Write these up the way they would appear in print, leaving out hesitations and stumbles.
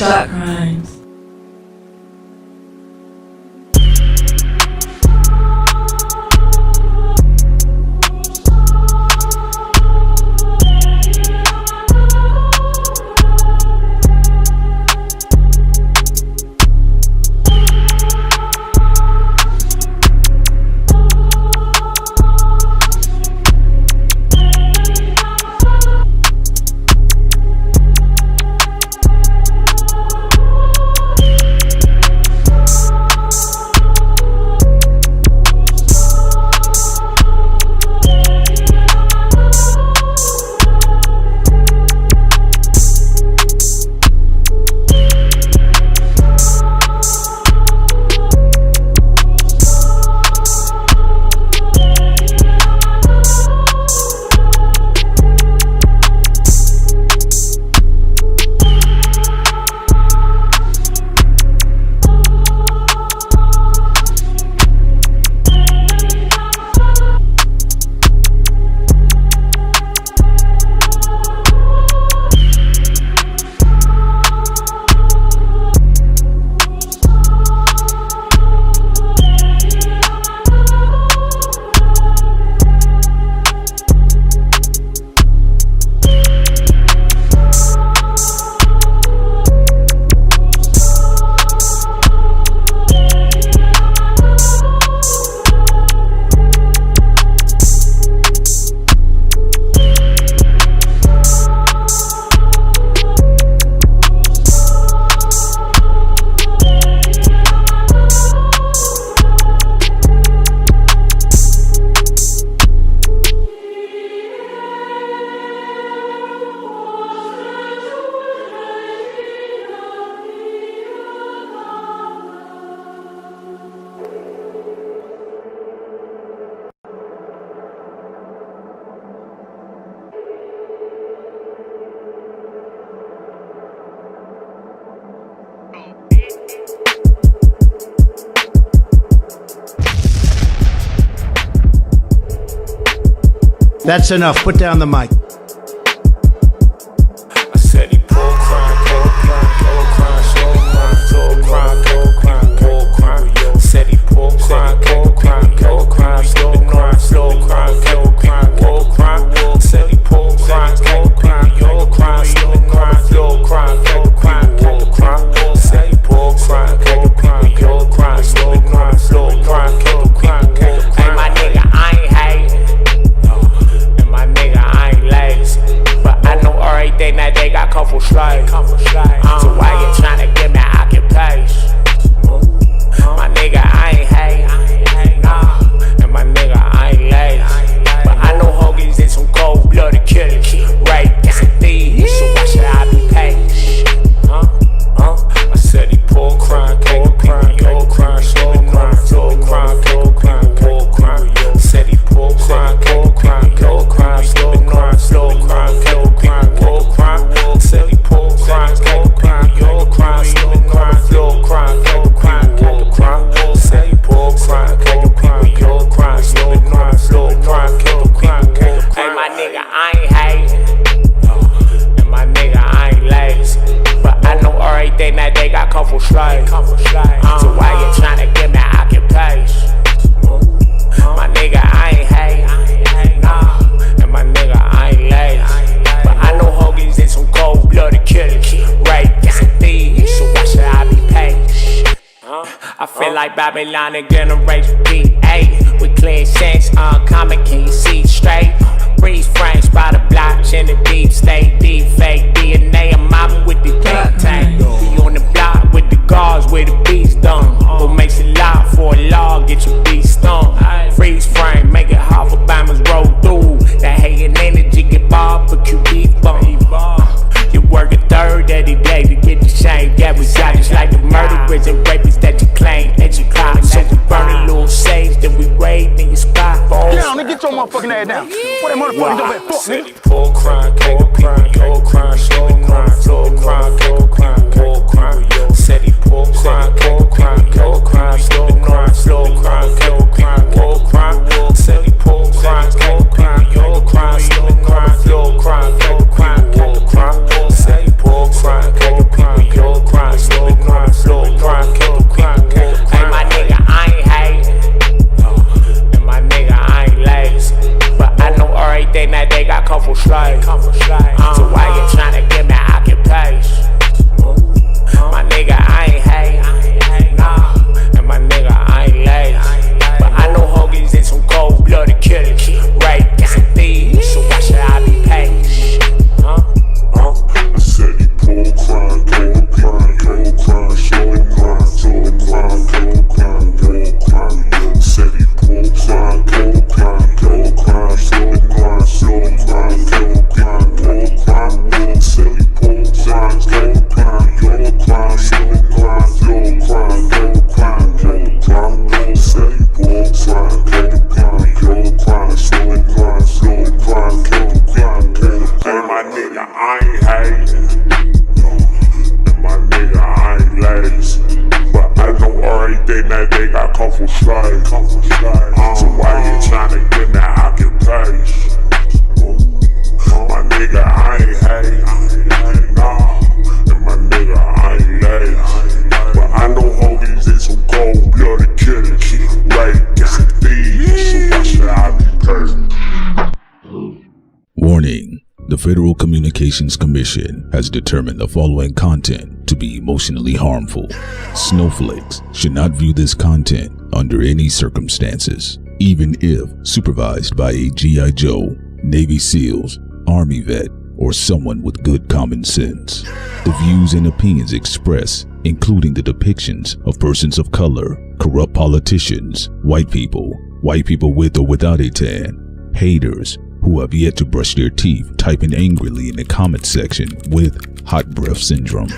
Crimez. That's enough. Put down the mic. I said he pull crime, pull crime, pull crime, slow crime, slow crime, pull crime, pull crime. Said he pull crime, pull crime, pull crime, slow crime, slow crime, pull crime, pull crime. Said he pull crime, pull crime, pull crime, slow crime, slow crime, pull crime, pull crime. Said he pull crime, pull crime, pull crime, slow crime, slow crime, pull crime. Hey, my nigga, I ain't hating. My nigga, I ain't lazy, but I know everything that they got come from slave. So why you tryna give me occupation? My nigga, I ain't hating, nah. And my nigga, I ain't lazy, but I know hoagies and some cold-blooded killers, rape and thieves. So why should I be patient? I said he pull crime, pull crime, pull crime, slow crime, slow crime, pull crime, pull crime. Said he pull crime, pull crime, pull crime, slow crime, slow crime, pull crime, pull crime. Said he pull crime, pull crime, pull crime, slow crime, slow crime, pull crime, pull crime. Said he pull crime, pull crime, pull crime, slow crime, slow crime, pull crime. Hey, my nigga, I ain't hating, and my nigga, I ain't lazy, but I know everything that they got come from slave. So why you tryna give me occupation? My nigga, I ain't hating, nah. And my nigga, I ain't lazy, but I know hoagies and some cold-blooded killers, rape and thieves. So why should I be patient? I feel like Babylon and Generation B8 with clear sense, uncommon, can you see straight? Freeze frames by the blocks in the deep state, deep fake DNA. I'm mobbing with the think tank. Be on the block with the guards where the beats done. What makes it loud for a law, get your beat stung. Freeze frame, make it hard for Bama's roll through. That hating energy get barbecue beef bum. You work a third every day to get the same. Yeah, we got just like the murderers and rapists that you claim that you clout. So we burn a little sage, then we raid in your spot. Get down, nigga, get your motherfucking ass down. What that motherfucking dope at? Fuck, nigga. Pull crime, pull crime, pull crime, slow crime, slow crime, pull crime, pull crime. Said he pull crime, pull crime, pull crime, slow crime, slow crime, pull crime, pull crime. Said he pull crime, pull crime, pull crime, slow crime, slow crime, pull crime, pull crime. Said he pull crime, pull crime, pull crime. for sight. So why you tryna get me occupation? My nigga, I ain't hate, nah. And my nigga, I ain't late. But I know homies is some cold-blooded killers. Rapists and thieves, so why should I be cursing? Warning. The Federal Communications Commission has determined the following content to be emotionally harmful. Snowflakes should not view this content under any circumstances, even if supervised by a G.I. Joe, Navy SEALs, Army vet, or someone with good common sense. The views and opinions expressed, including the depictions of persons of color, corrupt politicians, white people with or without a tan, haters, who have yet to brush their teeth typing angrily in the comment section with hot breath syndrome,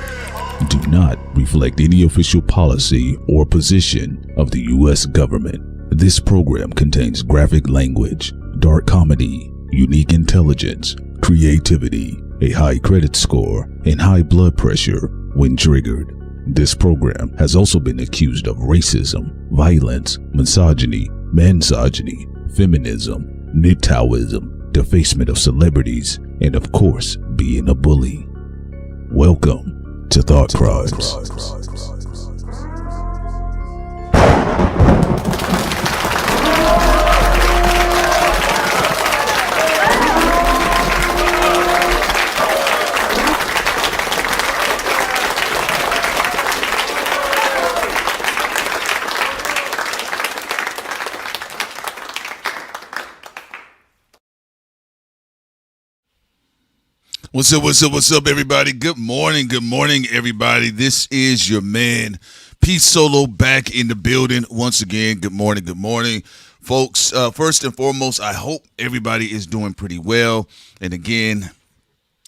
do not reflect any official policy or position of the U.S. government. This program contains graphic language, dark comedy, unique intelligence, creativity, a high credit score, and high blood pressure when triggered. This program has also been accused of racism, violence, misogyny, mansogyny, feminism, MGTOWism, defacement of celebrities, and of course, being a bully. Welcome to Thought Crimes. What's up, everybody? Good morning, everybody. This is your man, P Solo, back in the building once again. Good morning, folks. First and foremost, I hope everybody is doing pretty well. And again,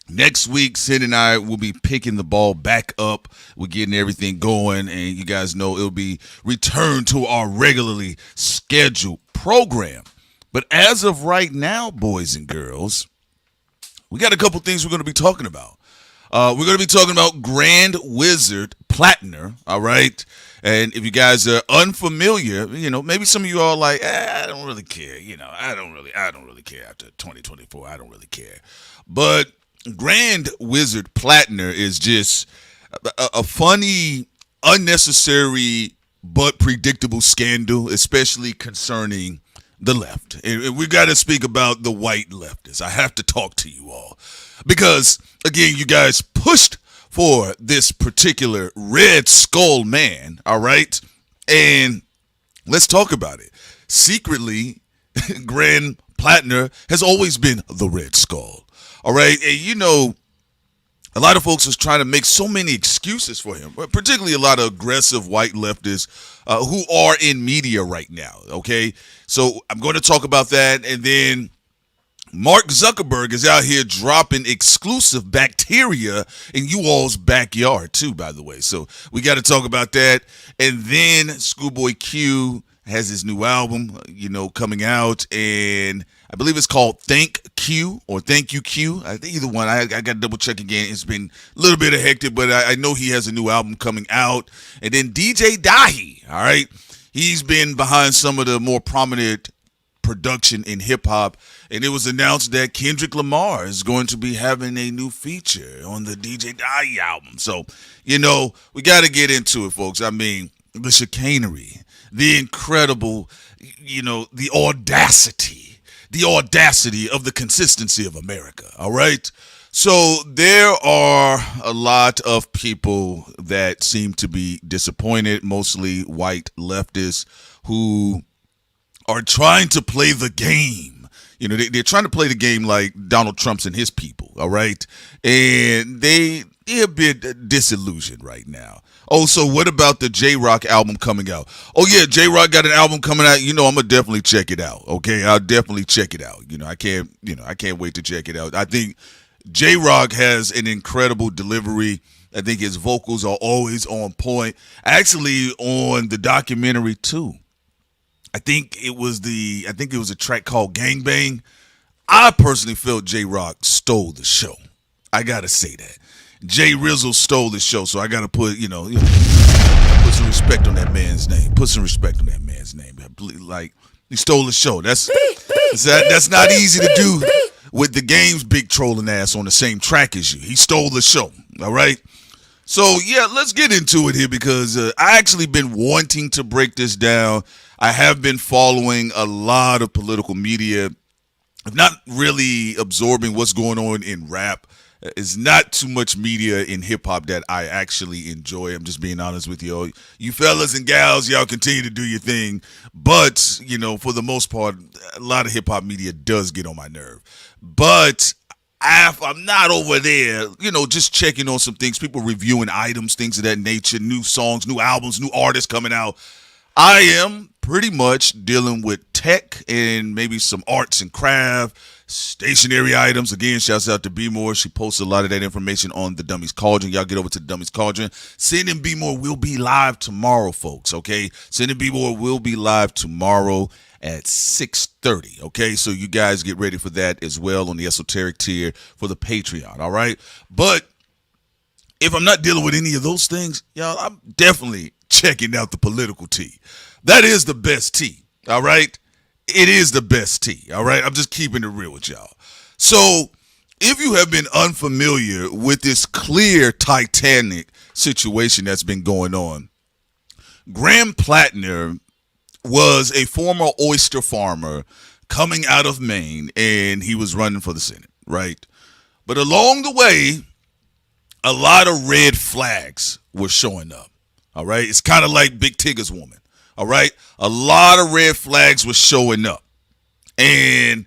next week, Sid and I will be picking the ball back up. We're getting everything going, and you guys know it'll be returned to our regularly scheduled program. But as of right now, boys and girls, we got a couple things we're going to be talking about. We're going to be talking about Grand Wizard Platner, all right? And if you guys are unfamiliar, maybe some of you are like, I don't really care. I don't really care after 2024. I don't really care. But Grand Wizard Platner is just a funny, unnecessary, but predictable scandal, especially concerning the left. And we got to speak about the white leftists. I have to talk to you all because, again, you guys pushed for this particular Red Skull man, all right? And let's talk about it. Secretly, Grand Platner has always been the Red Skull, all right? And a lot of folks is trying to make so many excuses for him, particularly a lot of aggressive white leftists who are in media right now, okay? So I'm going to talk about that, and then Mark Zuckerberg is out here dropping exclusive bacteria in you all's backyard too, by the way. So we got to talk about that, and then Schoolboy Q has his new album, coming out, and I believe it's called Thank Q or Thank You Q. I think either one. I got to double check again. It's been a little bit hectic, but I know he has a new album coming out. And then J.I.D, all right? He's been behind some of the more prominent production in hip-hop, and it was announced that Kendrick Lamar is going to be having a new feature on the J.I.D album. So, we got to get into it, folks. I mean, the chicanery, the incredible, the audacity of the consistency of America, all right? So there are a lot of people that seem to be disappointed, mostly white leftists who are trying to play the game. They're trying to play the game like Donald Trump's and his people, all right? And they're a bit disillusioned right now. Oh, so what about the J-Rock album coming out? Oh, yeah, J-Rock got an album coming out. I'm going to definitely check it out, okay? I'll definitely check it out. I can't wait to check it out. I think J-Rock has an incredible delivery. I think his vocals are always on point. Actually, on the documentary, too. I think it was a track called Gangbang. I personally felt J-Rock stole the show. I got to say that. Jay Rizzle stole the show, so I got to put some respect on that man's name. Put some respect on that man's name. Like, he stole the show. That's not easy to do with the game's big trolling ass on the same track as you. He stole the show. All right. So, yeah, let's get into it here because I actually been wanting to break this down. I have been following a lot of political media. I'm not really absorbing what's going on in rap. It's not too much media in hip-hop that I actually enjoy. I'm just being honest with you. You fellas and gals, y'all continue to do your thing. But, you know, for the most part, a lot of hip-hop media does get on my nerve. But I'm not over there, you know, just checking on some things, people reviewing items, things of that nature, new songs, new albums, new artists coming out. I am pretty much dealing with tech and maybe some arts and craft, stationary items. Again, shouts out to B More. She posts a lot of that information on the Dummies Cauldron. Y'all get over to the Dummies Cauldron. Sin and B More will be live tomorrow, folks, okay? Sin and B More will be live tomorrow at 6:30, okay? So you guys get ready for that as well on the esoteric tier for the Patreon, all right? But if I'm not dealing with any of those things, y'all, I'm definitely checking out the political tea. That is the best tea, all right? It is the best tea, all right? I'm just keeping it real with y'all. So if you have been unfamiliar with this clear Titanic situation that's been going on, Graham Platner was a former oyster farmer coming out of Maine, and he was running for the Senate, right? But along the way, a lot of red flags were showing up, all right? It's kind of like Big Tigger's woman, all right? A lot of red flags were showing up. And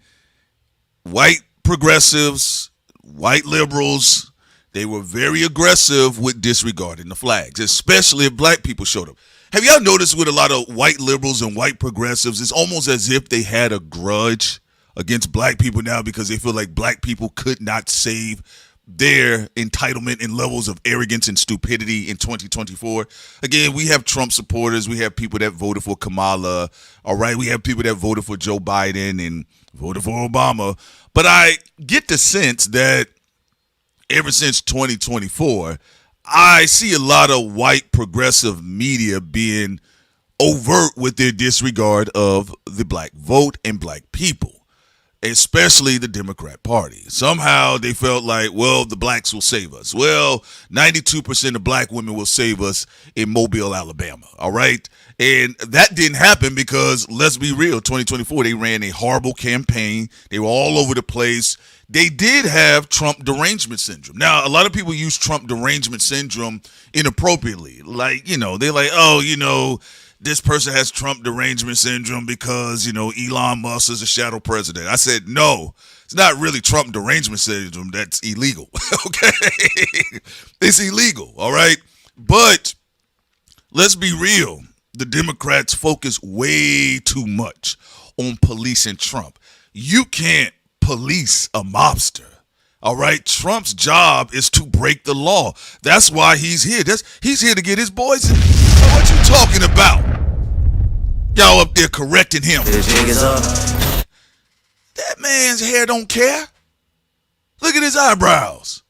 white progressives, white liberals, they were very aggressive with disregarding the flags, especially if black people showed up. Have y'all noticed with a lot of white liberals and white progressives, it's almost as if they had a grudge against black people now because they feel like black people could not save their entitlement and levels of arrogance and stupidity in 2024. Again, we have Trump supporters. We have people that voted for Kamala. All right. We have people that voted for Joe Biden and voted for Obama. But I get the sense that ever since 2024, I see a lot of white progressive media being overt with their disregard of the black vote and black people, especially the Democrat Party. Somehow they felt like, well, the blacks will save us. Well, 92% of black women will save us in Mobile, Alabama. All right. And that didn't happen because, let's be real, 2024, they ran a horrible campaign. They were all over the place. They did have Trump derangement syndrome. Now, a lot of people use Trump derangement syndrome inappropriately. Like, you know, they're like, oh, you know, this person has Trump derangement syndrome because, you know, Elon Musk is a shadow president. I said, no, it's not really Trump derangement syndrome. That's illegal. Okay. It's illegal. All right. But let's be real. The Democrats focus way too much on policing Trump. You can't police a mobster. All right. Trump's job is to break the law. That's why he's here. He's here to get his boys in. What you talking about? Y'all up there correcting him. That man's hair don't care. Look at his eyebrows.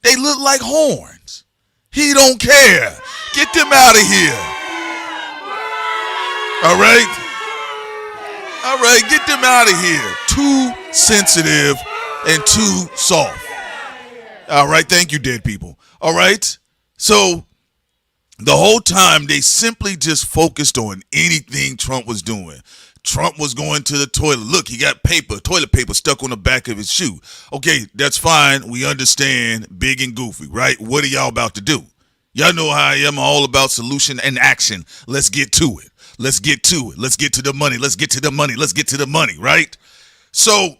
They look like horns. He don't care. Get them out of here. All right. All right, get them out of here. Too sensitive and too soft. All right, thank you, dead people. All right. So the whole time they simply just focused on anything Trump was doing. Trump was going to the toilet. Look, he got toilet paper stuck on the back of his shoe. Okay, that's fine. We understand, big and goofy, right? What are y'all about to do? Y'all know how I am, all about solution and action. Let's get to it. Let's get to it. Let's get to the money. Let's get to the money. Let's get to the money, right? So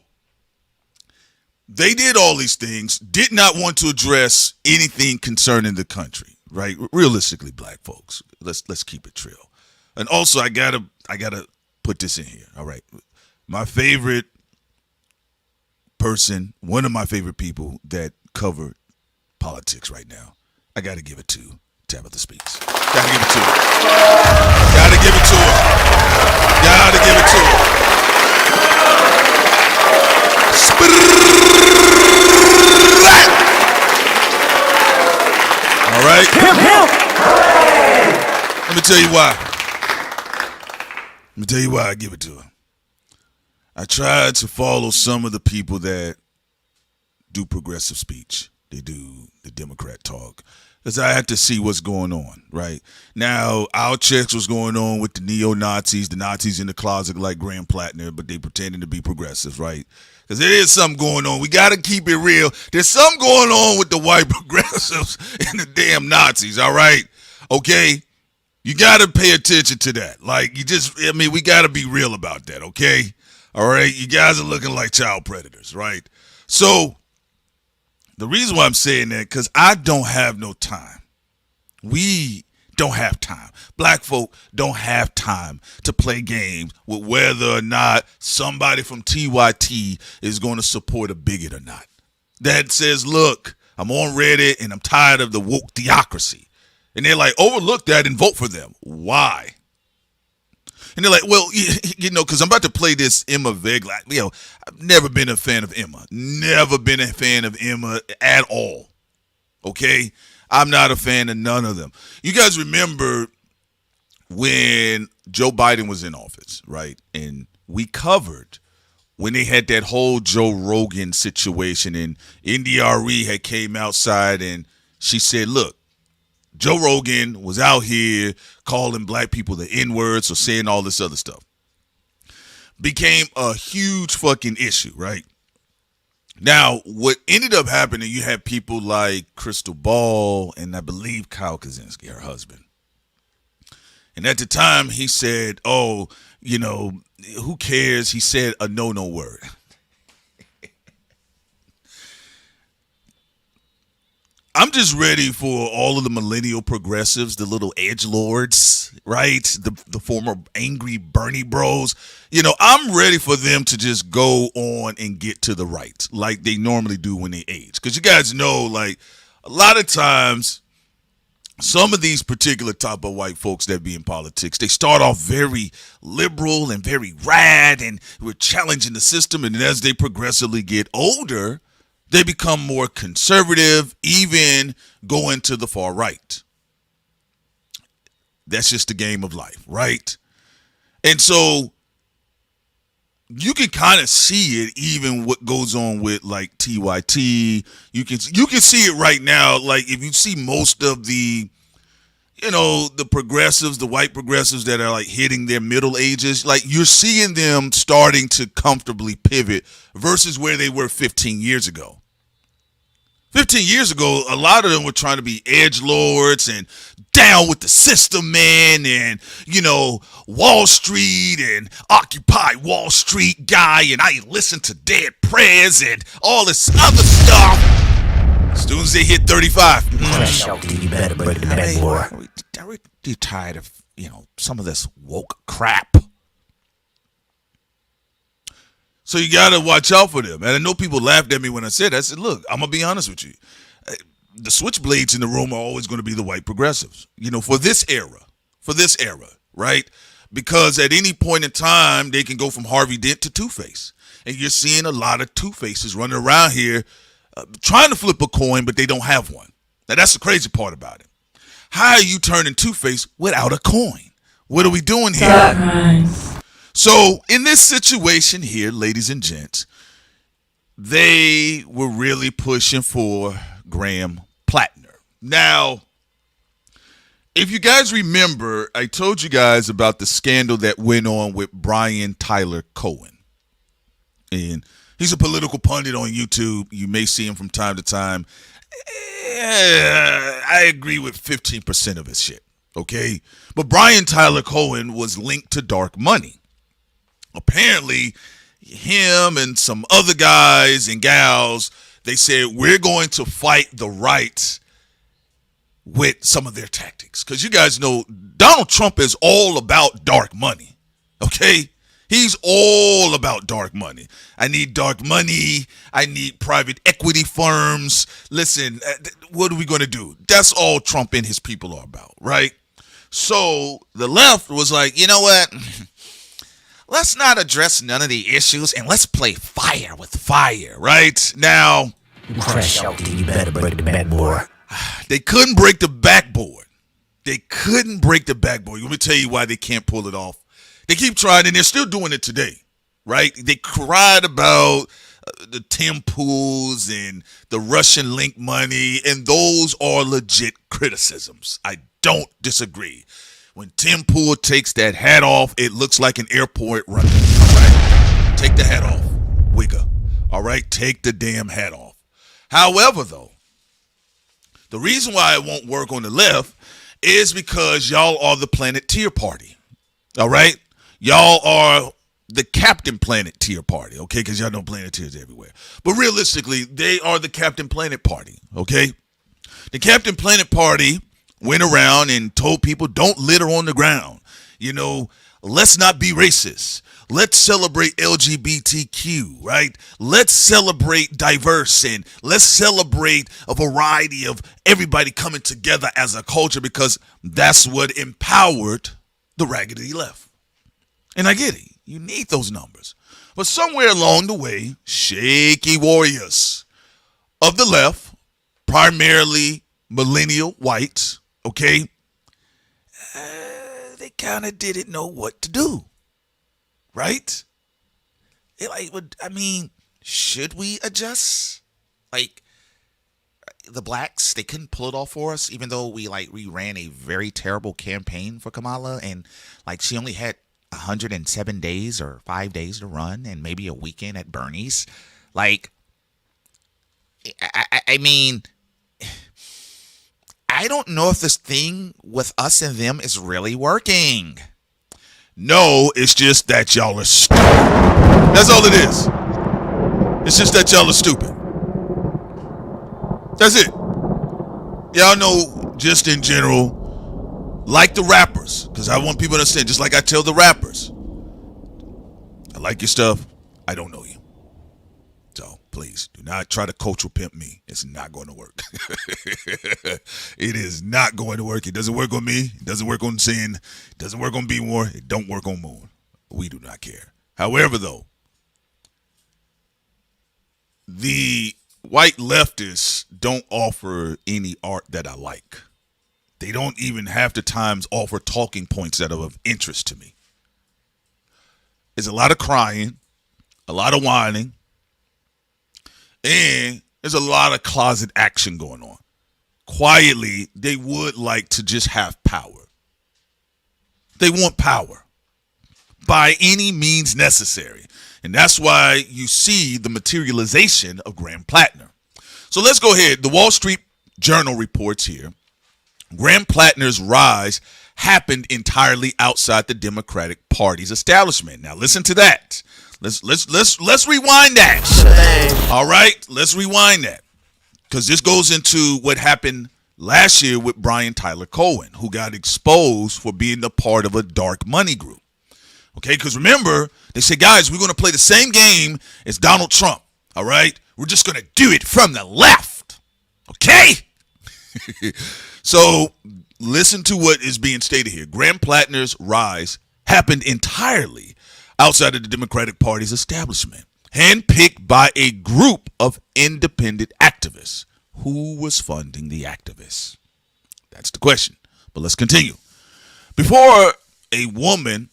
they did all these things, did not want to address anything concerning the country, right? Realistically, black folks, let's keep it real. And also, I gotta put this in here. All right, my favorite person, one of my favorite people that cover politics right now, I gotta give it to Tabitha Speaks. Gotta give it to her. Gotta give it to her. Gotta give it to her. All right. tell you why. Let me tell you why I give it to her. I tried to follow some of the people that do progressive speech. They do the Democrat talk. Because I had to see what's going on, right? Now, I'll check what's going on with the neo-Nazis, the Nazis in the closet like Graham Platner, but they pretending to be progressives, right? Because there is something going on. We got to keep it real. There's something going on with the white progressives and the damn Nazis, all right? Okay? You got to pay attention to that. Like, we got to be real about that, okay? All right? You guys are looking like child predators, right? So, the reason why I'm saying that, because I don't have no time. We don't have time. Black folk don't have time to play games with whether or not somebody from TYT is going to support a bigot or not. That says, look, I'm on Reddit and I'm tired of the woke theocracy. And they're like, overlook that and vote for them. Why? And they're like, well, because I'm about to play this Emma Vegla. I've never been a fan of Emma. Never been a fan of Emma at all. Okay? I'm not a fan of none of them. You guys remember when Joe Biden was in office, right? And we covered when they had that whole Joe Rogan situation and NDRE had came outside and she said, look, Joe Rogan was out here calling black people the N-words or saying all this other stuff. Became a huge fucking issue, right? Now, what ended up happening, you had people like Crystal Ball and I believe Kyle Kaczynski, her husband. And at the time, he said, who cares? He said a no word. I'm just ready for all of the millennial progressives, the little edgelords, right? The former angry Bernie bros. I'm ready for them to just go on and get to the right like they normally do when they age. Because you guys know, like, a lot of times, some of these particular type of white folks that be in politics, they start off very liberal and very rad and we're challenging the system. And as they progressively get older, they become more conservative, even going to the far right. That's just the game of life, right? And so you can kind of see it even what goes on with like TYT. You can see it right now. Like if you see most of the, the progressives, the white progressives that are like hitting their middle ages, like you're seeing them starting to comfortably pivot versus where they were 15 years ago. 15 years ago, a lot of them were trying to be edgelords and down with the system, man, and, Wall Street and Occupy Wall Street guy, and I listen to Dead Prez and all this other stuff. As soon as they hit 35. You better break the back, boy. We're tired of, some of this woke crap. So you got to watch out for them. And I know people laughed at me when I said that. I said, look, I'm going to be honest with you. The switchblades in the room are always going to be the white progressives, for this era, right? Because at any point in time, they can go from Harvey Dent to Two-Face. And you're seeing a lot of Two-Faces running around here trying to flip a coin, but they don't have one. Now, that's the crazy part about it. How are you turning Two-Face without a coin? What are we doing here? So in this situation here, ladies and gents, they were really pushing for Graham Platner. Now, if you guys remember, I told you guys about the scandal that went on with Brian Tyler Cohen. And he's a political pundit on YouTube. You may see him from time to time. I agree with 15% of his shit, okay? But Brian Tyler Cohen was linked to dark money. Apparently, him and some other guys and gals, they said, we're going to fight the right with some of their tactics. Because you guys know Donald Trump is all about dark money, okay? He's all about dark money. I need dark money. I need private equity firms. Listen, what are we going to do? That's all Trump and his people are about, right? So the left was like, you know what? Let's not address none of the issues and let's play fire with fire, right? Now, you better break the backboard. They couldn't break the backboard. They couldn't break the backbone. Let me tell you why they can't pull it off. They keep trying, and they're still doing it today, right? They cried about the Tim Pools and the Russian link money, and those are legit criticisms. I don't disagree. When Tim Pool takes that hat off, it looks like an airport running. All right? Take the hat off, Wigga. All right? Take the damn hat off. However, though, the reason why it won't work on the left is because y'all are the Planeteer Party. All right? Y'all are the Captain Planet Tier Party, okay? Because y'all know Planeteers everywhere. But realistically, they are the Captain Planet Party, okay? The Captain Planet Party went around and told people, don't litter on the ground. You know, let's not be racist. Let's celebrate LGBTQ, right? Let's celebrate diverse, and let's celebrate a variety of everybody coming together as a culture, because that's what empowered the raggedy left. And I get it. You need those numbers. But somewhere along the way, shaky warriors of the left, primarily millennial whites, okay, they kind of didn't know what to do, right? Should we adjust? Like, the blacks, they couldn't pull it off for us, even though we ran a very terrible campaign for Kamala, and she only had 107 days or 5 days to run, and maybe a weekend at Bernie's. I don't know if this thing with us and them is really working. No, it's just that y'all are stupid. That's all it is. It's just that y'all are stupid. That's it. Y'all know, just in general, like the rappers, because I want people to understand, just like I tell the rappers, I like your stuff, I don't know you. So please do not try to cultural pimp me. It's not going to work. It is not going to work. It doesn't work on me. It doesn't work on Sin. It doesn't work on B-More. It don't work on Moon. We do not care. However, though, the white leftists don't offer any art that I like. They don't even half the times offer talking points that are of interest to me. There's a lot of crying, a lot of whining, and there's a lot of closet action going on. Quietly, they would like to just have power. They want power by any means necessary. And that's why you see the materialization of Graham Platner. So let's go ahead. The Wall Street Journal reports here, Graham Platner's rise happened entirely outside the Democratic Party's establishment. Now listen to that. Let's rewind that. All right, let's rewind that, because this goes into what happened last year with Brian Tyler Cohen, who got exposed for being a part of a dark money group. Okay, because remember, they said, guys, we're going to play the same game as Donald Trump. All right, we're just going to do it from the left. Okay. So listen to what is being stated here. Graham Platner's rise happened entirely outside of the Democratic Party's establishment, handpicked by a group of independent activists. Who was funding the activists? That's the question. But let's continue. Before a woman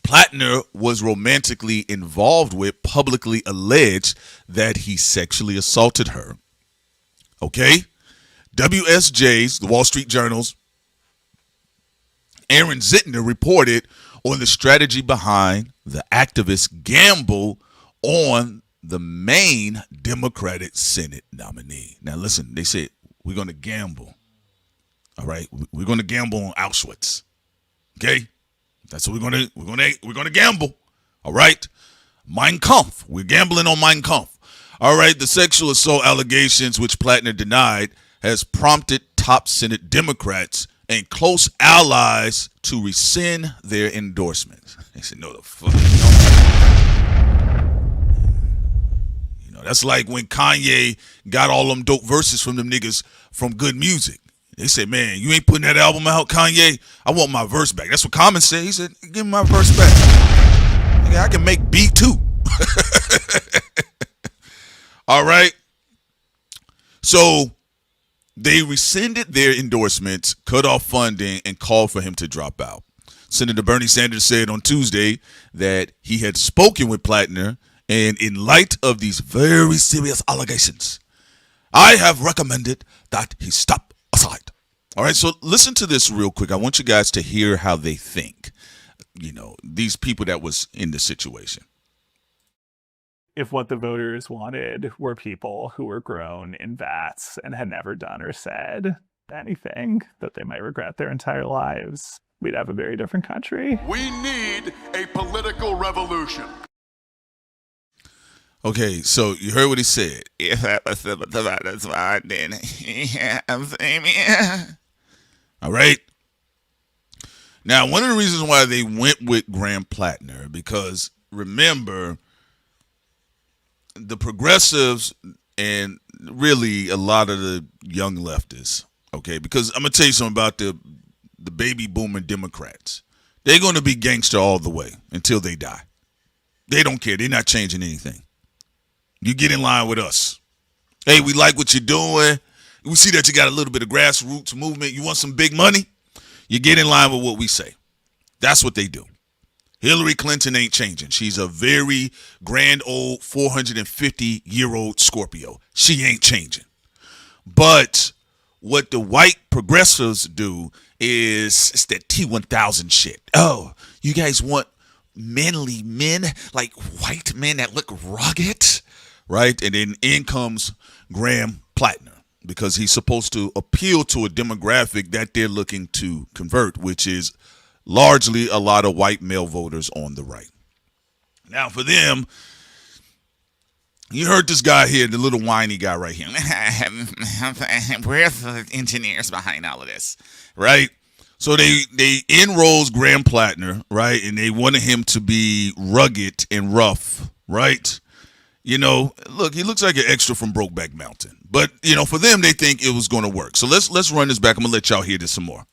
Platner was romantically involved with publicly alleged that he sexually assaulted her. Okay? WSJ's, the Wall Street Journal's, Aaron Zitner reported on the strategy behind the activists' gamble on the main Democratic Senate nominee. Now listen, they said, we're going to gamble. All right? We're going to gamble on Auschwitz. Okay? That's what we're going to gamble. All right? Mein Kampf. We're gambling on Mein Kampf. All right, the sexual assault allegations, which Platner denied, has prompted top Senate Democrats and close allies to rescind their endorsements. They said, no, the fuck. You know, that's like when Kanye got all them dope verses from them niggas from Good Music. They said, man, you ain't putting that album out, Kanye? I want my verse back. That's what Common said. He said, give me my verse back. Nigga, I can make beat too. All right. So They rescinded their endorsements, cut off funding, and called for him to drop out. Senator Bernie Sanders said on Tuesday that he had spoken with Platner, and in light of these very serious allegations, I have recommended that he step aside. All right, so listen to this real quick. I want you guys to hear how they think, these people that was in the situation. If what the voters wanted were people who were grown in vats and had never done or said anything that they might regret their entire lives, we'd have a very different country. We need a political revolution. Okay, so you heard what he said. If that was that's why then all right. Now, one of the reasons why they went with Graham Platner, because remember, the progressives and really a lot of the young leftists, okay, because I'm going to tell you something about the baby boomer Democrats. They're going to be gangster all the way until they die. They don't care. They're not changing anything. You get in line with us. Hey, we like what you're doing. We see that you got a little bit of grassroots movement. You want some big money? You get in line with what we say. That's what they do. Hillary Clinton ain't changing. She's a very grand old 450-year-old Scorpio. She ain't changing. But what the white progressives do is it's that T1000 shit. Oh, you guys want manly men, like white men that look rugged, right? And then in comes Graham Platner, because he's supposed to appeal to a demographic that they're looking to convert, which is largely a lot of white male voters on the right. Now, for them, you heard this guy here, the little whiny guy right here. Where's the engineers behind all of this, right? So they enrolls Graham Platner, right? And they wanted him to be rugged and rough, right? Look, he looks like an extra from Brokeback Mountain. But, for them, they think it was going to work. So let's run this back. I'm going to let y'all hear this some more.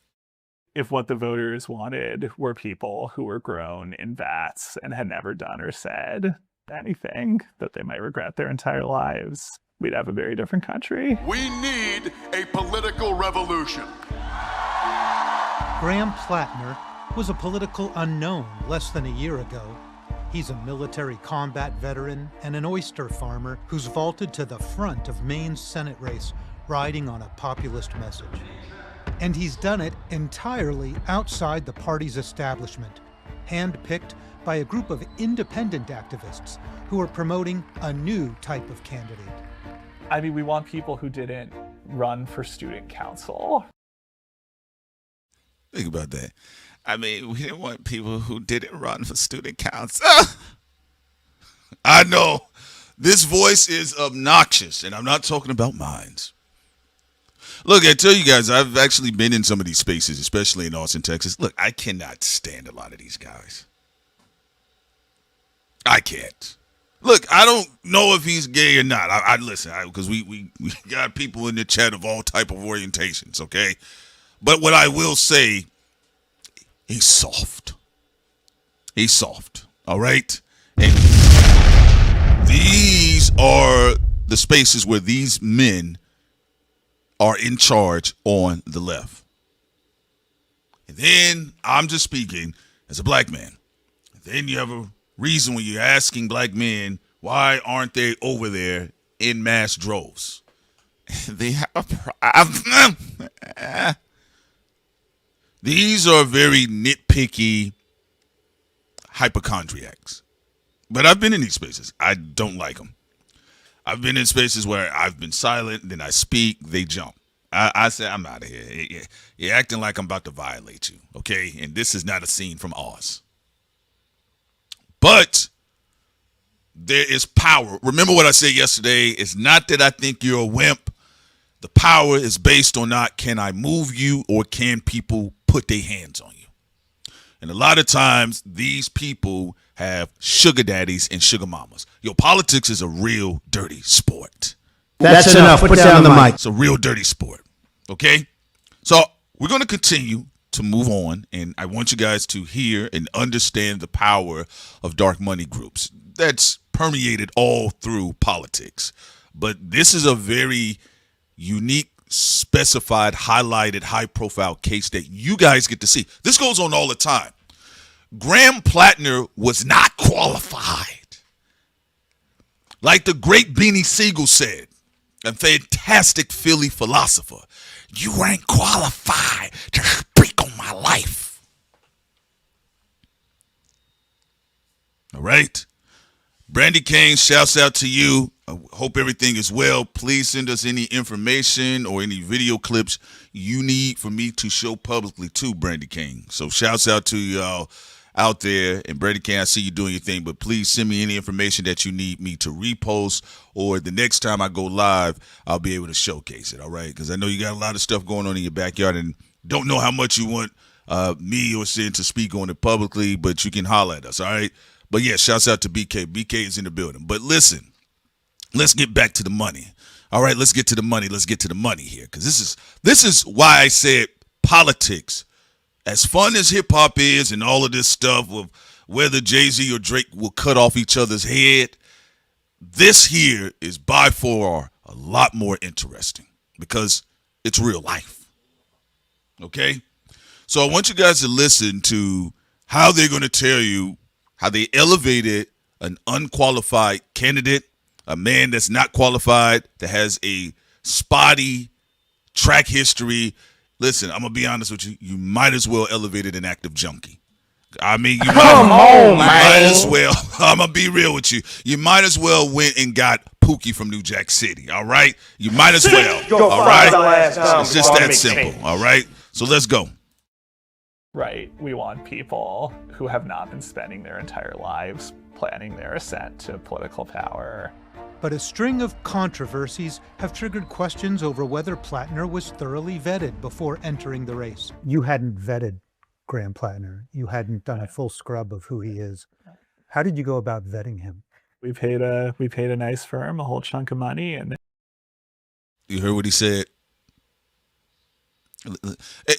If what the voters wanted were people who were grown in vats and had never done or said anything that they might regret their entire lives, we'd have a very different country. We need a political revolution. Graham Platner was a political unknown less than a year ago. He's a military combat veteran and an oyster farmer who's vaulted to the front of Maine's Senate race, riding on a populist message. And he's done it entirely outside the party's establishment, handpicked by a group of independent activists who are promoting a new type of candidate. I mean, we want people who didn't run for student council. Think about that. I mean, we didn't want people who didn't run for student council. I know this voice is obnoxious, and I'm not talking about mines. Look, I tell you guys, I've actually been in some of these spaces, especially in Austin, Texas. Look, I cannot stand a lot of these guys. I can't. Look, I don't know if he's gay or not. I listen, because we got people in the chat of all type of orientations, okay? But what I will say, he's soft. He's soft, all right? And these are the spaces where these men are in charge on the left. And then I'm just speaking as a black man. And then you have a reason when you're asking black men, why aren't they over there in mass droves? They have a problem. These are very nitpicky hypochondriacs. But I've been in these spaces. I don't like them. I've been in spaces where I've been silent, then I speak, they jump. I say, I'm out of here. You're acting like I'm about to violate you, okay? And this is not a scene from Oz. But there is power. Remember what I said yesterday. It's not that I think you're a wimp. The power is based on not can I move you or can people put their hands on you. And a lot of times these people have sugar daddies and sugar mamas. Politics is a real dirty sport. That's enough. Put down the mic. It's a real dirty sport. Okay? So we're going to continue to move on, and I want you guys to hear and understand the power of dark money groups. That's permeated all through politics. But this is a very unique specified, highlighted, high-profile case that you guys get to see. This goes on all the time. Graham Platner was not qualified. Like the great Beanie Siegel said, a fantastic Philly philosopher, you ain't qualified to speak on my life. All right? Brandy Kane, shouts out to you. I hope everything is well. Please send us any information or any video clips you need for me to show publicly to Brandy Kane. So shouts out to y'all out there. And Brandy Kane, I see you doing your thing, but please send me any information that you need me to repost, or the next time I go live, I'll be able to showcase it, all right? Because I know you got a lot of stuff going on in your backyard and don't know how much you want me or Sin to speak on it publicly, but you can holler at us, all right? But yeah, shouts out to BK. BK is in the building. But listen, let's get back to the money. All right, let's get to the money. Let's get to the money here, because this is why I said politics, as fun as hip hop is and all of this stuff of whether Jay-Z or Drake will cut off each other's head, this here is by far a lot more interesting because it's real life. Okay? So I want you guys to listen to how they're going to tell you how they elevated an unqualified candidate, a man that's not qualified, that has a spotty track history. Listen, I'm going to be honest with you. You might as well elevated an active junkie. I mean, you might as well. I'm going to be real with you. You might as well went and got Pookie from New Jack City, all right? You might as well, all right? It's just that simple, all right? So let's go. Right. We want people who have not been spending their entire lives planning their ascent to political power. But a string of controversies have triggered questions over whether Platner was thoroughly vetted before entering the race. You hadn't vetted Graham Platner. You hadn't done a full scrub of who he is. How did you go about vetting him? We paid a nice firm a whole chunk of money, and you heard what he said.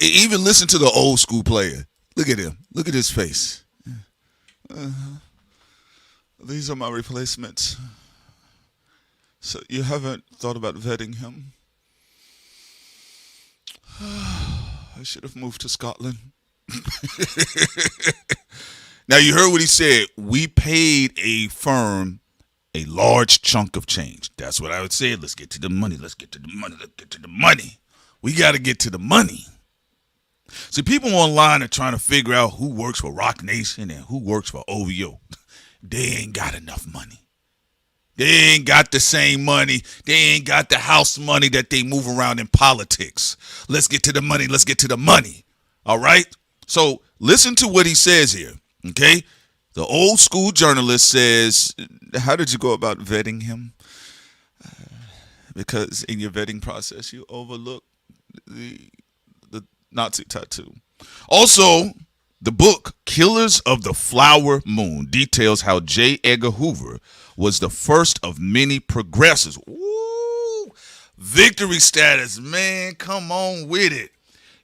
Even listen to the old school player. Look at him. Look at his face. These are my replacements. So you haven't thought about vetting him? I should have moved to Scotland. Now you heard what he said. We paid a firm a large chunk of change. That's what I would say. Let's get to the money. Let's get to the money. Let's get to the money. We got to get to the money. See, people online are trying to figure out who works for Rock Nation and who works for OVO. They ain't got enough money. They ain't got the same money. They ain't got the house money that they move around in politics. Let's get to the money. Let's get to the money. All right? So listen to what he says here, okay? The old school journalist says, how did you go about vetting him? Because in your vetting process, you overlook the Nazi tattoo. Also, the book Killers of the Flower Moon details how J. Edgar Hoover was the first of many progressives. Woo! Victory status, man. Come on with it.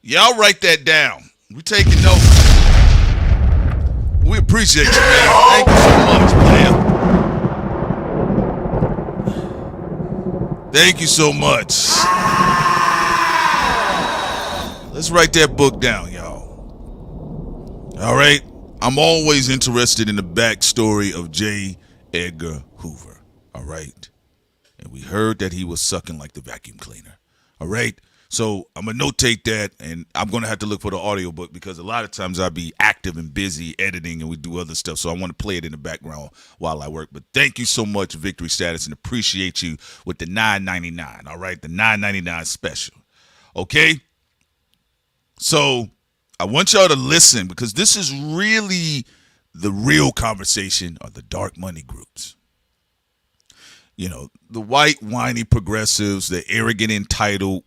Y'all write that down. We taking notes. We appreciate you, man. Thank you so much, man. Thank you so much. Let's write that book down, y'all. All right? I'm always interested in the backstory of J. Edgar Hoover. All right? And we heard that he was sucking like the vacuum cleaner. All right? So I'm going to notate that, and I'm going to have to look for the audiobook because a lot of times I'll be active and busy editing and we do other stuff. So I want to play it in the background while I work. But thank you so much, Victory Status, and appreciate you with the $9.99. All right? The $9.99 special. Okay? So I want y'all to listen because this is really the real conversation of the dark money groups. You know, the white, whiny progressives, the arrogant, entitled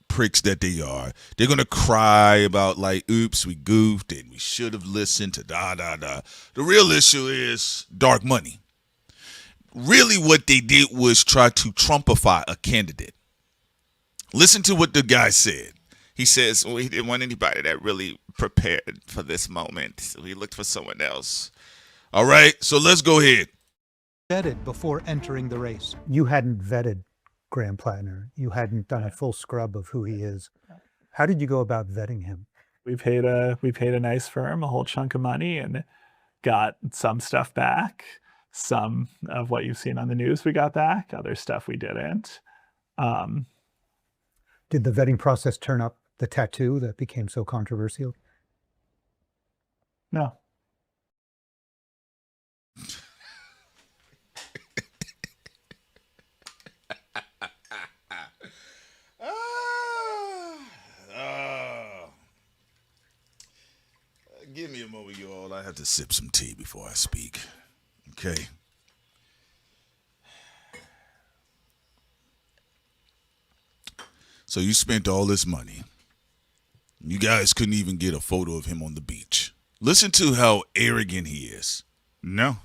pricks that they are. They're going to cry about like, oops, we goofed and we should have listened to da-da-da. The real issue is dark money. Really what they did was try to Trumpify a candidate. Listen to what the guy said. He says, well, he didn't want anybody that really prepared for this moment. So he looked for someone else. All right, so let's go ahead. Vetted before entering the race. You hadn't vetted Graham Platner. You hadn't done a full scrub of who he is. How did you go about vetting him? We paid a nice firm a whole chunk of money and got some stuff back. Some of what you've seen on the news we got back. Other stuff we didn't. Did the vetting process turn up the tattoo that became so controversial? No. Give me a moment, you all. I have to sip some tea before I speak. Okay. So you spent all this money. You guys couldn't even get a photo of him on the beach. Listen to how arrogant he is. No.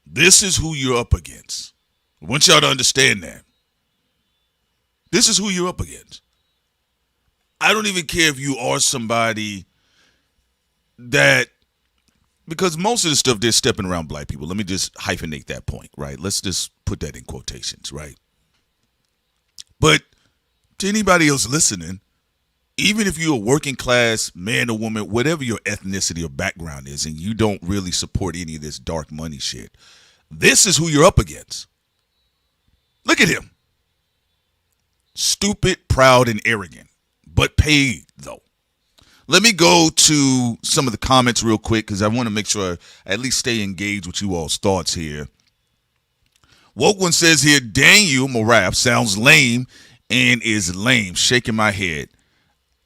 This is who you're up against. I want y'all to understand that. This is who you're up against. I don't even care if you are somebody that, because most of the stuff they're stepping around black people. Let me just hyphenate that point, right? Let's just put that in quotations, right? But to anybody else listening, even if you're a working class man or woman, whatever your ethnicity or background is, and you don't really support any of this dark money shit, this is who you're up against. Look at him. Stupid, proud, and arrogant, but paid, though. Let me go to some of the comments real quick because I want to make sure I at least stay engaged with you all's thoughts here. Woke One says here, Daniel Moraf sounds lame and is lame. Shaking my head.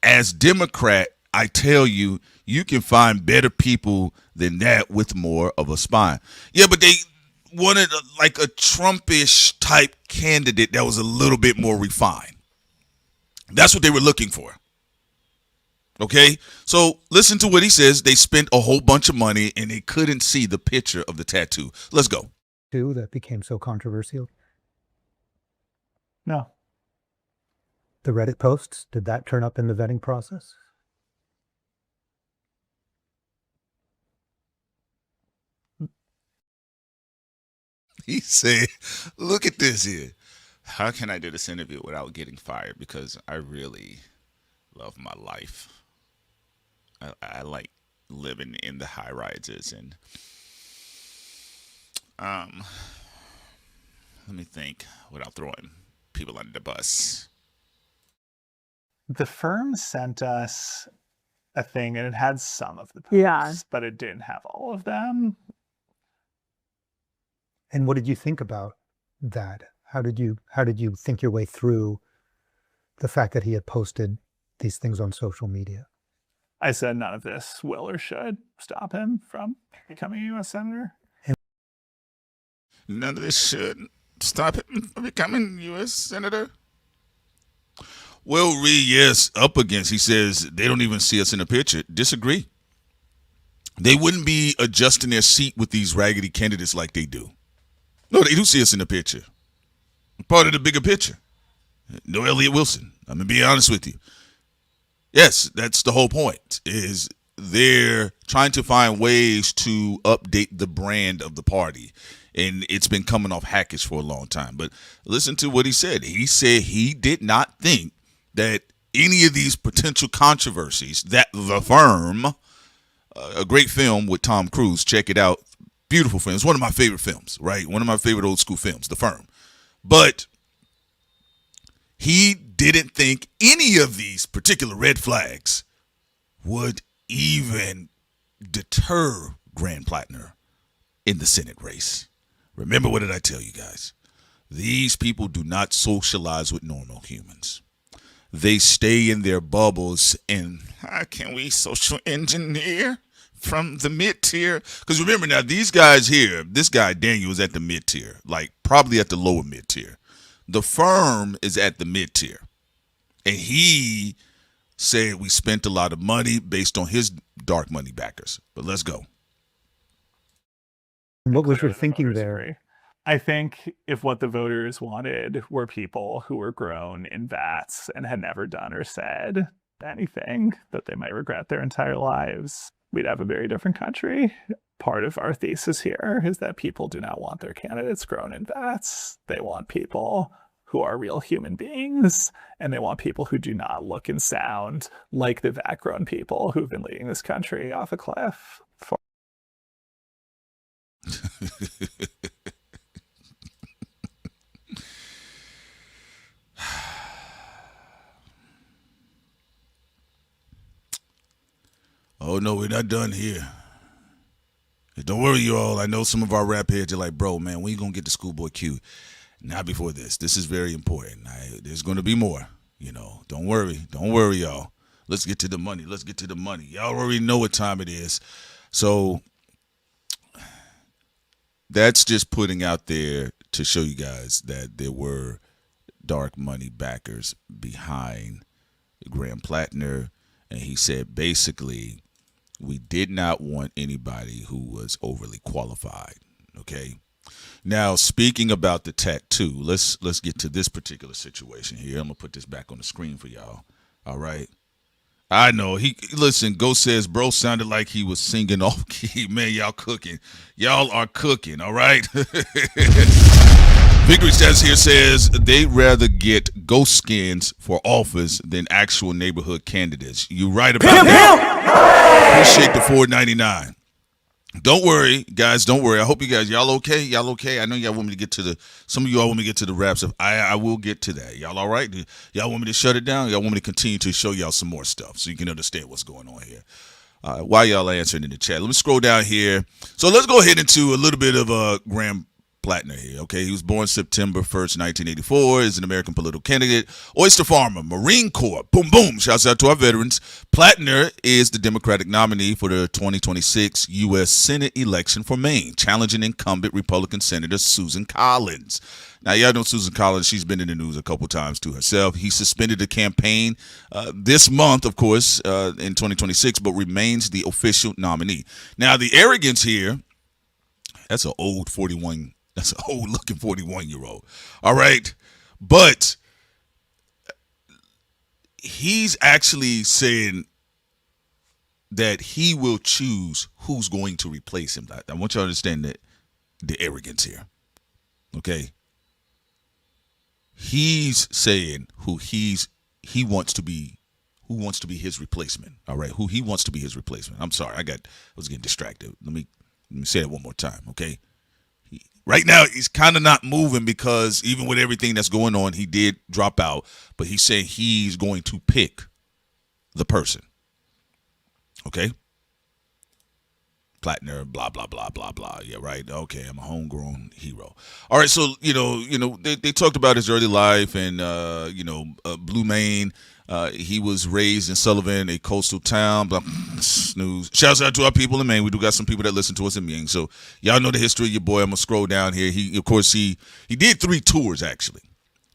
As Democrat, I tell you, you can find better people than that with more of a spine. Yeah, but they wanted like a Trumpish type candidate that was a little bit more refined. That's what they were looking for. Okay, so listen to what he says. They spent a whole bunch of money and they couldn't see the picture of the tattoo. Let's go. That became so controversial. No. The Reddit posts, did that turn up in the vetting process? He said, look at this here. How can I do this interview without getting fired? Because I really love my life. I like living in the high rises and let me think without throwing people under the bus. The firm sent us a thing and it had some of the posts, but it didn't have all of them. And what did you think about that? How did you think your way through the fact that he had posted these things on social media? I said none of this will or should stop him from becoming a U.S. Senator. None of this should stop him from becoming U.S. Senator. Will Reed, yes, up against. He says they don't even see us in the picture. Disagree. They wouldn't be adjusting their seat with these raggedy candidates like they do. No, they do see us in the picture. Part of the bigger picture. No Elliott Wilson. I'm going to be honest with you. Yes, that's the whole point, is they're trying to find ways to update the brand of the party. And it's been coming off hackish for a long time. But listen to what he said. He said he did not think that any of these potential controversies, that The Firm, a great film with Tom Cruise, check it out. Beautiful film. It's one of my favorite films, right? One of my favorite old school films, The Firm. But he didn't think any of these particular red flags would even deter Graham Platner in the Senate race. Remember, what did I tell you guys? These people do not socialize with normal humans. They stay in their bubbles and how can we social engineer from the mid-tier? Because remember now, these guys here, this guy Daniel is at the mid-tier, like probably at the lower mid-tier. The Firm is at the mid-tier. And he said we spent a lot of money based on his dark money backers. But let's go. What was your thinking there? I think if what the voters wanted were people who were grown in vats and had never done or said anything that they might regret their entire lives, we'd have a very different country. part of our thesis here is that people do not want their candidates grown in vats. They want people who are real human beings, and they want people who do not look and sound like the vat-grown people who've been leading this country off a cliff. Oh, no, we're not done here. Don't worry, you all. I know some of our rap heads are like, bro, man, when you going to get the Schoolboy Q? Not before this. This is very important. There's going to be more. Don't worry. Don't worry, y'all. Let's get to the money. Let's get to the money. Y'all already know what time it is. So that's just putting out there to show you guys that there were dark money backers behind Graham Platner. And he said, basically, we did not want anybody who was overly qualified. Okay. Now, speaking about the tattoo, let's get to this particular situation here. I'm gonna put this back on the screen for y'all. All right. I know listen, Ghost says bro sounded like he was singing off key. Man, y'all cooking. Y'all are cooking, all right? Victory Stats here says they'd rather get ghost skins for office than actual neighborhood candidates. You right about that. Appreciate the $4.99. Don't worry, guys. Don't worry. I hope you guys, y'all okay? Y'all okay? I know y'all want me to get to some of y'all want me to get to the rap stuff. I will get to that. Y'all all right? Y'all want me to shut it down? Y'all want me to continue to show y'all some more stuff so you can understand what's going on here? While y'all answering in the chat, let me scroll down here. So let's go ahead into a little bit of Graham Platner here, okay? He was born September 1st, 1984, is an American political candidate, oyster farmer, Marine Corps, boom, boom, shouts out to our veterans. Platner is the Democratic nominee for the 2026 U.S. Senate election for Maine, challenging incumbent Republican Senator Susan Collins. Now, y'all know Susan Collins, she's been in the news a couple times to herself. He suspended the campaign this month, of course, in 2026, but remains the official nominee. Now, the arrogance here, that's an old 41. That's an old-looking 41-year-old. All right. But he's actually saying that he will choose who's going to replace him. I want you to understand that the arrogance here. Okay. He's saying who he wants to be, who wants to be his replacement. All right. Who he wants to be his replacement. I'm sorry. I was getting distracted. Let me say it one more time. Okay. Right now, he's kind of not moving because even with everything that's going on, he did drop out. But he's saying he's going to pick the person. Okay? Platner, blah, blah, blah, blah, blah. Yeah, right. Okay, I'm a homegrown hero. All right, so, they talked about his early life and, Blue Maine. He was raised in Sullivan, a coastal town. Blah, snooze. Shouts out to our people in Maine. We do got some people that listen to us in Maine. So y'all know the history of your boy. I'm going to scroll down here. He did 3 tours, actually.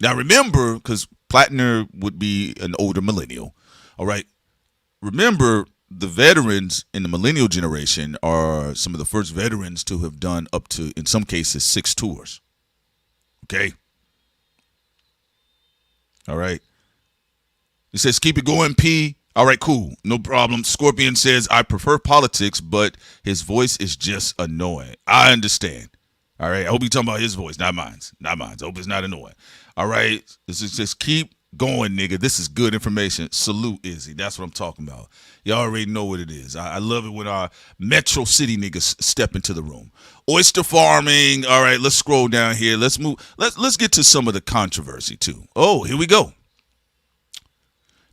Now, remember, because Platner would be an older millennial. All right. Remember, the veterans in the millennial generation are some of the first veterans to have done up to, in some cases, 6 tours. Okay. All right. He says, keep it going, P. All right, cool. No problem. Scorpion says, I prefer politics, but his voice is just annoying. I understand. All right. I hope you're talking about his voice, not mine. Not mine. I hope it's not annoying. All right. This is just keep going, nigga. This is good information. Salute, Izzy. That's what I'm talking about. Y'all already know what it is. I love it when our Metro City niggas step into the room. Oyster farming. All right. Let's scroll down here. Let's move. Let's get to some of the controversy, too. Oh, here we go.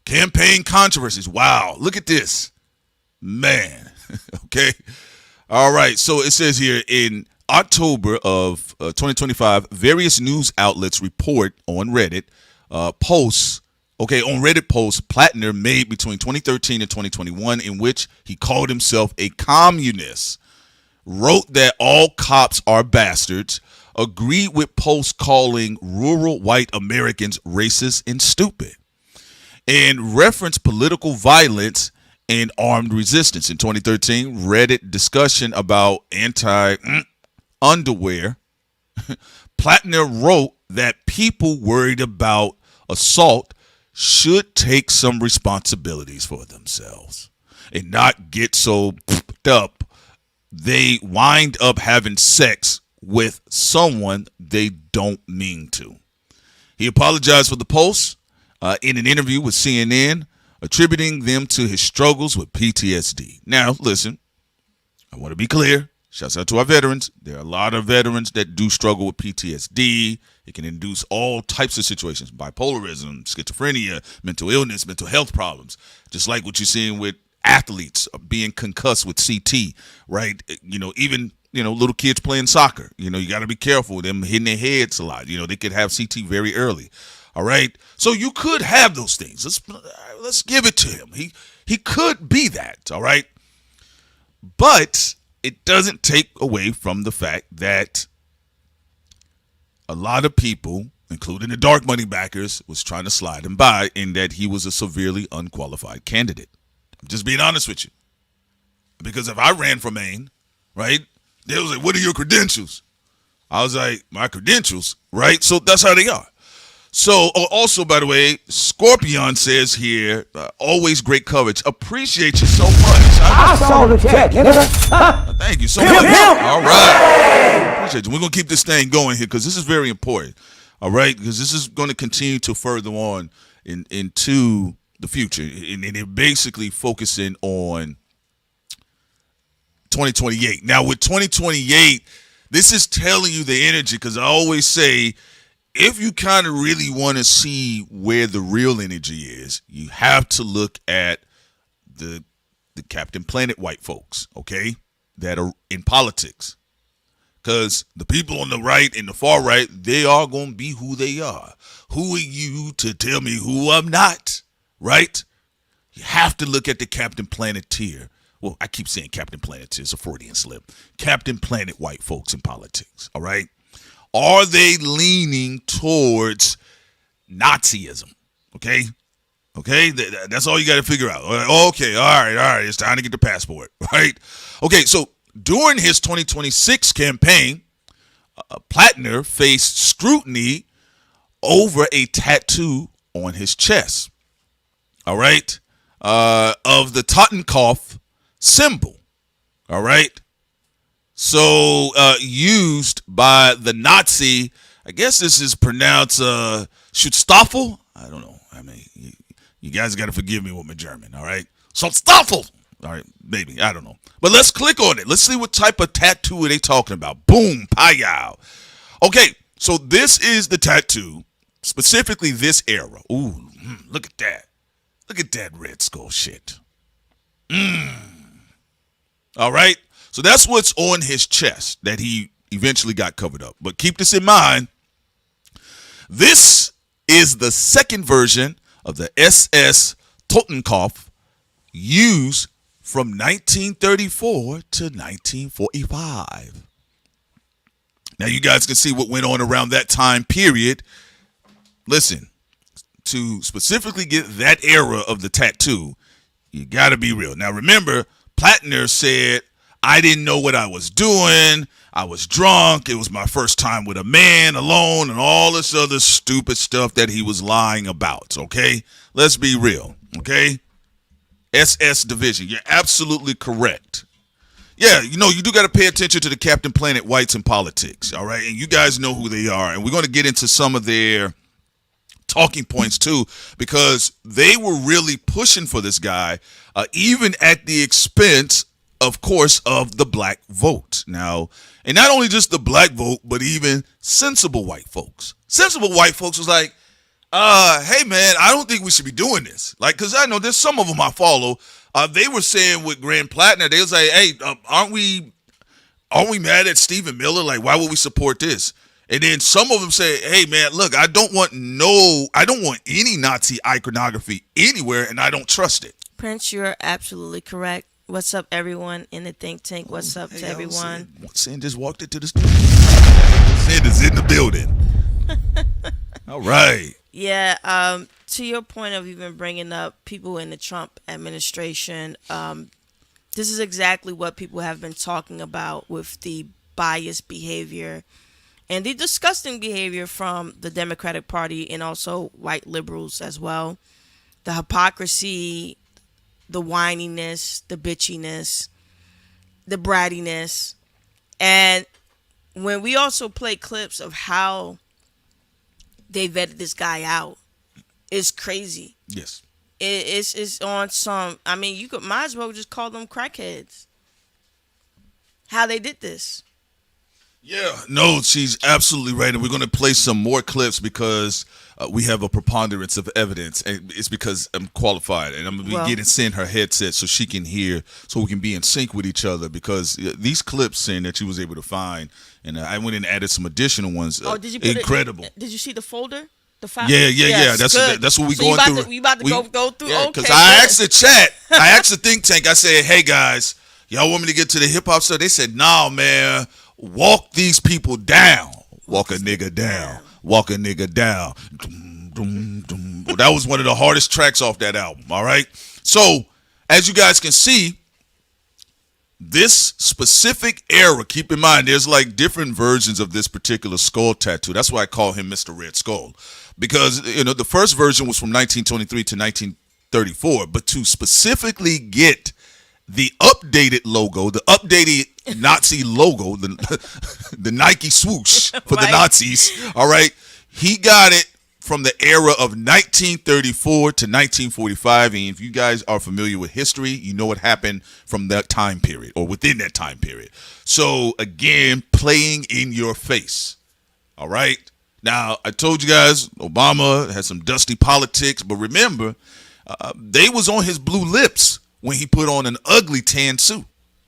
Campaign controversies. Wow. Look at this. Man. Okay. All right. So it says here in October of 2025, various news outlets report on Reddit posts. Okay. On Reddit posts Platner made between 2013 and 2021 in which he called himself a communist, wrote that all cops are bastards, agreed with posts calling rural white Americans racist and stupid, and referenced political violence and armed resistance. In 2013, Reddit discussion about anti-underwear. Platner wrote that people worried about assault should take some responsibilities for themselves and not get so up they wind up having sex with someone they don't mean to. He apologized for the post in an interview with CNN, attributing them to his struggles with PTSD. Now, listen, I want to be clear. Shouts out to our veterans. There are a lot of veterans that do struggle with PTSD. It can induce all types of situations, bipolarism, schizophrenia, mental illness, mental health problems, just like what you're seeing with athletes being concussed with CT, right? Even little kids playing soccer. You got to be careful with them hitting their heads a lot. They could have CT very early. All right. So you could have those things. Let's give it to him. He could be that. All right. But it doesn't take away from the fact that a lot of people, including the dark money backers, was trying to slide him by in that he was a severely unqualified candidate. I'm just being honest with you. Because if I ran for Maine, right, they was like, what are your credentials? I was like, my credentials, right? So that's how they are. So also, by the way, Scorpion says here, always great coverage. Appreciate you so much. I saw the check. Thank you so much. All right. Appreciate you. We're going to keep this thing going here because this is very important. All right. Because this is going to continue to further on into the future. And they're basically focusing on 2028. Now, with 2028, this is telling you the energy because I always say, if you kind of really want to see where the real energy is, you have to look at the Captain Planet white folks, okay, that are in politics. Because the people on the right and the far right, they are going to be who they are. Who are you to tell me who I'm not, right? You have to look at the Captain Planeteer. Well, I keep saying Captain Planeteer. It's a Freudian slip. Captain Planet white folks in politics, all right? Are they leaning towards Nazism? Okay? That's all you got to figure out. Okay, all right. It's time to get the passport, right? Okay, so during his 2026 campaign, Platner faced scrutiny over a tattoo on his chest, all right, of the Totenkopf symbol, all right? So used by the Nazi, I guess this is pronounced Schutzstaffel. I don't know. I mean, you guys got to forgive me with my German, all right? Schutzstaffel. All right, maybe. I don't know. But let's click on it. Let's see what type of tattoo are they talking about. Boom, payow. Okay, so this is the tattoo, specifically this era. Ooh, look at that. Look at that Red Skull shit. All right. So that's what's on his chest that he eventually got covered up. But keep this in mind. This is the second version of the SS Totenkopf used from 1934 to 1945. Now you guys can see what went on around that time period. Listen, to specifically get that era of the tattoo, you got to be real. Now remember, Platner said, I didn't know what I was doing. I was drunk. It was my first time with a man alone and all this other stupid stuff that he was lying about, okay? Let's be real, okay? SS Division, you're absolutely correct. Yeah, you do got to pay attention to the Captain Planet whites in politics, all right? And you guys know who they are. And we're going to get into some of their talking points too, because they were really pushing for this guy, even at the expense, of course, of the black vote. Now, and not only just the black vote, but even sensible white folks. Sensible white folks was like, hey, man, I don't think we should be doing this. Like, because I know there's some of them I follow. They were saying with Grand Platner, they was like, hey, aren't we mad at Stephen Miller? Like, why would we support this? And then some of them say, hey, man, look, I don't want any Nazi iconography anywhere, and I don't trust it. Prince, you're absolutely correct. What's up, everyone in the think tank? What's up to everyone? Sin just walked into the studio. Sin is in the building. All right. Yeah. To your point of even bringing up people in the Trump administration, this is exactly what people have been talking about with the biased behavior and the disgusting behavior from the Democratic Party and also white liberals as well. The hypocrisy, the whininess, the bitchiness. the brattiness, and when we also play clips of how they vetted this guy out, it's crazy. Yes. It's on some. I mean, you could might as well just call them crackheads. How they did this. Yeah, no, she's absolutely right. And we're going to play some more clips because we have a preponderance of evidence. And it's because I'm qualified. And I'm going to be send her headset so she can hear, so we can be in sync with each other. Because these clips, saying that she was able to find, and I went and added some additional ones. Did you put incredible. Did you see the folder? The file? Yeah. That's what we're going through. You about to go through? Yeah, okay. Because I asked the chat, I asked the think tank, I said, hey, guys, y'all want me to get to the hip-hop stuff? They said, nah, man. Walk these people down. Walk a nigga down. Walk a nigga down. Well, that was one of the hardest tracks off that album, all right? So, as you guys can see, this specific era, keep in mind, there's like different versions of this particular skull tattoo. That's why I call him Mr. Red Skull. Because, the first version was from 1923 to 1934. But to specifically get the updated logo, the updated Nazi logo, the Nike swoosh for the Nazis, all right? He got it from the era of 1934 to 1945. And if you guys are familiar with history, you know what happened from that time period or within that time period. So, again, playing in your face, all right? Now, I told you guys Obama had some dusty politics, but remember, they was on his blue lips when he put on an ugly tan suit.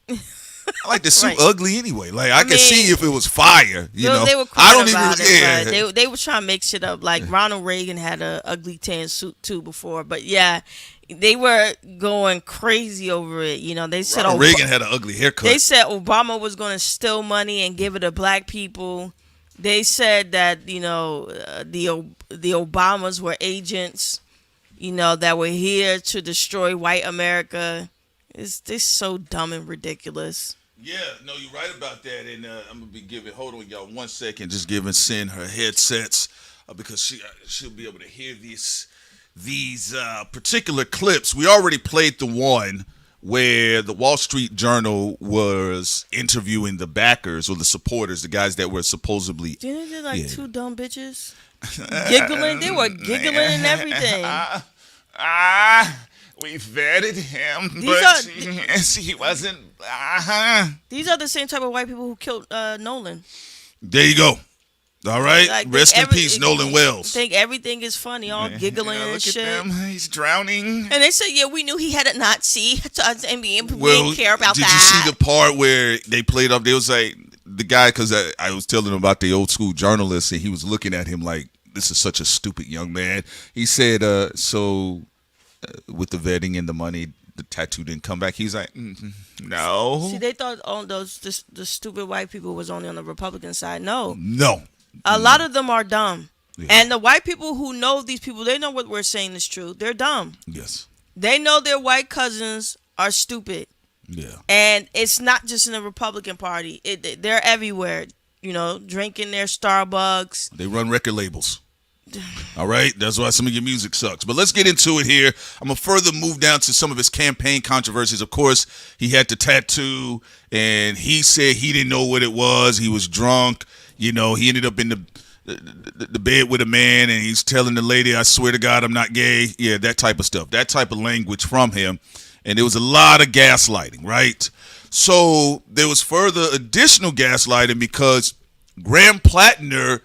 I like the suit ugly anyway. Like I could see if it was fire, you know. They were I don't about even. It, they were trying to make shit up. Like Ronald Reagan had a ugly tan suit too before, but yeah, they were going crazy over it. They said Ronald Reagan had an ugly haircut. They said Obama was going to steal money and give it to black people. They said that the Obamas were agents, that were here to destroy white America. It's so dumb and ridiculous. Yeah, no, you're right about that. And I'm gonna be giving. Hold on, y'all, 1 second. Just giving Sin her headsets because she'll be able to hear these particular clips. We already played the one where the Wall Street Journal was interviewing the backers or the supporters, the guys that were supposedly. Didn't they like two dumb bitches giggling? They were giggling and everything. We vetted him, he wasn't. These are the same type of white people who killed Nolan. There you go. All right. Rest in peace, Nolan Wells. Think everything is funny, all giggling and shit. At them. He's drowning. And they said, yeah, we knew he had a Nazi. And we didn't care about that. Did you see the part where they played up? They was like, the guy, because I was telling him about the old school journalist, and he was looking at him like, this is such a stupid young man. He said, with the vetting and the money, the tattoo didn't come back. He's like, no. See, they thought the stupid white people was only on the Republican side. No. A lot of them are dumb. Yeah. And the white people who know these people, they know what we're saying is true. They're dumb. Yes. They know their white cousins are stupid. Yeah. And it's not just in the Republican Party. They're everywhere, drinking their Starbucks. They run record labels. All right, that's why some of your music sucks. But let's get into it here. I'm going to further move down to some of his campaign controversies. Of course, he had the tattoo, and he said he didn't know what it was. He was drunk. He ended up in the bed with a man, and he's telling the lady, I swear to God, I'm not gay. Yeah, that type of stuff, that type of language from him. And there was a lot of gaslighting, right? So there was further additional gaslighting because Graham Platner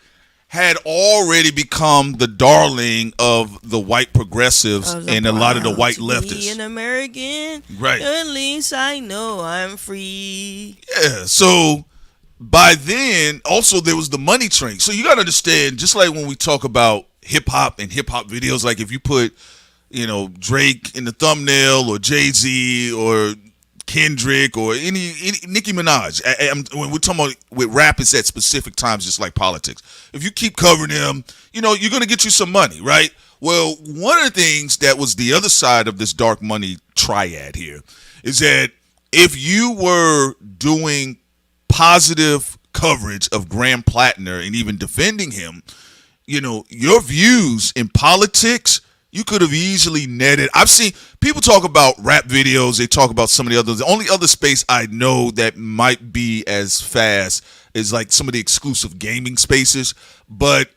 had already become the darling of the white progressives and a lot of the white leftists. Be an American, right? At least I know I'm free. Yeah. So by then, also there was the money train. So you got to understand, just like when we talk about hip hop and hip hop videos, like if you put, Drake in the thumbnail or Jay-Z or Kendrick or any Nicki Minaj. When we're talking about with rap, it's at specific times, just like politics. If you keep covering them, you're going to get you some money, right? Well, one of the things that was the other side of this dark money triad here is that if you were doing positive coverage of Graham Platner and even defending him, your views in politics You could have easily netted. I've seen people talk about rap videos. They talk about some of the others. The only other space I know that might be as fast is like some of the exclusive gaming spaces. But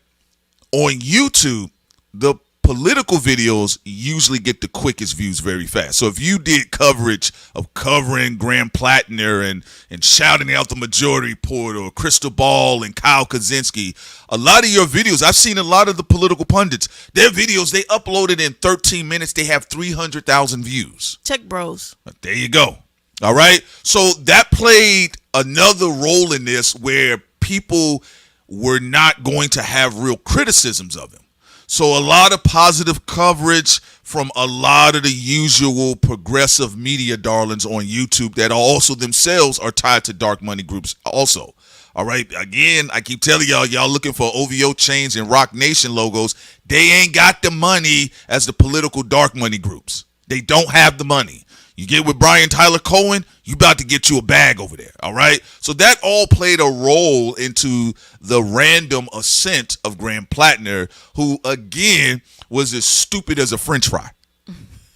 on YouTube, the political videos usually get the quickest views very fast. So if you did coverage of covering Graham Platner and shouting out the Majority Report or Crystal Ball and Kyle Kaczynski, a lot of your videos, I've seen a lot of the political pundits, their videos, they uploaded in 13 minutes. They have 300,000 views. Tech bros. There you go. All right. So that played another role in this where people were not going to have real criticisms of him. So a lot of positive coverage from a lot of the usual progressive media darlings on YouTube that also themselves are tied to dark money groups also. All right. Again, I keep telling y'all looking for OVO chains and Rock Nation logos. They ain't got the money as the political dark money groups. They don't have the money. You get with Brian Tyler Cohen, you about to get you a bag over there, all right? So that all played a role into the random ascent of Graham Platner, who, again, was as stupid as a French fry.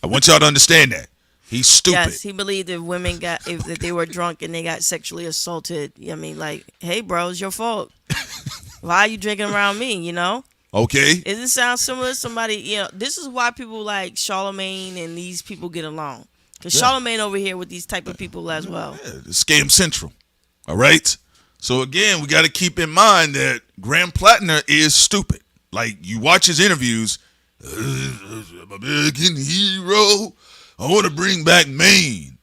I want y'all to understand that. He's stupid. Yes, he believed if women if they were drunk and they got sexually assaulted, I mean, like, hey, bro, it's your fault. Why are you drinking around me, you know? Okay. Does it sound similar to somebody, this is why people like Charlemagne and these people get along. Because Charlemagne over here with these type of people as well. Yeah, the Scam Central. All right? So, again, we got to keep in mind that Graham Platner is stupid. Like, you watch his interviews, I'm American hero. I want to bring back Maine.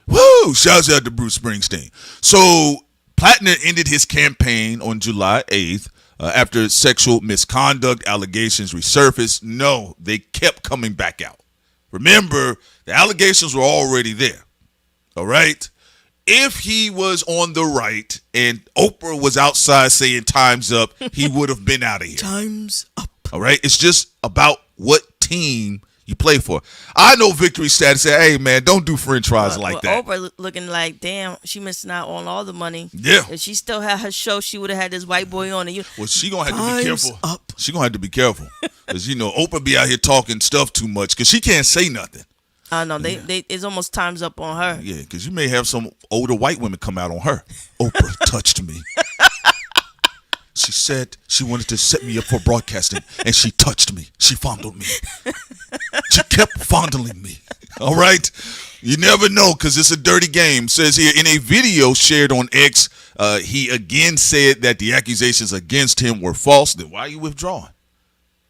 Woo! Shouts out to Bruce Springsteen. So, Platner ended his campaign on July 8th after sexual misconduct allegations resurfaced. No, they kept coming back out. Remember, the allegations were already there, all right? If he was on the right and Oprah was outside saying time's up, he would have been out of here. Time's up. All right? It's just about what team you play for. I know Victory Status said, hey, man, don't do french fries like that. Oprah looking like, damn, she missing out on all the money. Yeah. If she still had her show, she would have had this white boy on it. Well, she going to have to be careful. Up. She going to have to be careful. Because, Oprah be out here talking stuff too much because she can't say nothing. I know. It's almost time's up on her. Yeah, because you may have some older white women come out on her. Oprah touched me. She said she wanted to set me up for broadcasting, and she touched me. She fondled me. She kept fondling me. All right? You never know because it's a dirty game. Says here, in a video shared on X, he again said that the accusations against him were false. Then why are you withdrawing?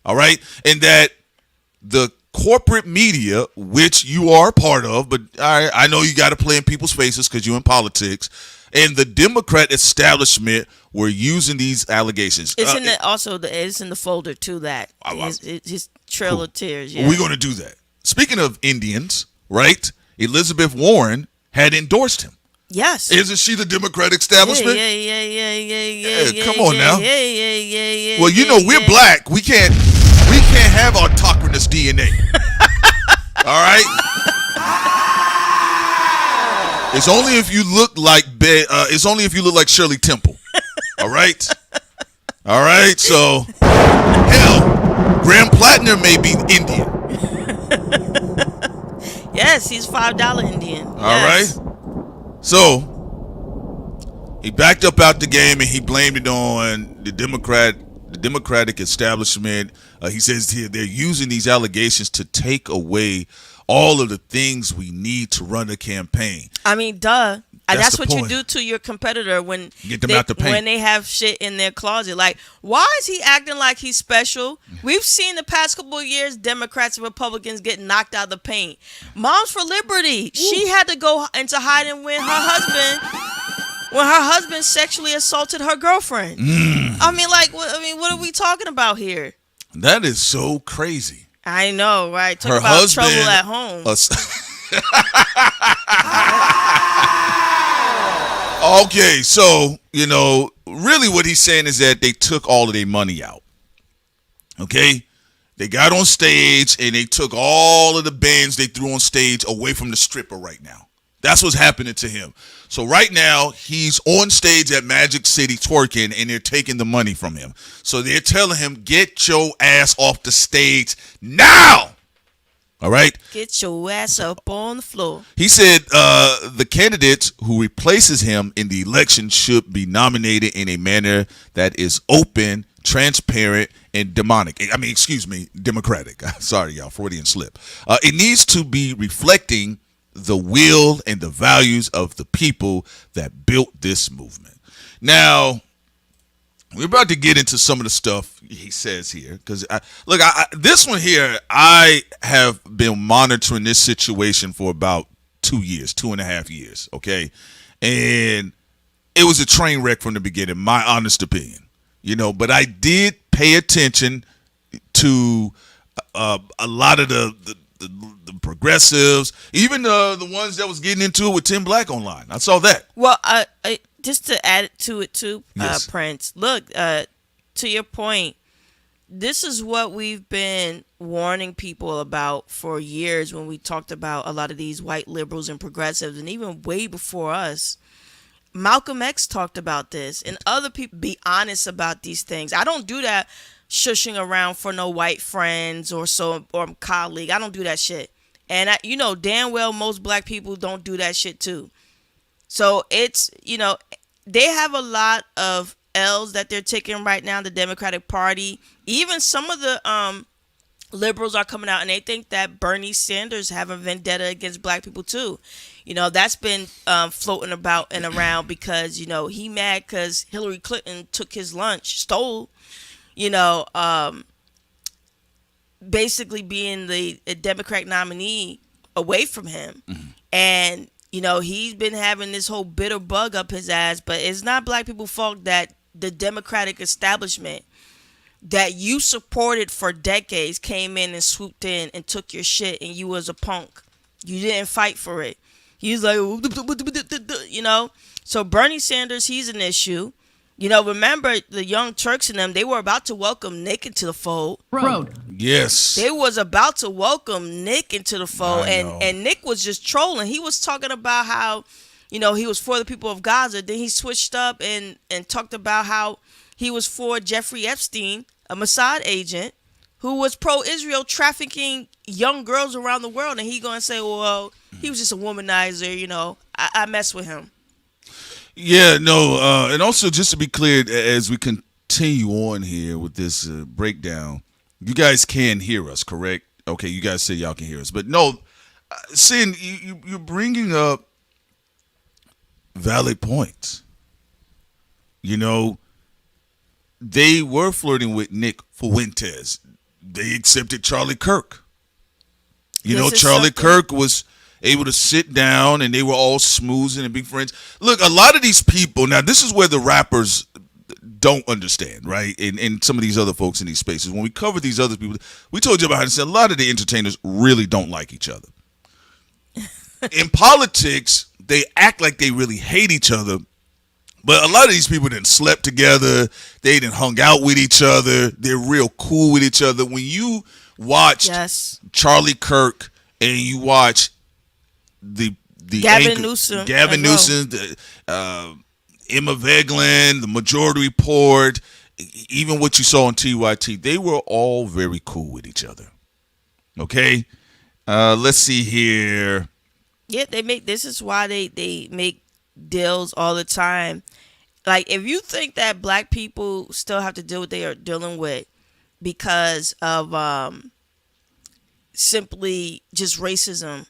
All right? And that the corporate media, which you are a part of, but I know you got to play in people's faces because you're in politics, and the Democrat establishment were using these allegations. It's it's in the folder to that. His Trail of Tears. Yeah. We're going to do that. Speaking of Indians, right? Elizabeth Warren had endorsed him. Yes. Isn't she the Democratic establishment? Yeah. Come on now. Yeah. Well, we're black. We can't have autochthonous DNA. All right. It's only if you look like Shirley Temple. All right. All right. So, hell, Graham Platner may be Indian. Yes, he's $5 Indian. All right. So he backed up out the game and he blamed it on the Democratic establishment. He says here they're using these allegations to take away all of the things we need to run a campaign. I mean, duh. That's what point. you do to your competitor when Get them out the paint. When they have shit in their closet. Like, why is he acting like he's special? We've seen the past couple of years Democrats and Republicans get knocked out of the paint. Moms for Liberty, she had to go into hiding when her husband sexually assaulted her girlfriend. I mean, what are we talking about here? That is so crazy. I know, right? Talk Her about husband, trouble at home. Okay, so, really what he's saying is that they took all of their money out. Okay? They got on stage and they took all of the bands they threw on stage away from the stripper right now. That's what's happening to him. So right now, he's on stage at Magic City twerking, and they're taking the money from him. So they're telling him, get your ass off the stage now. All right? Get your ass up on the floor. He said the candidate who replaces him in the election should be nominated in a manner that is open, transparent, and democratic. Sorry, y'all, Freudian slip. It needs to be reflecting the will and the values of the people that built this movement. Now, we're about to get into some of the stuff he says here, because this one here, I have been monitoring this situation for about 2.5 years, okay? And it was a train wreck from the beginning, my honest opinion, but I did pay attention to a lot of the progressives, even the ones that was getting into it with Tim Black online. I saw that. Well, I just to add to it too, Yes. Prince. Look, to your point, this is what we've been warning people about for years when we talked about a lot of these white liberals and progressives, and even way before us. Malcolm X talked about this, and other people. Be honest about these things. I don't do that shushing around for no white friends or colleague. I don't do that shit. And damn well most black people don't do that shit too. So it's, they have a lot of L's that they're taking right now, the Democratic Party. Even some of the liberals are coming out and they think that Bernie Sanders have a vendetta against black people too. That's been floating about and around because, he mad because Hillary Clinton took his lunch, stole, basically being the Democratic nominee away from him. Mm-hmm. And, he's been having this whole bitter bug up his ass, but it's not black people's fault that the Democratic establishment that you supported for decades came in and swooped in and took your shit and you was a punk. You didn't fight for it. He's like, So Bernie Sanders, he's an issue. Remember the Young Turks and them, they were about to welcome Nick into the fold. Road. Yes. They was about to welcome Nick into the fold, and Nick was just trolling. He was talking about how, he was for the people of Gaza. Then he switched up and talked about how he was for Jeffrey Epstein, a Mossad agent, who was pro-Israel, trafficking young girls around the world. And he going to say, well, he was just a womanizer, I mess with him. Yeah, no, and also just to be clear, as we continue on here with this breakdown, you guys can hear us, correct? Okay, you guys say y'all can hear us, but no, Sin, you're bringing up valid points. They were flirting with Nick Fuentes. They accepted Charlie Kirk. Charlie Kirk was able to sit down and they were all smoozing and big friends. Look, a lot of these people, now this is where the rappers don't understand, right? And some of these other folks in these spaces. When we cover these other people, we told you about how to say a lot of the entertainers really don't like each other. In politics, they act like they really hate each other. But a lot of these people didn't slept together. They didn't hung out with each other. They're real cool with each other. When you watch Charlie Kirk and you watch the Gavin Newsom, Emma Veglin, the Majority Report, even what you saw on TYT, they were all very cool with each other. Okay, let's see here. Yeah, this is why they make deals all the time. Like, if you think that black people still have to deal with what they are dealing with because of simply just racism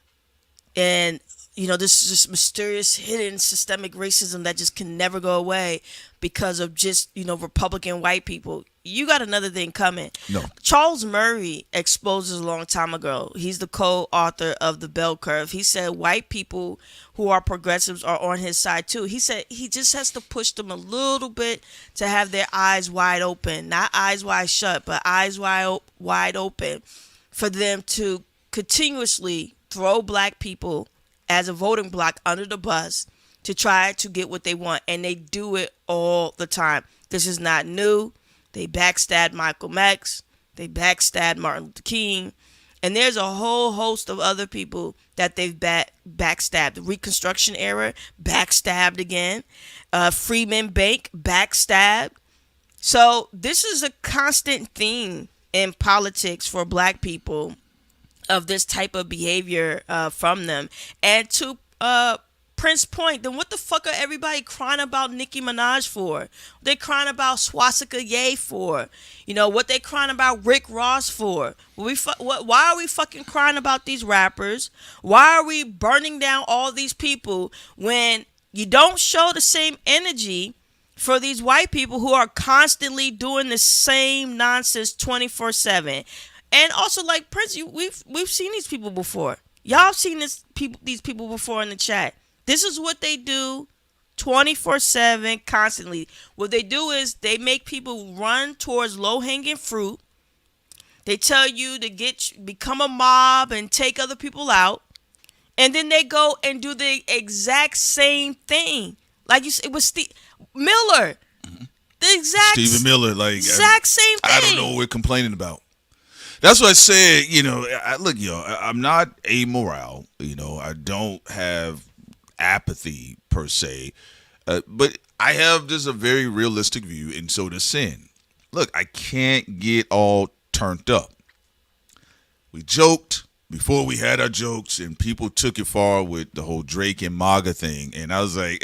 and this is just mysterious hidden systemic racism that just can never go away because of just Republican white people, you got another thing coming. No. Charles Murray exposed this a long time ago. He's the co-author of The Bell Curve. He said white people who are progressives are on his side too. He said he just has to push them a little bit to have their eyes wide open, not eyes wide shut, but eyes wide open, for them to continuously throw black people as a voting bloc under the bus to try to get what they want. And they do it all the time. This is not new. They backstabbed Malcolm X. They backstabbed Martin Luther King. And there's a whole host of other people that they've backstabbed. The Reconstruction era, backstabbed again. Freeman Bank, backstabbed. So this is a constant theme in politics for black people of this type of behavior from them. And to Prince Point, then what the fuck are everybody crying about Nicki Minaj for? What they crying about Swastika Ye for? You know, what they crying about Rick Ross for? Why are we fucking crying about these rappers? Why are we burning down all these people when you don't show the same energy for these white people who are constantly doing the same nonsense 24/7? And also, like Prince, we've seen these people before. Y'all seen these people before in the chat. This is what they do 24/7 constantly. What they do is they make people run towards low-hanging fruit. They tell you to become a mob and take other people out. And then they go and do the exact same thing. Like you said, it was Steve Miller. The exact Stephen Miller, exact same thing. I don't know what we're complaining about. That's what I said. I'm not amoral. I don't have apathy per se, but I have just a very realistic view, and so does Sin. Look, I can't get all turned up. We joked before we had our jokes, and people took it far with the whole Drake and MAGA thing, and I was like,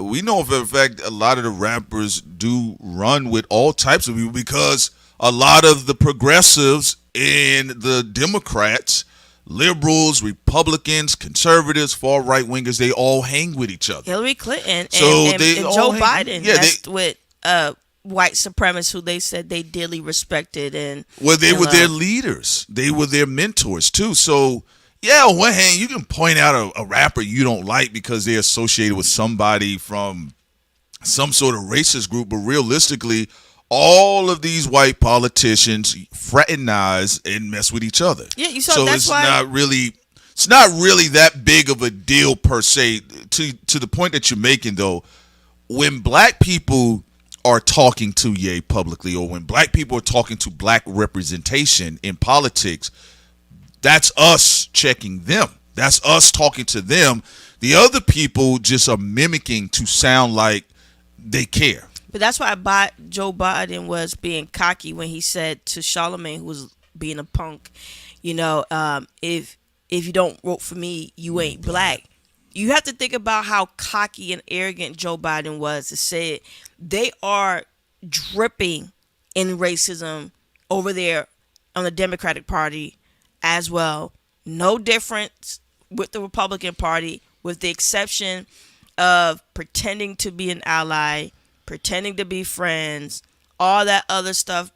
we know for a fact a lot of the rappers do run with all types of people because a lot of the progressives and the Democrats, liberals, Republicans, conservatives, far right wingers, they all hang with each other. Hillary Clinton and Joe Biden messed with white supremacists who they said they dearly respected. They were their leaders. They were their mentors too. So yeah, on one hand, you can point out a rapper you don't like because they're associated with somebody from some sort of racist group, but realistically, all of these white politicians fraternize and mess with each other. Yeah, you saw. So that's why it's not really that big of a deal per se. To the point that you're making, though, when black people are talking to Ye publicly, or when black people are talking to black representation in politics, that's us checking them. That's us talking to them. The other people just are mimicking to sound like they care. But that's why Joe Biden was being cocky when he said to Charlamagne, who was being a punk, if you don't vote for me, you ain't black. You have to think about how cocky and arrogant Joe Biden was to say it. They are dripping in racism over there on the Democratic Party as well. No difference with the Republican Party, with the exception of pretending to be an ally, pretending to be friends, all that other stuff,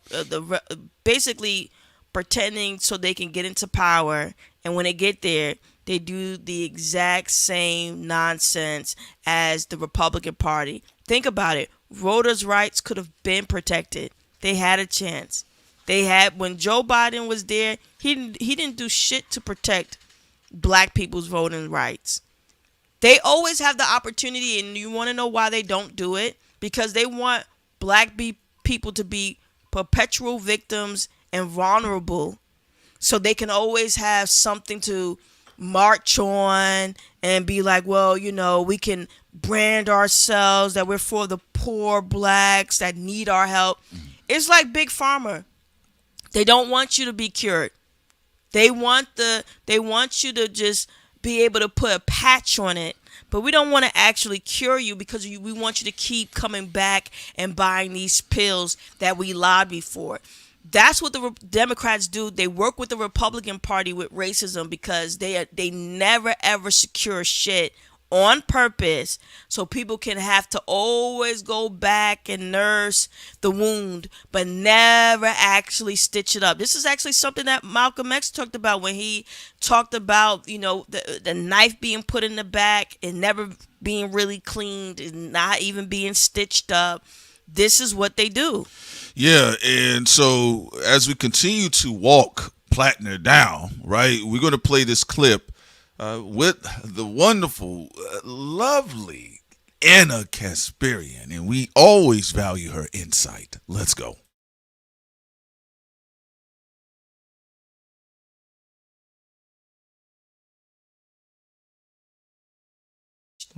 basically pretending so they can get into power. And when they get there, they do the exact same nonsense as the Republican Party. Think about it. Voters' rights could have been protected. They had a chance. When Joe Biden was there, he didn't do shit to protect black people's voting rights. They always have the opportunity, and you want to know why they don't do it? Because they want black people to be perpetual victims and vulnerable, so they can always have something to march on and be like, well, we can brand ourselves that we're for the poor blacks that need our help. It's like Big Pharma. They don't want you to be cured. They want you to just be able to put a patch on it. But we don't want to actually cure you because we want you to keep coming back and buying these pills that we lobby for. That's what the Democrats do. They work with the Republican Party with racism because they never ever secure shit on purpose, so people can have to always go back and nurse the wound, but never actually stitch it up. This is actually something that Malcolm X talked about when he talked about, the knife being put in the back and never being really cleaned and not even being stitched up. This is what they do. Yeah, and so as we continue to walk Platner down, right, we're going to play this clip with the wonderful, lovely Anna Kasparian, and we always value her insight. Let's go.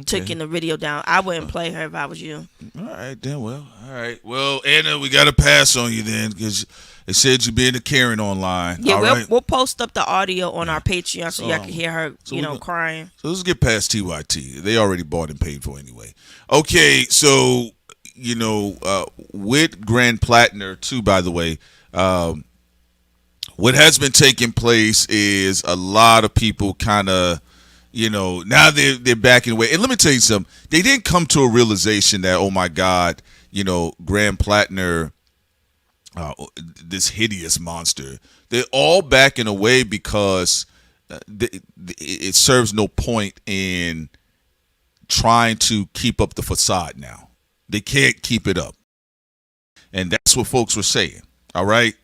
taking the video down. I wouldn't play her if I was you. All right, then. Well, all right. Well, Anna, we got to pass on you then because they said you being a Karen online. Yeah, all right? we'll post up the audio on our Patreon so y'all can hear her, crying. So let's get past TYT. They already bought and paid for anyway. Okay, so, with Grand Platner, too, by the way, what has been taking place is a lot of people kind of, now they're backing away. And let me tell you something. They didn't come to a realization that, oh, my God, Grand Platner, this hideous monster. They're all backing away because it serves no point in trying to keep up the facade now. They can't keep it up. And that's what folks were saying. All right.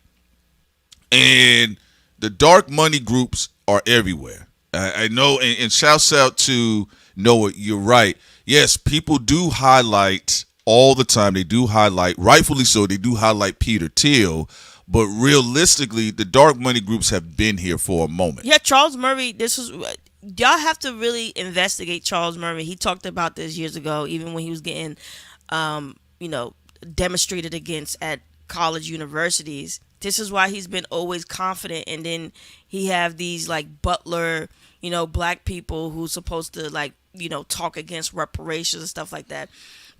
And the dark money groups are everywhere. I know, and shouts out to Noah, you're right. Yes, people do highlight all the time. They do highlight, rightfully so, they do highlight Peter Thiel, but realistically, the dark money groups have been here for a moment. Yeah, Charles Murray, y'all have to really investigate Charles Murray. He talked about this years ago, even when he was getting, demonstrated against at college universities. This is why he's been always confident, and then he have these like Butler, black people who's supposed to talk against reparations and stuff like that.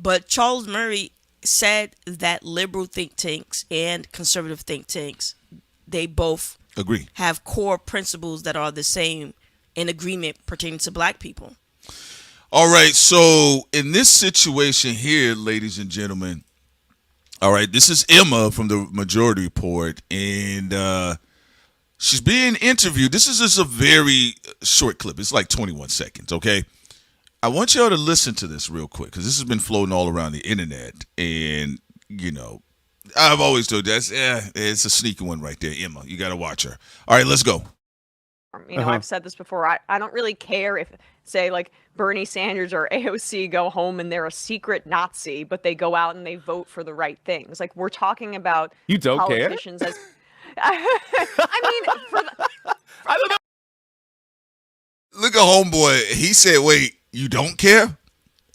But Charles Murray said that liberal think tanks and conservative think tanks, they both agree, have core principles that are the same in agreement pertaining to black people. All right, so in this situation here, ladies and gentlemen, all right, this is Emma from the Majority Report, and she's being interviewed. This is just a very short clip. It's like 21 seconds, okay? I want y'all to listen to this real quick because this has been floating all around the internet, and, I've always told you it's a sneaky one right there, Emma. You got to watch her. All right, let's go. I've said this before. I don't really care if, say, like Bernie Sanders or AOC go home and they're a secret Nazi, but they go out and they vote for the right things. Like, we're talking about you don't politicians care? As I mean, I don't know. Look at homeboy. He said, "Wait, you don't care?"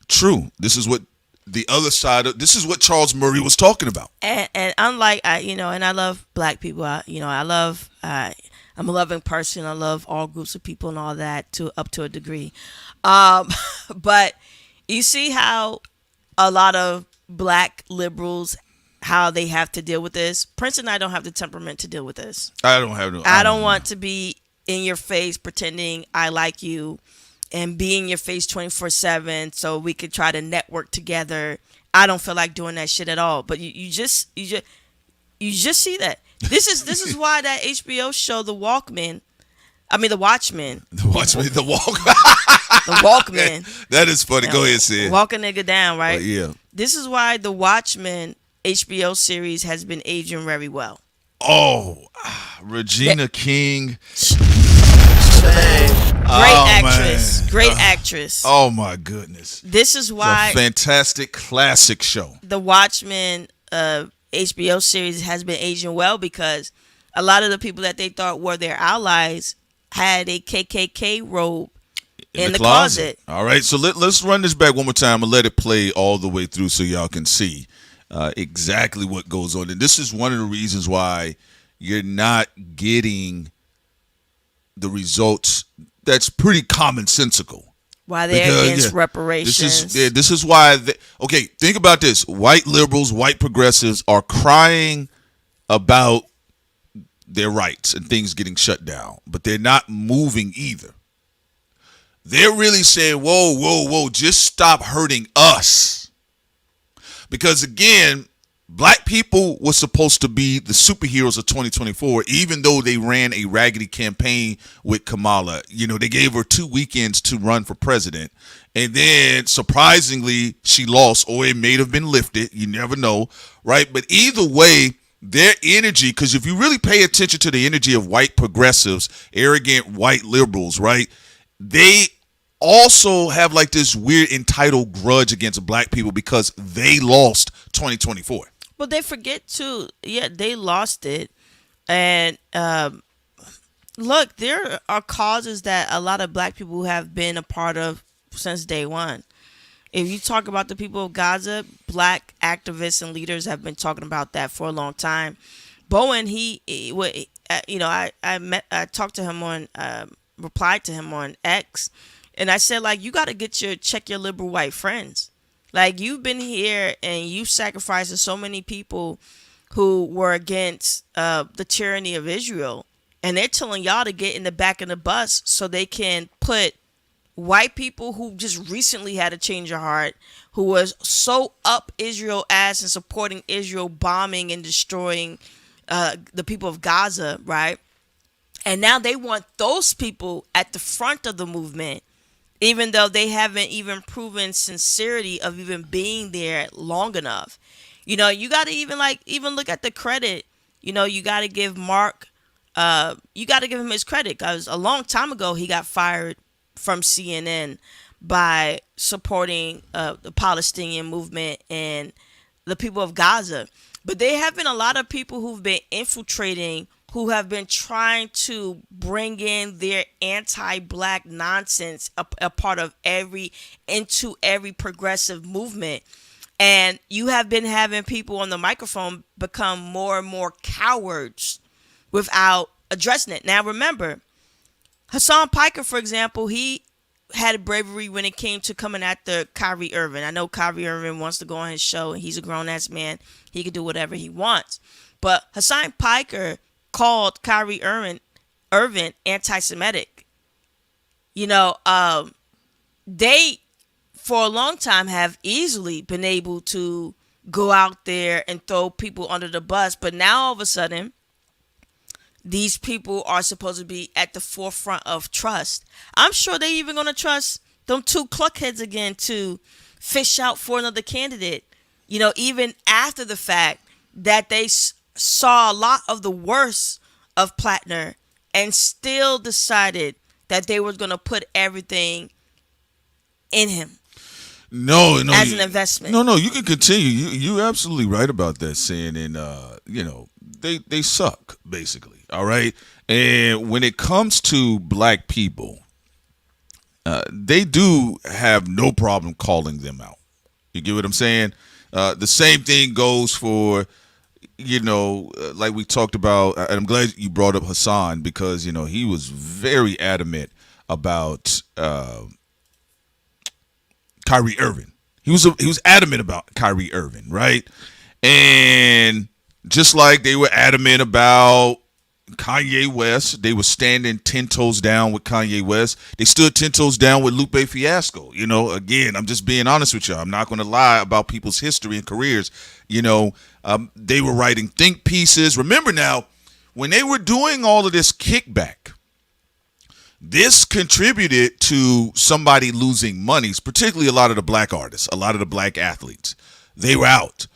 True. This is what the other side of this is what Charles Murray was talking about. And unlike and I love black people. I'm a loving person. I love all groups of people and all that up to a degree. But you see how a lot of black liberals, how they have to deal with this. Prince and I don't have the temperament to deal with this. I don't have no. I don't want to be in your face pretending I like you and be in your face 24/7 so we could try to network together. I don't feel like doing that shit at all. But you just see that. This is why that HBO show, The Watchmen. The Walkman. The Walkman. That is funny. Go ahead, Sid. Walk a nigga down, right? Yeah. This is why The Watchmen HBO series has been aging very well. Oh, Regina King. Great actress. Oh my goodness. This is why it's a fantastic classic show. The Watchmen HBO series has been aging well because a lot of the people that they thought were their allies had a KKK robe in the closet. All right, so let's run this back one more time and let it play all the way through so y'all can see exactly what goes on. And this is one of the reasons why you're not getting the results that's pretty commonsensical. Why they're against reparations. This is why. Okay, think about this. White liberals, white progressives are crying about their rights and things getting shut down, but they're not moving either. They're really saying, whoa, whoa, whoa, just stop hurting us. Because again, black people were supposed to be the superheroes of 2024, even though they ran a raggedy campaign with Kamala. They gave her 2 weekends to run for president. And then surprisingly, she lost, or it may have been lifted. You never know, right? But either way, their energy, because if you really pay attention to the energy of white progressives, arrogant white liberals, right? They also have like this weird entitled grudge against black people because they lost 2024. But they forget too. Yeah, they lost it. And look, there are causes that a lot of black people have been a part of since day one. If you talk about the people of Gaza, black activists and leaders have been talking about that for a long time. Bowen, I talked to him on, replied to him on X, and I said, like, you got to check your liberal white friends. Like, you've been here and you sacrificed so many people who were against the tyranny of Israel, and they're telling y'all to get in the back of the bus so they can put white people who just recently had a change of heart, who was so up Israel ass and supporting Israel bombing and destroying the people of Gaza, right? And now they want those people at the front of the movement, even though they haven't even proven sincerity of even being there long enough. You know, you got to even look at the credit. You know, you got to give Mark, you got to give him his credit, because a long time ago he got fired from CNN by supporting the Palestinian movement and the people of Gaza. But there have been a lot of people who've been infiltrating, who have been trying to bring in their anti-black nonsense a part of every progressive movement. And you have been having people on the microphone become more and more cowards without addressing it. Now, remember, Hassan Piker, for example, he had bravery when it came to coming after Kyrie Irving. I know Kyrie Irving wants to go on his show, and he's a grown-ass man. He can do whatever he wants. But Hassan Piker called Kyrie Irving anti-Semitic. You know, they, for a long time, have easily been able to go out there and throw people under the bus. But now, all of a sudden, these people are supposed to be at the forefront of trust. I'm sure they even going to trust them two cluckheads again to fish out for another candidate, you know, even after the fact that they saw a lot of the worst of Platner and still decided that they were going to put everything in him. No, as an investment. No, you can continue. You're absolutely right about that, saying, and they suck, basically. All right. And when it comes to black people, they do have no problem calling them out. You get what I'm saying? The same thing goes for, like we talked about, and I'm glad you brought up Hassan, because, he was very adamant about Kyrie Irving. He was adamant about Kyrie Irving, right? And just like they were adamant about Kanye West, they were standing 10 toes down with Kanye West. They stood 10 toes down with Lupe Fiasco. Again, I'm just being honest with you. I'm not going to lie about people's history and careers. They were writing think pieces. Remember now, when they were doing all of this kickback, this contributed to somebody losing monies, particularly a lot of the black artists, a lot of the black athletes. They were out.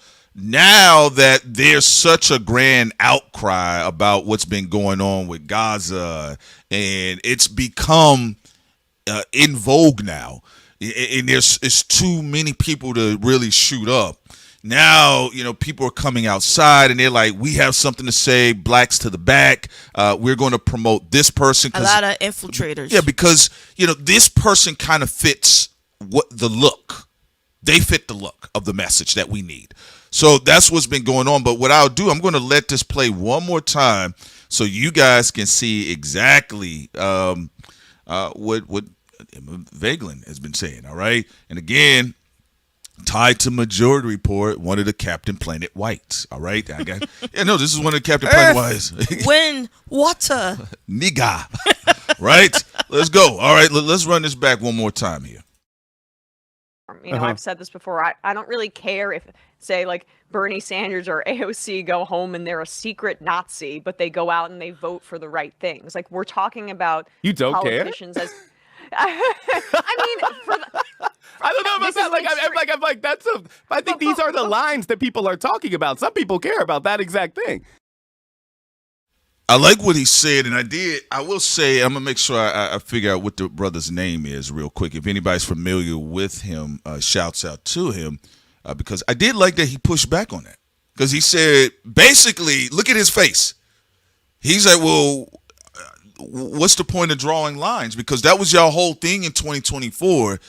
Now that there's such a grand outcry about what's been going on with Gaza, and it's become in vogue now, and it's too many people to really shoot up. Now, people are coming outside and they're like, we have something to say, blacks to the back. We're going to promote this person. A lot of infiltrators. Yeah, because, this person kind of fits the look. They fit the look of the message that we need. So that's what's been going on. But what I'll do, I'm going to let this play one more time so you guys can see exactly what Vaglin has been saying. All right. And again, tied to Majority Report, one of the Captain Planet whites. All right. This is one of the Captain Planet whites. Wind, water. Nigga. Right. Let's go. All right. Let's run this back one more time here. I've said this before. I don't really care if, say, like Bernie Sanders or AOC go home and they're a secret Nazi, but they go out and they vote for the right things. Like, we're talking about you don't politicians care? As I mean, I don't know about that. I think these are the lines that people are talking about. Some people care about that exact thing. I like what he said, and I will say, I'm going to make sure I figure out what the brother's name is real quick. If anybody's familiar with him, shouts out to him, because I did like that he pushed back on that. Because he said, basically, look at his face. He's like, well, what's the point of drawing lines? Because that was y'all whole thing in 2024.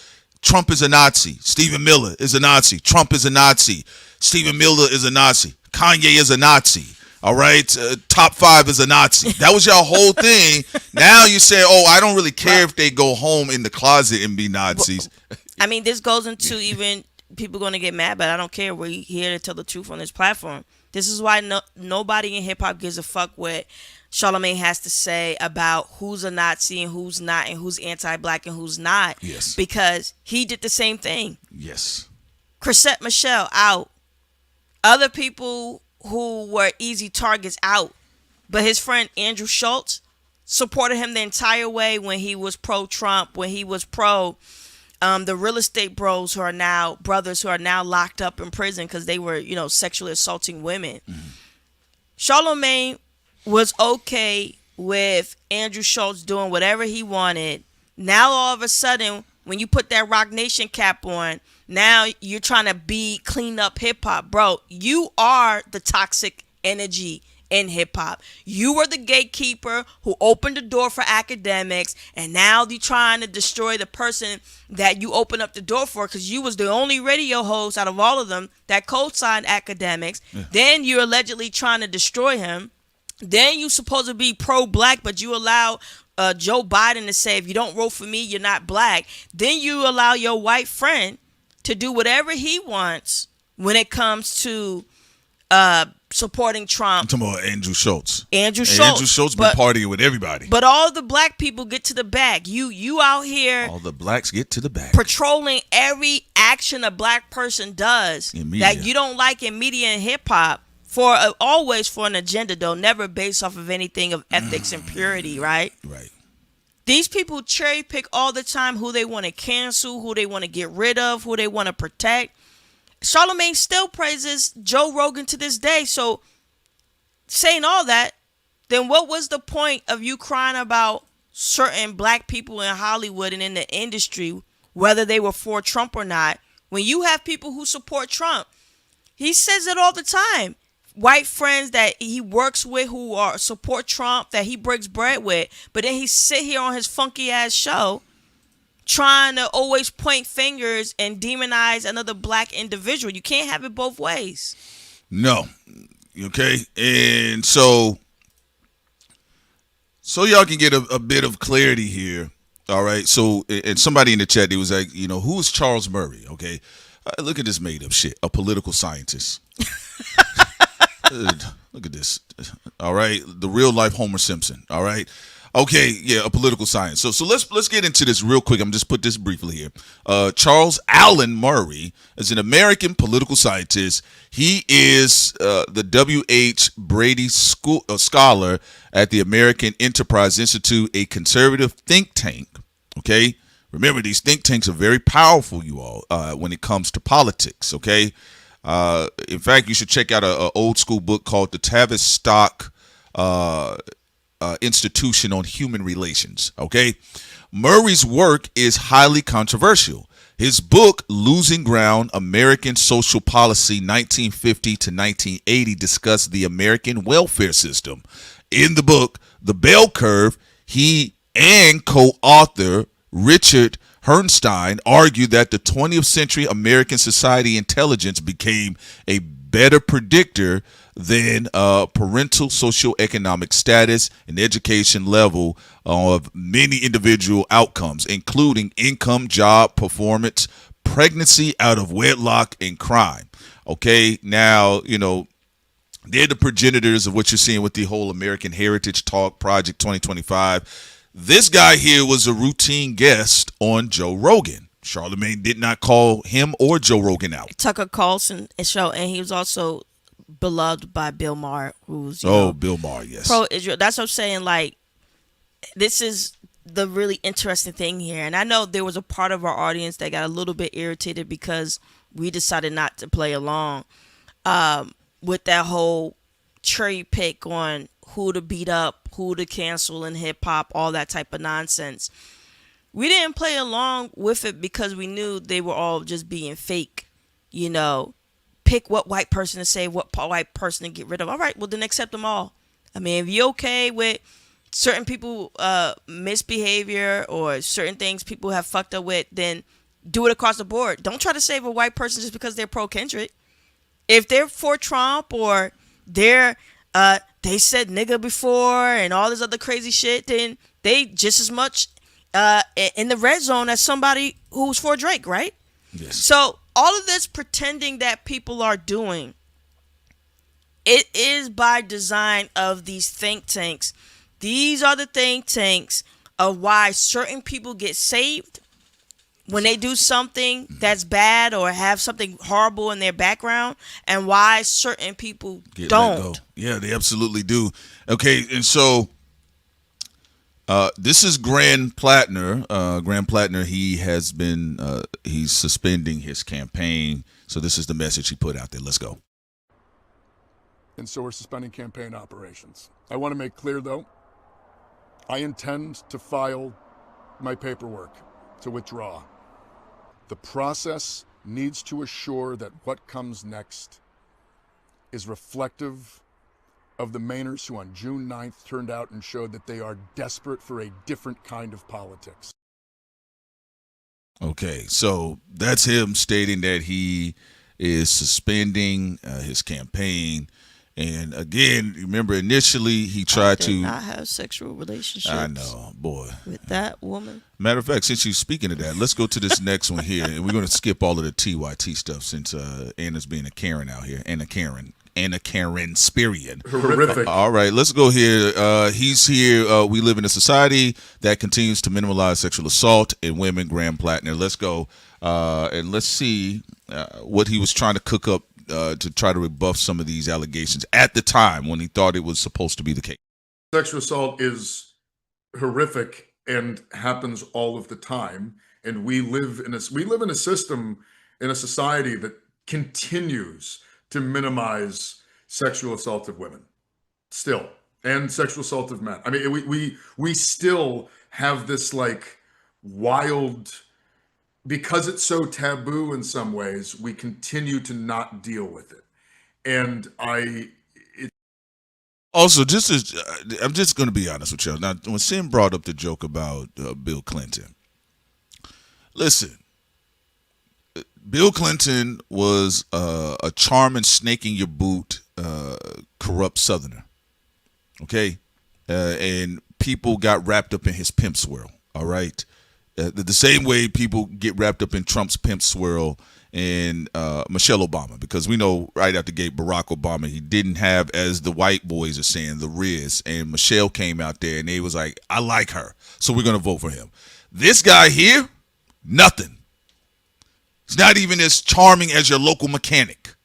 Trump is a Nazi. Stephen Miller is a Nazi. Trump is a Nazi. Stephen Miller is a Nazi. Kanye is a Nazi. All right, top 5 is a Nazi. That was your whole thing. Now you say, oh, I don't really care if they go home in the closet and be Nazis. I mean, this goes into even people going to get mad, but I don't care. We're here to tell the truth on this platform. This is why nobody in hip hop gives a fuck what Charlamagne has to say about who's a Nazi and who's not, and who's anti-black and who's not. Yes. Because he did the same thing. Yes. Chrisette Michele out. Other people who were easy targets out. But his friend Andrew Schultz supported him the entire way when he was pro-Trump, when he was pro the real estate brothers who are now locked up in prison because they were, sexually assaulting women. Charlamagne was okay with Andrew Schultz doing whatever he wanted. Now all of a sudden, when you put that Rock Nation cap on, now you're trying to clean up hip hop. Bro, you are the toxic energy in hip hop. You were the gatekeeper who opened the door for academics, and now you're trying to destroy the person that you opened up the door for, because you was the only radio host out of all of them that co-signed academics. Yeah. Then you're allegedly trying to destroy him. Then you supposed to be pro-black, but you allow Joe Biden to say, if you don't vote for me, you're not black. Then you allow your white friend to do whatever he wants when it comes to supporting Trump. I'm talking about Andrew Schultz. Andrew Schultz been partying with everybody. But all the black people get to the back. You out here. All the blacks get to the back. Patrolling every action a black person does that you don't like in media and hip hop. Always for an agenda, though, never based off of anything of ethics and purity, right? Right. These people cherry pick all the time who they want to cancel, who they want to get rid of, who they want to protect. Charlamagne still praises Joe Rogan to this day. So, saying all that, then what was the point of you crying about certain black people in Hollywood and in the industry, whether they were for Trump or not, when you have people who support Trump? He says it all the time. White friends that he works with who support Trump, that he breaks bread with, but then he sit here on his funky ass show trying to always point fingers and demonize another black individual. You can't have it both ways. No. Okay? And so y'all can get a bit of clarity here. All right? So, and somebody in the chat, they was like, who is Charles Murray? Okay? Look at this made up shit. A political scientist. Look at this. All right. The real life Homer Simpson. All right. Okay. Yeah. A political science. So let's get into this real quick. I'm just put this briefly here. Charles Allen Murray is an American political scientist. He is the W.H. Brady Scholar at the American Enterprise Institute, a conservative think tank. Okay. Remember, these think tanks are very powerful, you all, when it comes to politics, okay? In fact, you should check out an old school book called The Tavistock Institution on Human Relations, okay? Murray's work is highly controversial. His book, Losing Ground, American Social Policy 1950 to 1980, discussed the American welfare system. In the book, The Bell Curve, he and co-author Richard Herrnstein argued that the 20th century American society intelligence became a better predictor than parental socioeconomic status and education level of many individual outcomes, including income, job performance, pregnancy out of wedlock, and crime. Okay, now, they're the progenitors of what you're seeing with the whole American Heritage Talk Project 2025. This guy here was a routine guest on Joe Rogan. Charlamagne did not call him or Joe Rogan out. Tucker Carlson show, and he was also beloved by Bill Maher, who's Bill Maher, yes, pro-Israel. That's what I'm saying. Like, this is the really interesting thing here, and I know there was a part of our audience that got a little bit irritated because we decided not to play along with that whole cherry pick on who to beat up, who to cancel in hip hop, all that type of nonsense. We didn't play along with it because we knew they were all just being fake. Pick what white person to say, what white person to get rid of. All right, well then accept them all. I mean, if you're okay with certain people misbehavior or certain things people have fucked up with, then do it across the board. Don't try to save a white person just because they're pro-Kendrick. If they're for Trump or they're they said nigga before and all this other crazy shit, then they just as much in the red zone as somebody who's for Drake, right? Yes. So all of this pretending that people are doing, it is by design of these think tanks. These are the think tanks of why certain people get saved when they do something that's bad or have something horrible in their background, and why certain people don't. Yeah, they absolutely do. Okay, and so this is Grand Platner. Grand Platner, he has been, he's suspending his campaign. So this is the message he put out there. Let's go. And so we're suspending campaign operations. I want to make clear, though, I intend to file my paperwork to withdraw. The process needs to assure that what comes next is reflective of the Mainers who on June 9th turned out and showed that they are desperate for a different kind of politics. Okay, so that's him stating that he is suspending his campaign. And again, remember initially he tried to not have sexual relationships. I know, boy. With that woman. Matter of fact, since you're speaking of that, let's go to this next one here. And we're going to skip all of the TYT stuff since Anna's being a Karen out here. Anna Karen Spirian. Horrific. All right, let's go here. He's here. We live in a society that continues to minimize sexual assault in women. Grand Platner. Let's go and let's see what he was trying to cook up to try to rebuff some of these allegations at the time when he thought it was supposed to be the case. Sexual assault is horrific and happens all of the time. And we live in a system, in a society that continues to minimize sexual assault of women still, and sexual assault of men. I mean, we still have this like wild, because it's so taboo in some ways, we continue to not deal with it. And also, just as I'm just going to be honest with you. Now, when Sim brought up the joke about Bill Clinton, listen, Bill Clinton was a charming, snake in your boot, corrupt Southerner. Okay, and people got wrapped up in his pimp swirl. All right. The same way people get wrapped up in Trump's pimp swirl and Michelle Obama, because we know right out the gate Barack Obama, he didn't have, as the white boys are saying, the Riz, and Michelle came out there and they was like, I like her, so we're going to vote for him. This guy here, nothing. He's not even as charming as your local mechanic.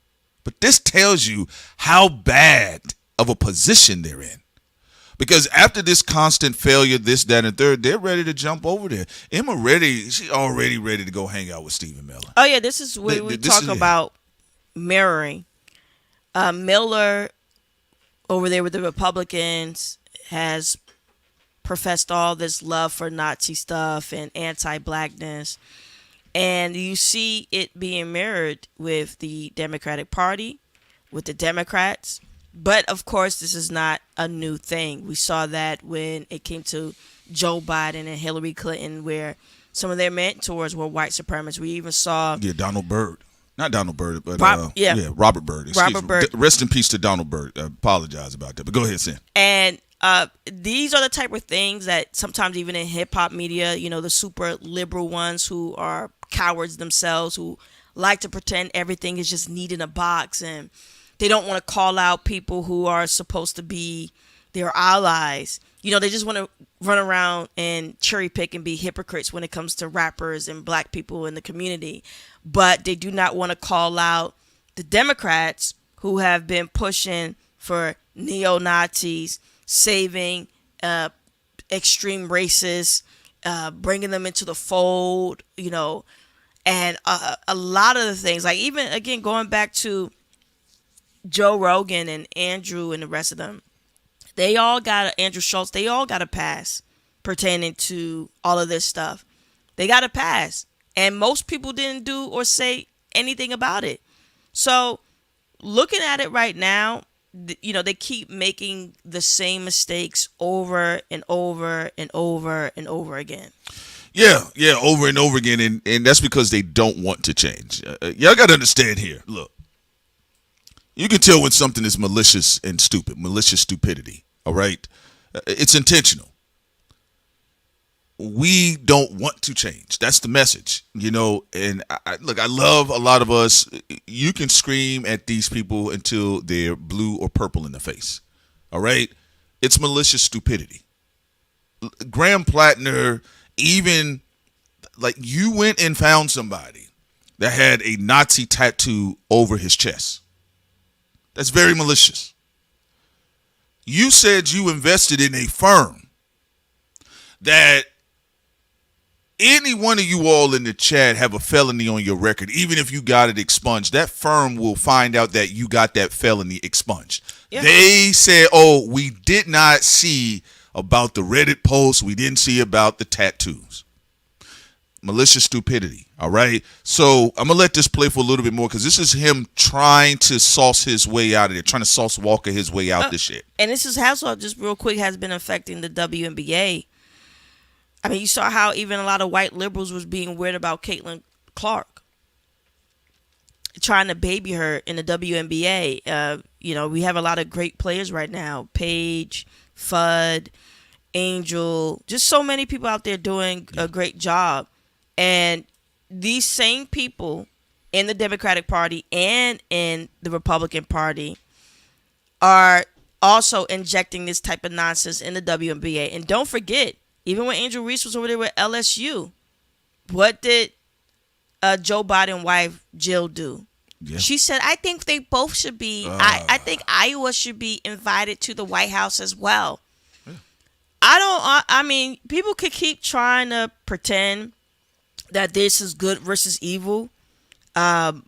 But this tells you how bad of a position they're in. Because after this constant failure, this, that, and third, they're ready to jump over there. Emma she's already ready to go hang out with Stephen Miller. Oh, yeah, this is what we talk about mirroring. Miller, over there with the Republicans, has professed all this love for Nazi stuff and anti-blackness. And you see it being mirrored with the Democratic Party, with the Democrats. But, of course, this is not a new thing. We saw that when it came to Joe Biden and Hillary Clinton, where some of their mentors were white supremacists. We even saw... Yeah, Donald Byrd. Not Donald Byrd, but Robert Byrd. Robert Byrd. Rest in peace to Donald Byrd. I apologize about that. But go ahead, Sam. And these are the type of things that sometimes even in hip-hop media, you know, the super liberal ones who are cowards themselves, who like to pretend everything is just neat in a box, and they don't want to call out people who are supposed to be their allies. You know, they just want to run around and cherry pick and be hypocrites when it comes to rappers and black people in the community. But they do not want to call out the Democrats who have been pushing for neo-Nazis, saving extreme racists, bringing them into the fold, you know, and a lot of the things, like even, again, going back to Joe Rogan and Andrew and the rest of them, Andrew Schultz, they all got a pass pertaining to all of this stuff. They got a pass. And most people didn't do or say anything about it. So looking at it right now, you know, they keep making the same mistakes over and over and over and over again. Yeah, over and over again, and that's because they don't want to change. Y'all got to understand here. Look, you can tell when something is malicious and stupid, malicious stupidity, all right? It's intentional. We don't want to change. That's the message, and I love a lot of us. You can scream at these people until they're blue or purple in the face, all right? It's malicious stupidity. Graham Platner, even like you went and found somebody that had a Nazi tattoo over his chest. That's very malicious. You said you invested in a firm that any one of you all in the chat have a felony on your record. Even if you got it expunged, that firm will find out that you got that felony expunged. Yeah. They said, oh, we did not see about the Reddit posts. We didn't see about the tattoos. Malicious stupidity. All right. So I'm going to let this play for a little bit more because this is him trying to sauce his way out of it, trying to sauce Walker his way out this shit. And this is how, just real quick, has been affecting the WNBA. I mean, you saw how even a lot of white liberals was being weird about Caitlin Clark, trying to baby her in the WNBA. We have a lot of great players right now. Paige, Fudd, Angel, just so many people out there doing a great job. And these same people in the Democratic Party and in the Republican Party are also injecting this type of nonsense in the WNBA. And don't forget, even when Angel Reese was over there with LSU, what did Joe Biden's wife, Jill, do? Yeah. She said, I think they both should be, I think Iowa should be invited to the White House as well. Yeah. People could keep trying to pretend that this is good versus evil. It's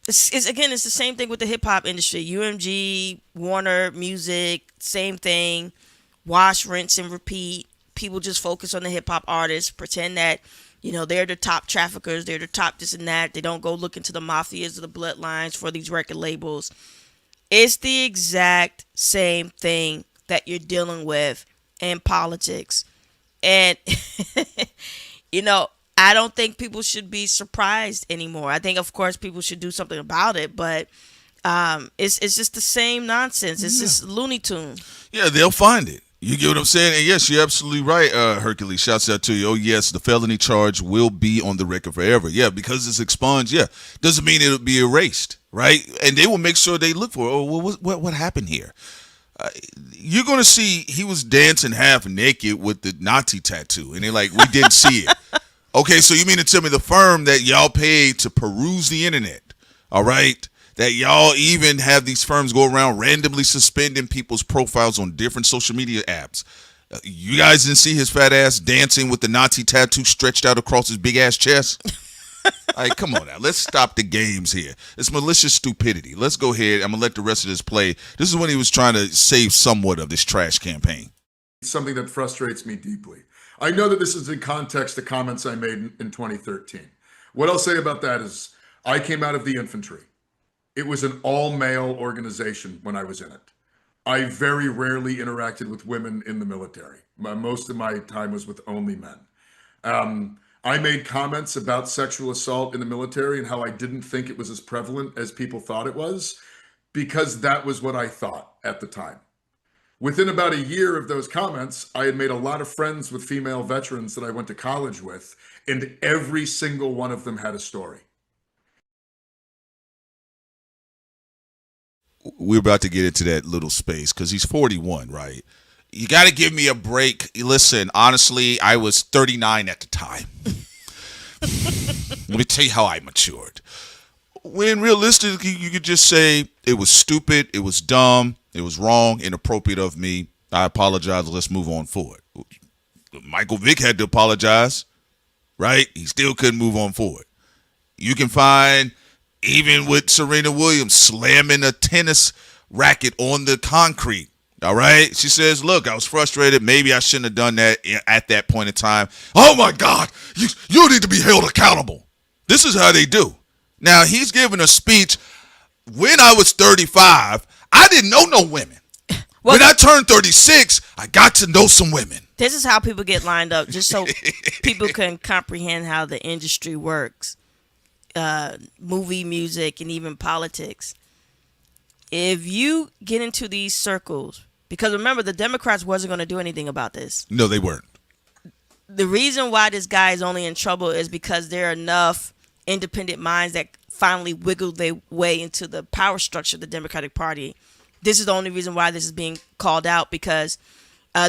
the same thing with the hip hop industry. UMG, Warner Music, same thing. Wash, rinse, and repeat. People just focus on the hip hop artists, pretend that, they're the top traffickers, they're the top this and that. They don't go look into the mafias or the bloodlines for these record labels. It's the exact same thing that you're dealing with in politics. And, I don't think people should be surprised anymore. I think, of course, people should do something about it, but it's just the same nonsense. It's just Looney Tune. Yeah, they'll find it. You get what I'm saying? And yes, you're absolutely right, Hercules. Shouts out to you. Oh, yes, the felony charge will be on the record forever. Yeah, because it's expunged. Yeah, doesn't mean it'll be erased, right? And they will make sure they look for it. Oh, well, what happened here? You're going to see he was dancing half naked with the Nazi tattoo. And they're like, we didn't see it. Okay, so you mean to tell me the firm that y'all paid to peruse the internet, all right, that y'all even have these firms go around randomly suspending people's profiles on different social media apps. You guys didn't see his fat ass dancing with the Nazi tattoo stretched out across his big ass chest? All right, come on now. Let's stop the games here. It's malicious stupidity. Let's go ahead. I'm going to let the rest of this play. This is when he was trying to save somewhat of this trash campaign. It's something that frustrates me deeply. I know that this is in context to comments I made in 2013. What I'll say about that is I came out of the infantry. It was an all-male organization when I was in it. I very rarely interacted with women in the military. Most of my time was with only men. I made comments about sexual assault in the military and how I didn't think it was as prevalent as people thought it was, because that was what I thought at the time. Within about a year of those comments, I had made a lot of friends with female veterans that I went to college with, and every single one of them had a story. We're about to get into that little space because he's 41, right? You got to give me a break. Listen, honestly, I was 39 at the time. Let me tell you how I matured. When realistically, you could just say it was stupid, it was dumb, it was wrong, inappropriate of me. I apologize. Let's move on forward. Michael Vick had to apologize, right? He still couldn't move on forward. You can find, even with Serena Williams slamming a tennis racket on the concrete, all right? She says, look, I was frustrated. Maybe I shouldn't have done that at that point in time. Oh, my God, you need to be held accountable. This is how they do. Now, he's giving a speech. When I was 35, I didn't know no women. Well, when I turn 36, I got to know some women. This is how people get lined up, just so people can comprehend how the industry works. Movie, music, and even politics. If you get into these circles, because remember, the Democrats wasn't going to do anything about this. No, they weren't. The reason why this guy is only in trouble is because there are enough independent minds that finally wiggled their way into the power structure of the Democratic Party. This is the only reason why this is being called out, because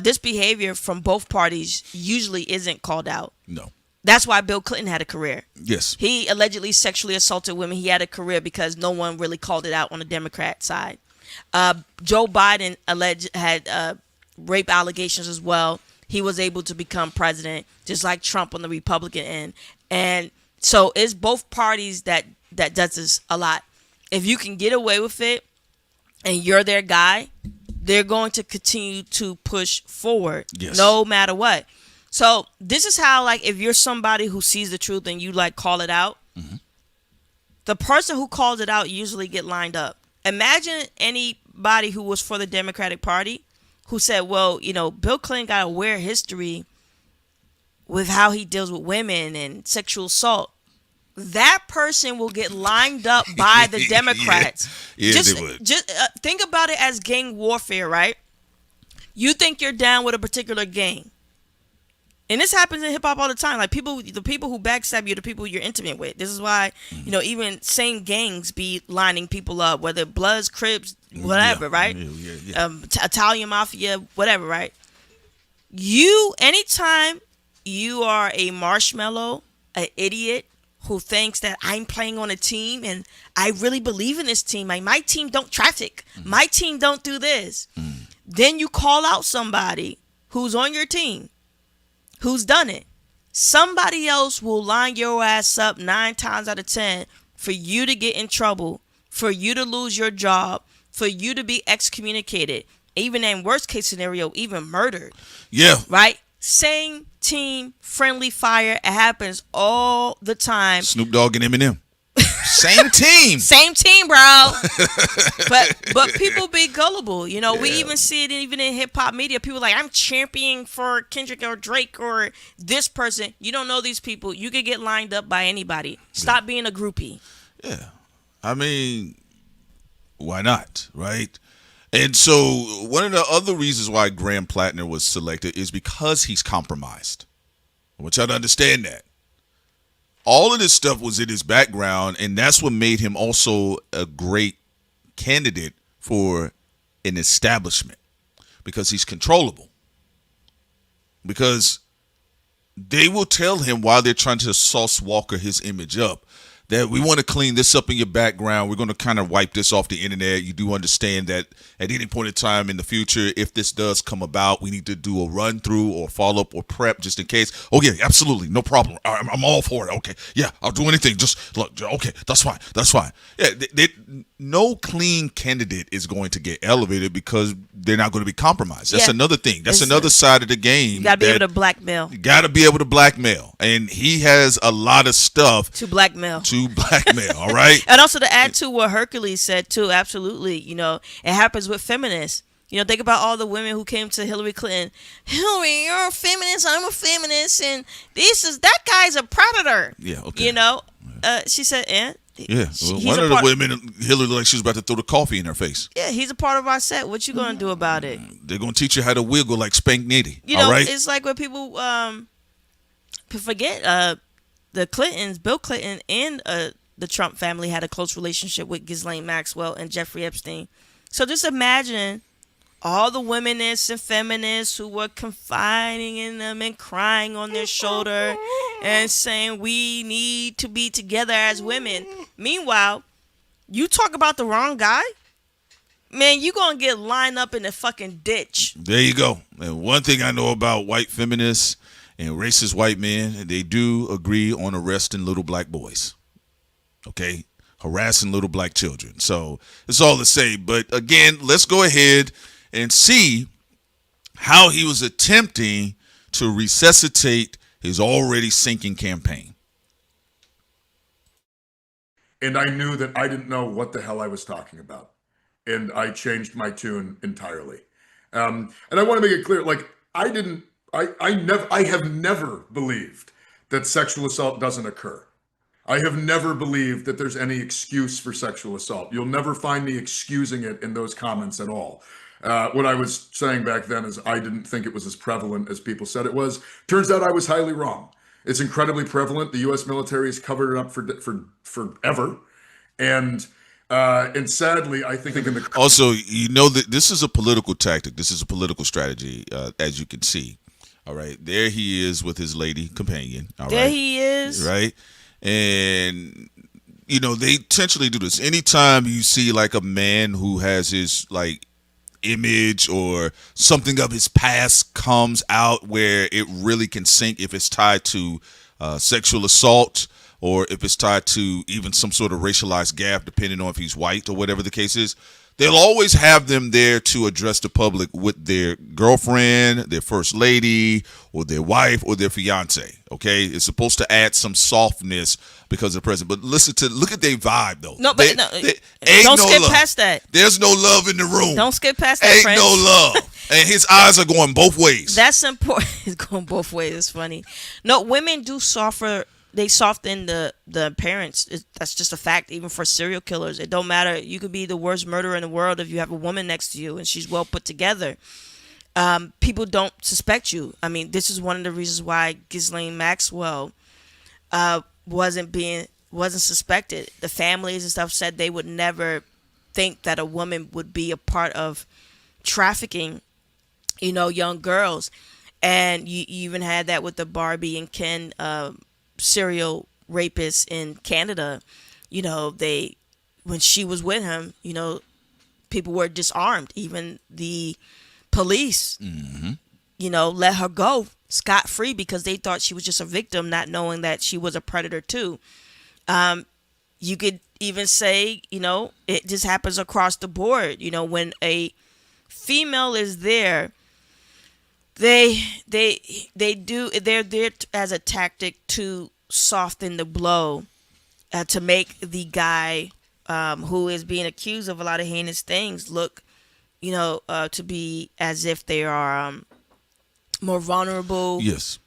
this behavior from both parties usually isn't called out. No. That's why Bill Clinton had a career. Yes. He allegedly sexually assaulted women. He had a career because no one really called it out on the Democrat side. Joe Biden had rape allegations as well. He was able to become president, just like Trump on the Republican end. And so it's both parties that does this a lot. If you can get away with it and you're their guy, they're going to continue to push forward, no matter what. So this is how, like, if you're somebody who sees the truth and you like call it out, the person who calls it out usually get lined up. Imagine anybody who was for the Democratic Party who said, well, you know, Bill Clinton got a weird history with how he deals with women and sexual assault. That person will get lined up by the Democrats. They would. Just think about it as gang warfare, right? You think you're down with a particular gang. And this happens in hip hop all the time. Like the people who backstab you, the people you're intimate with. This is why, you know, even same gangs be lining people up, whether Bloods, Crips, whatever, right? Italian Mafia, whatever, right? Anytime you are a marshmallow, an idiot who thinks that I'm playing on a team and I really believe in this team. Like, my team don't traffic. My team don't do this. Then you call out somebody who's on your team, who's done it. Somebody else will line your ass up 9 times out of 10 for you to get in trouble, for you to lose your job, for you to be excommunicated, even in worst case scenario, even murdered. Yeah. Right? Same team, friendly fire. It happens all the time. Snoop Dogg and Eminem. Same team. Same team, bro. but people be gullible. You know, we even see it even in hip hop media. People like, I'm championing for Kendrick or Drake or this person. You don't know these people. You could get lined up by anybody. Stop being a groupie. Yeah. I mean, why not, right? And so one of the other reasons why Graham Platner was selected is because he's compromised. I want y'all to understand that. All of this stuff was in his background, and that's what made him also a great candidate for an establishment, because he's controllable. Because they will tell him while they're trying to sauce Walker his image up that we want to clean this up in your background. We're going to kind of wipe this off the internet. You do understand that at any point in time in the future, if this does come about, we need to do a run through or follow up or prep just in case. Oh, yeah, absolutely. No problem. I'm all for it. Okay. Yeah, I'll do anything. Just look. Okay, that's fine. That's fine. Yeah, no clean candidate is going to get elevated because they're not going to be compromised. That's another thing. That's another side of the game. You got to be able to blackmail. You got to be able to blackmail. And he has a lot of stuff to blackmail. All right. And also to add to what Hercules said too, absolutely, you know, it happens with feminists. You know, think about all the women who came to Hillary Clinton. Hillary, you're a feminist, I'm a feminist, and that guy's a predator. Yeah, okay. You know, she said, and yeah, well, one of the women, Hillary, like she was about to throw the coffee in her face. Yeah, he's a part of our set. What you gonna do about it? They're gonna teach you how to wiggle like Spank Nitty. You know, all right? It's like when people forget the Clintons, Bill Clinton and the Trump family had a close relationship with Ghislaine Maxwell and Jeffrey Epstein. So just imagine all the womanists and feminists who were confiding in them and crying on their shoulder and saying we need to be together as women. Meanwhile, you talk about the wrong guy, man, you gonna get lined up in the fucking ditch. There you go. And one thing I know about white feminists and racist white men, they do agree on arresting little black boys. Okay? Harassing little black children. So it's all the same. But again, let's go ahead and see how he was attempting to resuscitate his already sinking campaign. And I knew that I didn't know what the hell I was talking about. And I changed my tune entirely. And I want to make it clear, like, I have never believed that sexual assault doesn't occur. I have never believed that there's any excuse for sexual assault. You'll never find me excusing it in those comments at all. What I was saying back then is I didn't think it was as prevalent as people said it was. Turns out I was highly wrong. It's incredibly prevalent. The U.S. military has covered it up for forever, and sadly, I think in the Also, you know that this is a political tactic. This is a political strategy, as you can see. All right, there he is with his lady companion. All There right, he is. right, and you know they intentionally do this. Anytime you see like a man who has his like image or something of his past comes out where it really can sink if it's tied to sexual assault or if it's tied to even some sort of racialized gap, depending on if he's white or whatever the case is, they'll always have them there to address the public with their girlfriend, their first lady, or their wife, or their fiance. Okay, it's supposed to add some softness because of the president. But look at their vibe though. No, but don't skip past that. There's no love in the room. Don't skip past that. Ain't Prince. no love, and his eyes are going both ways. That's important. It's going both ways. It's funny. No, women do soften. They soften the appearance. That's just a fact. Even for serial killers, it don't matter. You could be the worst murderer in the world if you have a woman next to you and she's well put together. People don't suspect you. I mean, this is one of the reasons why Ghislaine Maxwell wasn't suspected. The families and stuff said they would never think that a woman would be a part of trafficking, young girls. And you even had that with the Barbie and Ken serial rapists in Canada. When she was with him, people were disarmed. Even the police, let her go scot-free because they thought she was just a victim, not knowing that she was a predator too. You could even say, it just happens across the board. When a female is there, they're there as a tactic to soften the blow, to make the guy who is being accused of a lot of heinous things look, to be as if they are more vulnerable. Yes.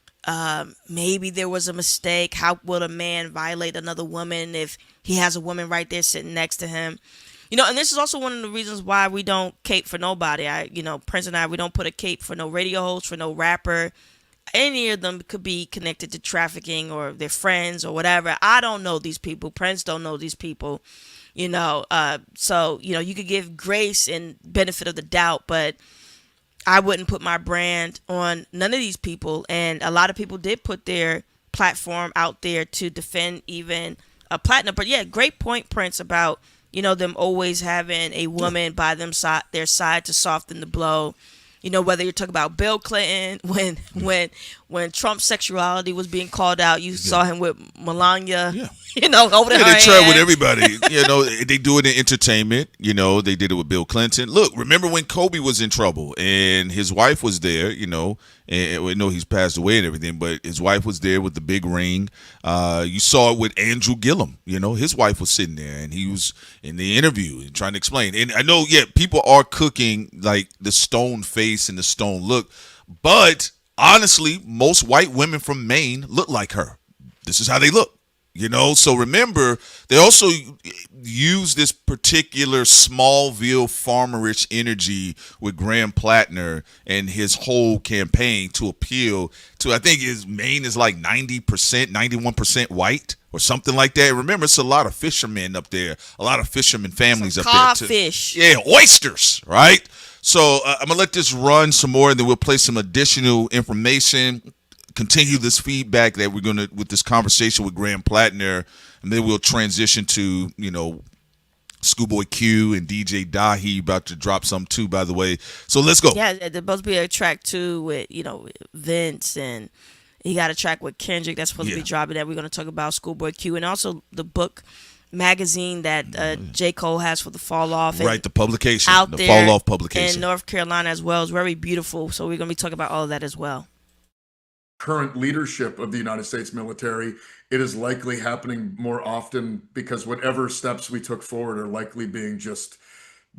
Maybe there was a mistake. How would a man violate another woman if he has a woman right there sitting next to him? And this is also one of the reasons why we don't cape for nobody. Prince and I, we don't put a cape for no radio host, for no rapper. Any of them could be connected to trafficking or their friends or whatever. I don't know these people. Prince don't know these people. So, you could give grace and benefit of the doubt, but I wouldn't put my brand on none of these people. And a lot of people did put their platform out there to defend even a Platner. But yeah, great point, Prince, about them always having a woman by their side to soften the blow. Whether you're talking about Bill Clinton, when Trump's sexuality was being called out, you saw him with Melania, over there. They try with everybody. They do it in entertainment. They did it with Bill Clinton. Look, remember when Kobe was in trouble and his wife was there, and we know he's passed away and everything, but his wife was there with the big ring. You saw it with Andrew Gillum. His wife was sitting there and he was in the interview and trying to explain. And I know, people are cooking like the stone face and the stone look, but honestly, most white women from Maine look like her. This is how they look. So remember, they also use this particular Smallville farmerish energy with Graham Platner and his whole campaign to appeal to, I think his Maine is like 90%, 91% white or something like that. Remember, it's a lot of fishermen up there, a lot of fishermen families up there too. Codfish. Yeah, oysters, right? So I'm going to let this run some more and then we'll play some additional information. Continue this feedback that we're gonna with this conversation with Graham Platner, and then we'll transition to Schoolboy Q and DJ Dahi about to drop some too, by the way. So let's go. Yeah, there's supposed to be a track too with Vince, and he got a track with Kendrick that's supposed to be dropping. That we're gonna talk about Schoolboy Q, and also the book magazine that J. Cole has for the Falloff. Right, the publication, out the there Falloff publication in North Carolina as well. It's very beautiful. So we're gonna be talking about all of that as well. Current leadership of the United States military, it is likely happening more often because whatever steps we took forward are likely being just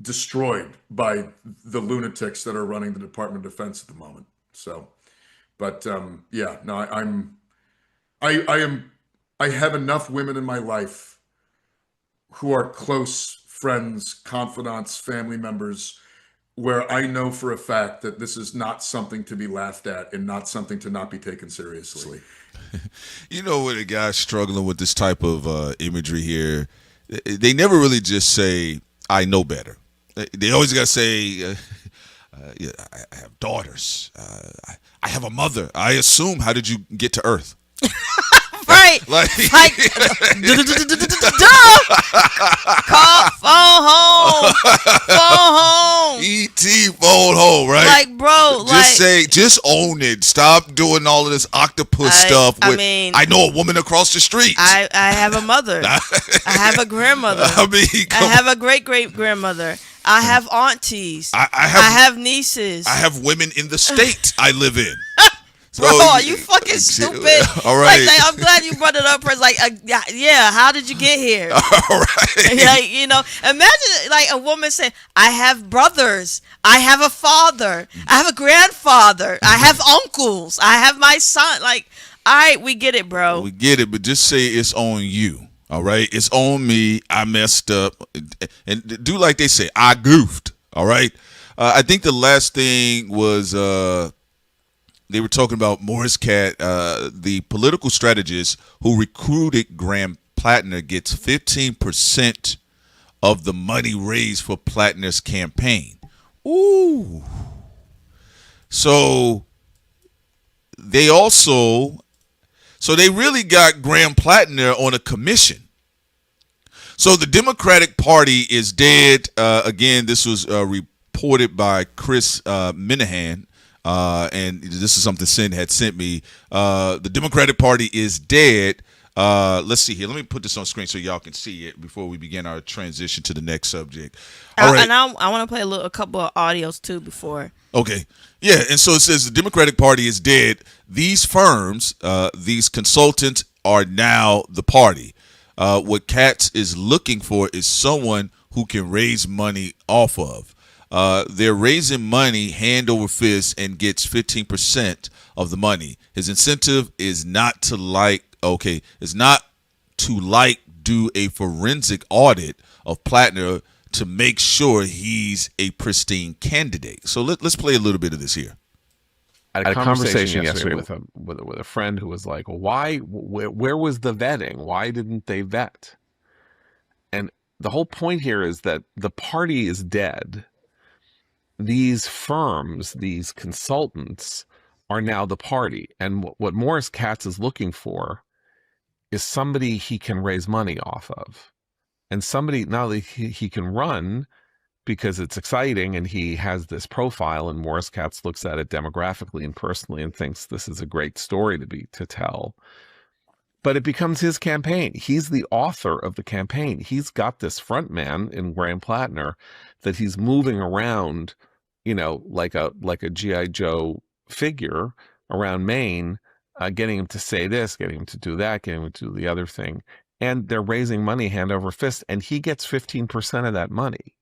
destroyed by the lunatics that are running the Department of Defense at the moment. So, but yeah, no, I have enough women in my life who are close friends, confidants, family members, where I know for a fact that this is not something to be laughed at and not something to not be taken seriously. You know, when a guy's struggling with this type of imagery here, they never really just say, I know better. They always got to say, yeah, I have daughters. I have a mother. I assume, how did you get to Earth? Right. Like, call phone home. Phone home. E.T. phone home, right? Like, bro, just own it. Stop doing all of this octopus stuff. I know a woman across the street. I have a mother. I have a grandmother. I have a great-great-grandmother. I have aunties. I have nieces. I have women in the state I live in. Bro, are you fucking stupid? All right. Like, I'm glad you brought it up. Like, yeah, how did you get here? All right. Like, you know, imagine like a woman saying, I have brothers. I have a father. I have a grandfather. I have uncles. I have my son. Like, all right, we get it, bro. We get it, but just say it's on you. All right? It's on me. I messed up. And do like they say, I goofed. All right? I think the last thing was they were talking about Morris Cat, the political strategist who recruited Graham Platner gets 15% of the money raised for Platner's campaign. Ooh. So they really got Graham Platner on a commission. So the Democratic Party is dead. Again, this was reported by Chris Minahan. And this is something Sin had sent me. The Democratic Party is dead. Let's see here. Let me put this on screen so y'all can see it before we begin our transition to the next subject. All right. And I want to play a couple of audios too before. Okay. Yeah. And so it says the Democratic Party is dead. These firms, these consultants are now the party. What Katz is looking for is someone who can raise money off of. They're raising money hand over fist and gets 15% of the money. His incentive is not to do a forensic audit of Platner to make sure he's a pristine candidate. So let's play a little bit of this here. I had a conversation yesterday with a friend who was like, where was the vetting? Why didn't they vet? And the whole point here is that the party is dead. These firms, these consultants, are now the party. And what Morris Katz is looking for is somebody he can raise money off of. And somebody now that he can run because it's exciting and he has this profile, and Morris Katz looks at it demographically and personally and thinks this is a great story to tell. But it becomes his campaign. He's the author of the campaign. He's got this front man in Graham Platner that he's moving around, you know, like a G.I. Joe figure around Maine, getting him to say this, getting him to do that, getting him to do the other thing. And they're raising money hand over fist, and he gets 15% of that money.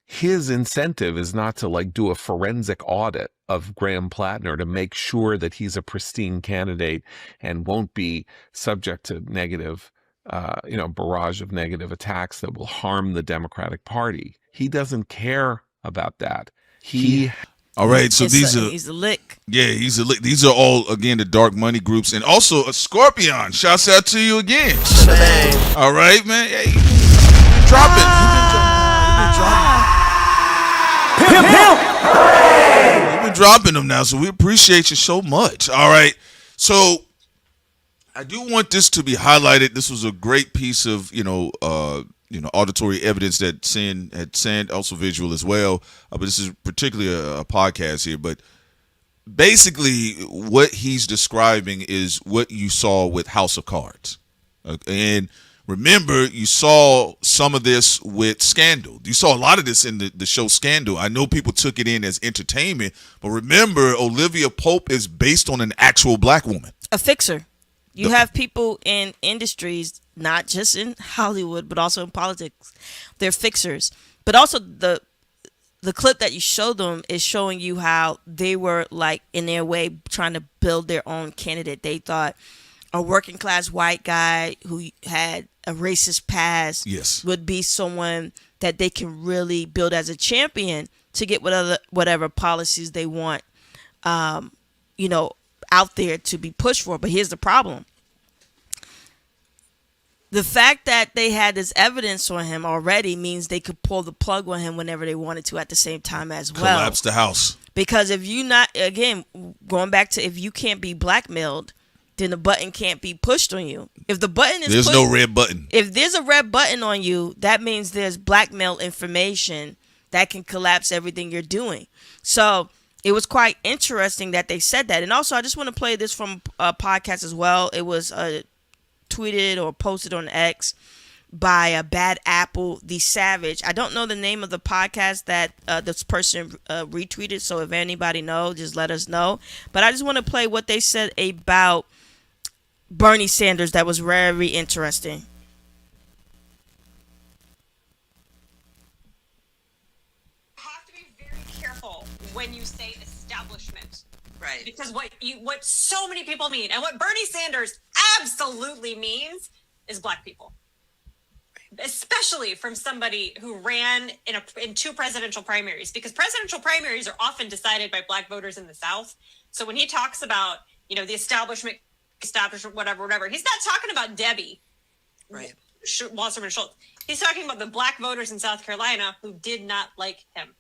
His incentive is not to do a forensic audit of Graham Platner to make sure that he's a pristine candidate and won't be subject to negative, barrage of negative attacks that will harm the Democratic Party. He doesn't care about that. All right, so he's a lick. Yeah, he's a lick. These are all, again, the dark money groups. And also a Scorpion. Shouts out to you again. All right, man. Hey, you've been dropping. You've been dropping them now, so we appreciate you so much. All right. So I do want this to be highlighted. This was a great piece of, auditory evidence that Sin had sent, also visual as well. But this is particularly a podcast here. But basically, what he's describing is what you saw with House of Cards. And remember, you saw some of this with Scandal. You saw a lot of this in the show Scandal. I know people took it in as entertainment, but remember, Olivia Pope is based on an actual black woman. A fixer. You have people in industries, not just in Hollywood, but also in politics. They're fixers. but also the clip that you showed them is showing you how they were like in their way trying to build their own candidate. They thought a working class white guy who had a racist past would be someone that they can really build as a champion to get whatever policies they want, out there to be pushed for. But here's the problem. The fact that they had this evidence on him already means they could pull the plug on him whenever they wanted to at the same time as well. Collapse the house. Because if you not, again, going back to if you can't be blackmailed, then the button can't be pushed on you. If the button is There's no red button. If there's a red button on you, that means there's blackmail information that can collapse everything you're doing. So it was quite interesting that they said that. And also, I just want to play this from a podcast as well. It was tweeted or posted on X by a Bad Apple the Savage. I don't know the name of the podcast that this person retweeted, so if anybody knows, just let us know. But I just want to play what they said about Bernie Sanders. That was very interesting. Have to be very careful when you say establishment. Right. Because what so many people mean, and what Bernie Sanders absolutely means, is black people. Especially from somebody who ran in 2 presidential primaries, because presidential primaries are often decided by black voters in the South. So when he talks about, the establishment, whatever, he's not talking about Debbie, right? Wasserman Schultz. He's talking about the black voters in South Carolina who did not like him.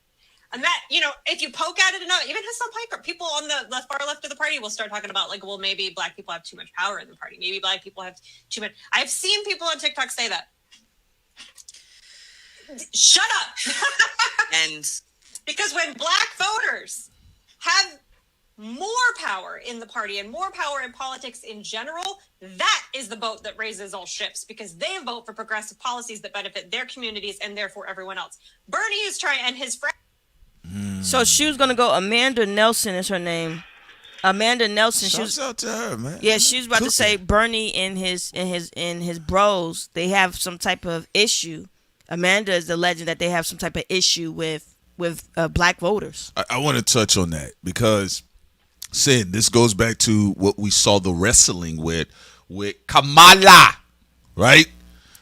And that, if you poke at it enough, even Hassan Piker, people on the far left of the party will start talking about, like, well, maybe black people have too much power in the party. Maybe black people have too much. I've seen people on TikTok say that. Shut up. And because when black voters have more power in the party and more power in politics in general, that is the boat that raises all ships, because they vote for progressive policies that benefit their communities and therefore everyone else. Bernie is trying, and his friends. So she was gonna go. Amanda Nelson is her name. Amanda Nelson. Shouts out to her, man. Yeah, she was about to say Bernie and his bros, they have some type of issue. Amanda is the legend that they have some type of issue with black voters. I want to touch on that because, Sid, this goes back to what we saw the wrestling with Kamala, right?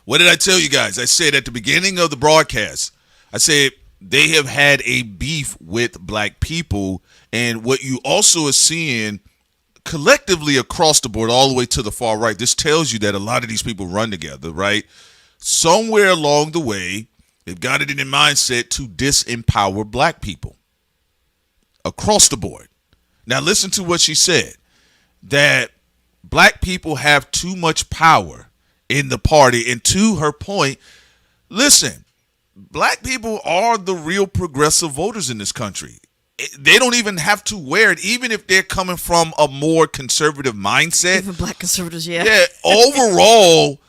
What did I tell you guys? I said at the beginning of the broadcast, I said they have had a beef with black people, and what you also are seeing collectively across the board, all the way to the far right, this tells you that a lot of these people run together, right? Somewhere along the way, they've got it in their mindset to disempower black people across the board. Now, listen to what she said, that black people have too much power in the party. And to her point, listen, black people are the real progressive voters in this country. They don't even have to wear it, even if they're coming from a more conservative mindset. Even black conservatives, yeah. Yeah, overall,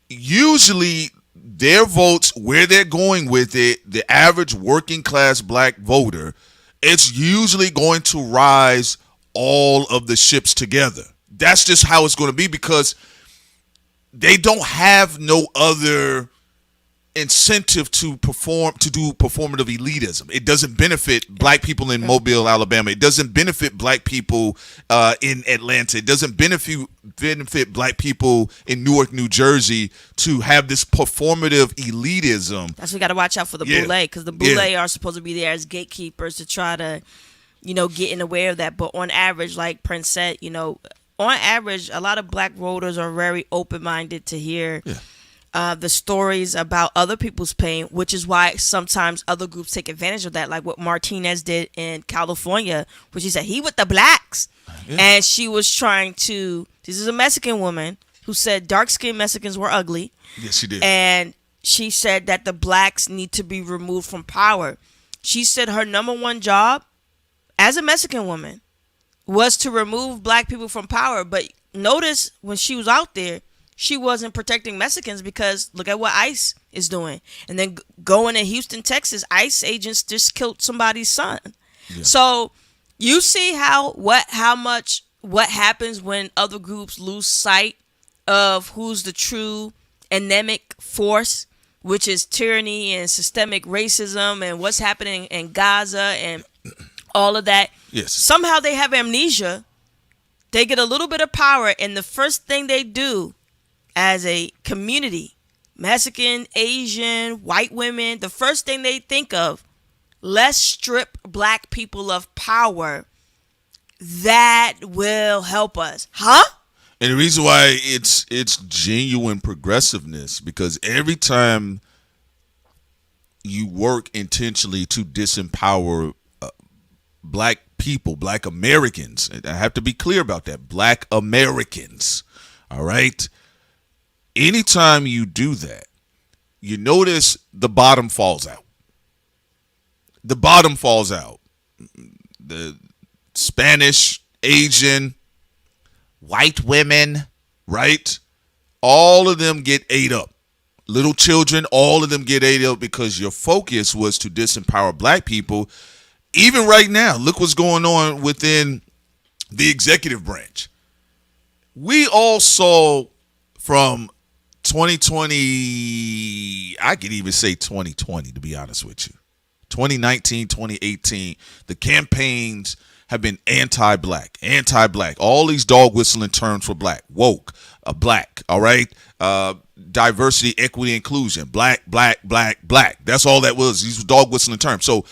usually their votes, where they're going with it, the average working class black voter, it's usually going to rise all of the ships together. That's just how it's going to be, because they don't have no other incentive to do performative elitism. It doesn't benefit black people in Mobile, Alabama. It doesn't benefit black people in Atlanta. It doesn't benefit black people in Newark, New Jersey to have this performative elitism. That's why we got to watch out for the boule, because the boule are supposed to be there as gatekeepers to try to, get in the way of that. But on average, like Prince said, on average, a lot of black voters are very open-minded to hear the stories about other people's pain, which is why sometimes other groups take advantage of that, like what Martinez did in California, where she said he with the blacks. And she was trying to, this is a Mexican woman who said dark-skinned Mexicans were ugly. Yes, she did. And she said that the blacks need to be removed from power. She said her number one job as a Mexican woman was to remove black people from power. But notice when she was out there, she wasn't protecting Mexicans, because look at what ICE is doing. And then going to Houston, Texas, ICE agents just killed somebody's son. Yeah. So you see what happens when other groups lose sight of who's the true endemic force. which is tyranny and systemic racism and what's happening in Gaza and all of that. Yes. Somehow they have amnesia. They get a little bit of power, and the first thing they do as a community, Mexican, Asian, white women, the first thing they think of, let's strip black people of power. That will help us. Huh? And the reason why it's genuine progressiveness, because every time you work intentionally to disempower black people, black Americans, I have to be clear about that, black Americans, all right? Anytime you do that, you notice the bottom falls out. The bottom falls out. The Spanish, Asian, white women, right? All of them get ate up. Little children, all of them get ate up because your focus was to disempower black people. Even right now, look what's going on within the executive branch. We all saw from 2020, I could even say 2020, to be honest with you. 2019, 2018, the campaigns have been anti-black. All these dog whistling terms for black. Woke, black, all right? Diversity, equity, inclusion. Black. That's all that was. These were dog whistling terms. So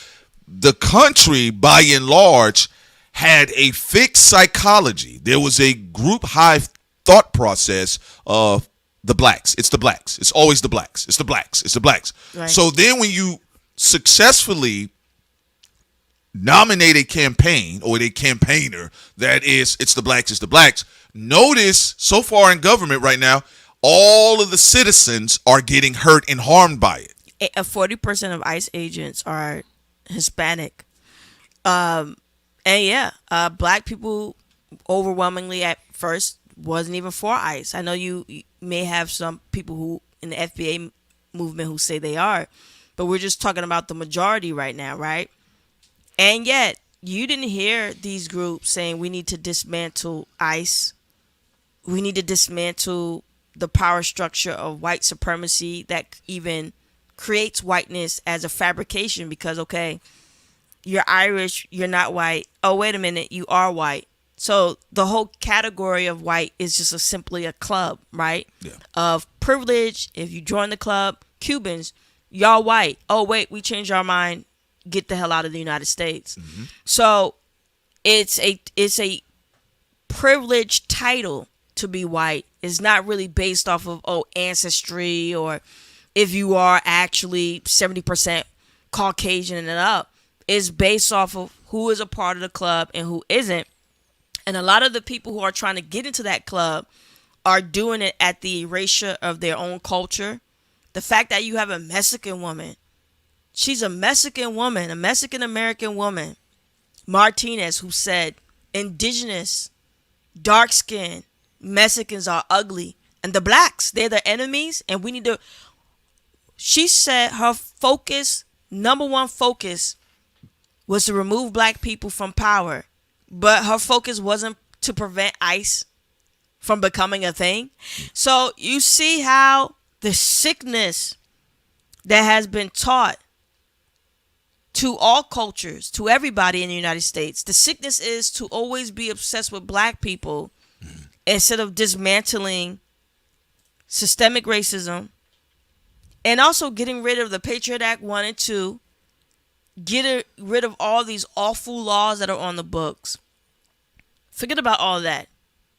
the country, by and large, had a fixed psychology. There was a group high thought process of the blacks. It's the blacks. It's always the blacks. It's the blacks. It's the blacks. Right. So then when you successfully nominate a campaign or a campaigner that is, it's the blacks, notice so far in government right now, all of the citizens are getting hurt and harmed by it. 40% of ICE agents are Hispanic. And black people overwhelmingly at first wasn't even for ICE. I know you may have some people who in the FBA movement who say they are, but we're just talking about the majority right now, right? And yet you didn't hear these groups saying we need to dismantle ICE. We need to dismantle the power structure of white supremacy that even creates whiteness as a fabrication because, okay, you're Irish, you're not white. Oh, wait a minute, you are white. So the whole category of white is just simply a club, right? Yeah. Of privilege. If you join the club, Cubans, y'all white. Oh, wait, we changed our mind. Get the hell out of the United States. Mm-hmm. So it's a privileged title to be white. It's not really based off of ancestry or if you are actually 70% Caucasian and up. It's based off of who is a part of the club and who isn't. And a lot of the people who are trying to get into that club are doing it at the erasure of their own culture. The fact that you have a Mexican woman, she's a Mexican woman, a Mexican-American woman, Martinez, who said indigenous, dark-skinned Mexicans are ugly. And the blacks, they're the enemies. And we need to... She said her focus, number one focus, was to remove black people from power. But her focus wasn't to prevent ICE from becoming a thing. So you see how the sickness that has been taught to all cultures, to everybody in the United States, the sickness is to always be obsessed with black people instead of dismantling systemic racism and also getting rid of the Patriot Act 1 and 2, get rid of all these awful laws that are on the books. Forget about all that.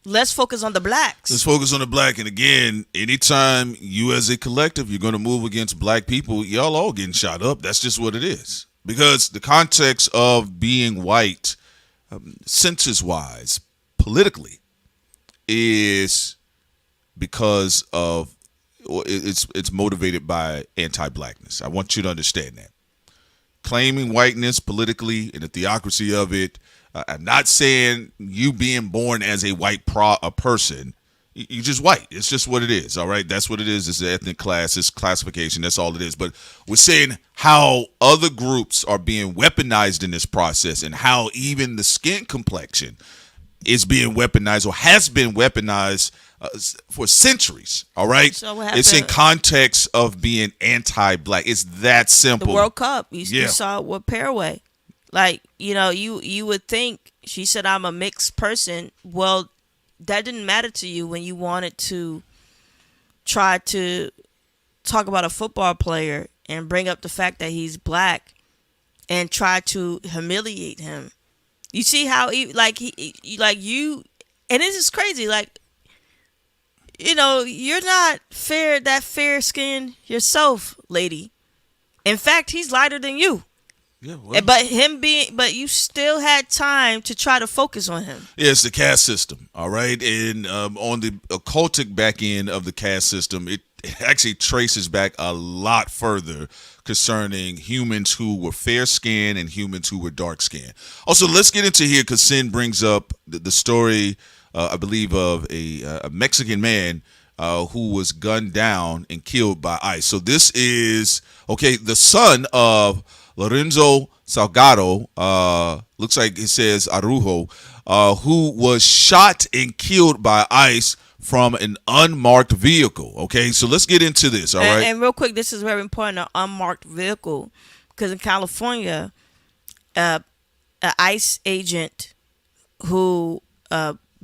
Let's focus on the blacks. Let's focus on the black. And again, anytime you as a collective, you're going to move against black people, y'all all getting shot up. That's just what it is. Because the context of being white, census-wise, politically, is because of it's motivated by anti-blackness. I want you to understand that. Claiming whiteness politically and the theocracy of it. I'm not saying you being born as a white person. You're just white. It's just what it is. All right. That's what it is. It's an ethnic class. It's classification. That's all it is. But we're saying how other groups are being weaponized in this process and how even the skin complexion. is being weaponized or has been weaponized for centuries. All right, So what it's in happened? context of being anti-black. It's that simple. The World Cup. You Yeah. saw it with Paraguay. Like, you would think, she said, I'm a mixed person. Well, that didn't matter to you when you wanted to try to talk about a football player and bring up the fact that he's black and try to humiliate him. You see how and this is crazy. Like, you're not fair skinned yourself, lady. In fact, he's lighter than you. Yeah, well, but you still had time to try to focus on him. yeah, it's the caste system, all right? And on the occultic back end of the caste system, it actually traces back a lot further concerning humans who were fair-skinned and humans who were dark-skinned. Also, let's get into here because Sin brings up the story, I believe, of a Mexican man who was gunned down and killed by ICE. So this is, the son of Lorenzo Salgado, looks like it says Arujo, who was shot and killed by ICE from an unmarked vehicle. Okay, so let's get into this, all right? And real quick, this is very important, an unmarked vehicle, because in California, an ICE agent who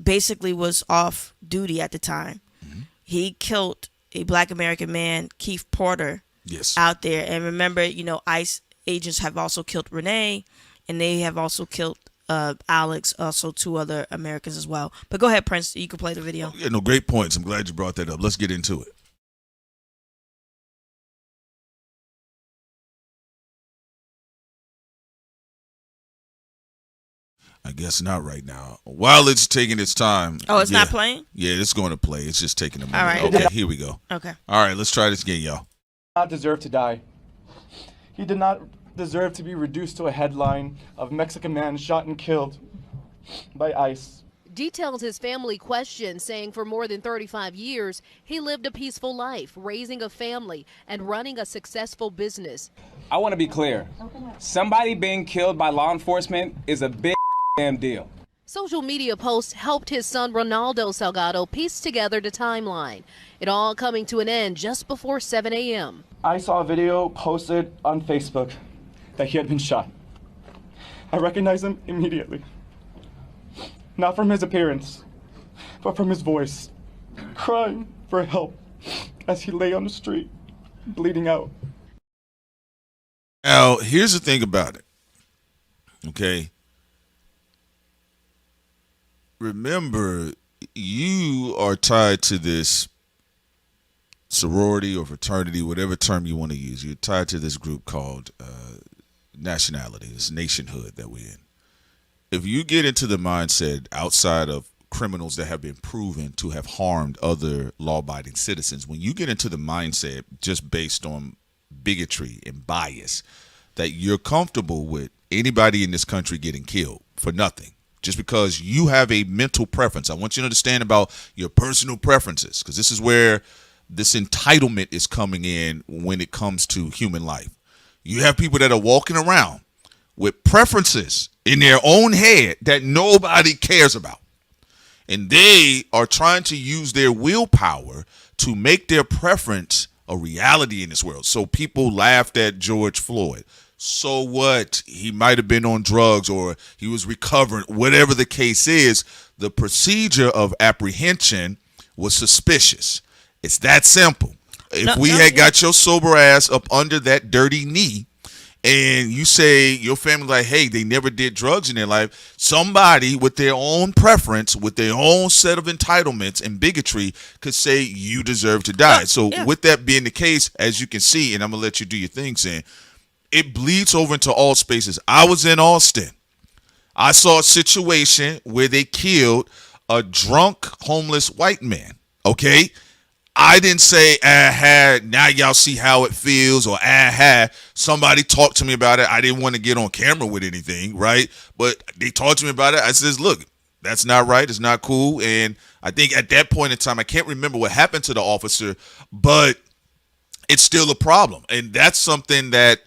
basically was off duty at the time, he killed a black American man, Keith Porter, out there. And remember, ICE agents have also killed Renee, and they have also killed Alex, also 2 other Americans as well. But go ahead, Prince. You can play the video. Yeah, no, great points. I'm glad you brought that up. Let's get into it. I guess not right now. While it's taking its time. Oh, it's not playing? Yeah, it's going to play. It's just taking a moment. All right. Okay, here we go. Okay. All right, let's try this again, y'all. Not deserve to die. He did not deserve to be reduced to a headline of Mexican man shot and killed by ICE. Details his family questioned, saying for more than 35 years, he lived a peaceful life, raising a family and running a successful business. I want to be clear. Somebody being killed by law enforcement is a big damn deal. Social media posts helped his son Ronaldo Salgado piece together the timeline. It all coming to an end just before 7 a.m. I saw a video posted on Facebook that he had been shot. I recognized him immediately. Not from his appearance, but from his voice, crying for help as he lay on the street, bleeding out. Now, here's the thing about it. Okay. Remember, you are tied to this sorority or fraternity, whatever term you want to use. You're tied to this group called nationality, this nationhood that we're in. If you get into the mindset outside of criminals that have been proven to have harmed other law-abiding citizens, when you get into the mindset just based on bigotry and bias, that you're comfortable with anybody in this country getting killed for nothing, just because you have a mental preference. I want you to understand about your personal preferences, because this is where this entitlement is coming in when it comes to human life. You have people that are walking around with preferences in their own head that nobody cares about. And they are trying to use their willpower to make their preference a reality in this world. So people laughed at George Floyd. So what? He might have been on drugs or he was recovering. Whatever the case is, the procedure of apprehension was suspicious. It's that simple. If we had got your sober ass up under that dirty knee, and you say your family like, hey, they never did drugs in their life, somebody with their own preference, with their own set of entitlements and bigotry could say you deserve to die. With that being the case, as you can see, and I'm going to let you do your thing, Sam, it bleeds over into all spaces. I was in Austin. I saw a situation where they killed a drunk, homeless white man, okay? I didn't say, now y'all see how it feels, or somebody talked to me about it. I didn't want to get on camera with anything, right? But they talked to me about it. I says, look, that's not right. It's not cool. And I think at that point in time, I can't remember what happened to the officer, but it's still a problem. And that's something that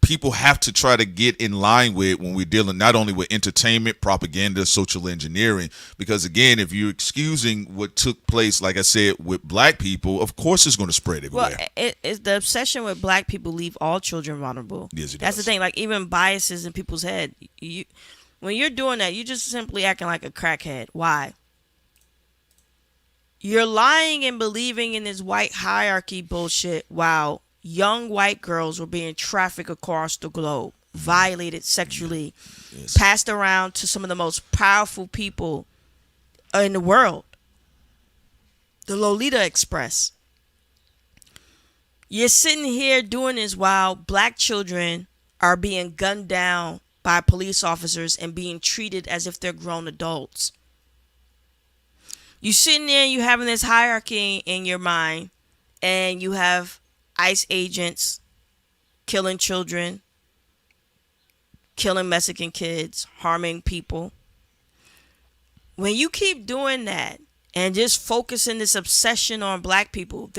people have to try to get in line with when we're dealing not only with entertainment, propaganda, social engineering. Because again, if you're excusing what took place, like I said, with black people, of course it's going to spread everywhere. Well, it's the obsession with black people leave all children vulnerable. Yes, it That's does. the thing. Like even biases in people's head. When you're doing that, you're just simply acting like a crackhead. Why? You're lying and believing in this white hierarchy bullshit while young white girls were being trafficked across the globe, violated sexually, passed around to some of the most powerful people in the world. The Lolita Express. You're sitting here doing this while black children are being gunned down by police officers and being treated as if they're grown adults. You sitting there, you having this hierarchy in your mind, and you have ICE agents killing children, killing Mexican kids, harming people. When you keep doing that and just focusing this obsession on black people,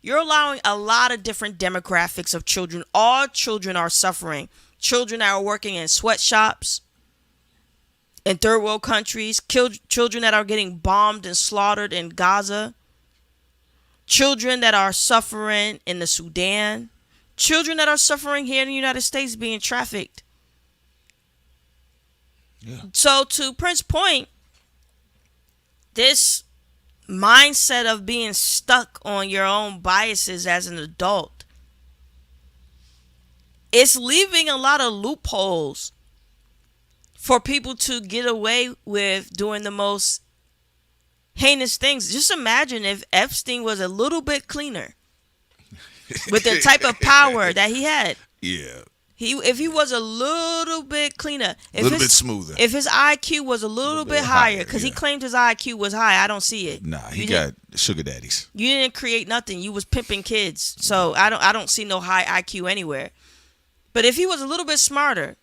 you're allowing a lot of different demographics of children. All children are suffering. Children that are working in sweatshops in third world countries, children that are getting bombed and slaughtered in Gaza, children that are suffering in the Sudan, children that are suffering here in the United States being trafficked. Yeah. So to Prince's point, this mindset of being stuck on your own biases as an adult, it's leaving a lot of loopholes for people to get away with doing the most heinous things. Just imagine if Epstein was a little bit cleaner with the type of power that he had. Yeah. If he was a little bit cleaner, a little bit smoother, if his IQ was a little bit higher, because he claimed his IQ was high, I don't see it. Nah, he got sugar daddies. You didn't create nothing. You was pimping kids, so I don't see no high IQ anywhere. But if he was a little bit smarter,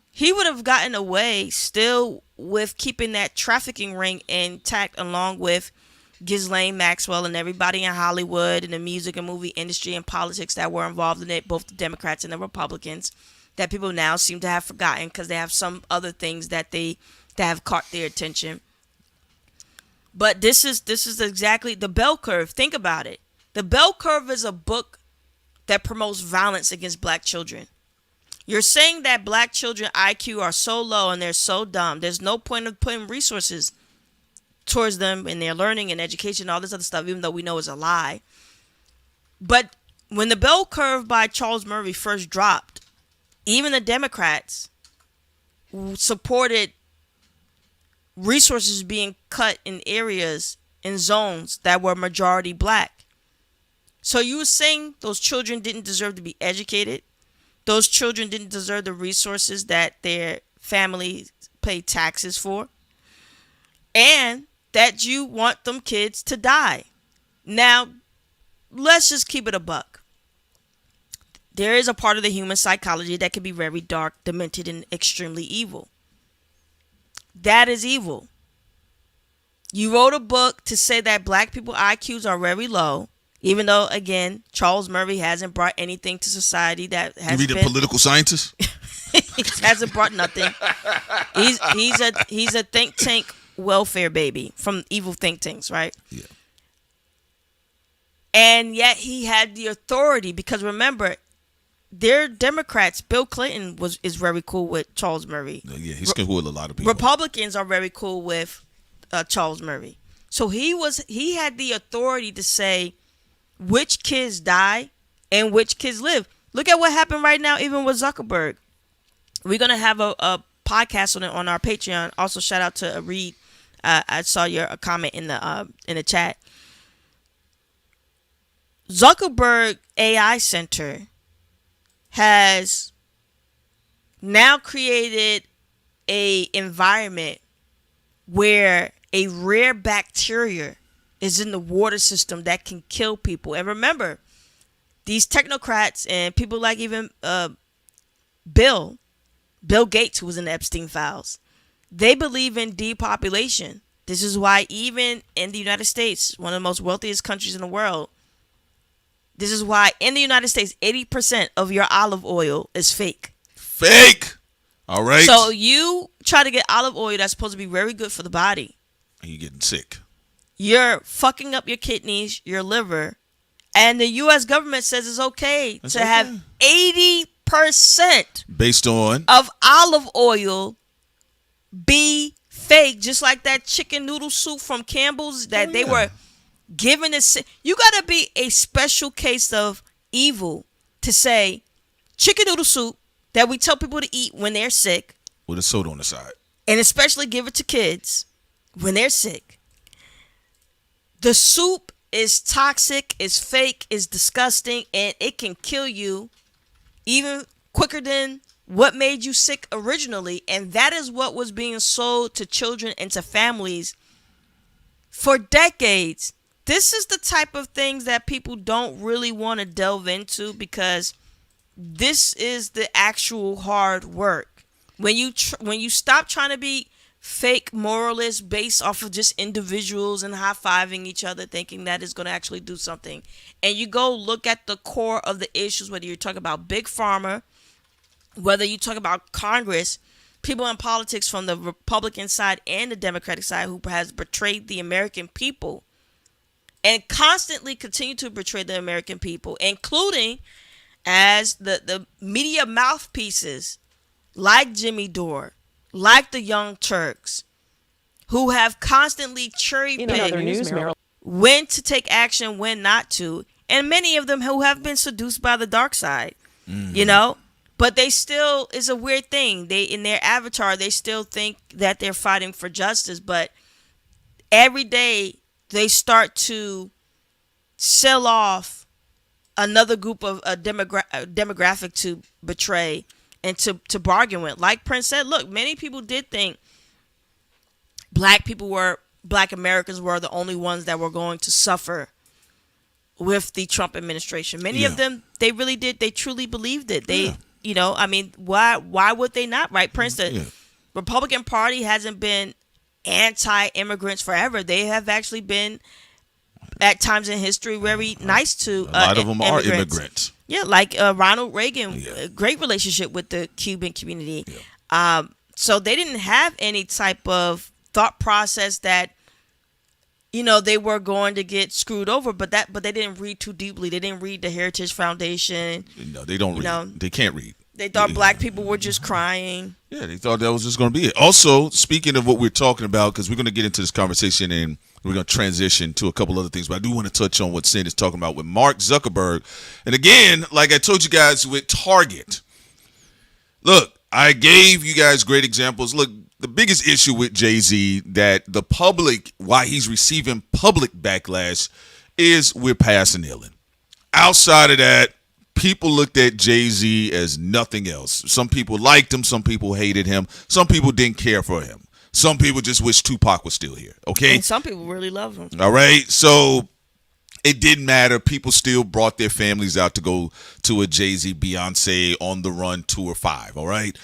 he would have gotten away still with keeping that trafficking ring intact, along with Ghislaine Maxwell and everybody in Hollywood and the music and movie industry and politics that were involved in it, both the Democrats and the Republicans, that people now seem to have forgotten because they have some other things that have caught their attention. But this is exactly the bell curve. Think about it. The Bell Curve is a book that promotes violence against black children. You're saying that black children IQ are so low and they're so dumb. There's no point of putting resources towards them in their learning and education, all this other stuff, even though we know it's a lie. But when the Bell Curve by Charles Murray first dropped, even the Democrats supported resources being cut in areas, in zones that were majority black. So you were saying those children didn't deserve to be educated? Those children didn't deserve the resources that their families pay taxes for? And that you want them kids to die. Now, let's just keep it a buck. There is a part of the human psychology that can be very dark, demented, and extremely evil. That is evil. You wrote a book to say that black people IQs are very low, even though, again, Charles Murray hasn't brought anything to society that has been... You mean a political scientist? He hasn't brought nothing. He's a think tank welfare baby from evil think tanks, right? Yeah. And yet he had the authority, because remember, they're Democrats. Bill Clinton is very cool with Charles Murray. Yeah, he's cool with a lot of people. Republicans are very cool with Charles Murray. So he had the authority to say which kids die and which kids live. Look at what happened right now, even with Zuckerberg. We're gonna have a podcast on it on our Patreon. Also, shout out to Reed. I saw your comment in the chat. Zuckerberg AI Center has now created a environment where a rare bacteria is in the water system that can kill people. And remember, these technocrats and people like even Bill Gates, who was in the Epstein files, they believe in depopulation. This is why even in the United States, one of the most wealthiest countries in the world, this is why in the United States, 80% of your olive oil is fake. Fake. All right. So you try to get olive oil that's supposed to be very good for the body. And you're getting sick. You're fucking up your kidneys, your liver, and the U.S. government says it's okay to have 80% based on of olive oil be fake, just like that chicken noodle soup from Campbell's that they were giving it. You got to be a special case of evil to say chicken noodle soup that we tell people to eat when they're sick, with a soda on the side, and especially give it to kids when they're sick. The soup is toxic, is fake, is disgusting, and it can kill you even quicker than what made you sick originally. And that is what was being sold to children and to families for decades. This is the type of things that people don't really want to delve into, because this is the actual hard work. When you stop trying to be fake moralists based off of just individuals and high-fiving each other thinking that is going to actually do something, and you go look at the core of the issues, whether you're talking about big pharma, whether you talk about Congress, people in politics from the Republican side and the Democratic side who has betrayed the American people and constantly continue to betray the American people, including as the media mouthpieces like Jimmy Dore, like the Young Turks, who have constantly cherry-picked when to take action, when not to, and many of them who have been seduced by the dark side, you know, but they still, is a weird thing. They, in their avatar, they still think that they're fighting for justice, but every day they start to sell off another group of a demographic to betray and to bargain with. Like Prince said, look, many people did think black Americans were the only ones that were going to suffer with the Trump administration. Many of them, they really did. They truly believed it. They, you know, I mean, why would they not, right? Prince, the Republican Party hasn't been anti-immigrants forever. They have actually been, at times in history, very nice to a lot of them are immigrants. Yeah, like Ronald Reagan, a great relationship with the Cuban community. So they didn't have any type of thought process that, you know, they were going to get screwed over, but they didn't read too deeply. They didn't read the Heritage Foundation. No, they don't read. They can't read. They thought black people were just crying. Yeah, they thought that was just going to be it. Also, speaking of what we're talking about, because we're going to get into this conversation and we're going to transition to a couple other things, but I do want to touch on what Sin is talking about with Mark Zuckerberg. And again, like I told you guys with Target, look, I gave you guys great examples. Look, the biggest issue with Jay-Z that the public, why he's receiving public backlash, is we're passing Ellen. Outside of that, people looked at Jay-Z as nothing else. Some people liked him. Some people hated him. Some people didn't care for him. Some people just wish Tupac was still here. Okay? And some people really love him. All right? So it didn't matter. People still brought their families out to go to a Jay-Z, Beyonce On the Run Tour 5. All right?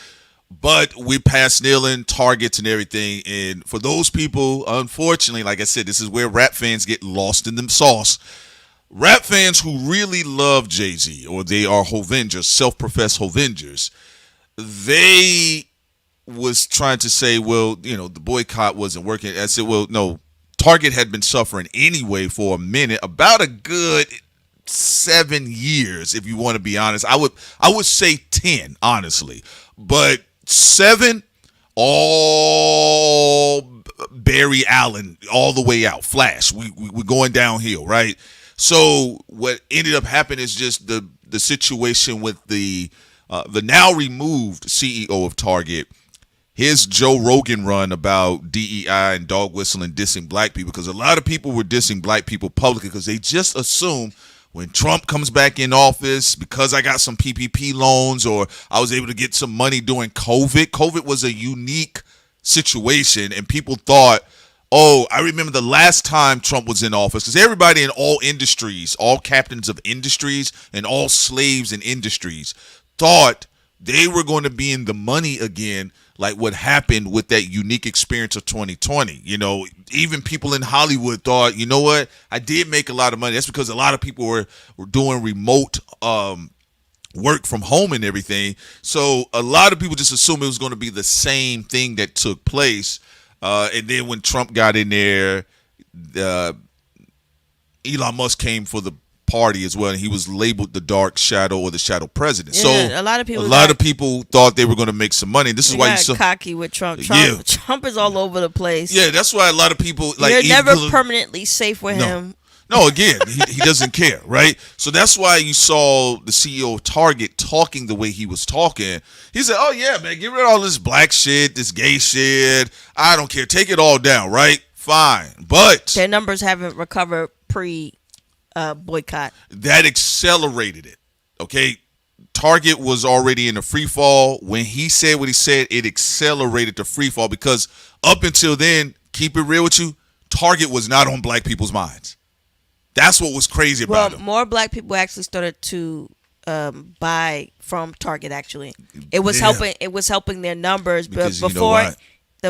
But we passed Ellen, Targets, and everything. And for those people, unfortunately, like I said, this is where rap fans get lost in them sauce. Rap fans who really love Jay-Z, or they are Hovengers, self-professed Hovengers, they was trying to say, well, you know, the boycott wasn't working. I said, well, no, Target had been suffering anyway for a minute, about a good 7 years, if you want to be honest. I would say 10, honestly. But 7, all Barry Allen, all the way out. Flash. We're going downhill, right? So what ended up happening is just the situation with the now removed CEO of Target, his Joe Rogan run about DEI and dog whistling, dissing black people, because a lot of people were dissing black people publicly because they just assume when Trump comes back in office, because I got some PPP loans or I was able to get some money during COVID. COVID was a unique situation, and people thought, oh, I remember the last time Trump was in office, because everybody in all industries, all captains of industries and all slaves in industries thought they were going to be in the money again, like what happened with that unique experience of 2020. You know, even people in Hollywood thought, you know what, I did make a lot of money. That's because a lot of people were doing remote work from home and everything. So a lot of people just assumed it was going to be the same thing that took place. And then when Trump got in there, Elon Musk came for the party as well, and he was labeled the dark shadow or the shadow president. So a lot of people thought they were going to make some money. And this is why you saw cocky with Trump. Trump is all over the place. Yeah, that's why a lot of people you're never permanently safe with him. No, again, he doesn't care, right? So that's why you saw the CEO of Target talking the way he was talking. He said, "Oh yeah, man, get rid of all this black shit, this gay shit. I don't care. Take it all down, right? Fine." But their numbers haven't recovered pre-boycott. That accelerated it. Okay, Target was already in a free fall. When he said what he said, it accelerated the free fall because up until then, keep it real with you, Target was not on black people's minds. That's what was crazy about it. More black people actually started to buy from Target. Actually, it was helping. It was helping their numbers. Because but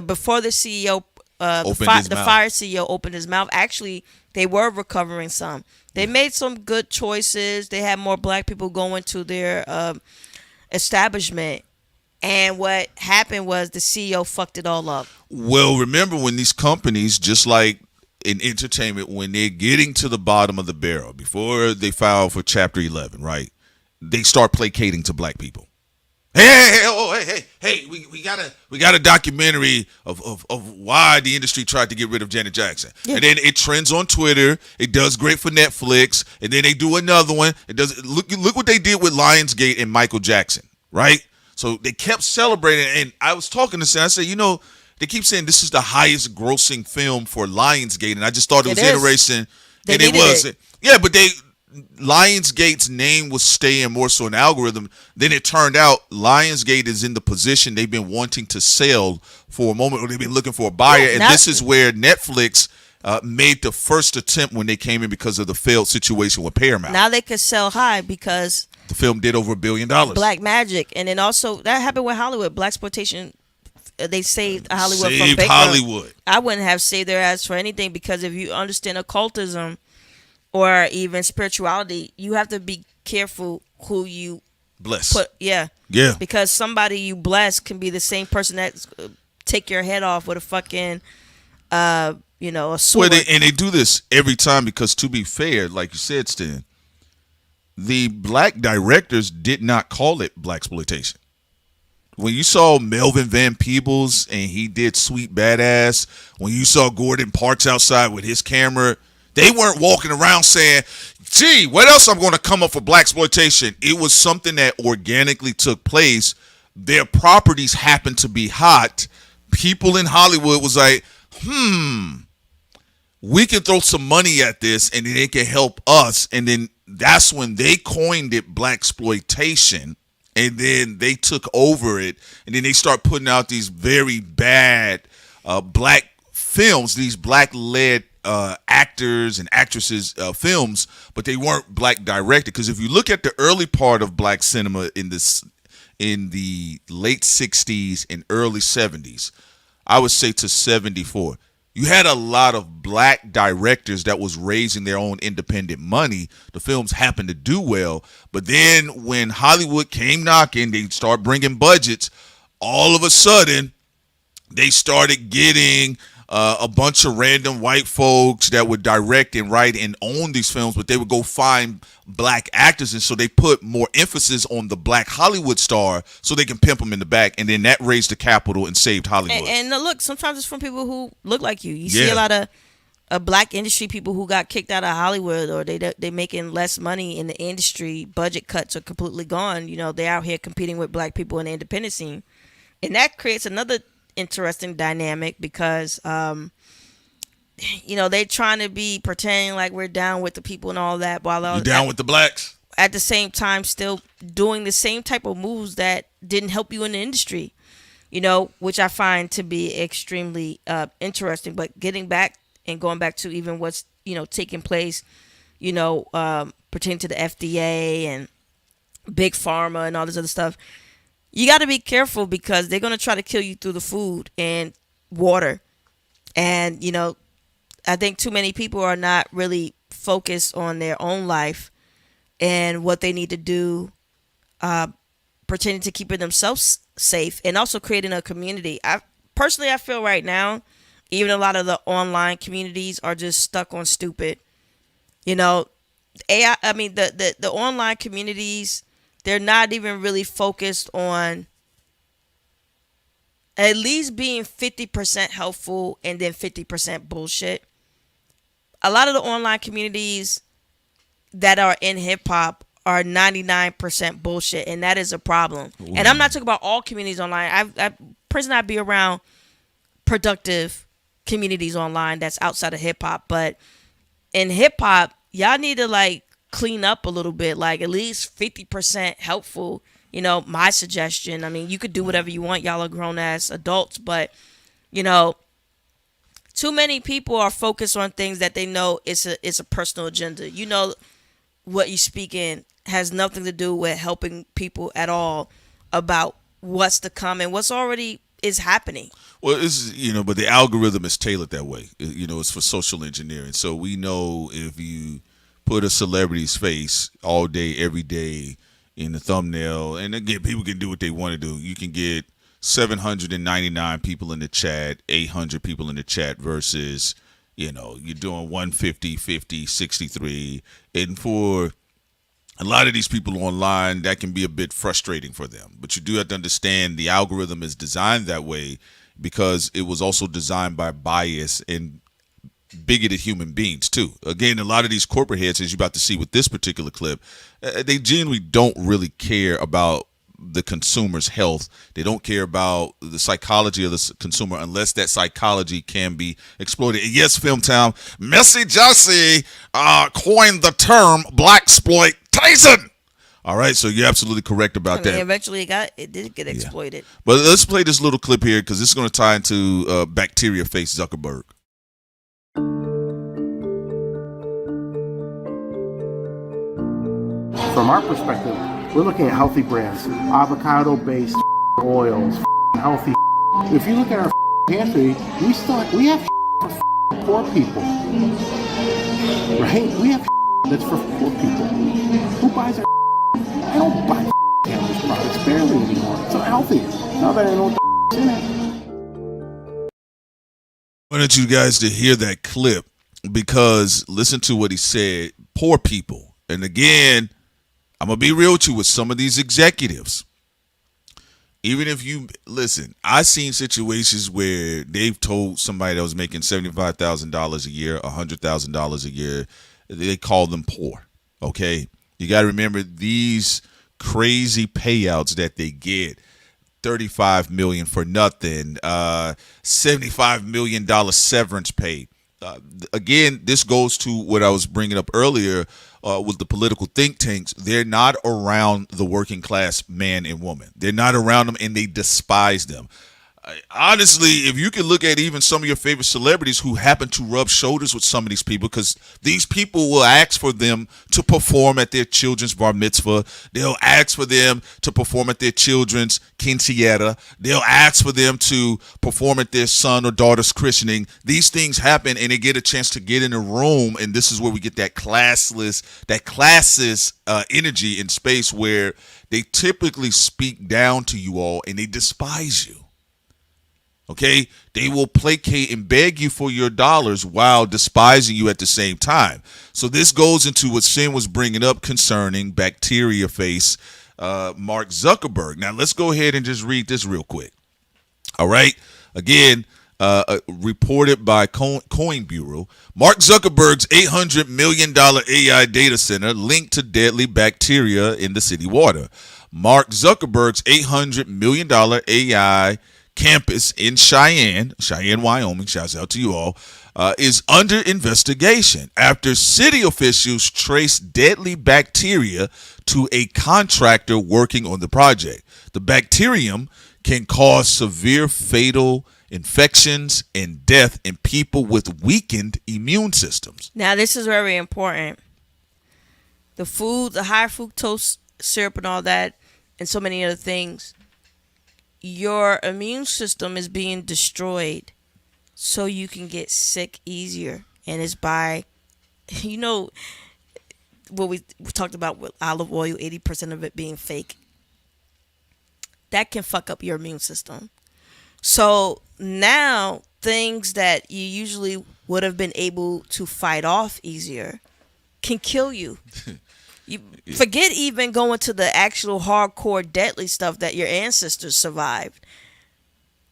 before the CEO, the fire CEO opened his mouth. Actually, they were recovering some. They made some good choices. They had more black people going to their establishment. And what happened was the CEO fucked it all up. Well, remember when these companies, just like in entertainment, when they're getting to the bottom of the barrel, before they file for Chapter 11, right, they start placating to black people. Hey, we got a documentary of why the industry tried to get rid of Janet Jackson. Yeah. And then it trends on Twitter. It does great for Netflix. And then they do another one. It does look what they did with Lionsgate and Michael Jackson, right? So they kept celebrating. And I was talking to Sam. I said, they keep saying this is the highest grossing film for Lionsgate, and I just thought it was interesting. And it was. Yeah, but Lionsgate's name was staying more so an algorithm. Then it turned out Lionsgate is in the position they've been wanting to sell for a moment, or they've been looking for a buyer. And this is where Netflix made the first attempt when they came in because of the failed situation with Paramount. Now they could sell high because the film did over $1 billion. Black magic. And then also that happened with Hollywood. Blaxploitation. They saved Hollywood from bankrupt. Hollywood. I wouldn't have saved their ass for anything, because if you understand occultism or even spirituality, you have to be careful who you bless. Yeah. Because somebody you bless can be the same person that take your head off with a fucking, a sword. Well, and they do this every time because, to be fair, like you said, Stan, the black directors did not call it blaxploitation. When you saw Melvin Van Peebles and he did Sweet Badass, when you saw Gordon Parks outside with his camera, they weren't walking around saying, gee, what else I'm going to come up for blaxploitation? It was something that organically took place. Their properties happened to be hot. People in Hollywood was like, we can throw some money at this and then it can help us. And then that's when they coined it blaxploitation. And then they took over it, and then they start putting out these very bad black films, these black-led actors and actresses films, but they weren't black directed. Because if you look at the early part of black cinema in the late 60s and early 70s, I would say to 74, you had a lot of black directors that was raising their own independent money. The films happened to do well. But then when Hollywood came knocking, they start bringing budgets. All of a sudden, they started getting a bunch of random white folks that would direct and write and own these films, but they would go find black actors. And so they put more emphasis on the black Hollywood star so they can pimp them in the back. And then that raised the capital and saved Hollywood. And look, sometimes it's from people who look like you. You see a lot of black industry people who got kicked out of Hollywood, or they making less money in the industry. Budget cuts are completely gone. They're out here competing with black people in the independent scene. And that creates another interesting dynamic because they're trying to be pretending like we're down with the people and all that, while you're down with the blacks at the same time still doing the same type of moves that didn't help you in the industry, which I find to be extremely interesting. But going back to even what's taking place, pertaining to the FDA and big pharma and all this other stuff, you got to be careful because they're going to try to kill you through the food and water. And, I think too many people are not really focused on their own life and what they need to do pertaining to keeping themselves safe and also creating a community. I feel right now, even a lot of the online communities are just stuck on stupid. You know, the online communities, they're not even really focused on at least being 50% helpful and then 50% bullshit. A lot of the online communities that are in hip hop are 99% bullshit, and that is a problem. Ooh. And I'm not talking about all communities online. I be around productive communities online that's outside of hip hop, but in hip hop, y'all need to like clean up a little bit, like at least 50% helpful. You know, my suggestion. I mean, you could do whatever you want. Y'all are grown ass adults, but you know, too many people are focused on things that they know it's a personal agenda. You know, what you speak in has nothing to do with helping people at all about what's to come and what's already is happening. Well, it's, but the algorithm is tailored that way. It's for social engineering. So we know if you put a celebrity's face all day, every day in the thumbnail, and again, people can do what they want to do. You can get 799 people in the chat, 800 people in the chat versus, you're doing 150, 50, 63. And for a lot of these people online, that can be a bit frustrating for them. But you do have to understand the algorithm is designed that way because it was also designed by bias and bigoted human beings too. Again, a lot of these corporate heads, as you're about to see with this particular clip, they genuinely don't really care about the consumer's health. They don't care about the psychology of the consumer unless that psychology can be exploited. And yes, Filmtown, Messy Jesse coined the term blaxploitation. All right, so you're absolutely correct about that. Eventually, it did get exploited. Yeah. But let's play this little clip here because this is going to tie into Bacteria Face Zuckerberg. From our perspective, we're looking at healthy brands, avocado-based oils, healthy. If you look at our pantry, we have for poor people, right? We have that's for poor people. Who buys our? I don't buy cannabis products barely anymore. It's unhealthy. Now that I know what's in it. I wanted you guys to hear that clip because listen to what he said. Poor people, and again, I'm going to be real with you with some of these executives. Even if you listen, I've seen situations where they've told somebody that was making $75,000 a year, $100,000 a year, they call them poor. Okay. You got to remember these crazy payouts that they get. $35 million for nothing, $75 million severance pay. Again, this goes to what I was bringing up earlier with the political think tanks. They're not around the working class man and woman. They're not around them, and they despise them. Honestly, if you can look at even some of your favorite celebrities who happen to rub shoulders with some of these people, because these people will ask for them to perform at their children's bar mitzvah. They'll ask for them to perform at their children's quinceañera. They'll ask for them to perform at their son or daughter's christening. These things happen, and they get a chance to get in a room, and this is where we get that classist energy in space where they typically speak down to you all, and they despise you. Okay, they will placate and beg you for your dollars while despising you at the same time. So this goes into what Sin was bringing up concerning Bacteria Face, Mark Zuckerberg. Now let's go ahead and just read this real quick. All right, again, reported by Coin Bureau, Mark Zuckerberg's $800 million AI data center linked to deadly bacteria in the city water. Mark Zuckerberg's $800 million AI campus in Cheyenne, Wyoming, shouts out to you all, is under investigation after city officials traced deadly bacteria to a contractor working on the project. The bacterium can cause severe fatal infections and death in people with weakened immune systems. Now, this is very important. The food, the high fructose syrup and all that, and so many other things, your immune system is being destroyed so you can get sick easier. And it's by, what we talked about with olive oil, 80% of it being fake. that can fuck up your immune system. So now things that you usually would have been able to fight off easier can kill you. You forget even going to the actual hardcore deadly stuff that your ancestors survived.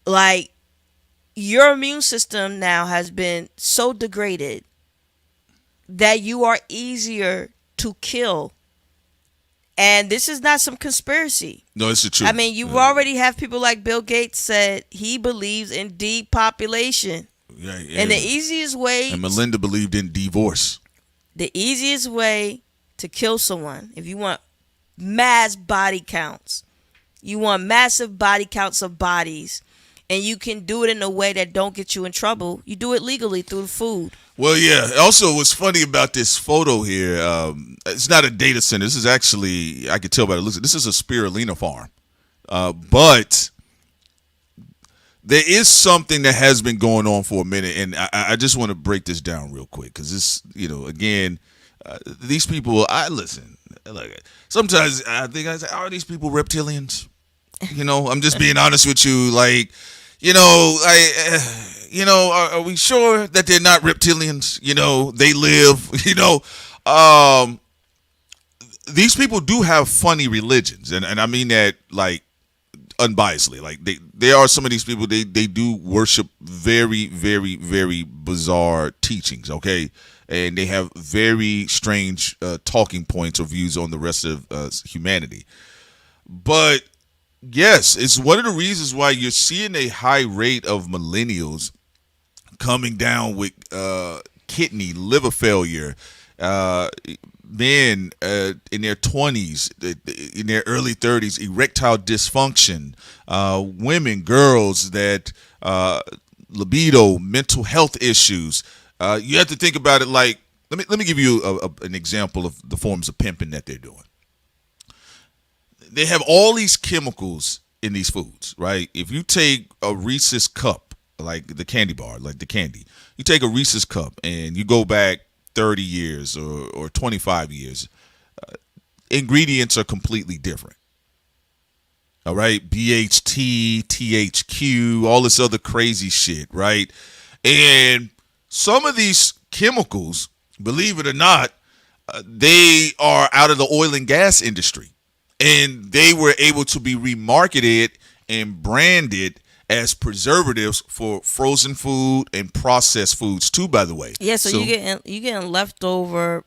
Like, your immune system now has been so degraded that you are easier to kill. And this is not some conspiracy. No, it's the truth. I mean, you already have people like Bill Gates said he believes in depopulation. Yeah, And the easiest way... And Melinda believed in divorce. The easiest way to kill someone, if you want mass body counts, you want massive body counts of bodies, and you can do it in a way that don't get you in trouble, you do it legally through food. Well, yeah. Also, what's funny about this photo here, it's not a data center. This is actually, I could tell by the looks, this is a spirulina farm. But there is something that has been going on for a minute, and I just want to break this down real quick because this, again, these people, listen, like, sometimes I think I say, are these people reptilians? I'm just being honest with you. Like, are we sure that they're not reptilians? They live, these people do have funny religions. And I mean that, like, unbiasedly. Like, there are some of these people, they do worship very, very, very bizarre teachings, okay? And they have very strange talking points or views on the rest of humanity. But yes, it's one of the reasons why you're seeing a high rate of millennials coming down with kidney, liver failure, men in their 20s, in their early 30s, erectile dysfunction, women, girls that libido, mental health issues. You have to think about it like, let me give you an example of the forms of pimping that they're doing. They have all these chemicals in these foods, right? If you take a Reese's cup, like the candy bar, like the candy, you take a Reese's cup and you go back 30 years or 25 years, ingredients are completely different. All right? BHT, THQ, all this other crazy shit, right? And some of these chemicals, believe it or not, they are out of the oil and gas industry. And they were able to be remarketed and branded as preservatives for frozen food and processed foods too, by the way. Yeah, so you getting leftover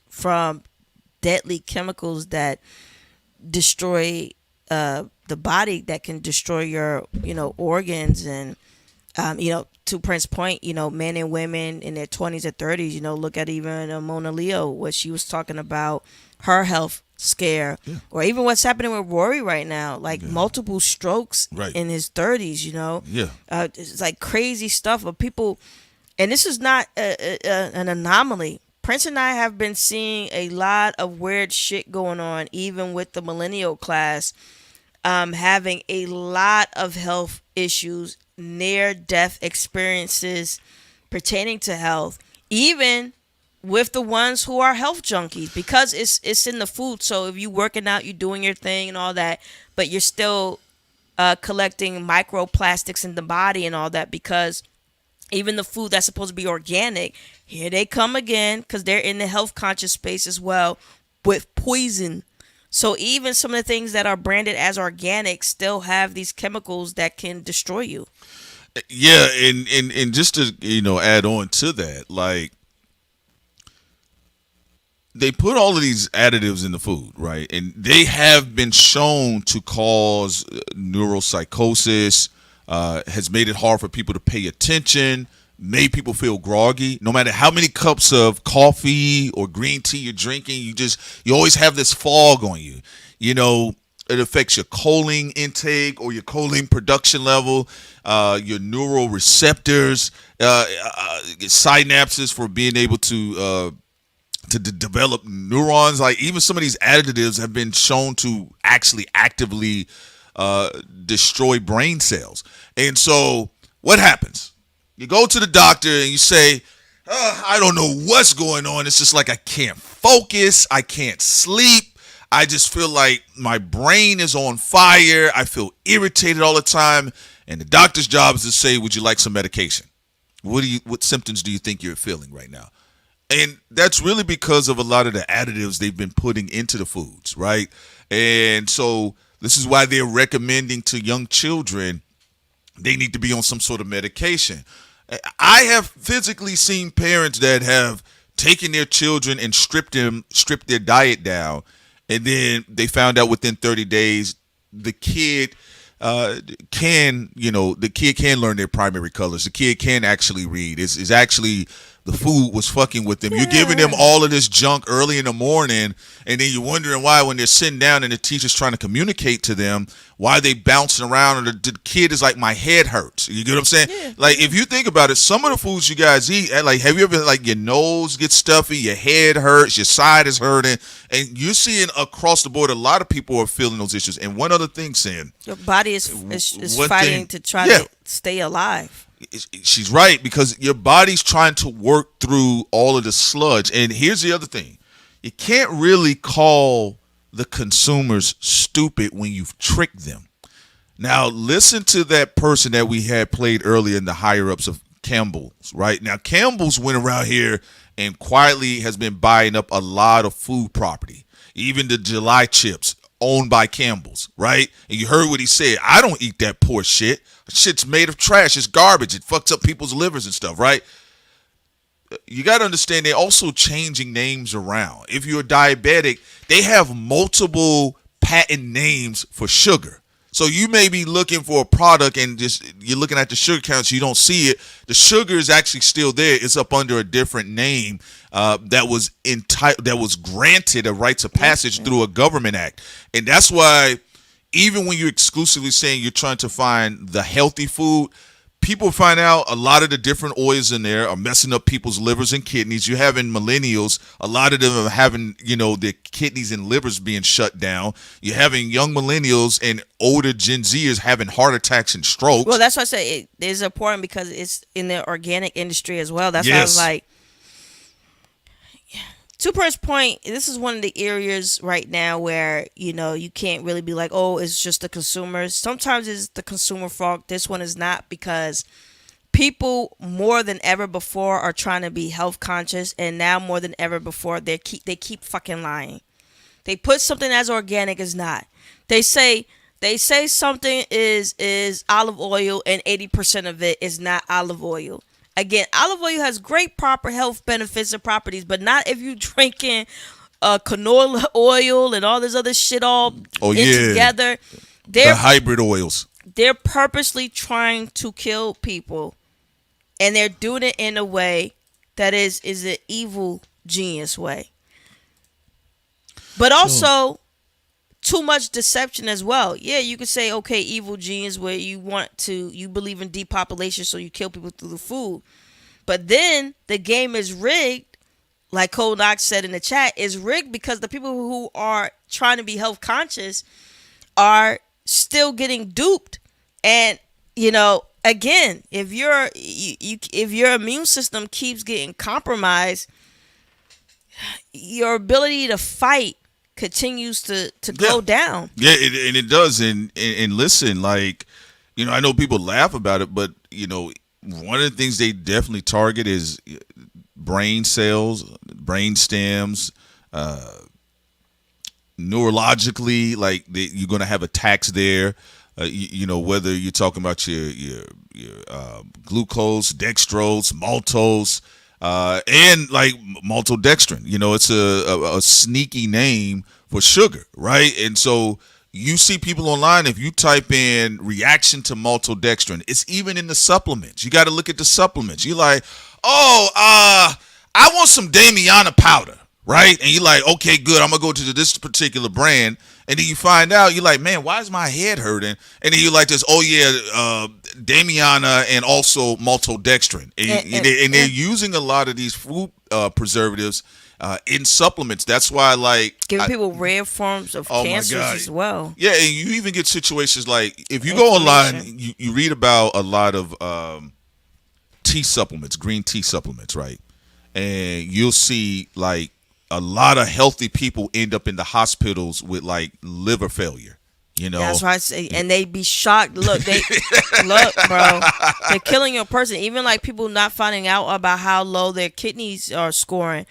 from deadly chemicals that destroy the body, that can destroy your organs, and to Prince's point, men and women in their 20s or 30s, look at even Mona Leo, what she was talking about, her health scare, or even what's happening with Rory right now, like multiple strokes in his 30s, it's like crazy stuff of people. And this is not an anomaly. Prince and I have been seeing a lot of weird shit going on, even with the millennial class, having a lot of health issues, near-death experiences pertaining to health, even with the ones who are health junkies, because it's in the food. So if you're working out, you're doing your thing and all that, but you're still collecting microplastics in the body and all that, because even the food that's supposed to be organic, here they come again, because they're in the health conscious space as well, with poison. So even some of the things that are branded as organic still have these chemicals that can destroy you. Yeah, and just to add on to that, like, they put all of these additives in the food, right? And they have been shown to cause neuropsychosis, has made it hard for people to pay attention, made people feel groggy. No matter how many cups of coffee or green tea you're drinking, you always have this fog on you. It affects your choline intake or your choline production level, your neural receptors, synapses for being able to develop neurons. Like, even some of these additives have been shown to actually actively destroy brain cells. And so what happens? You go to the doctor and you say, I don't know what's going on. It's just like I can't focus. I can't sleep. I just feel like my brain is on fire. I feel irritated all the time. And the doctor's job is to say, would you like some medication? What symptoms do you think you're feeling right now? And that's really because of a lot of the additives they've been putting into the foods, right? And so this is why they're recommending to young children they need to be on some sort of medication. I have physically seen parents that have taken their children and stripped their diet down, and then they found out within 30 days the kid can learn their primary colors. The kid can actually read. Is actually the food was fucking with them. You're giving them all of this junk early in the morning, and then you're wondering why when they're sitting down and the teacher's trying to communicate to them, why they bouncing around, and the kid is like, my head hurts. You get what I'm saying? Yeah. Like, if you think about it, some of the foods you guys eat, like, have you ever, like, your nose gets stuffy, your head hurts, your side is hurting, and you're seeing across the board a lot of people are feeling those issues. And one other thing, Sam. Your body is fighting to try to stay alive. She's right, because your body's trying to work through all of the sludge. And here's the other thing. You can't really call the consumers stupid when you've tricked them. Now, listen to that person that we had played earlier in the higher-ups of Campbell's, right? Now, Campbell's went around here and quietly has been buying up a lot of food property, even the July chips owned by Campbell's, right? And you heard what he said. I don't eat that poor shit. Shit's made of trash. It's garbage. It fucks up people's livers and stuff, right? You got to understand they're also changing names around. If you're diabetic, they have multiple patent names for sugar. So you may be looking for a product and just you're looking at the sugar counts, you don't see it. The sugar is actually still there. It's up under a different name that was granted a rights of passage through a government act. And that's why even when you're exclusively saying you're trying to find the healthy food, people find out a lot of the different oils in there are messing up people's livers and kidneys. You're having millennials, a lot of them are having, their kidneys and livers being shut down. You're having young millennials and older Gen Zers having heart attacks and strokes. Well, that's why I say it is important because it's in the organic industry as well. That's why I was like, to Per's point, this is one of the areas right now where, you can't really be like, oh, it's just the consumers. Sometimes it's the consumer fault. This one is not, because people more than ever before are trying to be health conscious, and now more than ever before they keep fucking lying. They put something as organic as not. They say something is olive oil and 80% of it is not olive oil. Again, olive oil has great proper health benefits and properties, but not if you're drinking canola oil and all this other shit all together. The hybrid oils. They're purposely trying to kill people, and they're doing it in a way that is an evil genius way. But also too much deception as well. Yeah, you could say, okay, evil genius where you believe in depopulation, so you kill people through the food. But then the game is rigged, like Cole Knox said in the chat, is rigged because the people who are trying to be health conscious are still getting duped. And, again, if your immune system keeps getting compromised, your ability to fight continues to go down. Yeah, and it does. And listen, like, I know people laugh about it, but, one of the things they definitely target is brain cells, brain stems, neurologically, like you're going to have attacks there. Whether you're talking about your glucose, dextrose, maltose, and like maltodextrin. It's a sneaky name for sugar, right? And so you see people online, if you type in reaction to maltodextrin, it's even in the supplements. You got to look at the supplements. You're like, I want some Damiana powder, right? And you're like, okay, good, I'm going to go to this particular brand. And then you find out, you're like, man, why is my head hurting? And then you're like this, Damiana and also maltodextrin. And they're using a lot of these food preservatives in supplements. That's why, like, giving people rare forms of cancers as well. Yeah, and you even get situations like, if you go online, you read about a lot of tea supplements, green tea supplements, right? And you'll see like a lot of healthy people end up in the hospitals with like liver failure. You know, that's why I say, and they be shocked. Look, look, bro, they're killing your person. Even like people not finding out about how low their kidneys are scoring.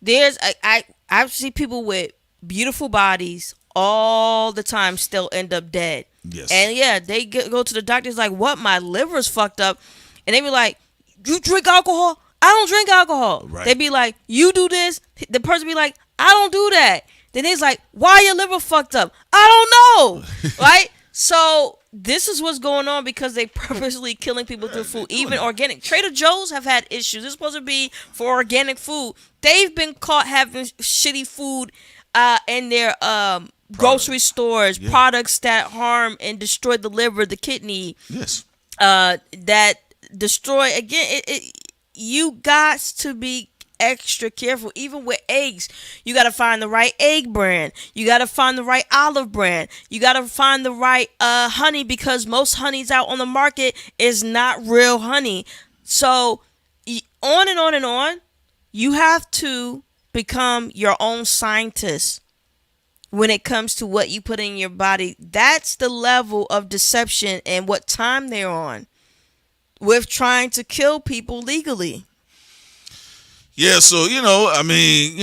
I see people with beautiful bodies all the time still end up dead. Yes, and yeah, they go to the doctors like, "What? My liver's fucked up," and they be like, "You drink alcohol? I don't drink alcohol." Right. They be like, "You do this?" The person be like, "I don't do that." Then he's like, "Why your liver fucked up?" I don't know. Right? So this is what's going on because they purposely killing people through food, even organic. Trader Joe's have had issues. It's supposed to be for organic food. They've been caught having shitty food in their grocery stores, products that harm and destroy the liver, the kidney. Yes. That destroy again. You got to be extra careful. Even with eggs, you got to find the right egg brand. You got to find the right olive brand. You got to find the right honey, because most honeys out on the market is not real honey. So on and on and on. You have to become your own scientist when it comes to what you put in your body. That's the level of deception and what time they're on with trying to kill people legally. Yeah, so I mean,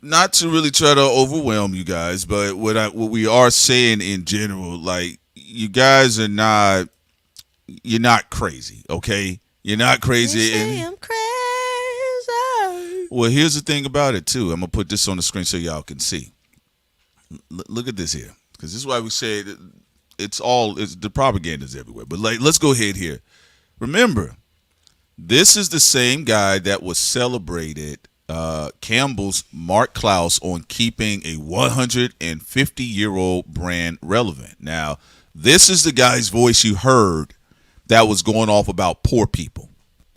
not to really try to overwhelm you guys, but what we are saying in general, like, you guys are not, you're not crazy, okay? You're not crazy. They say I'm crazy. Well, here's the thing about it too. I'm gonna put this on the screen so y'all can see. Look at this here, because this is why we say it's the propaganda's everywhere. But like, let's go ahead here. Remember, this is the same guy that was celebrated, Campbell's Mark Klaus, on keeping a 150-year-old brand relevant. Now, this is the guy's voice you heard that was going off about poor people.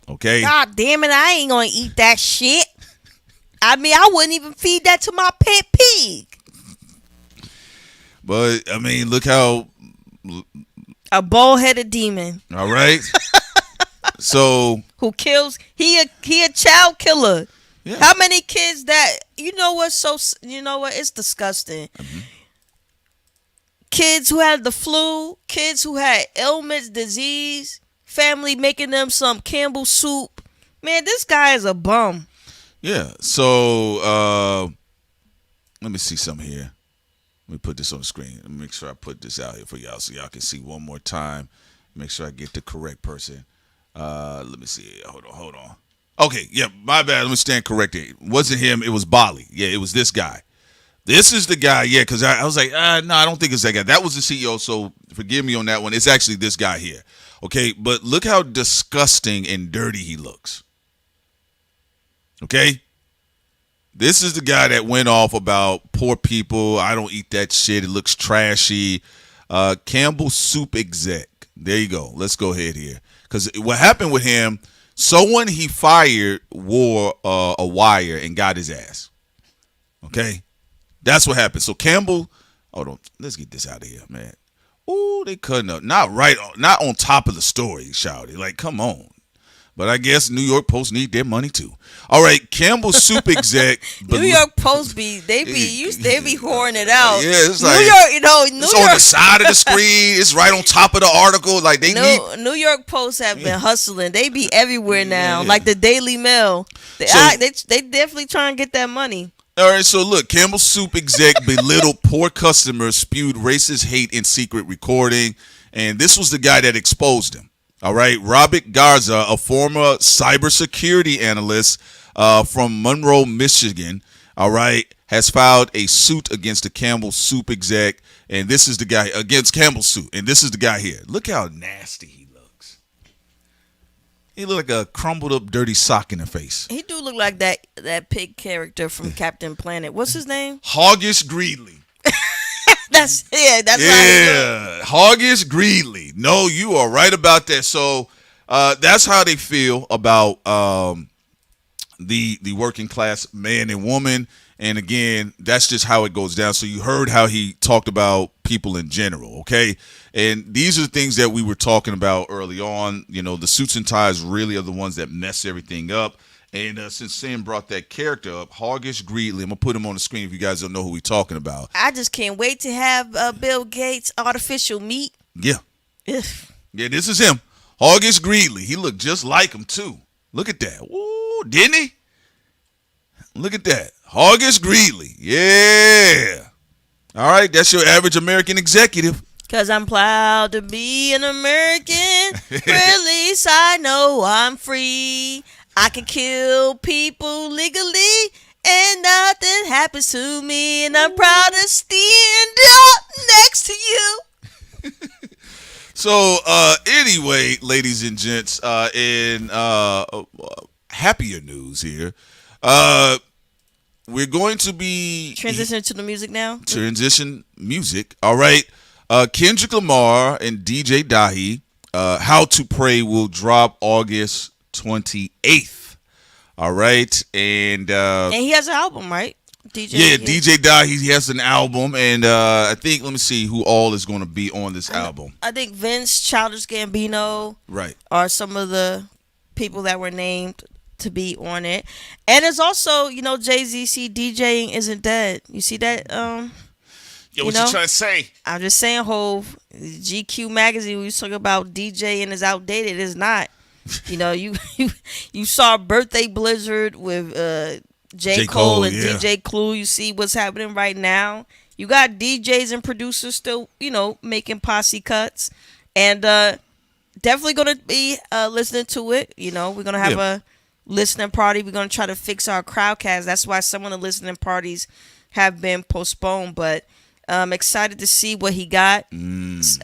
Okay? God damn it, I ain't gonna eat that shit. I mean, I wouldn't even feed that to my pet pig. But, I mean, look how... A bald-headed demon. All right? So who kills? He a child killer. Yeah. How many kids that it's disgusting. Mm-hmm. Kids who had the flu, kids who had ailments, disease, family making them some Campbell soup. Man, this guy is a bum. Yeah. So let me see something here. Let me put this on the screen. Let me make sure I put this out here for y'all so y'all can see one more time. Make sure I get the correct person. Let me see. Hold on. Okay, yeah, my bad. Let me stand corrected. It wasn't him. It was Bali. Yeah, it was this guy. This is the guy. Yeah, because I was like, no, I don't think it's that guy. That was the CEO, so forgive me on that one. It's actually this guy here. Okay, but look how disgusting and dirty he looks. Okay? This is the guy that went off about poor people. I don't eat that shit. It looks trashy. Campbell Soup exec. There you go. Let's go ahead here. Because what happened with him, someone he fired wore a wire and got his ass. Okay? That's what happened. So Campbell, hold on. Let's get this out of here, man. Ooh, they cutting up. Not on top of the story, shouty. Like, come on. But I guess New York Post need their money too. All right, Campbell Soup exec. New York Post they be whoring it out. Yeah, it's like New York, it's on the side of the screen. It's right on top of the article. Like New York Post have been hustling. They be everywhere now, like the Daily Mail. They definitely trying to get that money. All right, so look, Campbell Soup exec belittled poor customers, spewed racist hate in secret recording, and this was the guy that exposed him. All right, Robert Garza, a former cybersecurity analyst from Monroe, Michigan, all right, has filed a suit against the Campbell Soup exec, and this is the guy against Campbell Soup, and this is the guy here. Look how nasty he looks. He look like a crumbled up, dirty sock in the face. He do look like that pig character from Captain Planet. What's his name? Hoggish Greedley. That's Hoggish Greedley. No, you are right about that. So that's how they feel about the working class man and woman. And again, that's just how it goes down. So you heard how he talked about people in general, okay? And these are the things that we were talking about early on. You know, the suits and ties really are the ones that mess everything up. And since Sam brought that character up, Hoggish Greedley, I'm going to put him on the screen if you guys don't know who we're talking about. I just can't wait to have Bill Gates' artificial meat. Yeah. Ugh. Yeah, this is him. Hoggish Greedley. He looked just like him, too. Look at that. Ooh, didn't he? Look at that. Hoggish Greedley. Yeah. All right, that's your average American executive. Cause I'm proud to be an American. At least I know I'm free. I can kill people legally and nothing happens to me. And I'm proud to stand up next to you. So, anyway, ladies and gents, in happier news here, we're going to be transition to the music now. Transition music. All right. Kendrick Lamar and J.I.D. How to Pray will drop August 28th. All right. And he has an album, right? DJ.I.D. He has an album, and I think, let me see who all is going to be on this album. I think Vince, Childish Gambino, right, are some of the people that were named to be on it. And it's also, Jay-Z, see, DJing isn't dead. You see that? Yo, what you trying to say? I'm just saying, Hov, GQ magazine, we was talking about DJing is outdated. It's not. You saw Birthday Blizzard with J. Cole and DJ Clue. You see what's happening right now. You got DJs and producers still, making posse cuts. And definitely going to be listening to it. We're going to have a listening party. We're going to try to fix our crowdcast. That's why some of the listening parties have been postponed. But I'm excited to see what he got.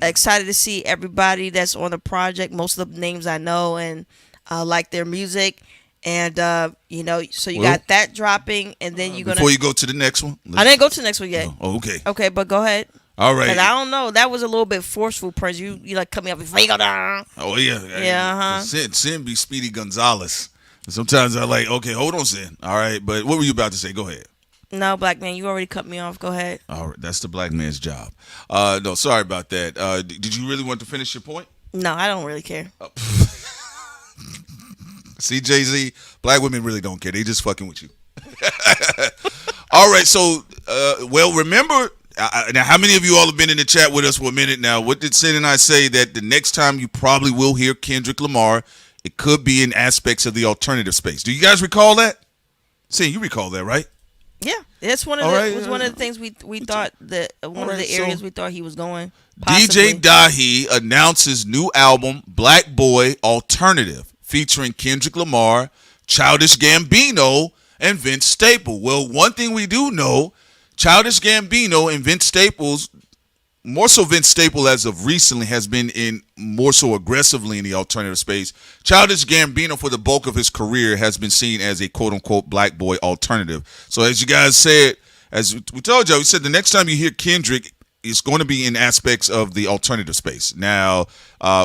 Excited to see everybody that's on the project. Most of the names I know and like their music. And, so you got that dropping, and then you're going to... Before you go to the next one? I didn't go to the next one yet. Oh, okay. Okay, but go ahead. All right. And I don't know. That was a little bit forceful, Prince. You like cut me off before you go down. Oh, yeah. Yeah, Sin be Speedy Gonzalez. Sometimes I like, okay, hold on, Sin. All right, but what were you about to say? Go ahead. No, black man, you already cut me off. Go ahead. All right, that's the black man's job. No, sorry about that. Did you really want to finish your point? No, I don't really care. See, Jay-Z, black women really don't care. They just fucking with you. All right, so, remember, now how many of you all have been in the chat with us for a minute now? What did Sin and I say that the next time you probably will hear Kendrick Lamar, it could be in aspects of the alternative space. Do you guys recall that? Sin, you recall that, right? Yeah, that's one of one of the things we thought that one of the areas we thought he was going. Possibly. DJ.I.D. announces new album Black Boy Alternative featuring Kendrick Lamar, Childish Gambino, and Vince Staples. Well, one thing we do know, Childish Gambino and Vince Staples, more so Vince Staples as of recently, has been in more so aggressively in the alternative space. Childish Gambino, for the bulk of his career, has been seen as a quote-unquote black boy alternative. So as you guys said, as we told you, we said the next time you hear Kendrick, it's going to be in aspects of the alternative space. Now,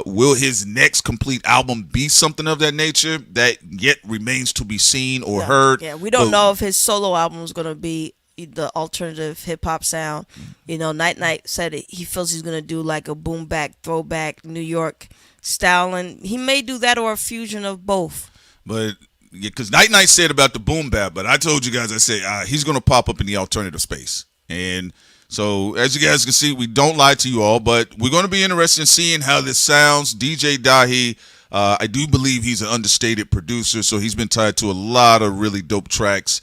will his next complete album be something of that nature? That yet remains to be seen or heard. Yeah, we don't know if his solo album is going to be the alternative hip hop sound. Night Night said he feels he's gonna do like a boom back, throwback New York style, and he may do that or a fusion of both. But because Night Night said about the boom bap, but I told you guys, I said he's gonna pop up in the alternative space, and so as you guys can see, we don't lie to you all, but we're gonna be interested in seeing how this sounds. DJ.I.D. I do believe he's an understated producer, so he's been tied to a lot of really dope tracks.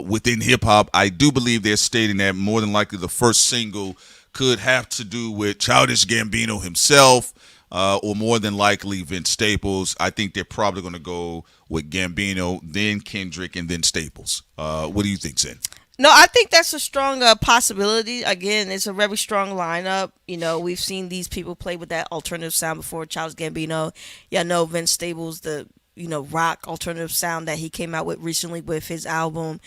Within hip-hop, I do believe they're stating that more than likely the first single could have to do with Childish Gambino himself, or more than likely Vince Staples. I think they're probably going to go with Gambino, then Kendrick, and then Staples. What do you think, Sin? No, I think that's a strong possibility. Again, it's a very strong lineup. We've seen these people play with that alternative sound before. Childish Gambino, Vince Staples, the rock alternative sound that he came out with recently with his album.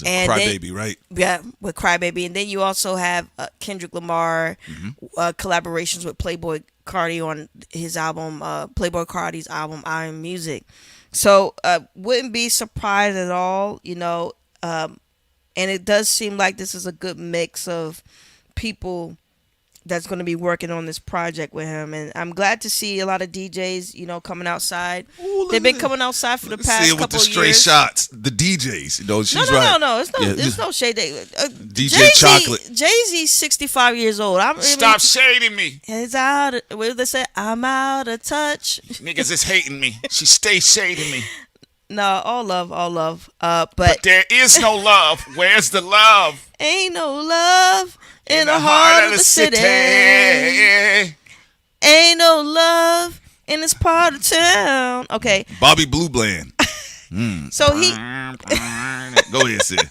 And Crybaby, right? Yeah, with Crybaby. And then you also have Kendrick Lamar, collaborations with Playboi Carti on his album, Playboi Carti's album, Iron Music. So wouldn't be surprised at all, and it does seem like this is a good mix of people that's going to be working on this project with him, and I'm glad to see a lot of DJs, coming outside. They've been coming outside for the past couple with the of straight years. shots. The DJs, she's right. No. It's no shade. DJ Chocolate. Jay-Z's 65 years old. Stop shading me. It's out. What did they say? I'm out of touch. Niggas is hating me. She stays shading me. No, all love. But there is no love. Where's the love? Ain't no love in the heart of the city. Ain't no love in this part of town. Okay. Bobby Blue Bland. So he. Go ahead, Sid.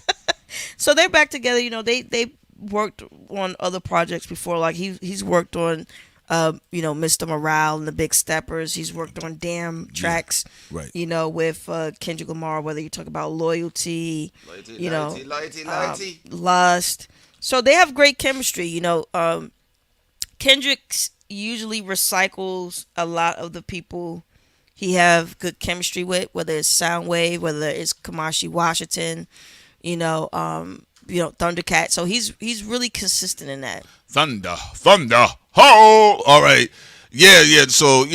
So they're back together. They worked on other projects before. Like he's worked on, Mr. Morale and the Big Steppers. He's worked on Damn tracks. Right. With Kendrick Lamar. Whether you talk about Loyalty. Loyalty. Lust. So they have great chemistry. Kendrick usually recycles a lot of the people he have good chemistry with, whether it's Soundwave, whether it's Kamashi Washington, Thundercat. So he's really consistent in that. Thunder, ho! All right, yeah. So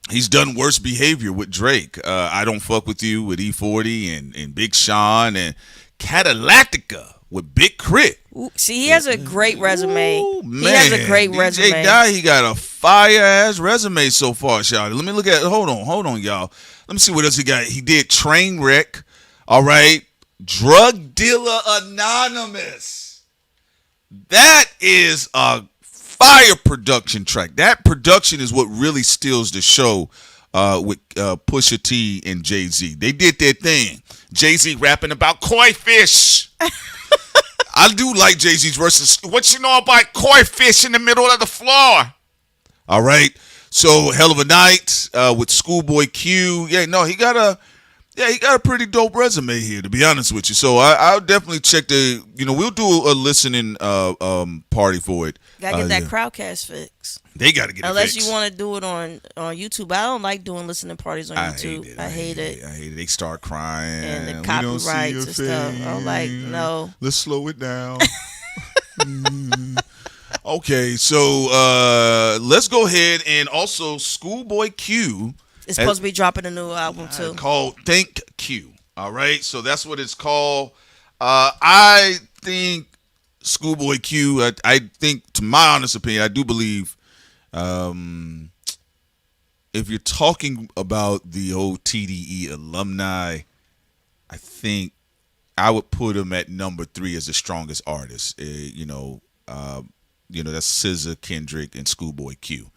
he's done Worst Behavior with Drake. I Don't Fuck With You with E40 and Big Sean and Cadillactica with Big Crit. See, he has a great resume. Ooh, man. He has a great resume. J.I.D, he got a fire-ass resume so far, y'all. Let me look at it. Hold on, y'all. Let me see what else he got. He did Trainwreck. All right. Drug Dealer Anonymous. That is a fire production track. That production is what really steals the show with Pusha T and Jay-Z. They did their thing. Jay-Z rapping about koi fish. I do like Jay-Z's verses. What you know about koi fish in the middle of the floor? All right. So Hell of a Night with Schoolboy Q. He got a pretty dope resume here, to be honest with you. So I'll definitely check we'll do a listening party for it. Gotta get that Crowdcast fix. They gotta get it Unless fixed. you want to do it on YouTube. I don't like doing listening parties on YouTube. I hate it. They start crying. And the copyrights and stuff. I'm like, no. Let's slow it down. Okay, so let's go ahead and also Schoolboy Q. It's supposed to be dropping a new album too. Called Thank Q. All right, so that's what it's called. I think Schoolboy Q, I think, to my honest opinion, I do believe if you're talking about the old TDE alumni, I think I would put him at number 3 as the strongest artist. That's SZA, Kendrick, and Schoolboy Q.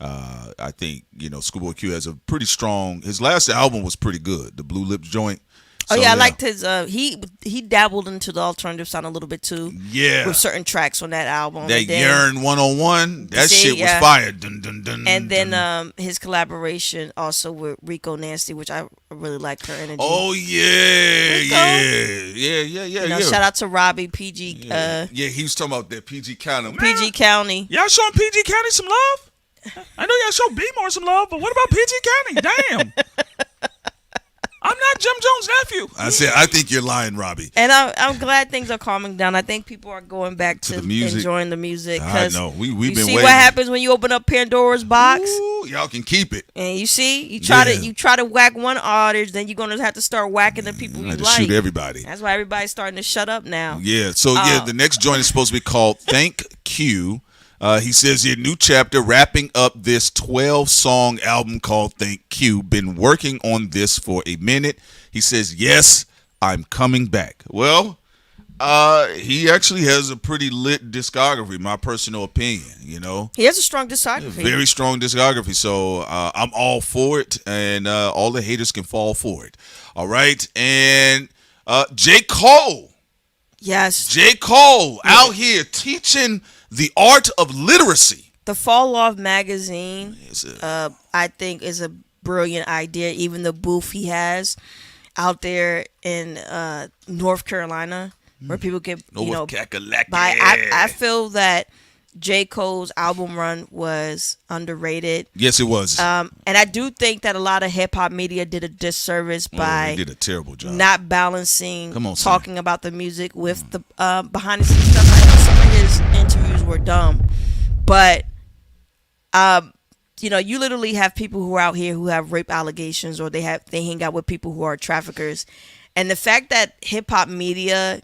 I think Schoolboy Q has a pretty strong. His last album was pretty good, the Blue Lips joint. So, I liked his. He dabbled into the alternative sound a little bit too. Yeah, with certain tracks on that album. That Yearn 101, that shit was fire. Dun, dun, dun, and then his collaboration also with Rico Nasty, which I really like her energy. Oh yeah. Shout out to Robbie PG. He was talking about that PG County. PG County. Y'all showing PG County some love? I know y'all show B-More some love, but what about PG County? Damn. I'm not Jim Jones' nephew. I think you're lying, Robbie. And I'm glad things are calming down. I think people are going back to enjoying the music. I know. We've been see waiting. What happens when you open up Pandora's box. Ooh, y'all can keep it. And you see, you try to whack one artist, then you're gonna have to start whacking the people you like. Shoot everybody. That's why everybody's starting to shut up now. Yeah. So the next joint is supposed to be called Thank Q. He says here, new chapter, wrapping up this 12-song album called Thank Q. Been working on this for a minute. He says, yes, I'm coming back. Well, he actually has a pretty lit discography, my personal opinion, He has a strong discography. Very strong discography. So I'm all for it, and all the haters can fall for it. All right. And J. Cole. Yes. J. Cole out here teaching the art of literacy. The Falloff magazine, I think, is a brilliant idea. Even the booth he has out there in North Carolina, where people can, buy. I feel that J. Cole's album run was underrated. Yes, it was. And I do think that a lot of hip hop media did a disservice by they did a terrible job not balancing talking about the music with the behind the scenes stuff. I know some of his interviews were dumb. But you know, you literally have people who are out here who have rape allegations, or they hang out with people who are traffickers. And the fact that hip hop media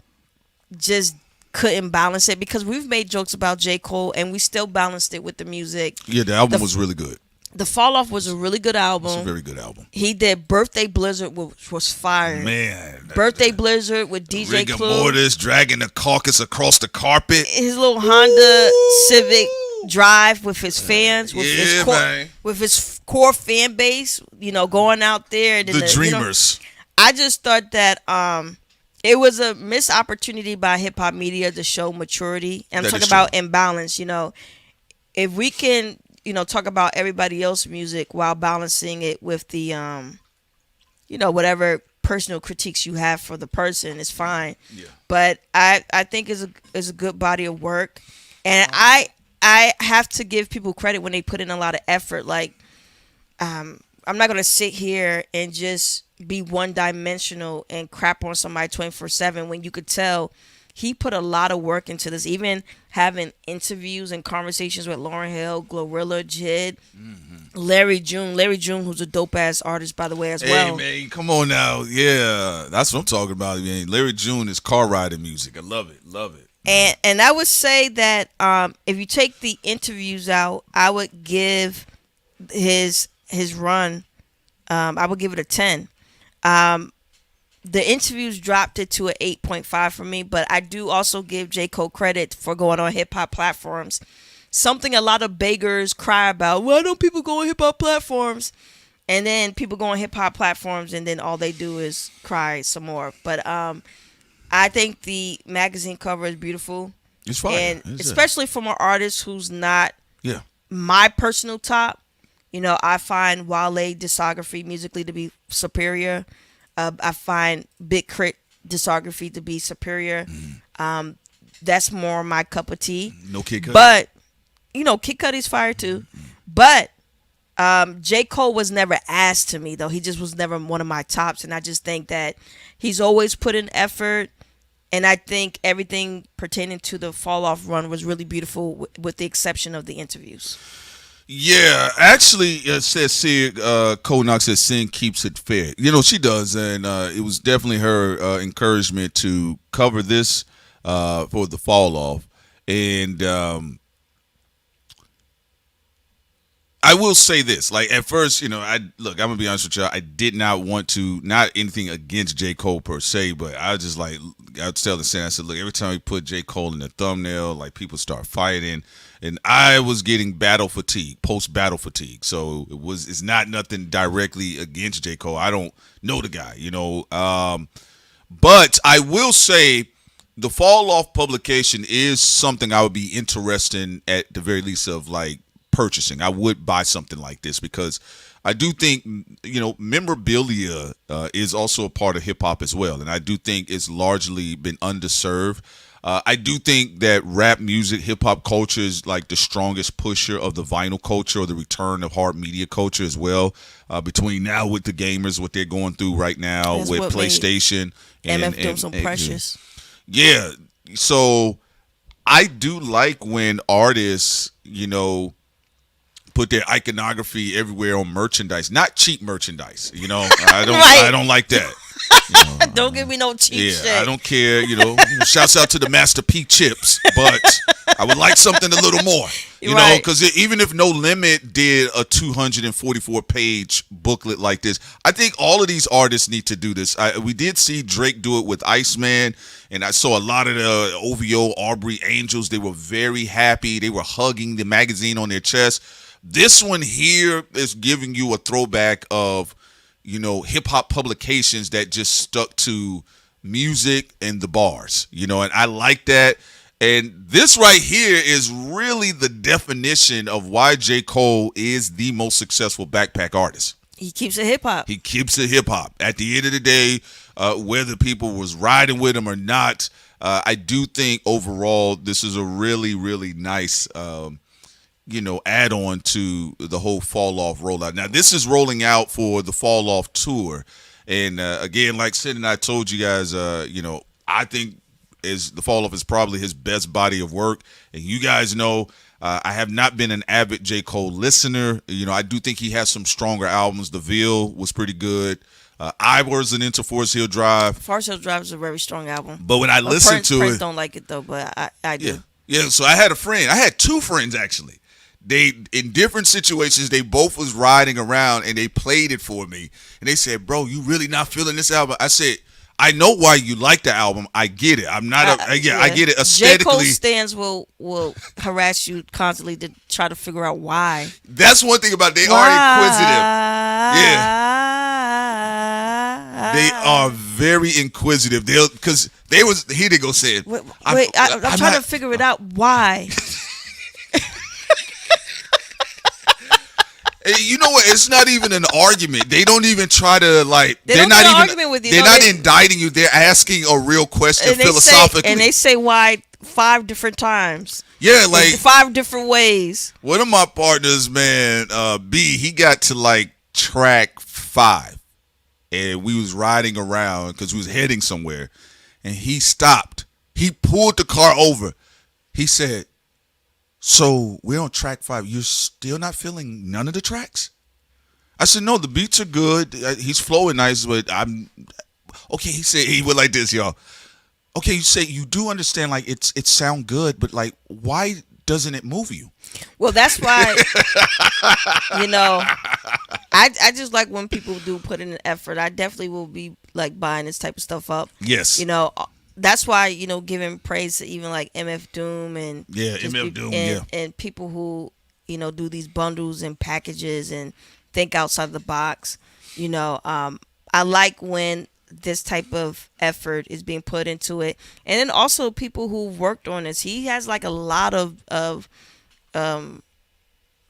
just couldn't balance it, because we've made jokes about J. Cole and we still balanced it with the music. Yeah, the album was really good. The Falloff was a really good album. It's a very good album. He did Birthday Blizzard, which was fire. Man. Birthday Blizzard with DJ Rigor Clue. Mortis dragging the carcass across the carpet. His little Honda Civic Drive with his fans, with his core fan base, you know, going out there. The Dreamers. You know, I just thought that it was a missed opportunity by hip hop media to show maturity. And I'm talking about imbalance. You know, if we can, you know, talk about everybody else's music while balancing it with the, you know, whatever personal critiques you have for the person is fine. Yeah. But I think is a good body of work, and I have to give people credit when they put in a lot of effort. Like, I'm not gonna sit here and just be one dimensional and crap on somebody 24/7 when you could tell he put a lot of work into this, even having interviews and conversations with Lauryn Hill, Glorilla, J.I.D, Larry June, who's a dope ass artist, by the way, as well. Hey man, come on now. Yeah, that's what I'm talking about, man. Larry June is car riding music. I love it. And I would say that if you take the interviews out, I would give his run, I would give it a 10. The interviews dropped it to an 8.5 for me, but I do also give J. Cole credit for going on hip hop platforms. Something a lot of beggars cry about. Why don't people go on hip hop platforms? And then people go on hip hop platforms and then all they do is cry some more. But I think the magazine cover is beautiful. It's fine. And especially from an artist who's not my personal top. You know, I find Wale discography musically to be superior. I find Big Crit discography to be superior. That's more my cup of tea. No Kid Cudi. But, you know, Kid Cudi's fire too. But J. Cole was never asked to me, though. He just was never one of my tops. And I just think that he's always put in effort. And I think everything pertaining to the Falloff run was really beautiful, with the exception of the interviews. Yeah, actually, Cole Knox says Sin keeps it fair. You know, she does, and it was definitely her encouragement to cover this for the Falloff. And I will say this, like, at first, you know, I'm gonna be honest with you, I did not want to, not anything against J. Cole per se, but I was just like, I was telling Sam, I said, look, every time we put J. Cole in the thumbnail, like, people start fighting, and I was getting post-battle fatigue. So it's not nothing directly against J. Cole. I don't know the guy, you know. But I will say the Falloff publication is something I would be interested in, at the very least, of like purchasing. I would buy something like this because I do think, you know, memorabilia is also a part of hip hop as well. And I do think it's largely been underserved. I do think that rap music, hip hop culture is like the strongest pusher of the vinyl culture, or the return of hard media culture as well. Between now with the gamers, what they're going through right now with PlayStation and MF doing some Precious. Yeah. So I do like when artists, you know, put their iconography everywhere on merchandise, not cheap merchandise. You know, I don't like that. You know, don't give me no cheap shit. I don't care. You know, shouts out to the Master P Chips, but I would like something a little more. You know, because even if No Limit did a 244-page booklet like this, I think all of these artists need to do this. We did see Drake do it with Iceman, and I saw a lot of the OVO Aubrey Angels. They were very happy. They were hugging the magazine on their chest. This one here is giving you a throwback of, you know, hip hop publications that just stuck to music and the bars, you know, and I like that. And this right here is really the definition of why J. Cole is the most successful backpack artist. He keeps it hip hop. He keeps it hip hop. At the end of the day, whether people was riding with him or not, I do think overall this is a really, really nice you know, add on to the whole Falloff rollout. Now, this is rolling out for the Falloff tour. And again, like Sid and I told you guys, you know, I think is the Falloff is probably his best body of work. And you guys know I have not been an avid J. Cole listener. I do think he has some stronger albums. The Ville was pretty good. I wasn't into Forest Hill Drive. Forest Hill Drive is a very strong album. But when I listened to Prince it, don't like it though, but I do. Yeah. So I had a friend. I had two friends actually. They in different situations. They both was riding around and they played it for me. And they said, "Bro, you really not feeling this album?" I said, "I know why you like the album. I get it. I'm not. I get it aesthetically." J. Cole stands will harass you constantly to try to figure out why. That's one thing about it. They are inquisitive. Yeah. They are very inquisitive. Here they go say it. Wait, I'm trying to figure it out. Why? You know what? It's not even an argument. They don't even try to They're not even arguing with you. They're not indicting you. They're asking a real question philosophically. And they say why 5 different times. Yeah, in 5 different ways. One of my partners, man, B, he got to track 5, and we was riding around because we was heading somewhere, and he stopped. He pulled the car over. He said, "So we're on track 5. You're still not feeling none of the tracks?" I said, "No, the beats are good. He's flowing nice, but I'm okay." He said he went like this, y'all. Okay, you say you do understand, it sound good, but why doesn't it move you? Well, that's why I just like when people do put in an effort. I definitely will be buying this type of stuff up. Yes. That's why, giving praise to even MF Doom and MF Doom, and people who, do these bundles and packages and think outside the box. I like when this type of effort is being put into it. And then also people who worked on this. He has a lot of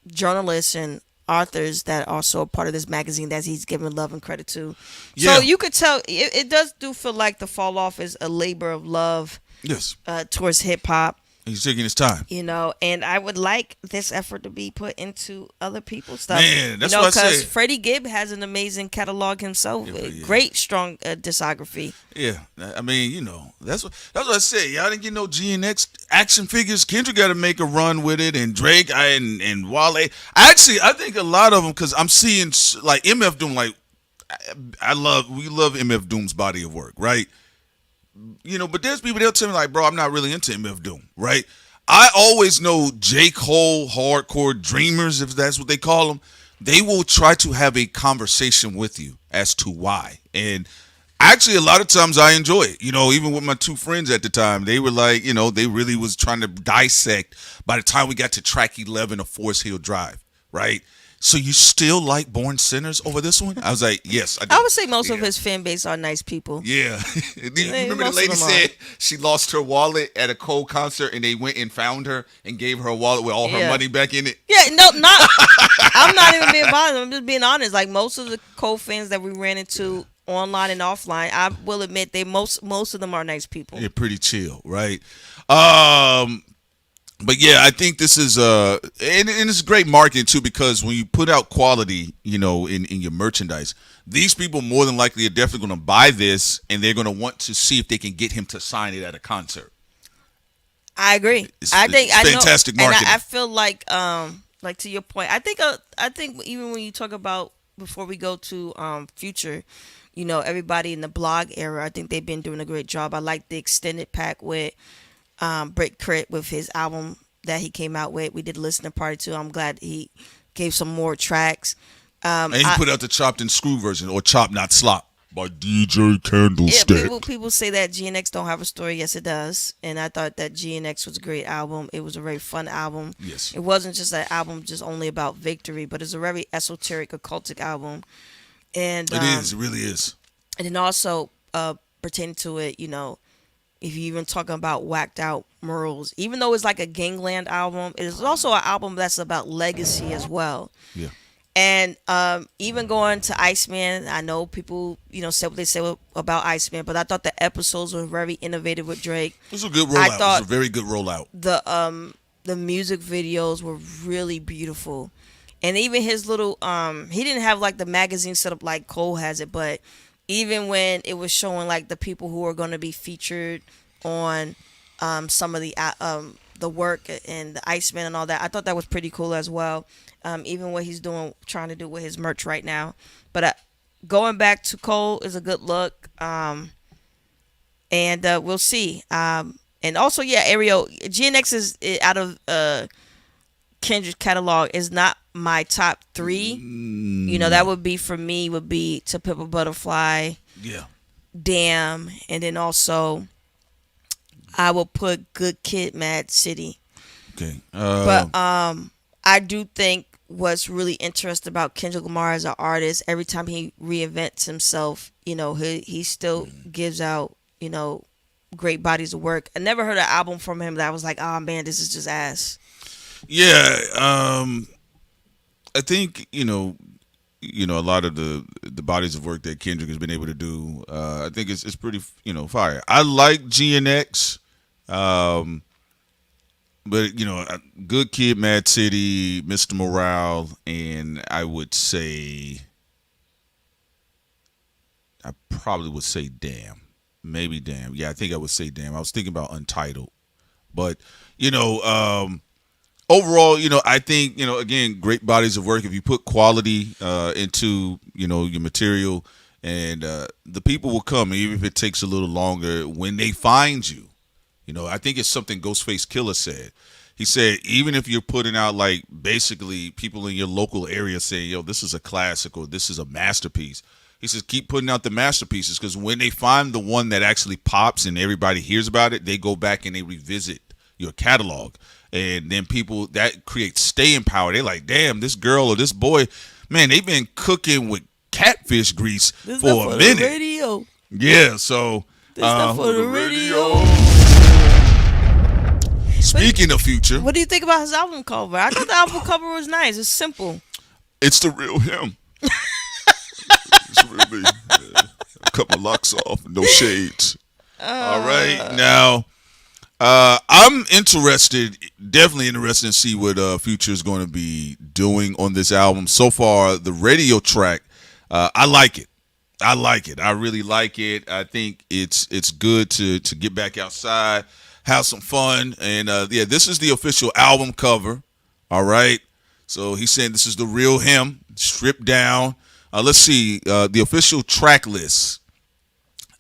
journalists and authors that are also a part of this magazine that he's given love and credit to. So you could tell it does feel like the Falloff is a labor of love. Yes. Towards hip hop. He's taking his time. And I would like this effort to be put into other people's stuff. Man, that's what I say. Because Freddie Gibb has an amazing catalog himself. Great, strong discography. Yeah. I mean, that's what I said. Y'all didn't get no GNX action figures. Kendrick got to make a run with it, and Drake and Wale. Actually, I think a lot of them, because I'm seeing MF Doom, we love MF Doom's body of work, right? But there's people, they'll tell me bro, I'm not really into MF Doom, right? I always know J. Cole hardcore dreamers, if that's what they call them. They will try to have a conversation with you as to why. And actually, a lot of times I enjoy it. Even with my two friends at the time, they were they really was trying to dissect by the time we got to track 11 of Forest Hill Drive, right? So you still like Born Sinners over this one? I was like, yes, I do. I would say most of his fan base are nice people. Yeah. You remember the lady said she lost her wallet at a Cole concert and they went and found her and gave her a wallet with all her money back in it? Yeah, no, I'm not even being bothered. I'm just being honest. Most of the Cole fans that we ran into online and offline, I will admit most of them are nice people. They're pretty chill, right? But yeah, I think this is and it's great marketing too, because when you put out quality, in your merchandise, these people more than likely are definitely going to buy this, and they're going to want to see if they can get him to sign it at a concert. I agree. It's fantastic marketing. And I feel like to your point, I think even when you talk about, before we go to Future, everybody in the blog era, I think they've been doing a great job. I like the extended pack with Brick Crit with his album that he came out with. We did a listening party too. I'm glad he gave some more tracks. And he put out the chopped and screw version, or Chop Not Slop, by DJ Candlestick. Yeah, people say that GNX don't have a story. Yes, it does. And I thought that GNX was a great album. It was a very fun album. Yes. It wasn't just an album just only about victory, but it's a very esoteric, occultic album. And it is. It really is. And then also pertaining to it, if you're even talking about whacked out murals, even though it's like a Gangland album, it is also an album that's about legacy as well. Yeah. And even going to Iceman, I know people, said what they said about Iceman, but I thought the episodes were very innovative with Drake. It was a good rollout. It was a very good rollout. The music videos were really beautiful. And even his little, he didn't have the magazine set up like Cole has it, but even when it was showing the people who are going to be featured on some of the work and the Iceman and all that. I thought that was pretty cool as well. Even what he's trying to do with his merch right now. But going back to Cole is a good look. And we'll see. And also, yeah, Ariel, GNX is out of Kendrick's catalog is not my top 3. You know, that would be for me would be To Pimp a Butterfly. Yeah. Damn, and then also I will put Good Kid, Mad City. Okay. But I do think what's really interesting about Kendrick Lamar as an artist, every time he reinvents himself, you know, he still gives out, you know, great bodies of work. I never heard an album from him that I was like, oh man, this is just ass. Yeah, I think you know a lot of the bodies of work that Kendrick has been able to do. I think it's pretty fire. I like GNX, but Good Kid, Mad City, Mr. Morale, and I probably would say Damn, maybe Damn. Yeah, I think I would say Damn. I was thinking about Untitled, but overall, I think, again, great bodies of work. If you put quality into, your material, and the people will come, even if it takes a little longer, when they find you. I think it's something Ghostface Killer said. He said, even if you're putting out, like, basically people in your local area saying, yo, this is a classic or this is a masterpiece. He says, keep putting out the masterpieces, because when they find the one that actually pops and everybody hears about it, they go back and they revisit your catalog. And then people, that creates staying power. They're like, damn, this girl or this boy, man, they've been cooking with catfish grease for a minute. Radio. Yeah, so this stuff for the radio. Speaking of Future, what do you think about his album cover? I thought the album cover was nice. It's simple. It's the real him. It's really cut my locks off, no shades. All right, now. I'm definitely interested to see what Future is going to be doing on this album. So far, the radio track, I like it. I really like it. I think it's good to get back outside, have some fun, and this is the official album cover. All right, so he's saying this is the real him, stripped down. Let's see the official track list.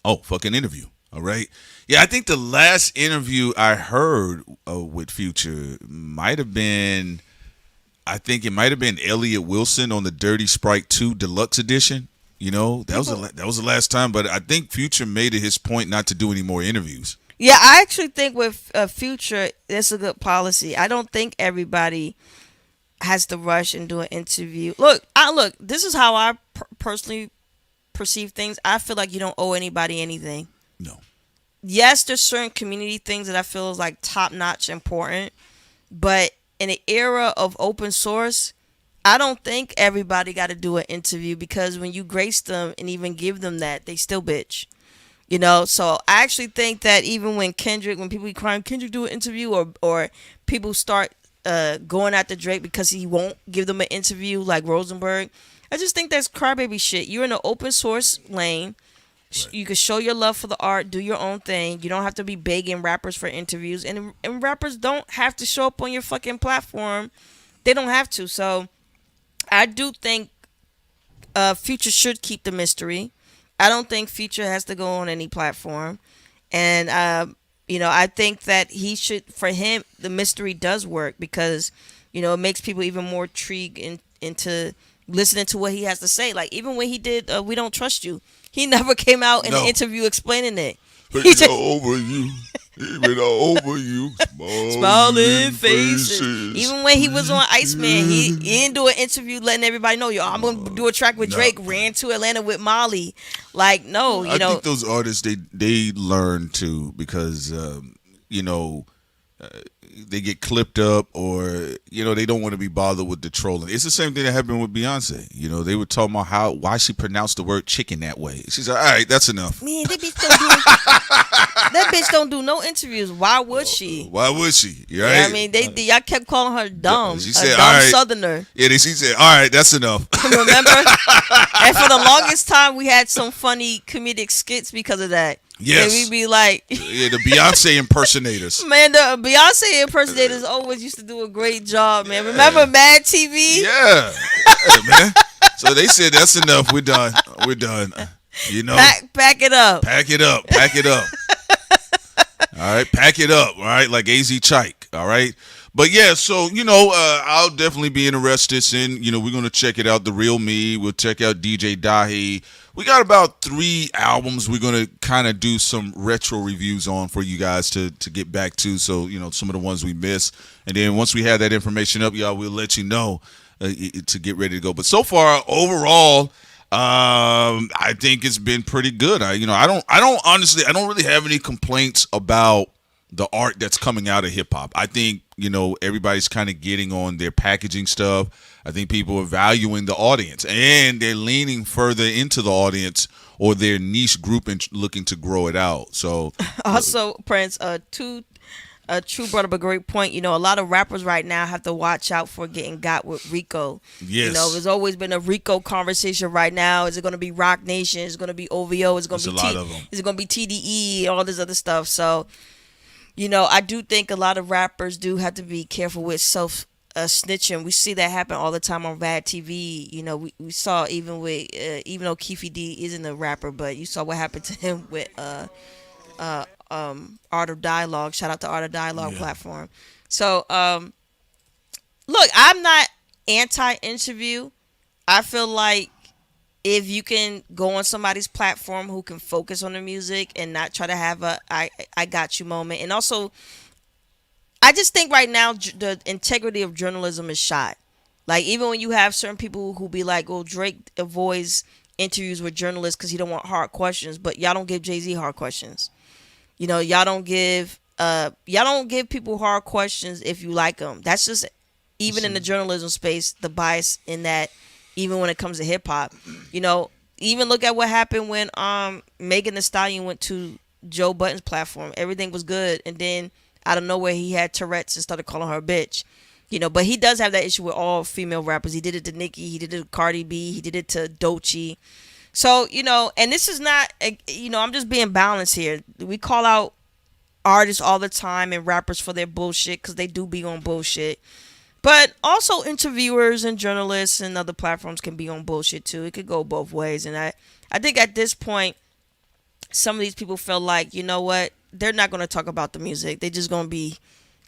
Oh, fucking interview. All right. Yeah, I think the last interview I heard with Future might have been Elliot Wilson on the Dirty Sprite 2 Deluxe Edition. That was the last time. But I think Future made it his point not to do any more interviews. Yeah, I actually think with Future, that's a good policy. I don't think everybody has to rush and do an interview. Look, this is how I personally perceive things. I feel like you don't owe anybody anything. No. Yes, there's certain community things that I feel is like top notch important, but in the era of open source, I don't think everybody got to do an interview, because when you grace them and even give them that, they still bitch. So I actually think that even when people be crying, Kendrick do an interview, or people start going after Drake because he won't give them an interview like Rosenberg, I just think that's crybaby shit. You're in the open source lane. Right. You can show your love for the art, do your own thing. You don't have to be begging rappers for interviews, and rappers don't have to show up on your fucking platform. They don't have to. So I do think Future should keep the mystery. I don't think Future has to go on any platform, and I think that he should. For him, the mystery does work, because it makes people even more intrigued into listening to what he has to say. Like, even when he did We Don't Trust You, he never came out in an interview explaining it. He just over you, even over you, smiling faces. Even when he was on Iceman, he didn't do an interview letting everybody know, I'm gonna do a track with Drake. Ran to Atlanta with Molly. Like, no, I think those artists they learn to, because they get clipped up, or they don't want to be bothered with the trolling. It's the same thing that happened with Beyonce. They were talking about why she pronounced the word chicken that way. She's like, all right, that's enough. Man, that bitch don't do no interviews. Why would she? Why would she? Right? Yeah, I mean, y'all kept calling her dumb. She said, dumb all right. Southerner. Yeah, she said, all right, that's enough. Remember? And for the longest time, we had some funny comedic skits because of that. Yes. And we be like, yeah, the Beyonce impersonators. Man, the Beyonce impersonators always used to do a great job, man. Remember Mad TV? Yeah, man. So they said that's enough. We're done. We're done. You know, pack it up. Pack it up. Pack it up. All right, pack it up. All right, like AZ Chike. All right. But yeah, so I'll definitely be interested in. We're gonna check it out. The Real Me. We'll check out DJ Dahi. We got about 3 albums we're gonna kind of do some retro reviews on for you guys to get back to. So some of the ones we missed, and then once we have that information up, y'all, we'll let you know to get ready to go. But so far, overall, I think it's been pretty good. I don't really have any complaints about the art that's coming out of hip hop. I think, everybody's kind of getting on their packaging stuff. I think people are valuing the audience and they're leaning further into the audience or their niche group and looking to grow it out. So also, Prince, True brought up a great point. A lot of rappers right now have to watch out for getting got with Rico. Yes. There's always been a Rico conversation right now. Is it going to be Rock Nation? Is it going to be OVO? Is it going to be Is it going to be TDE? All this other stuff. So, I do think a lot of rappers do have to be careful with snitching. We see that happen all the time on Rad TV. We saw even though Keefe D isn't a rapper, but you saw what happened to him with Art of Dialogue. Shout out to Art of Dialogue platform. So look, I'm not anti-interview. I feel like if you can go on somebody's platform who can focus on the music and not try to have a I got you moment. And also, I just think right now the integrity of journalism is shot. Like, even when you have certain people who be like, well, Drake avoids interviews with journalists because he don't want hard questions, but y'all don't give Jay-Z hard questions. Y'all don't give people hard questions if you like them. That's just, even in the journalism space, the bias in that, even when it comes to hip hop. Even look at what happened when Megan Thee Stallion went to Joe Budden's platform. Everything was good, and then out of nowhere he had Tourette's and started calling her a bitch. But he does have that issue with all female rappers. He did it to Nicki, he did it to Cardi B, he did it to Doechii. So, and this is not, I'm just being balanced here. We call out artists all the time and rappers for their bullshit because they do be on bullshit. But also interviewers and journalists and other platforms can be on bullshit too. It could go both ways. And I think at this point, some of these people feel like, you know what? They're not going to talk about the music. They're just going to be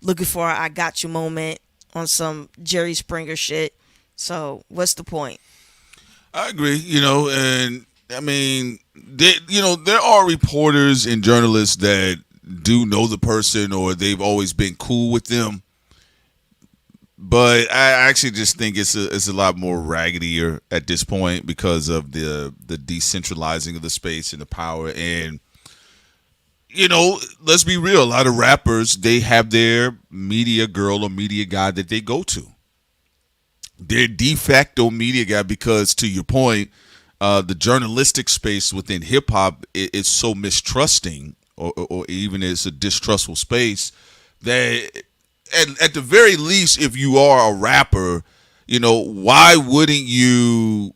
looking for a I got you moment on some Jerry Springer shit. So what's the point? I agree, and I mean, there are reporters and journalists that do know the person or they've always been cool with them. But I actually just think it's a lot more raggedier at this point because of the decentralizing of the space and the power. And, let's be real. A lot of rappers, they have their media girl or media guy that they go to. Their de facto media guy, because to your point, the journalistic space within hip hop is so mistrusting or even it's a distrustful space that at the very least, if you are a rapper, why wouldn't you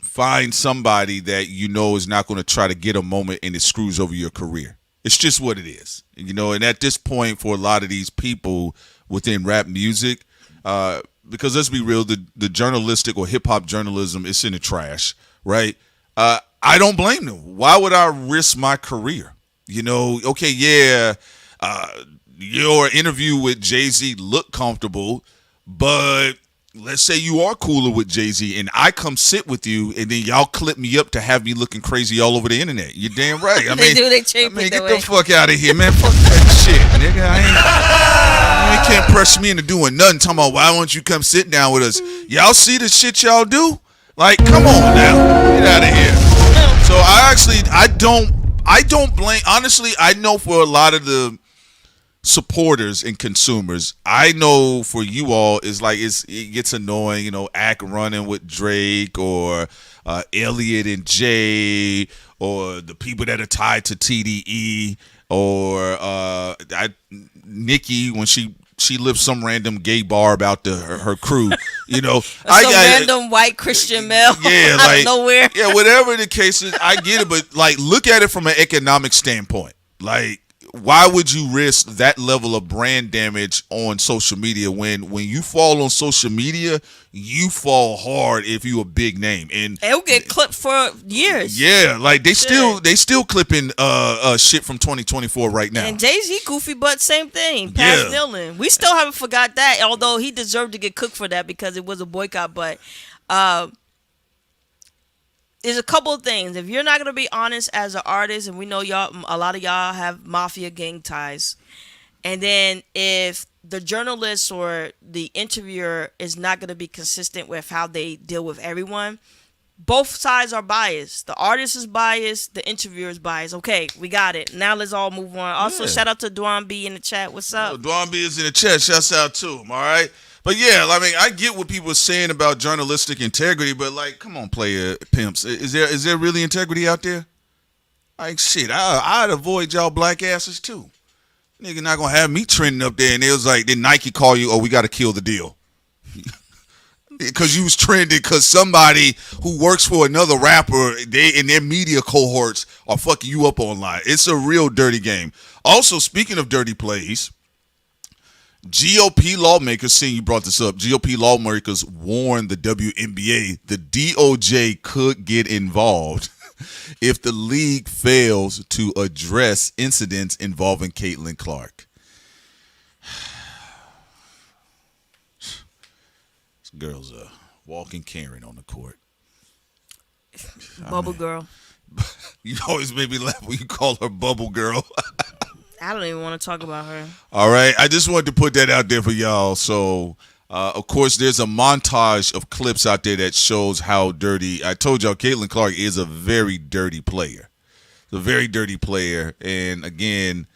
find somebody that is not going to try to get a moment and it screws over your career? It's just what it is, and at this point for a lot of these people within rap music, because let's be real, the journalistic or hip hop journalism is in the trash, right? I don't blame them. Why would I risk my career? Okay, yeah, your interview with Jay-Z looked comfortable, but let's say you are cooler with Jay-Z and I come sit with you and then y'all clip me up to have me looking crazy all over the internet. You're damn right. I mean, get the fuck out of here, man. Fuck that shit, nigga. You can't pressure me into doing nothing. Talking about why won't you come sit down with us? Y'all see the shit y'all do? Like, come on now. Get out of here. So I don't blame. Honestly, I know for a lot of the supporters and consumers, I know for you all it gets annoying, Act running with Drake or Elliot and Jay or the people that are tied to TDE or Nicki when she she lifts some random gay barb out to her crew. You know, random white Christian male. Yeah, out like of nowhere. Yeah, whatever the case is, I get it, but like, look at it from an economic standpoint. Like, why would you risk that level of brand damage on social media when you fall on social media, you fall hard if you a big name, and it'll get clipped for years. Yeah, like they still clipping shit from 2024 right now. And Jay-Z goofy butt, same thing. Pat Dillon. We still haven't forgot that, although he deserved to get cooked for that because it was a boycott. But there's a couple of things. If you're not gonna be honest as an artist, and we know y'all, a lot of y'all have mafia gang ties, and then if the journalist or the interviewer is not gonna be consistent with how they deal with everyone, both sides are biased. The artist is biased, the interviewer is biased. Okay, we got it. Now let's all move on. Also, shout out to Dwan B in the chat. What's up? Dwan B is in the chat. Shouts out to him. All right. But yeah, I mean, I get what people are saying about journalistic integrity, but like, come on, player pimps, is there really integrity out there? Like, shit, I'd avoid y'all black asses too. Nigga not gonna have me trending up there, and it was like, then Nike call you, oh, we got to kill the deal. Because you was trending because somebody who works for another rapper, they in their media cohorts are fucking you up online. It's a real dirty game. Also, speaking of dirty plays, GOP lawmakers, seeing you brought this up, GOP lawmakers warned the WNBA the DOJ could get involved if the league fails to address incidents involving Caitlin Clark. This girl's a walking Karen on the court. Bubble girl. You always made me laugh when you call her Bubble Girl. I don't even want to talk about her. All right. I just wanted to put that out there for y'all. So, of course, there's a montage of clips out there that shows how dirty. I told y'all Caitlin Clark is a very dirty player. A very dirty player. And, again,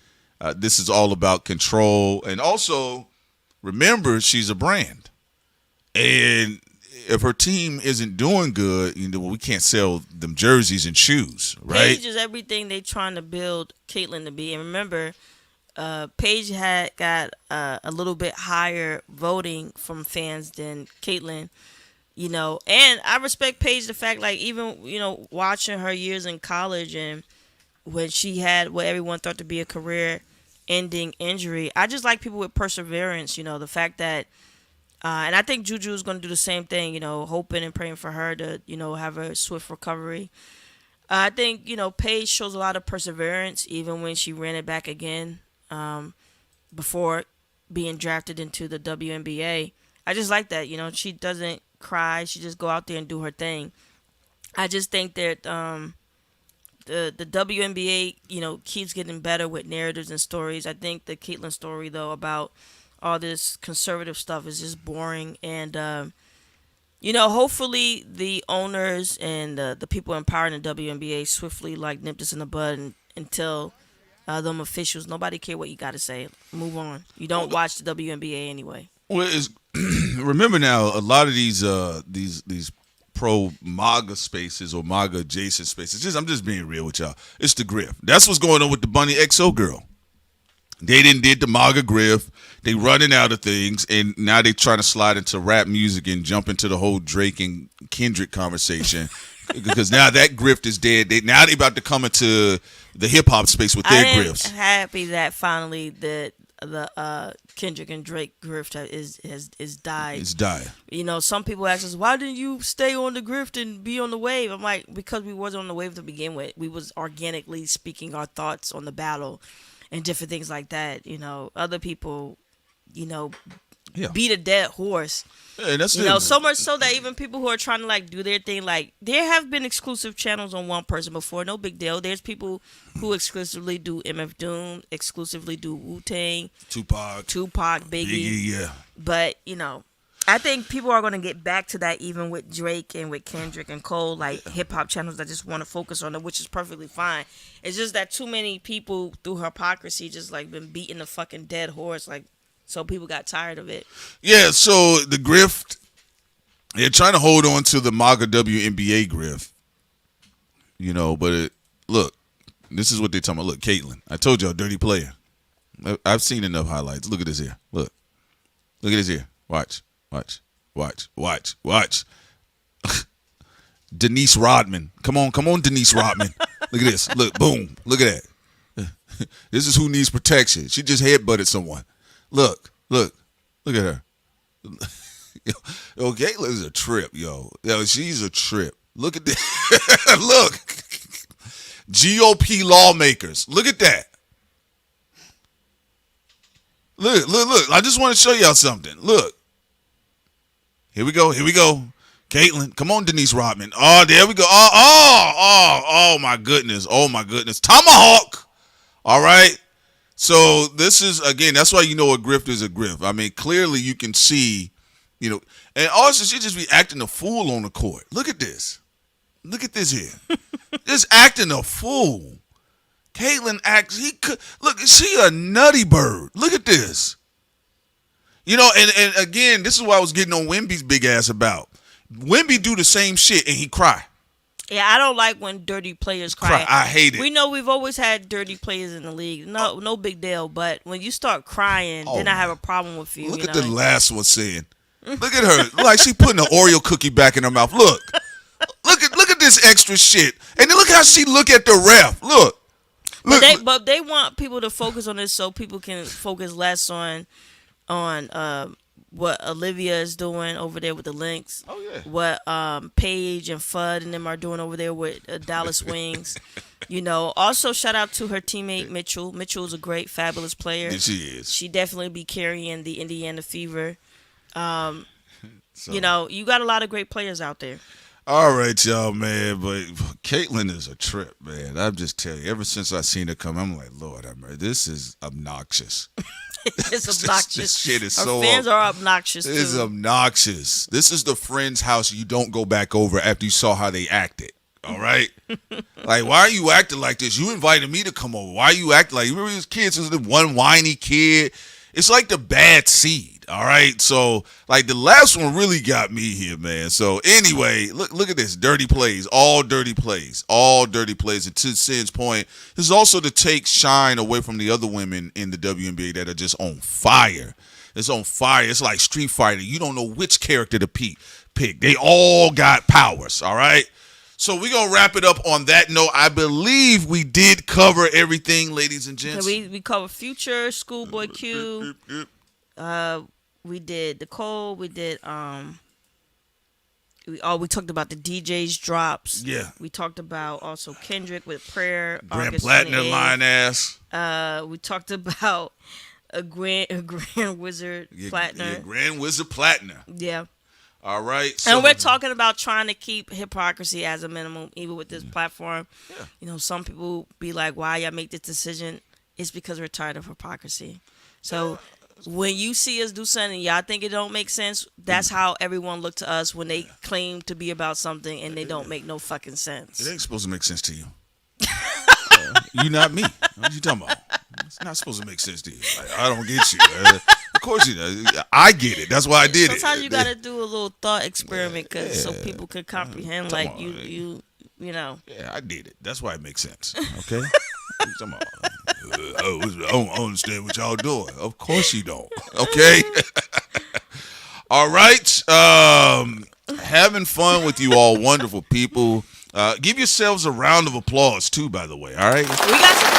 this is all about control. And also, remember, she's a brand. And if her team isn't doing good, you know, we can't sell them jerseys and shoes, right? Paige is everything they trying to build Caitlyn to be. And remember, Paige had got a little bit higher voting from fans than Caitlyn, you know. And I respect Paige the fact, like, even, you know, watching her years in college and when she had what everyone thought to be a career-ending injury, I just like people with perseverance, you know, the fact that and I think Juju is going to do the same thing, you know, hoping and praying for her to, you know, have a swift recovery. I think, you know, Paige shows a lot of perseverance even when she ran it back again before being drafted into the WNBA. I just like that, you know, she doesn't cry. She just go out there and do her thing. I just think that the WNBA, you know, keeps getting better with narratives and stories. I think the Caitlyn story, though, about all this conservative stuff is just boring. And, you know, hopefully the owners and the people empowering the WNBA swiftly, like, nip this in the bud and tell them officials, nobody care what you got to say. Move on. You don't watch the WNBA anyway. Well, remember now, a lot of these pro MAGA spaces or MAGA adjacent spaces, I'm just being real with y'all. It's the grift. That's what's going on with the Bunny XO girl. They did the MAGA grift. They running out of things, and now they trying to slide into rap music and jump into the whole Drake and Kendrick conversation because now that grift is dead. They about to come into the hip hop space with their grifts. I'm happy that finally the Kendrick and Drake grift is died. It's died. You know, some people ask us, why didn't you stay on the grift and be on the wave? I'm like, because we wasn't on the wave to begin with. We was organically speaking our thoughts on the battle and different things like that. You know, other people, you know, beat a dead horse. Yeah, that's you know, so much so that even people who are trying to like do their thing, like there have been exclusive channels on one person before, no big deal. There's people who exclusively do MF Doom, exclusively do Wu-Tang, Tupac, Biggie. Yeah. But, you know, I think people are going to get back to that even with Drake and with Kendrick and Cole, like hip-hop channels that just want to focus on it, which is perfectly fine. It's just that too many people, through hypocrisy, just, like, been beating a fucking dead horse, like, so people got tired of it. Yeah, so the grift, they're trying to hold on to the MAGA WNBA grift, you know, but look, this is what they're talking about. Look, Caitlyn, I told y'all, dirty player. I've seen enough highlights. Look at this here. Look. Look at this here. Watch. Denise Rodman. Come on, Denise Rodman. Look at this. Look, boom. Look at that. This is who needs protection. She just headbutted someone. Look at her. Yo, Caitlin's a trip, yo. She's a trip. Look at that. Look. GOP lawmakers. Look at that. Look. I just want to show y'all something. Look. Here we go. Caitlin. Come on, Denise Rodman. Oh, there we go. Oh my goodness. Tomahawk. All right. So this is, again, that's why you know a grift is a grift. I mean, clearly you can see, and also she just be acting a fool on the court. Look at this. Look at this here. Just acting a fool. Caitlin acts, look, she a nutty bird. Look at this. And again, this is what I was getting on Wemby's big ass about. Wemby do the same shit and he cry. Yeah, I don't like when dirty players cry. I hate it. We know we've always had dirty players in the league. No big deal. But when you start crying, then I have a problem with you. Look at the last one saying. Look at her. Like she putting an Oreo cookie back in her mouth. Look at this extra shit. And then look how she look at the ref. Look. But they want people to focus on this so people can focus less on what Olivia is doing over there with the Lynx. Oh yeah. What Paige and Fudd and them are doing over there with Dallas Wings. Also shout out to her teammate Mitchell. Mitchell's a great, fabulous player. Yes, she is. She definitely be carrying the Indiana Fever. You got a lot of great players out there. All right, y'all, man. But Caitlin is a trip, man. I'm just telling you. Ever since I seen her come, I'm like, Lord, this is obnoxious. It's obnoxious. This shit is Our so fans are obnoxious, It's too. obnoxious. This is the friend's house you don't go back over after you saw how they acted. All right? Like, why are you acting like this? You invited me to come over. Why are you acting like, remember these kids? This is the one whiny kid. It's like the bad seed. All right? So, like, the last one really got me here, man. So, anyway, look at this. Dirty plays. All dirty plays. And to Sin's point, this is also to take shine away from the other women in the WNBA that are just on fire. It's on fire. It's like Street Fighter. You don't know which character to pick. They all got powers, all right? So we're going to wrap it up on that note. I believe we did cover everything, ladies and gents. We covered Future, Schoolboy Q. We did Nicole. We did we talked about the DJ's Dropz. Yeah. We talked about also Kendrick with Prayer. Grand Platner line ass. We talked about a Grand Wizard Platner. Yeah, Grand Wizard Platner. Yeah. All right. And we're talking about trying to keep hypocrisy as a minimum, even with this platform. Yeah. Some people be like, why y'all make this decision? It's because we're tired of hypocrisy. So when you see us do something, y'all think it don't make sense, that's how everyone look to us when they claim to be about something and they don't make no fucking sense. It ain't supposed to make sense to you. You not me. What you talking about? It's not supposed to make sense to you. Like, I don't get you. Of course you know. I get it. That's why I did Sometimes it. you got to do a little thought experiment so people can comprehend. Like you know. Yeah, I did it. That's why it makes sense. Okay? I don't understand what y'all doing. Of course you don't. Okay? All right. Having fun with you all wonderful people. Give yourselves a round of applause too, by the way. All right? We got some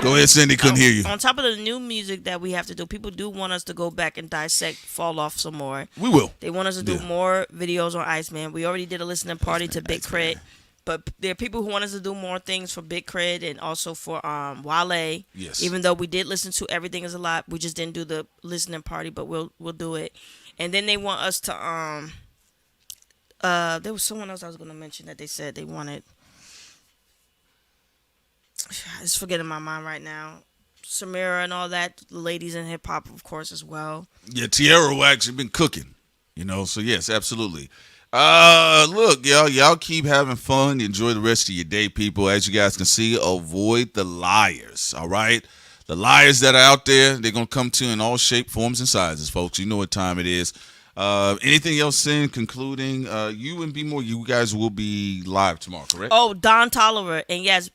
Go ahead, Cindy. Couldn't hear you. On top of the new music that we have to do, people do want us to go back and dissect Falloff some more. We will. They want us to do more videos on Iceman. We already did a listening party to Big Crit, but there are people who want us to do more things for Big Crit and also for Wale. Yes. Even though we did listen to Everything Is a Lot, we just didn't do the listening party, but we'll do it. And then they want us to there was someone else I was going to mention that they said they wanted. It's forgetting my mind right now. Samira and all that, the ladies in hip hop, of course, as well. Yeah, Tierra Wax has been cooking, so yes, absolutely. Look, y'all keep having fun. Enjoy the rest of your day, people. As you guys can see, avoid the liars, all right? The liars that are out there, they're going to come to in all shape, forms, and sizes, folks. You know what time it is. Anything else in concluding? You and B More, you guys will be live tomorrow, correct? Oh, Don Tolliver. And yes,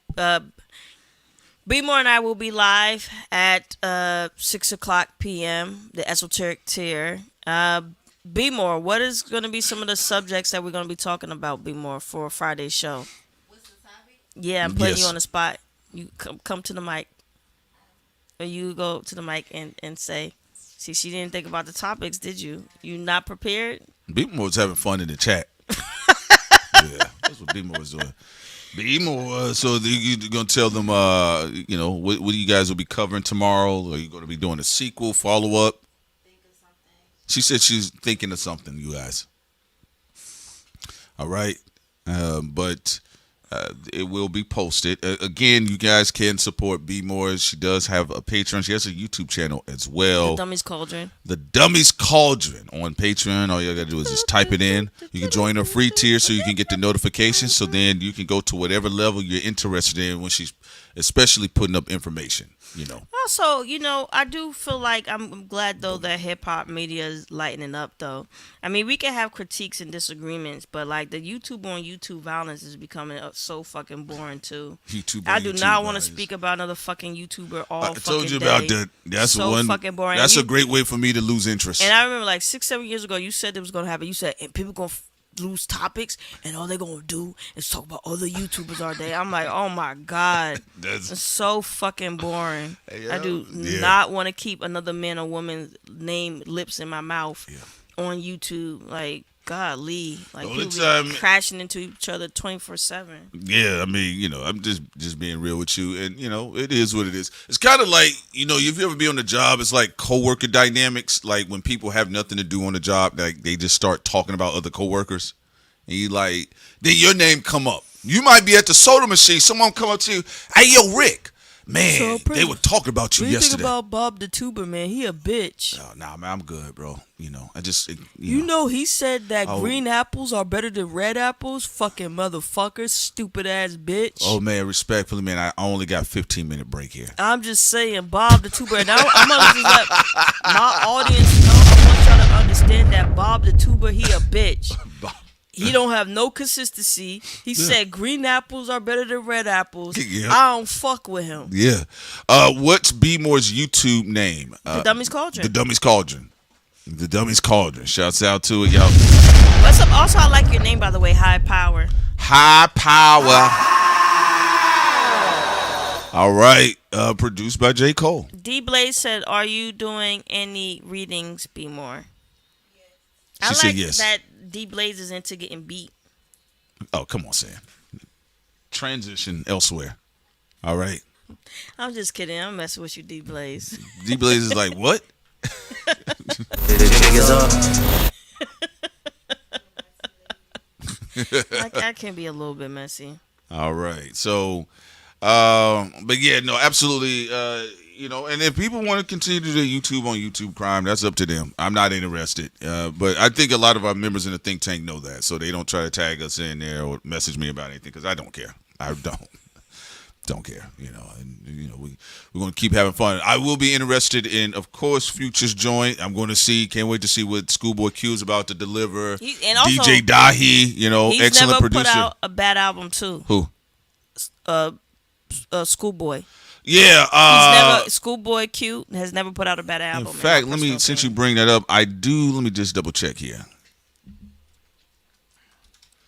B More and I will be live at 6:00 p.m. The Esoteric Tier. B More, what is going to be some of the subjects that we're going to be talking about? B More for Friday's show. What's the topic? Yeah, I'm putting you on the spot. You come to the mic, or you go to the mic and say. See, she didn't think about the topics, did you? You not prepared? B More was having fun in the chat. Yeah, that's what B More was doing. B More, so you're gonna tell them, what you guys will be covering tomorrow? Are you gonna be doing a sequel, follow up? Think of something. She said she's thinking of something, you guys. All right, but it will be posted. Again, you guys can support B More. She does have a Patreon. She has a YouTube channel as well. The Dummies Cauldron. The Dummies Cauldron on Patreon. All you got to do is just type it in. You can join her free tier so you can get the notifications. So then you can go to whatever level you're interested in when she's especially putting up information, Also, I do feel like I'm glad, though, that hip-hop media is lightening up, though. I mean, we can have critiques and disagreements, but, like, the YouTube on YouTube violence is becoming so fucking boring, too. I do not want to speak about another fucking YouTuber all fucking day. I told you about that. That's so one. Fucking boring. That's a great way for me to lose interest. And I remember, like, 6-7 years ago, you said it was going to happen. You said, and people going to lose topics, and all they're gonna do is talk about other YouTubers all day. I'm like, oh my god, it's so fucking boring. I do not want to keep another man or woman's name lips in my mouth on YouTube. Like, golly, like people be crashing into each other 24/7. Yeah, I mean, I'm just being real with you, and it is what it is. It's kind of like, if you ever be on the job, it's like coworker dynamics. Like when people have nothing to do on the job, like they just start talking about other coworkers, and you like, then your name come up. You might be at the soda machine, someone come up to you, hey, yo, Rick. Man, they were talking about you yesterday. What do you think about Bob the Tuber, man? He a bitch. Oh, nah, man, I'm good, bro. I just, he said that green apples are better than red apples? Fucking motherfucker, stupid ass bitch. Oh, man, respectfully, man, I only got 15-minute break here. I'm just saying, Bob the Tuber. And I'm going to just let my audience know. I want y'all to understand that Bob the Tuber, he a bitch. He don't have no consistency. He said green apples are better than red apples. Yeah. I don't fuck with him. Yeah. What's B More's YouTube name? The Dummies Cauldron. The Dummies Cauldron. The Dummies Cauldron. Shouts out to it, y'all. What's up? Also, I like your name, by the way. High Power. High Power. All right. Produced by J. Cole. D Blaze said, "Are you doing any readings, B More?" She said yes. That D Blaze is into getting beat. Oh, come on, Sam. Transition elsewhere. All right. I'm just kidding. I'm messing with you, D Blaze. D Blaze is like, what? I can be a little bit messy. All right. So, but yeah, no, absolutely. And if people want to continue to do YouTube on YouTube Crime, that's up to them. I'm not interested. But I think a lot of our members in the think tank know that, so they don't try to tag us in there or message me about anything because I don't care. I don't care. We're going to keep having fun. I will be interested in, of course, Future's joint. I'm going to see. Can't wait to see what Schoolboy Q is about to deliver. And also, DJ Dahi, he's excellent never producer. Put out a bad album too. Who? Schoolboy. Yeah, Schoolboy Q has never put out a bad album. In fact, since you bring that up, let me just double check here.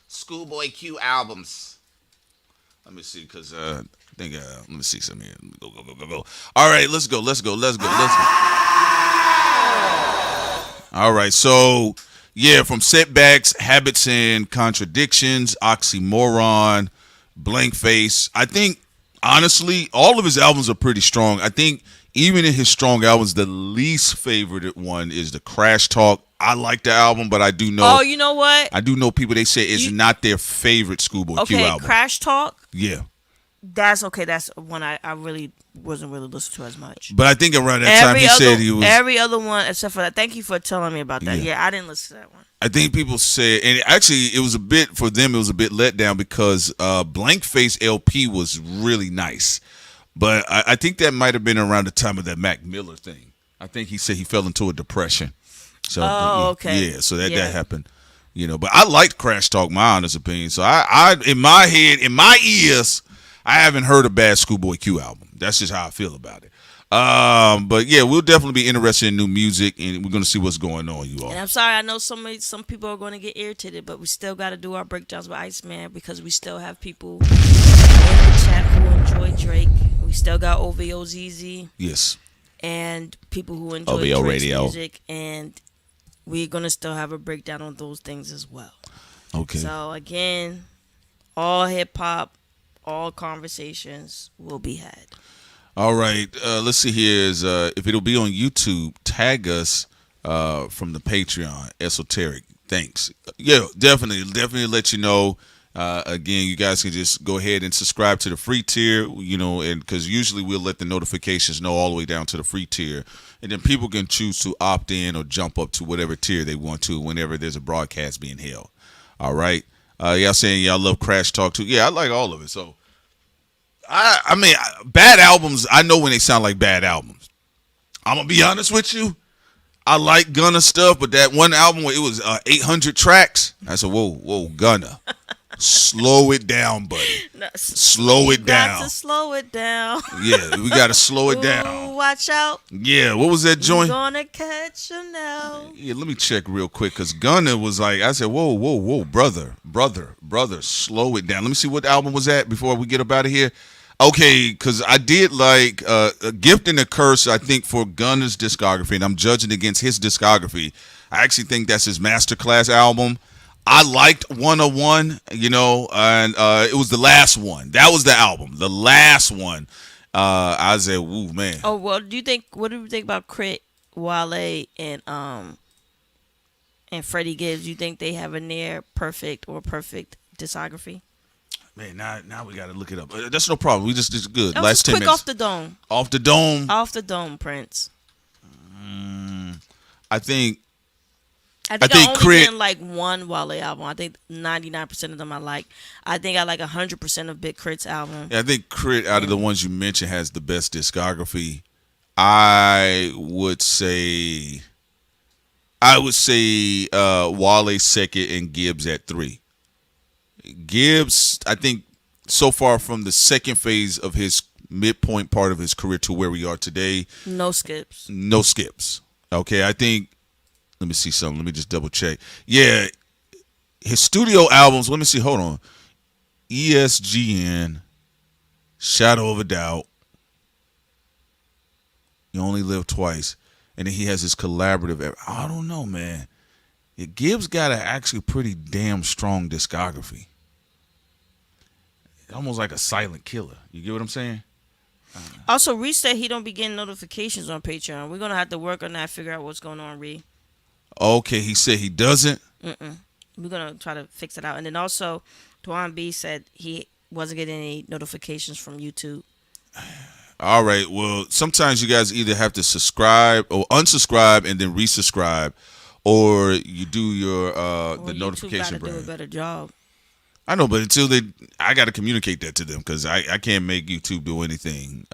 Schoolboy Q albums. Let me see, because I think let me see some here. Go. All right, let's go. All right, so yeah, from Setbacks, Habits and Contradictions, Oxymoron, Blank Face. I think honestly, all of his albums are pretty strong. I think even in his strong albums, the least favorite one is the Crash Talk. I like the album, but I do know. Oh, you know what? I do know people, they say it's not their favorite Schoolboy Q album. Okay, Crash Talk? Yeah. That's okay. That's one I really wasn't really listening to as much. But I think around that time he said he was. Every other one except for that. Thank you for telling me about that. Yeah, I didn't listen to that one. I think people said, and actually it was a bit, for them, it was a bit let down because Blank Face LP was really nice. But I think that might have been around the time of that Mac Miller thing. I think he said he fell into a depression. So, okay. Yeah, so that happened. But I liked Crash Talk, my honest opinion. So I in my head, in my ears, I haven't heard a bad Schoolboy Q album. That's just how I feel about it. But yeah, we'll definitely be interested in new music, and we're gonna see what's going on, you all. And I'm sorry, I know some people are going to get irritated, but we still got to do our breakdowns with Iceman because we still have people in the chat who enjoy Drake. We still got OVO ZZ. Yes. And people who enjoy OVO Drake's Radio. music, and we're gonna still have a breakdown on those things as well. Okay. So again, all hip hop, all conversations will be had. All right. Let's see here. If it'll be on YouTube, tag us from the Patreon. Esoteric. Thanks. Yeah, definitely let you know. Again, you guys can just go ahead and subscribe to the free tier, and because usually we'll let the notifications know all the way down to the free tier. And then people can choose to opt in or jump up to whatever tier they want to whenever there's a broadcast being held. All right. Y'all saying y'all love Crash Talk too? Yeah, I like all of it. So, I mean, bad albums, I know when they sound like bad albums. I'm going to be honest with you. I like Gunna stuff, but that one album where it was 800 tracks, I said, whoa, Gunna. Slow it down, buddy. No, slow it down. Got to slow it down. Yeah, we got to slow it down. Ooh, watch out. Yeah, what was that joint? You're gonna catch you now. Yeah, let me check real quick, because Gunna was like, I said, whoa, brother, slow it down. Let me see what album was that before we get up out of here. Okay, because I did like A Gift and a Curse, I think, for Gunna's discography, and I'm judging against his discography. I actually think that's his masterclass album. I liked 101, and it was the last one. That was the album, the last one. I said, "Woo, man." Oh well, what do you think about Crit, Wale, and Freddie Gibbs? You think they have a near perfect or perfect discography? Man, now we got to look it up. That's no problem. We just good. That Last 10 quick minutes. off the dome. Off the dome. Off the dome, Prince. I think I only didn't like one Wale album. I think 99% of them I like. I think I like 100% of Big Crit's album. Yeah, I think Crit, out of the ones you mentioned, has the best discography. I would say Wale second and Gibbs at 3. Gibbs, I think, so far from the second phase of his midpoint part of his career to where we are today. No skips. No skips. Okay, I think. Let me see something. Let me just double check. Yeah, his studio albums. Let me see. Hold on. ESGN, Shadow of a Doubt, You Only Live Twice, and then he has his collaborative. I don't know, man. Gibbs got an actually pretty damn strong discography. Almost like a silent killer. You get what I'm saying? Also, Reed said he don't be getting notifications on Patreon. We're gonna have to work on that. Figure out what's going on, Reed. Okay, he said he doesn't. We're gonna try to fix it out. And then also, Dwan B said he wasn't getting any notifications from YouTube. All right. Well, sometimes you guys either have to subscribe or unsubscribe and then resubscribe, or you do your the notification. YouTube gotta do a better job. I know, but I got to communicate that to them because I can't make YouTube do anything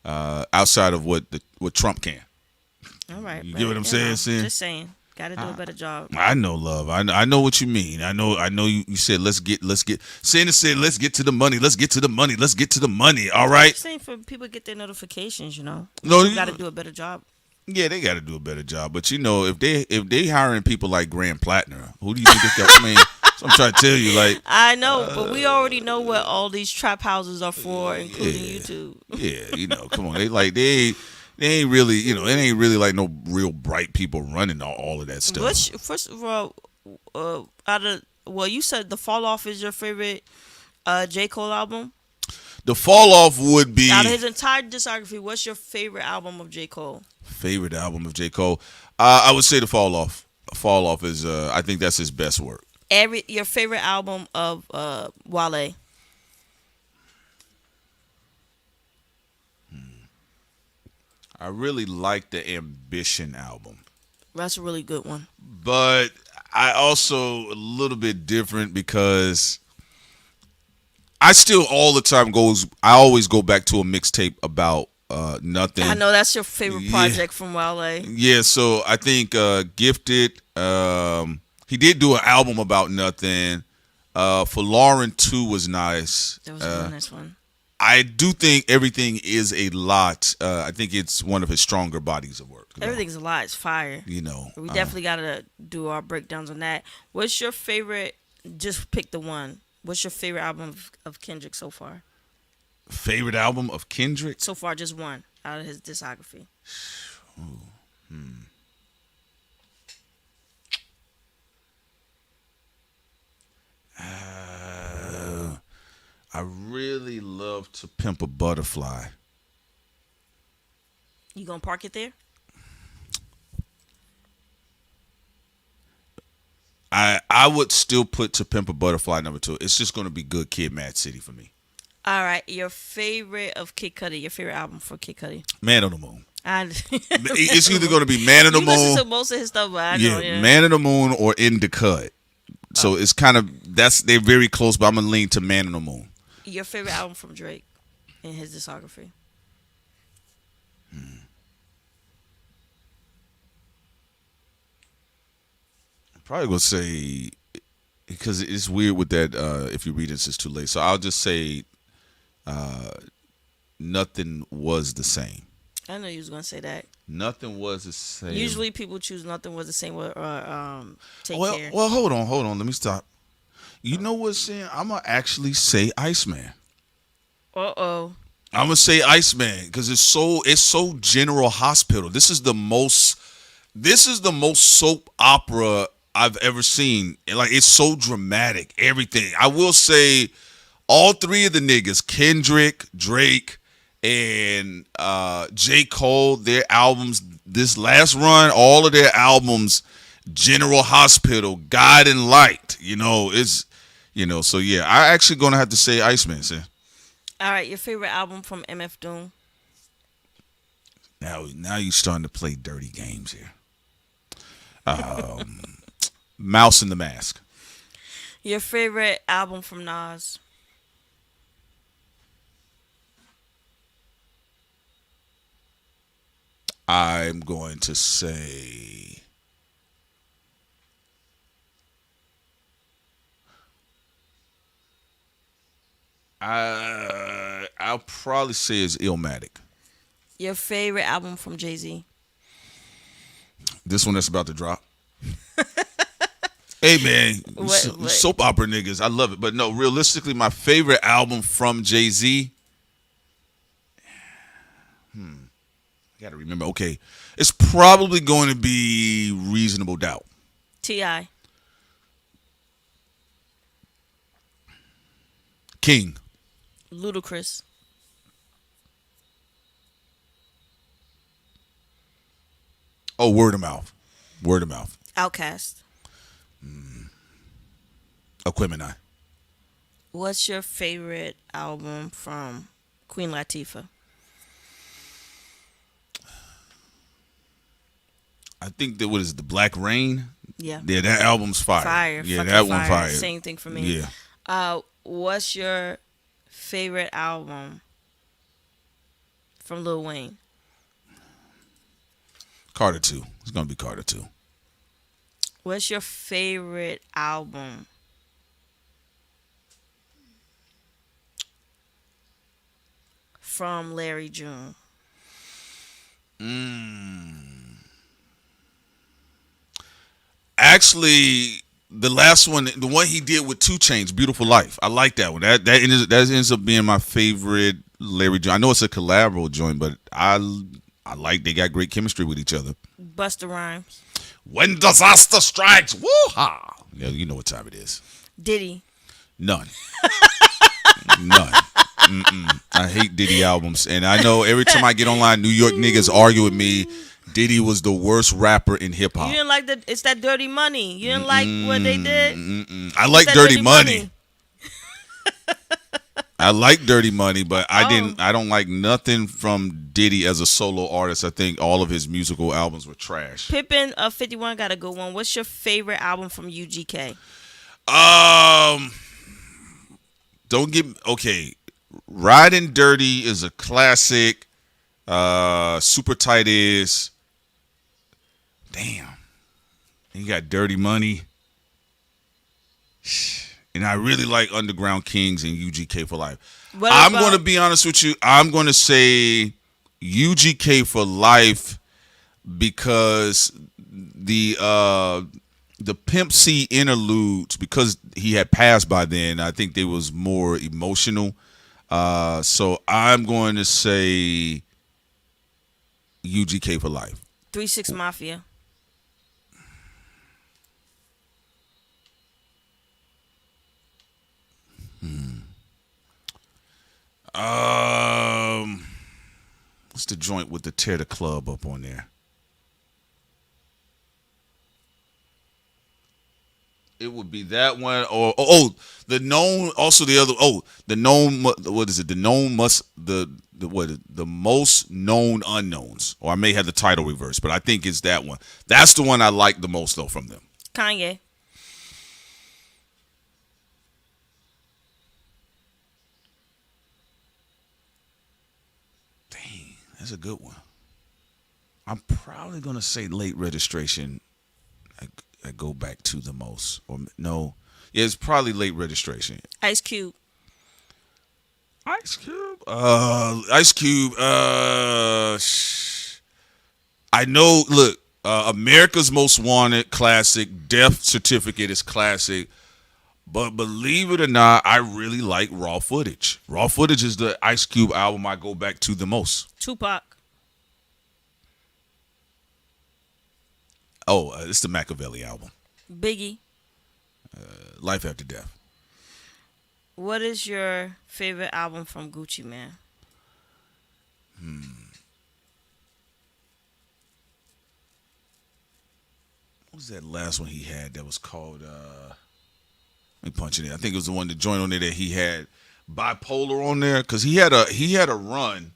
outside of what Trump can. All right, you get what I'm saying? Just saying, got to do a better job. I know, love. I know what you mean. I know. You said let's get. Santa said let's get to the money. Let's get to the money. Let's get to the money. All right. I'm saying for people to get their notifications, No, you got to do a better job. Yeah, they got to do a better job. But if they hiring people like Graham Platner, who do you think they got? I mean, so I'm trying to tell you, like. I know, but we already know what all these trap houses are for, including YouTube. Yeah, come on, they ain't really, it ain't really like no real bright people running all of that stuff. First of all, you said the Falloff is your favorite J. Cole album. The Falloff would be out of his entire discography. What's your favorite album of J. Cole? Favorite album of J. Cole, I would say the Falloff. Falloff is, I think that's his best work. Your favorite album of Wale. I really like the Ambition album. That's a really good one. But I also a little bit different because I still all the time I always go back to a mixtape about Nothing. I know that's your favorite project from Wale. Yeah, so I think Gifted. He did do an album about Nothing. For Lauren 2 was nice. That was a nice one. I do think Everything is a lot. I think it's one of his stronger bodies of work. Everything's a lot. It's fire. You know. We definitely got to do our breakdowns on that. What's your favorite? Just pick the one. What's your favorite album of Kendrick so far? Favorite album of Kendrick? So far, just one out of his discography. I really love To Pimp a Butterfly. You gonna park it there? I would still put To Pimp a Butterfly number 2. It's just going to be Good Kid, Mad City for me. All right, your favorite of Kid Cudi, your favorite album for Kid Cudi? Man on the Moon. It's It's either going to be Man on the Moon. Listen to most of his stuff, but I know. Yeah, Man on the Moon or In the Cut. So it's kind of they're very close, but I'm gonna lean to Man on the Moon. Your favorite album from Drake in his discography? Probably gonna say, because it's weird with that. If you read this, it's too late. So I'll just say, Nothing Was the Same. I know you was gonna say that. Nothing Was the Same. Usually people choose Nothing Was the Same or Take Care. Well, hold on. Let me stop. You know what, Sam? I'm gonna actually say Iceman. Uh-oh. I'm gonna say Iceman because it's so General Hospital. This is the most soap opera I've ever seen. Like, it's so dramatic. Everything. I will say, all three of the niggas, Kendrick, Drake, and J. Cole, their albums, this last run, all of their albums, General Hospital, God and Light. So yeah, I actually gonna have to say Iceman, Sam. All right, your favorite album from MF Doom? Now you're starting to play dirty games here. Mouse in the Mask. Your favorite album from Nas? I'm going to say I'll probably say it's Illmatic. Your favorite album from Jay-Z? This one that's about to drop. Hey man, soap opera niggas, I love it. But no, realistically, my favorite album from Jay-Z. I gotta remember. Okay, it's probably going to be Reasonable Doubt. T.I. King. Ludacris. Oh, Word of Mouth. Word of Mouth. Outkast. Aquemini. What's your favorite album from Queen Latifah? I think that was The Black Rain. Yeah. Yeah, that album's fire. Yeah, that one fire. Same thing for me. Yeah. What's your favorite album from Lil Wayne? Carter 2. It's gonna be Carter 2. What's your favorite album from Larry June? Actually, the last one, the one he did with 2 Chainz, Beautiful Life. I like that one. That ends up being my favorite Larry June. I know it's a collabo joint, but I like they got great chemistry with each other. Busta Rhymes. When disaster strikes, woo-ha! Yeah, you know what time it is. Diddy. None. None. I hate Diddy albums, and I know every time I get online, New York niggas argue with me. Diddy was the worst rapper in hip hop. You didn't like it's that Dirty Money. You didn't like what they did. I like Dirty Money. I like Dirty Money, but I don't like nothing from Diddy as a solo artist. I think all of his musical albums were trash. Pippin 51 got a good one. What's your favorite album from UGK? Riding Dirty is a classic. Super Tight is. Damn. You got Dirty Money. and I really like Underground Kings and UGK for Life. I'm going to be honest with you. I'm going to say UGK for Life because the Pimp C interludes, because he had passed by then, I think they was more emotional. So I'm going to say UGK for Life. 3-6 Mafia. What's the joint with the Tear the Club up on there? It would be that one, or the known. Also the other. The known. What is it? The known must the most known unknowns. Or I may have the title reversed, but I think it's that one. That's the one I like the most though from them. Kanye. Dang, that's a good one. I'm probably gonna say Late Registration. I go back to the most, or no, yeah, it's probably Late Registration. Ice Cube. Ice Cube. I know. Look, America's Most Wanted, classic. Death Certificate is classic. But believe it or not, I really like Raw Footage. Raw Footage is the Ice Cube album I go back to the most. Tupac. Oh, it's the Machiavelli album. Biggie. Life After Death. What is your favorite album from Gucci Mane? What was that last one he had that was called let me punch it in. I think it was the one that joined on there that he had Bipolar on there, because he had a run.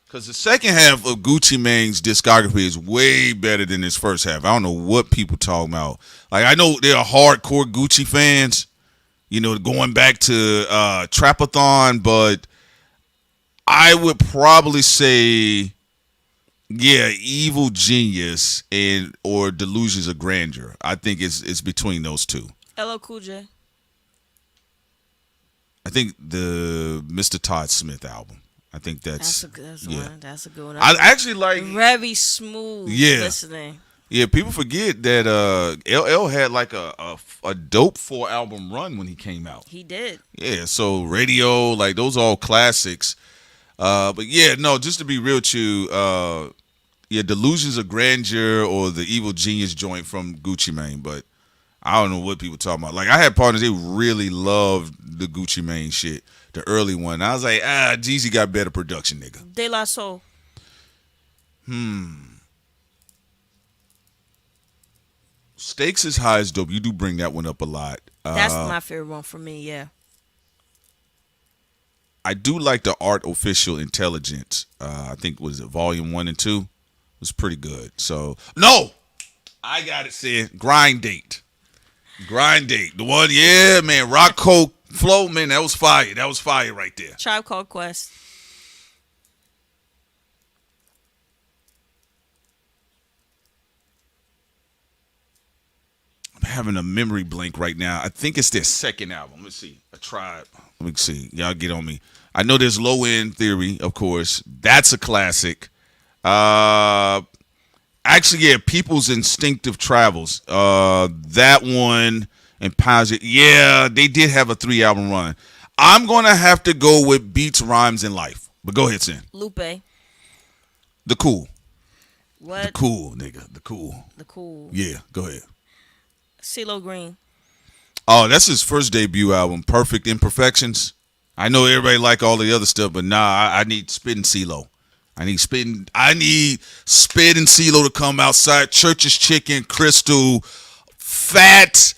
Because the second half of Gucci Mane's discography is way better than his first half. I don't know what people talking about. Like, I know they're hardcore Gucci fans, you know, going back to Trapathon, but I would probably say, yeah, Evil Genius or Delusions of Grandeur. I think it's between those two. LL Cool J. I think the Mr. Todd Smith album. I think that's a good yeah. one. That's a good one. I actually like very smooth listening. Yeah, people forget that LL had like a dope 4-album run when he came out. He did. Yeah, so Radio, like those all classics. But yeah, no, just to be real with you, yeah, Delusions of Grandeur or the Evil Genius joint from Gucci Mane, but I don't know what people talking about. Like, I had partners, they really loved the Gucci Mane shit, the early one. I was like, Jeezy got better production, nigga. De La Soul. Stakes is High is dope. You do bring that one up a lot. That's my favorite one for me, yeah. I do like the Artificial Intelligence. I think, was it Volume 1 and 2? It was pretty good. So, no! I got it, Sid. Grind Date. The one, yeah, man. Rock Coke Flow, man, that was fire. That was fire right there. Tribe Called Quest. I'm having a memory blank right now. I think it's their second album. Let's see. A Tribe. Let me see. Y'all get on me. I know there's Low End Theory, of course. That's a classic. Actually, yeah, People's Instinctive Travels. That one and Positive. Yeah, they did have a 3-album run. I'm going to have to go with Beats, Rhymes, and Life. But go ahead, Sin. Lupe. The Cool. What? The Cool, nigga. The Cool. The Cool. Yeah, go ahead. CeeLo Green. Oh, that's his first debut album, Perfect Imperfections. I know everybody like all the other stuff, but nah, I need Spit and CeeLo. I need Spit and CeeLo to come outside. Church's Chicken, Crystal, Fat,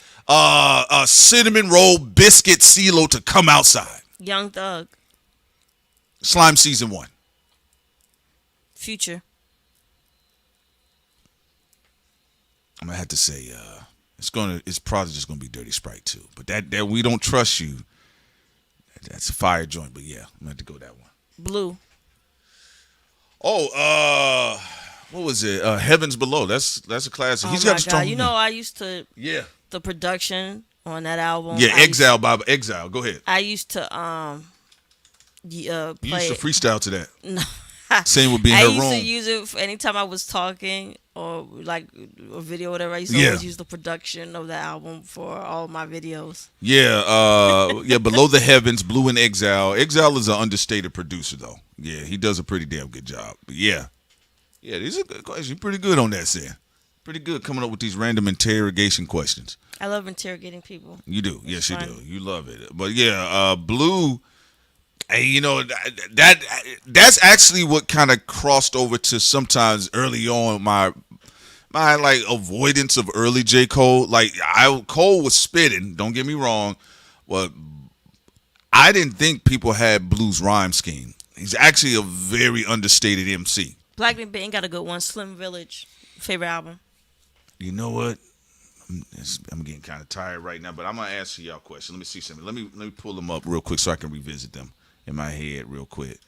Cinnamon Roll Biscuit CeeLo to come outside. Young Thug. Slime Season 1. Future. I'm gonna have to say it's probably just gonna be Dirty Sprite too. But that We Don't Trust You, that's a fire joint. But yeah, I'm gonna have to go that one. Blue. Oh, what was it? Heavens Below. That's a classic. Oh He's my got a strong. God. You know, I used to the production on that album. Yeah, Exile by Exile. Go ahead. I used to You used play to freestyle to that. No. Same with being I her used wrong. to use it for anytime I was talking or like a video or whatever. I used to always use the production of the album for all my videos. Yeah, yeah. Below the Heavens, Blue and Exile. Exile is an understated producer, though. Yeah, he does a pretty damn good job. But yeah, these are good questions. You're pretty good on that, Sam. Pretty good coming up with these random interrogation questions. I love interrogating people. You do, It's yes, you fun. do. You love it. But yeah, Blue. Hey, you know that's actually what kind of crossed over to sometimes early on my like avoidance of early J. Cole. Like Cole was spitting, don't get me wrong, but I didn't think people had Blue's rhyme scheme. He's actually a very understated MC. Black and Bang got a good one. Slim Village, favorite album. You know what? I'm getting kind of tired right now, but I'm gonna answer y'all question. Let me see something. Let me pull them up real quick so I can revisit them in my head real quick.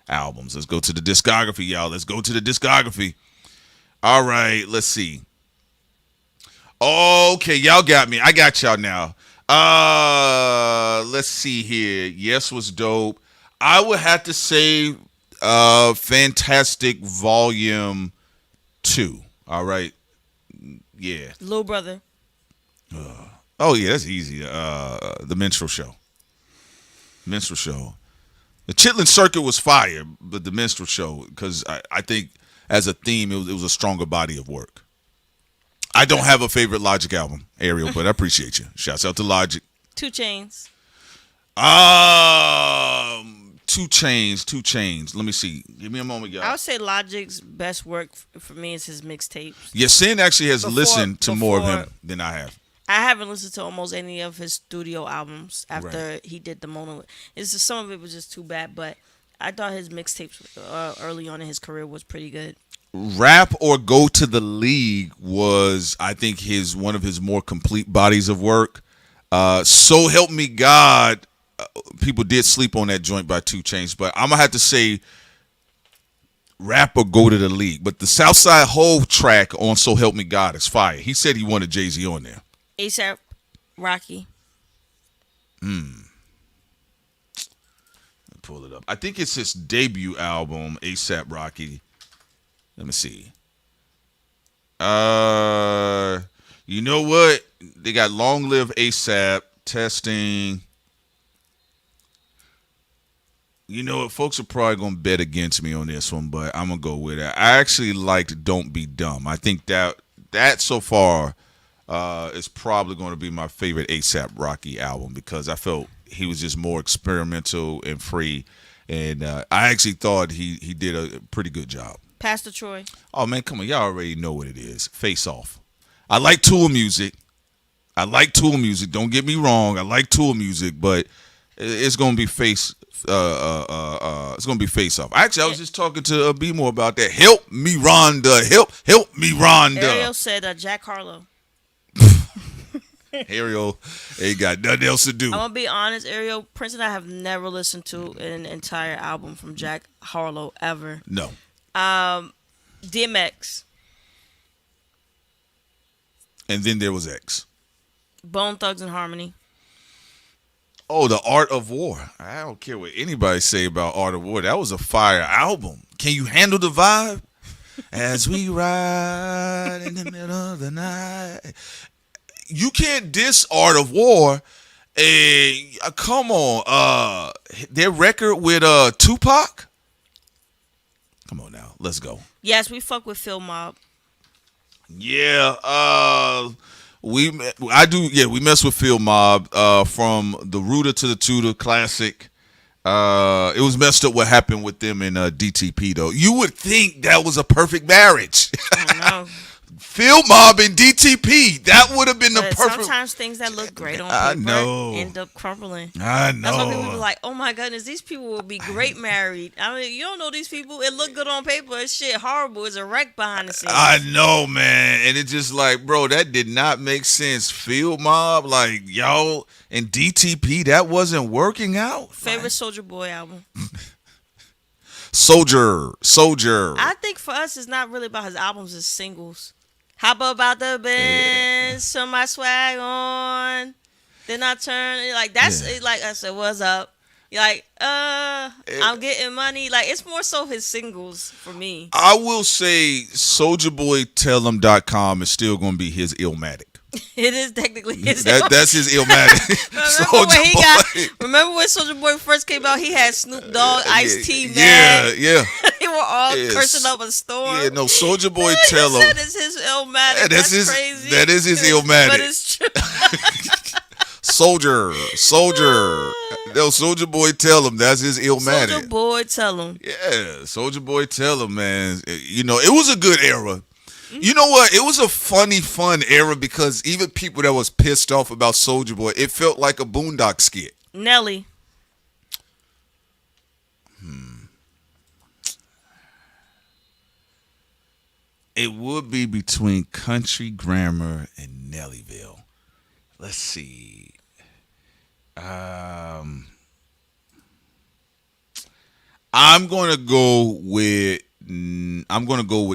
Albums. Let's go to the discography, y'all. Let's go to the discography. All right, let's see. Okay, y'all got me. I got y'all now. Let's see here. Yes was dope. I would have to say Fantastic Volume 2. All right. Yeah. Little Brother. Oh yeah, that's easy. The Minstrel Show. Minstrel Show. The Chitlin Circuit was fire, but the Minstrel Show, because I think as a theme, it was a stronger body of work. I don't have a favorite Logic album, Ariel, but I appreciate you. Shouts out to Logic. 2 Chainz. 2 Chainz. Let me see. Give me a moment, y'all. I would say Logic's best work for me is his mixtapes. Yeah, Sin actually has listened to more of him than I have. I haven't listened to almost any of his studio albums after he did the Mona. It's just, some of it was just too bad, but I thought his mixtapes early on in his career was pretty good. Rap or Go to the League was, I think, one of his more complete bodies of work. So Help Me God, people did sleep on that joint by 2 Chainz, but I'm gonna have to say Rap or Go to the League. But the Southside Hove track on So Help Me God is fire. He said he wanted Jay-Z on there. ASAP Rocky. Pull it up. I think it's his debut album, ASAP Rocky. Let me see. You know what? They got Long Live ASAP, Testing. You know what? Folks are probably going to bet against me on this one, but I'm going to go with it. I actually liked Don't Be Dumb. I think that so far is probably going to be my favorite ASAP Rocky album because I felt he was just more experimental and free. And I actually thought he did a pretty good job. Pastor Troy. Oh, man, come on. Y'all already know what it is. Face Off. I like Tool music. Don't get me wrong. I like Tool music, but it's going to be Face Off. Actually, I was just talking to B More about that. Help me, Rhonda. Help me, Rhonda. Ariel said Jack Harlow. Ariel ain't got nothing else to do. I'm gonna be honest, Ariel, Prince and I have never listened to an entire album from Jack Harlow ever. No. DMX. And then there was X. Bone Thugs and Harmony. Oh, The Art of War. I don't care what anybody say about Art of War. That was a fire album. Can you handle the vibe? As we ride in the middle of the night. You can't diss Art of War. Come on. Their record with Tupac. Come on now. Let's go. Yes, we fuck with Phil Mob. Yeah. We mess with Phil Mob from the Rooter to the Tutor classic. It was messed up what happened with them in DTP though. You would think that was a perfect marriage. I know. Phil Mob and DTP. That would have been the perfect. Sometimes things that look great on paper end up crumbling. I know. That's why people be like, "Oh my goodness, these people will be great married." I mean, you don't know these people. It look good on paper. It's shit horrible. It's a wreck behind the scenes. I know, man. And it's just like, bro, that did not make sense. Phil Mob, like y'all and DTP, that wasn't working out. Favorite Soulja Boy album. Soldier. I think for us, it's not really about his albums. It's singles. Hop about the Benz, so my swag on. Then I turn like that's like I said, what's up? Like, I'm getting money. Like, it's more so his singles for me. I will say SouljaBoyTellHim.com is still going to be his Illmatic. It is technically his That's his Illmatic. Remember when Soulja Boy first came out? He had Snoop Dogg, Ice-T, man. Yeah. They were all cursing up a storm. Yeah, no, Soulja Boy Tell Him. That is his Illmatic. Yeah, that's crazy. That is his Illmatic. But it's true. Soldier. No, Soulja Boy Tell Him. That's his Illmatic. Soulja Boy Tell Him. Yeah, Soulja Boy Tell Him, man. You know, it was a good era. You know what? It was a funny, fun era because even people that was pissed off about Soulja Boy, it felt like a Boondock skit. Nelly. It would be between Country Grammar and Nellyville. Let's see. I'm gonna go with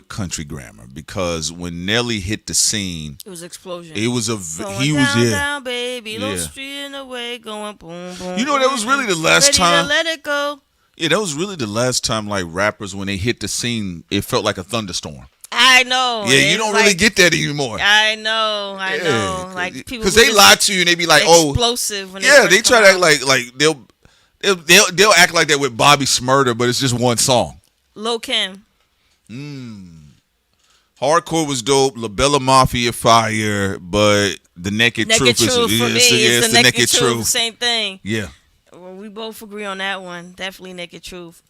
Country Grammar because when Nelly hit the scene, it was an explosion. It was down, baby, low street away, going boom, boom. You know, that was really the last time. To let it go. Yeah, that was really the last time, like rappers, when they hit the scene, it felt like a thunderstorm. I know. Yeah, you don't really get that anymore. I know. Like people, because they lie to you and they be like, explosive. When they try to act like they'll act like that with Bobby Smurder, but it's just one song. Lil' Kim. Hardcore was dope. La Bella Mafia fire, but the Naked Truth is for me. It's the Naked Truth. Same thing. Yeah. Well, we both agree on that one. Definitely Naked Truth.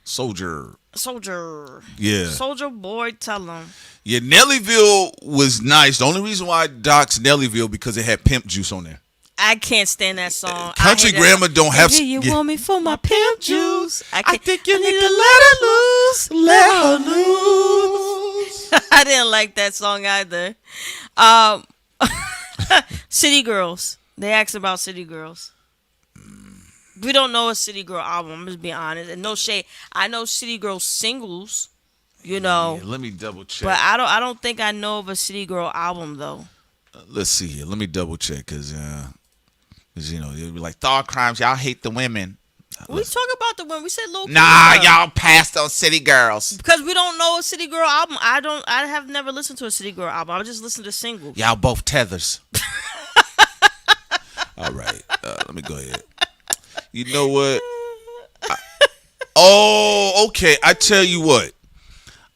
Soldier. Yeah. Soulja Boy Tell Him. Yeah, Nellyville was nice. The only reason why I doxed Nellyville because it had Pimp Juice on there. I can't stand that song. Country Grammar don't have. You want me for my pimp juice? I think you need to let her loose. I didn't like that song either. City Girls. They asked about City Girls. We don't know a City Girl album. I'm just being honest. And no shade. I know City Girl singles. You know. Yeah, let me double check. But I don't think I know of a City Girl album though. Let's see here. Let me double check because you know they'll be like thought crimes. Y'all hate the women. We talk about the women. We said low. Nah, y'all passed on City Girls because we don't know a City Girl album. I have never listened to a City Girl album. I just listen to singles. Y'all both tethers. All right. Let me go ahead. You know what? Okay. I tell you what.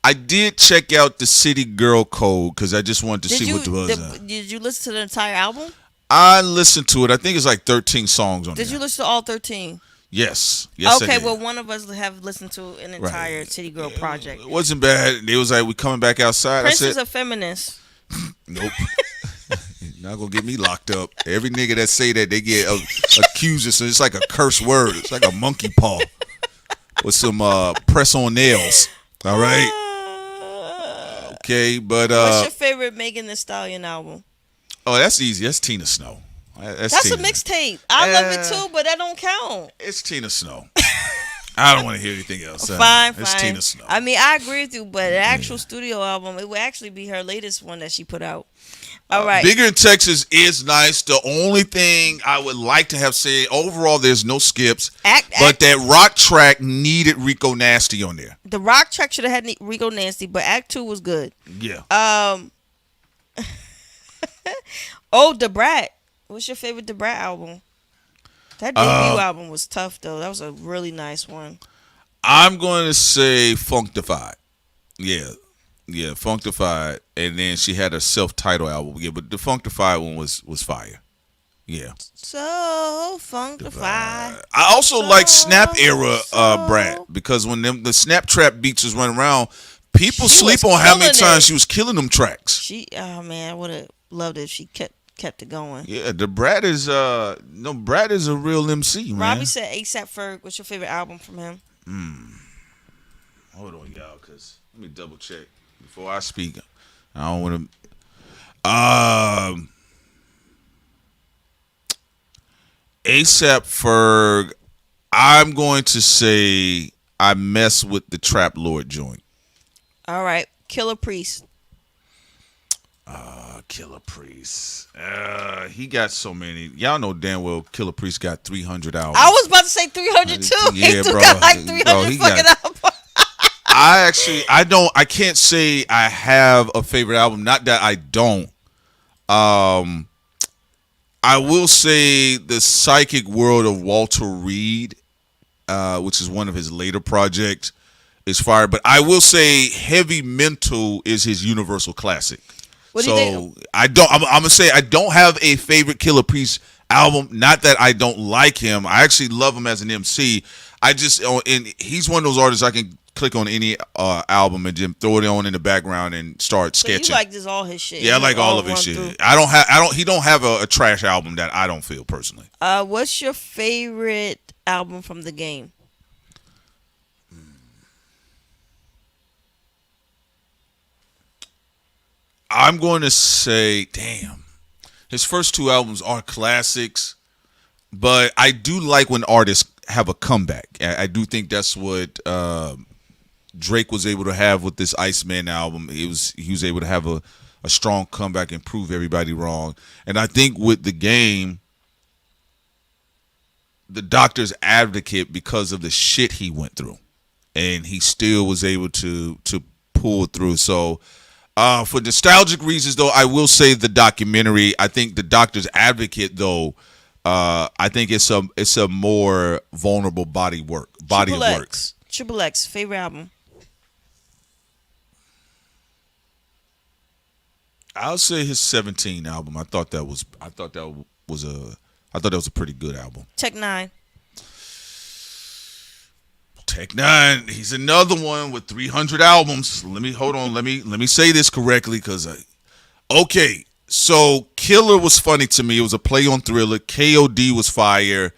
I did check out the City Girl Code because I just wanted to see what it was. Did you listen to the entire album? I listened to it. I think it's like 13 songs on there. Did you listen to all 13? Yes. Okay, well, one of us have listened to an entire City Girl project. It wasn't bad. It was like, we coming back outside. Prince I said, is a feminist. Nope. Not gonna get me locked up. Every nigga that say that, they get accused. So it's like a curse word. It's like a monkey paw with some press-on nails. All right. Okay, but what's your favorite Megan Thee Stallion album? Oh, that's easy. That's Tina Snow. That's Tina. A mixtape. I love it too, but that don't count. It's Tina Snow. I don't want to hear anything else. Fine. It's Tina Snow. I mean, I agree with you, but the actual studio album, it would actually be her latest one that she put out. All right. Bigger in Texas is nice. The only thing I would like to have said, overall, there's no skips. But that rock track needed Rico Nasty on there. The rock track should have had Rico Nasty, but Act 2 was good. Yeah. Da Brat. What's your favorite Da Brat album? That debut album was tough, though. That was a really nice one. I'm going to say Functified. Yeah, Functified. And then she had a self-titled album. Yeah, but the Functified one was fire. Yeah. So Functified. I also like Snap era Brat because when the Snap Trap beats was running around, people sleep on how many times she was killing them tracks. Man, I would have loved it if she kept it going. Yeah, the Brat is Brat is a real MC, man. Robbie said A$AP Ferg. What's your favorite album from him? Hold on, y'all, cause let me double check before I speak. I don't want to. A$AP Ferg. I'm going to say I mess with the Trap Lord joint. All right, Killer Priest. Killer Priest. He got so many. Y'all know damn well Killer Priest got 300 albums. I was about to say 300 too. Yeah, he bro. got like 300 fucking albums. I can't say I have a favorite album. Not that I don't. I will say the Psychic World of Walter Reed, which is one of his later projects, is fire. But I will say Heavy Mental is his universal classic. What do you think? I'm gonna say I don't have a favorite Killer Priest album. Not that I don't like him. I actually love him as an MC. And he's one of those artists I can click on any album and just throw it on in the background and start sketching. So you like this all his shit? Yeah, I like all of his shit. Through. He don't have a trash album that I don't feel personally. What's your favorite album from the game? I'm going to say, damn, his first two albums are classics, but I do like when artists have a comeback. I do think that's what Drake was able to have with this Iceman album. He was able to have a strong comeback and prove everybody wrong. And I think with the game, the Doctor's Advocate, because of the shit he went through, and he still was able to pull through. So for nostalgic reasons, though, I will say the documentary. I think the Doctor's Advocate, though, I think it's a more vulnerable body of work. Triple X favorite album. I'll say his 17 album. I thought that was a pretty good album. Tech Nine. Tech Nine, he's another one with 300 albums. Let me say this correctly, okay. So Killer was funny to me. It was a play on Thriller. KOD was fire.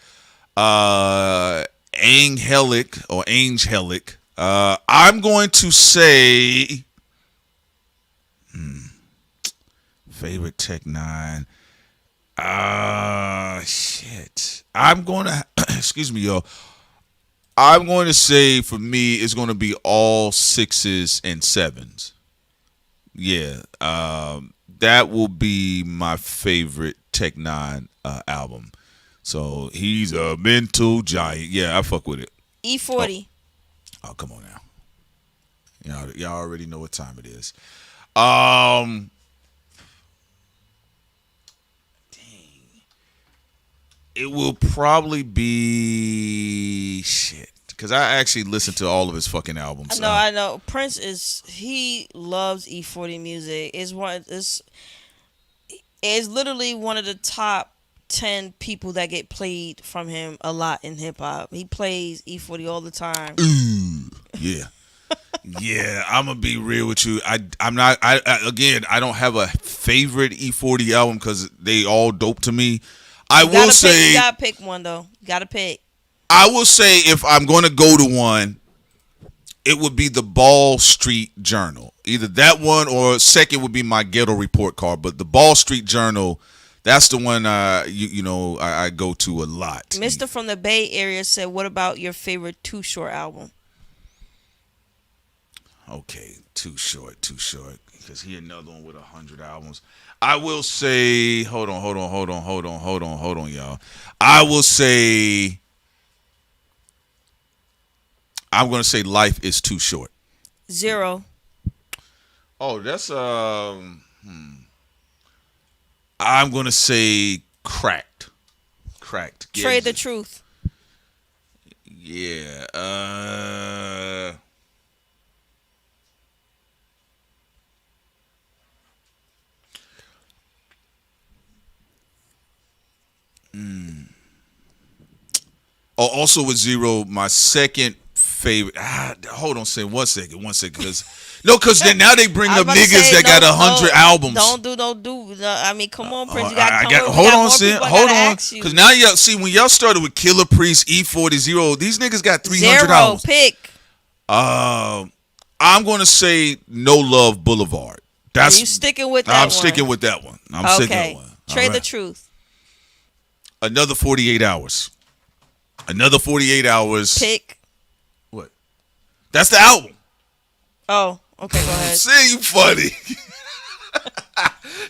Angelic. I'm going to say favorite Tech Nine. Shit. I'm going to excuse me, yo. I'm going to say for me it's going to be all 6s and 7s. Yeah. That will be my favorite Tech Nine album. So he's a mental giant. Yeah, I fuck with it. E40. Oh, come on now. Y'all already know what time it is. It will probably be shit, because I actually listened to all of his fucking albums. I know. Prince he loves E40 music. It's literally one of the top 10 people that get played from him a lot in hip hop. He plays E40 all the time. Yeah. Yeah, I'm gonna be real with you. I don't have a favorite E40 album because they all dope to me. You gotta pick one though. You gotta pick. I will say if I'm going to go to one, it would be the Ball Street Journal. Either that one or second would be my Ghetto Report card. But the Ball Street Journal, that's the one I go to a lot. Mr. from the Bay Area said, "What about your favorite Too Short album?" Okay, Too Short, because he another one with 100 albums. I will say, hold on, y'all. I will say, I'm gonna say Life is Too Short. 0. Oh, that's I'm gonna say Cracked. Trade the Truth. Yeah. Oh, also with 0, my second favorite. Hold on, one second, because then now they bring up niggas that got 100 albums. Don't do. I mean, come on, Prince. Hold on, because now y'all see when y'all started with Killer Priest, E40, 0. These niggas got 300 albums. Pick. I'm going to say No Love Boulevard. Are you sticking with that one? I'm sticking with that one. Sticking with one. Trade the Truth. Another 48 hours. Another 48 hours. Pick. What? That's the album. Oh, okay, go ahead. See, you funny.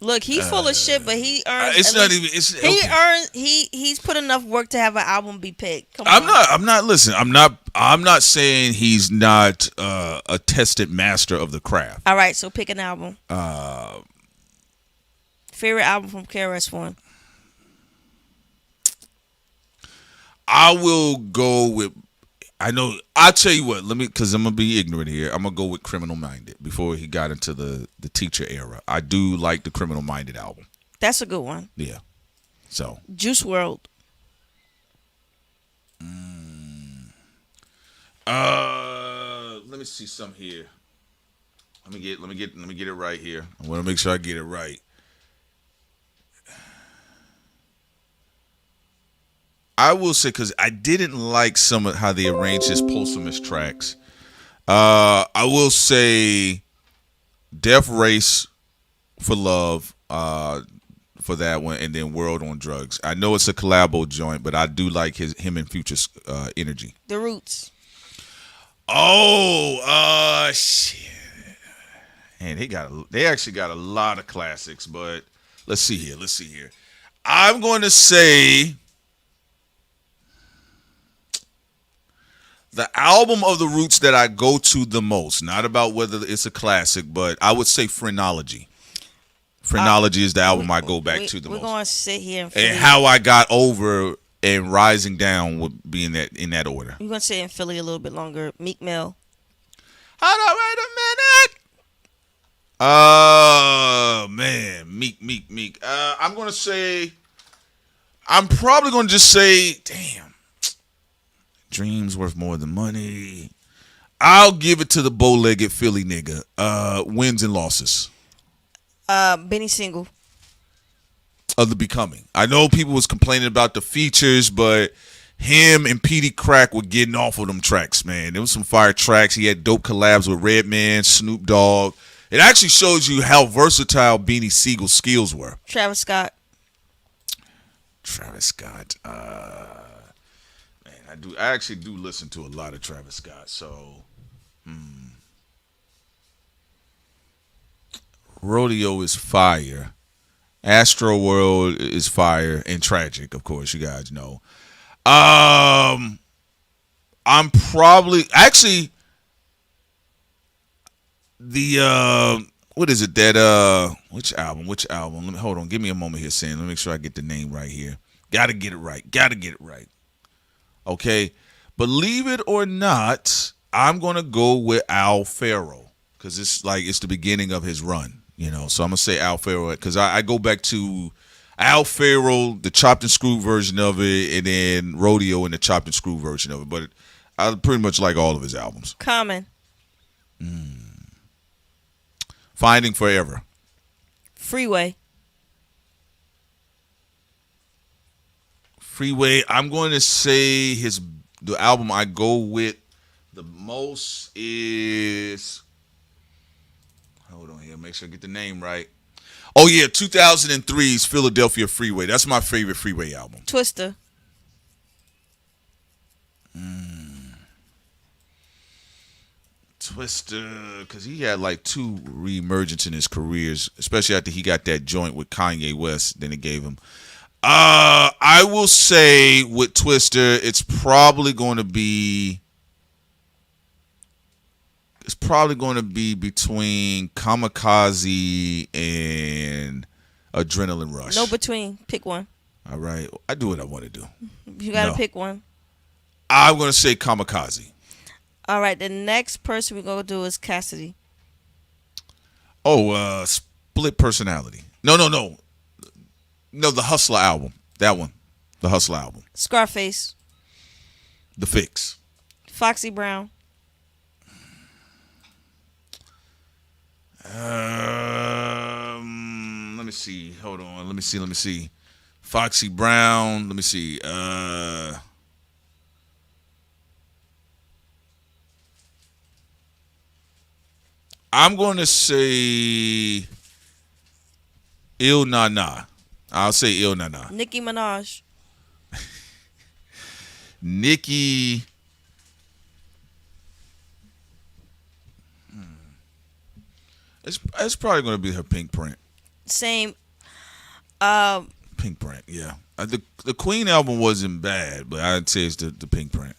Look, he's full of shit, but he earns. It's not even. It's he okay. earns. He's put enough work to have an album be picked. Come I'm on. not. I'm not. Listen. I'm not saying he's not a tested master of the craft. All right, so pick an album. Uh, Favorite album from KRS-One. I will go with. I know. I'll tell you what. Because I'm gonna be ignorant here. I'm gonna go with Criminal Minded before he got into the Teacher era. I do like the Criminal Minded album. That's a good one. Yeah. So. Juice WRLD. Let me see some here. Let me get it right here. I want to make sure I get it right. I will say, because I didn't like some of how they arranged his posthumous tracks. I will say Death Race for Love for that one, and then World on Drugs. I know it's a collabo joint, but I do like him and Future's energy. The Roots. Oh, shit. Man, they actually got a lot of classics, but let's see here. I'm going to say the album of the Roots that I go to the most, not about whether it's a classic, but I would say Phrenology. Phrenology is the album I go back to the most. We're going to sit here and how I got over and Rising Down would be in that order. We're going to sit in Philly a little bit longer. Meek Mill. Hold on, wait a minute. Oh, man. Meek. I'm going to say, I'm probably going to just say, damn. Dreams worth more than money. I'll give it to the bow-legged Philly nigga. Wins and losses. Benny Single. Of the Becoming. I know people was complaining about the features, but him and Petey Crack were getting off of them tracks, man. There was some fire tracks. He had dope collabs with Redman, Snoop Dogg. It actually shows you how versatile Beanie Siegel's skills were. Travis Scott. I actually do listen to a lot of Travis Scott, so Rodeo is fire. Astro World is fire, and Tragic, of course, you guys know. I'm probably actually the what is it that which album? Let me hold on, give me a moment here, Sam. Let me make sure I get the name right here. Gotta get it right. Okay, believe it or not, I'm gonna go with Al Farrow because it's the beginning of his run, So I'm gonna say Al Farrow because I go back to Al Farrow, the chopped and screwed version of it, and then Rodeo and the chopped and screwed version of it. But I pretty much like all of his albums. Common. Finding Forever. Freeway. I'm going to say the album I go with the most is, hold on here, make sure I get the name right. Oh yeah, 2003's Philadelphia Freeway. That's my favorite Freeway album. Twister. Twister, because he had like two reemergence in his careers, especially after he got that joint with Kanye West. Then it gave him. I will say with Twister, it's probably going to be between Kamikaze and Adrenaline Rush. No between. Pick one. All right. I do what I want to do. You got to pick one. I'm going to say Kamikaze. All right. The next person we're going to do is Cassidy. Oh, Split Personality. No, the Hustler album. That one. The Hustler album. Scarface. The Fix. Foxy Brown. Let me see. Hold on. Let me see. Foxy Brown. Let me see. I'm going to say Il Na Na. I'll say Il Na Na. Nicki Minaj. Nicki. It's probably going to be her Pink Print. Same. Pink Print, yeah. The Queen album wasn't bad, but I'd say it's the Pink Print.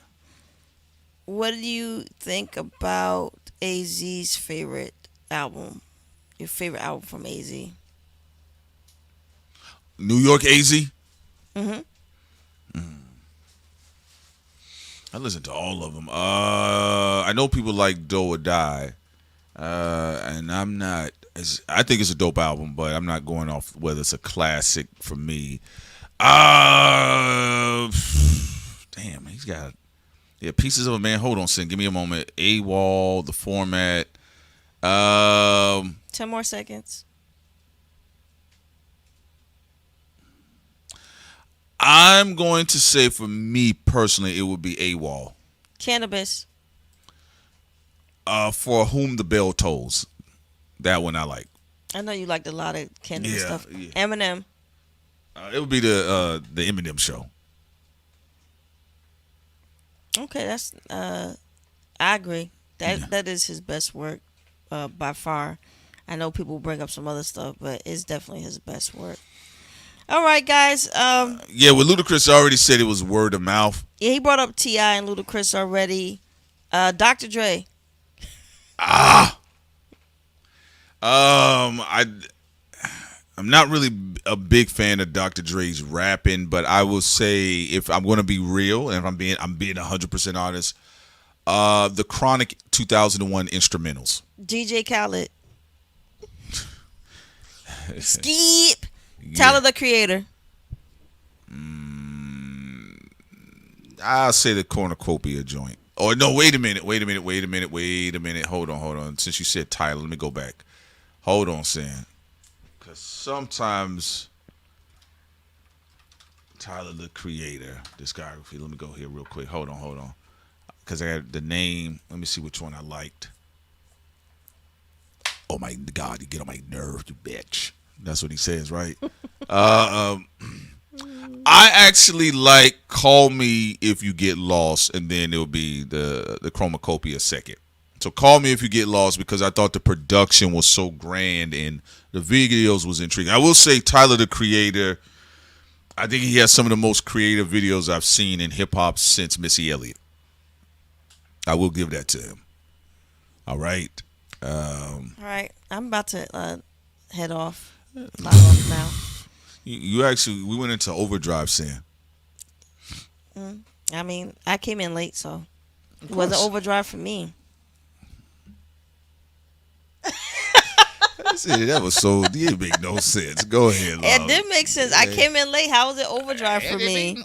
What do you think about AZ's favorite album? Your favorite album from AZ? New York AZ? Mm-hmm. I listen to all of them. I know people like Do or Die, and I'm not. I think it's a dope album, but I'm not going off whether it's a classic for me. Damn, he's got Pieces of a Man. Hold on, Sin. Give me a moment. AWOL, The Format. 10 more seconds. I'm going to say for me personally, it would be AWOL. Cannabis. For Whom the Bell Tolls. That one I like. I know you liked a lot of cannabis stuff. Yeah. Eminem. It would be the Eminem Show. Okay, that's I agree. That is his best work by far. I know people bring up some other stuff, but it's definitely his best work. All right, guys. Yeah, well, Ludacris already said it was word of mouth. Yeah, he brought up T.I. and Ludacris already. Dr. Dre. I'm not really a big fan of Dr. Dre's rapping, but I will say, if I'm going to be real and if I'm being 100% honest, the Chronic 2001 instrumentals. DJ Khaled. Skeep. Tyler the Creator. I'll say the Cornucopia joint. Oh no! Wait a minute! Hold on. Since you said Tyler, let me go back. Hold on, Sam. Because sometimes Tyler the Creator discography. Let me go here real quick. Hold on. Because I got the name. Let me see which one I liked. Oh my God! You get on my nerves, you bitch. That's what he says, right? I actually like Call Me If You Get Lost, and then it'll be the Chromacopia second. So Call Me If You Get Lost, because I thought the production was so grand and the videos was intriguing. I will say Tyler the Creator, I think he has some of the most creative videos I've seen in hip-hop since Missy Elliott. I will give that to him. All right. All right. I'm about to head off. Log off now. You actually, we went into overdrive, Sam. I mean, I came in late, so it wasn't overdrive for me. That was so, it didn't make no sense. Go ahead, love. It did make sense. I came in late. How was it overdrive for me?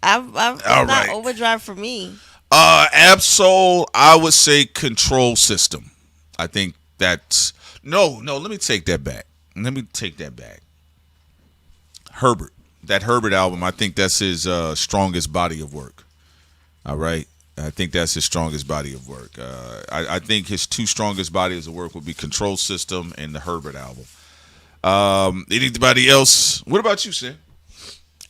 I'm not overdrive for me. Absol, I would say Control System. I think that's, no, let me take that back. Herbert. That Herbert album, I think that's his strongest body of work. All right? I think that's his strongest body of work. I think his two strongest bodies of work would be Control System and the Herbert album. Anybody else? What about you, Sam?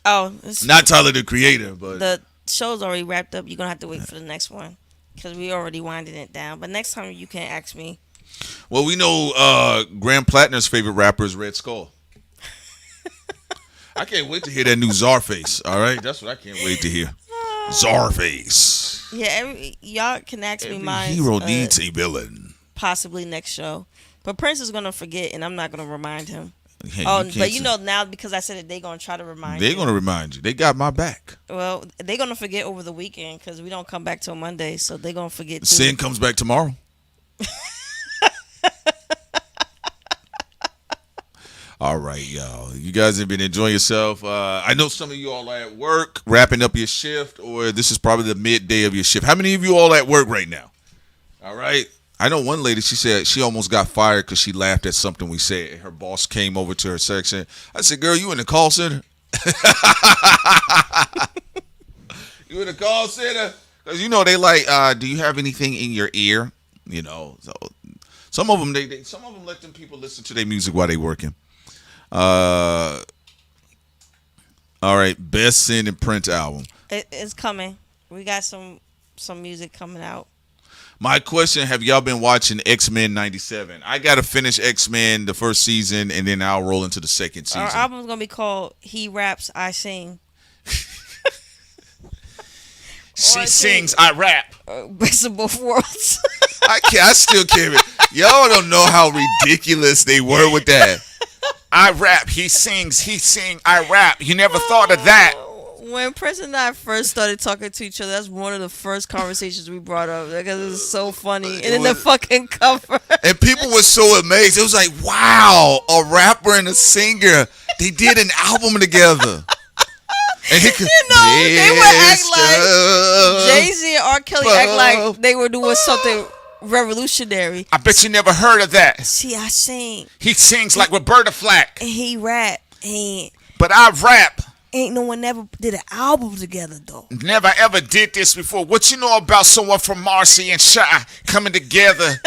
Oh. Not Tyler the Creator, but... The show's already wrapped up. You're going to have to wait for the next one because we already winding it down. But next time you can ask me. Well, we know Graham Platner's favorite rapper is Red Skull. I can't wait to hear that new Czarface. All right, that's what I can't wait to hear. Czarface. Yeah, y'all can ask me mine. Hero needs a villain. Possibly next show, but Prince is gonna forget, and I'm not gonna remind him. Hey, but you know now because I said it, they're gonna try to remind. They're gonna remind you. They got my back. Well, they're gonna forget over the weekend because we don't come back till Monday, so they're gonna forget. Sin comes back tomorrow. All right, y'all. You guys have been enjoying yourself. I know some of you all are at work, wrapping up your shift, or this is probably the midday of your shift. How many of you all at work right now? All right. I know one lady, she said she almost got fired because she laughed at something we said. Her boss came over to her section. I said, girl, you in the call center? You in the call center? Because, you know, they like, do you have anything in your ear? You know, so some of them, some of them let them people listen to their music while they working. All right, best Sin and Print album. It's coming. We got some music coming out. My question: have y'all been watching X-Men '97? I gotta finish X-Men the first season, and then I'll roll into the second season. Our album's gonna be called "He Raps, I Sing." She sings, I rap. Best of both worlds. I still can't. Y'all don't know how ridiculous they were with that. I rap, he sings, he sing, I rap. You never thought of that. When Prince and I first started talking to each other, that's one of the first conversations we brought up because it was so funny. And then the fucking cover. And people were so amazed. It was like, wow, a rapper and a singer. They did an album together. And he could, they would act like Jay-Z and R. Kelly act like they were doing something revolutionary. I bet you never heard of that. See, I sing. He sings like Roberta Flack. And he rap. But I rap. Ain't no one ever did an album together, though. Never ever did this before. What you know about someone from Marcy and Shy coming together,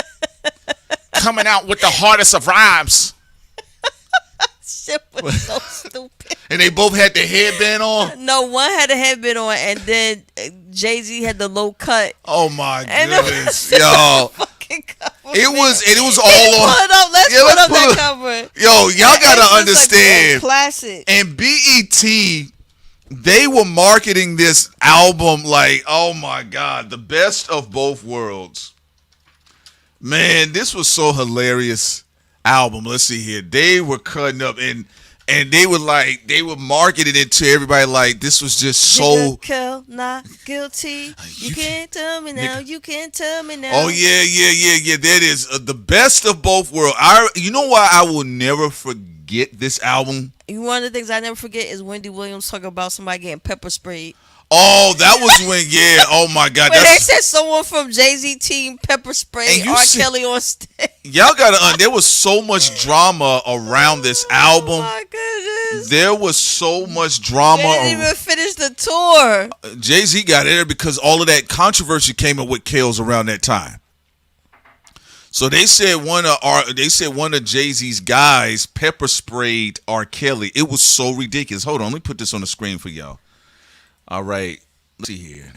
coming out with the hardest of rhymes? Shit was so stupid. And they both had the headband on? No, one had a headband on, and then Jay-Z had the low cut. Oh, my goodness. Yo. It was all on. Let's put up that cover. Yo, y'all gotta understand. Like classic. And BET, they were marketing this album like, oh my God, the best of both worlds. Man, this was so hilarious album. Let's see here. They were cutting up and they were marketing it to everybody like this was just so kill, not guilty. You can't tell me now. You can't tell me now. Oh yeah. That is the best of both worlds. You know why I will never forget this album? One of the things I never forget is Wendy Williams talking about somebody getting pepper sprayed. Oh, that was when, yeah. Oh my God. When they said someone from Jay-Z team pepper sprayed R. Kelly on stage. Y'all gotta there was so much drama around this album. Oh my goodness. There was so much drama. They didn't even finish the tour. Jay-Z got there because all of that controversy came up with Kales around that time. So they said one of Jay-Z's guys pepper sprayed R. Kelly. It was so ridiculous. Hold on, let me put this on the screen for y'all. All right, let's see here.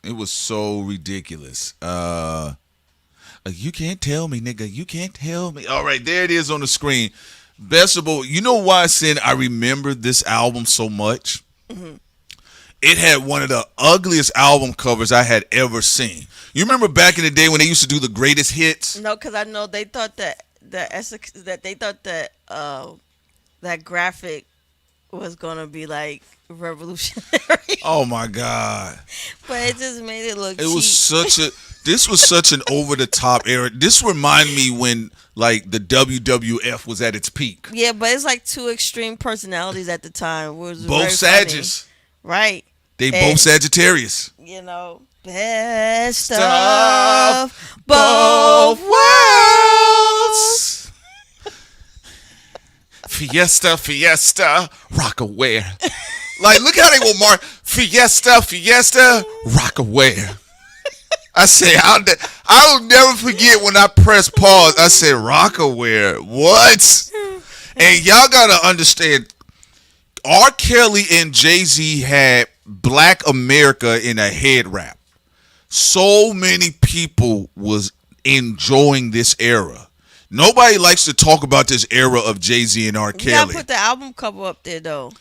It was so ridiculous. You can't tell me, nigga. You can't tell me. All right, there it is on the screen. Best of all, you know why I said I remember this album so much? Mm-hmm. It had one of the ugliest album covers I had ever seen. You remember back in the day when they used to do the greatest hits? No, because I know they thought that that graphic was gonna be like revolutionary. Oh my God! But it just made it look. It was This was such an over the top era. This reminded me when like the WWF was at its peak. Yeah, but it's like two extreme personalities at the time. It was both Sagittarius, right? They both Sagittarius. You know, best of both worlds. Fiesta, Rockaware. Like, look how they will mark Fiesta, Rockaware. I say, I'll never forget when I pressed pause. I said, Rockaware. What? And y'all gotta understand, R. Kelly and Jay-Z had Black America in a head wrap. So many people was enjoying this era. Nobody likes to talk about this era of Jay-Z and R. Kelly. You gotta put the album cover up there, though.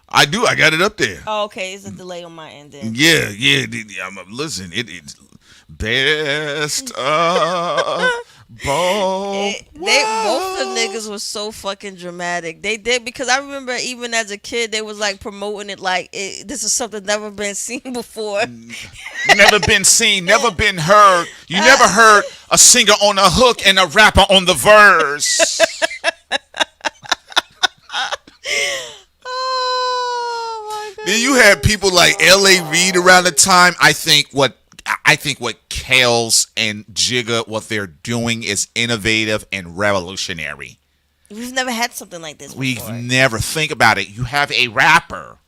I do. I got it up there. Oh, okay. It's a delay on my end then. Yeah. Listen, it's best of both. Both the niggas was so fucking dramatic. They did, because I remember even as a kid, they was like promoting it like this is something never been seen before. Never been seen, never been heard. You never heard a singer on a hook and a rapper on the verse. Oh my God. Then you had people like L.A. Reid around the time. I think what Kales and Jigga, what they're doing is innovative and revolutionary. We've never had something like this before. We've never. Think about it. You have a rapper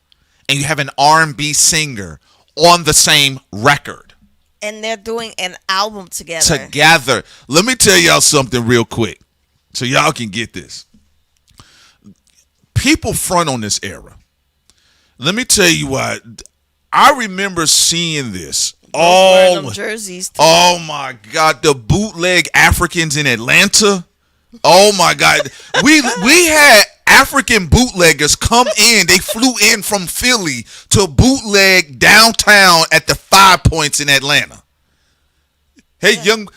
and you have an R&B singer on the same record. And they're doing an album together. Let me tell y'all something real quick so y'all can get this. People front on this era. Let me tell you why. I remember seeing this. Wearing them jerseys too. Oh my God, the bootleg Africans in Atlanta. Oh my God, we had African bootleggers come in. They flew in from Philly to bootleg downtown at the 5 Points in Atlanta. Hey young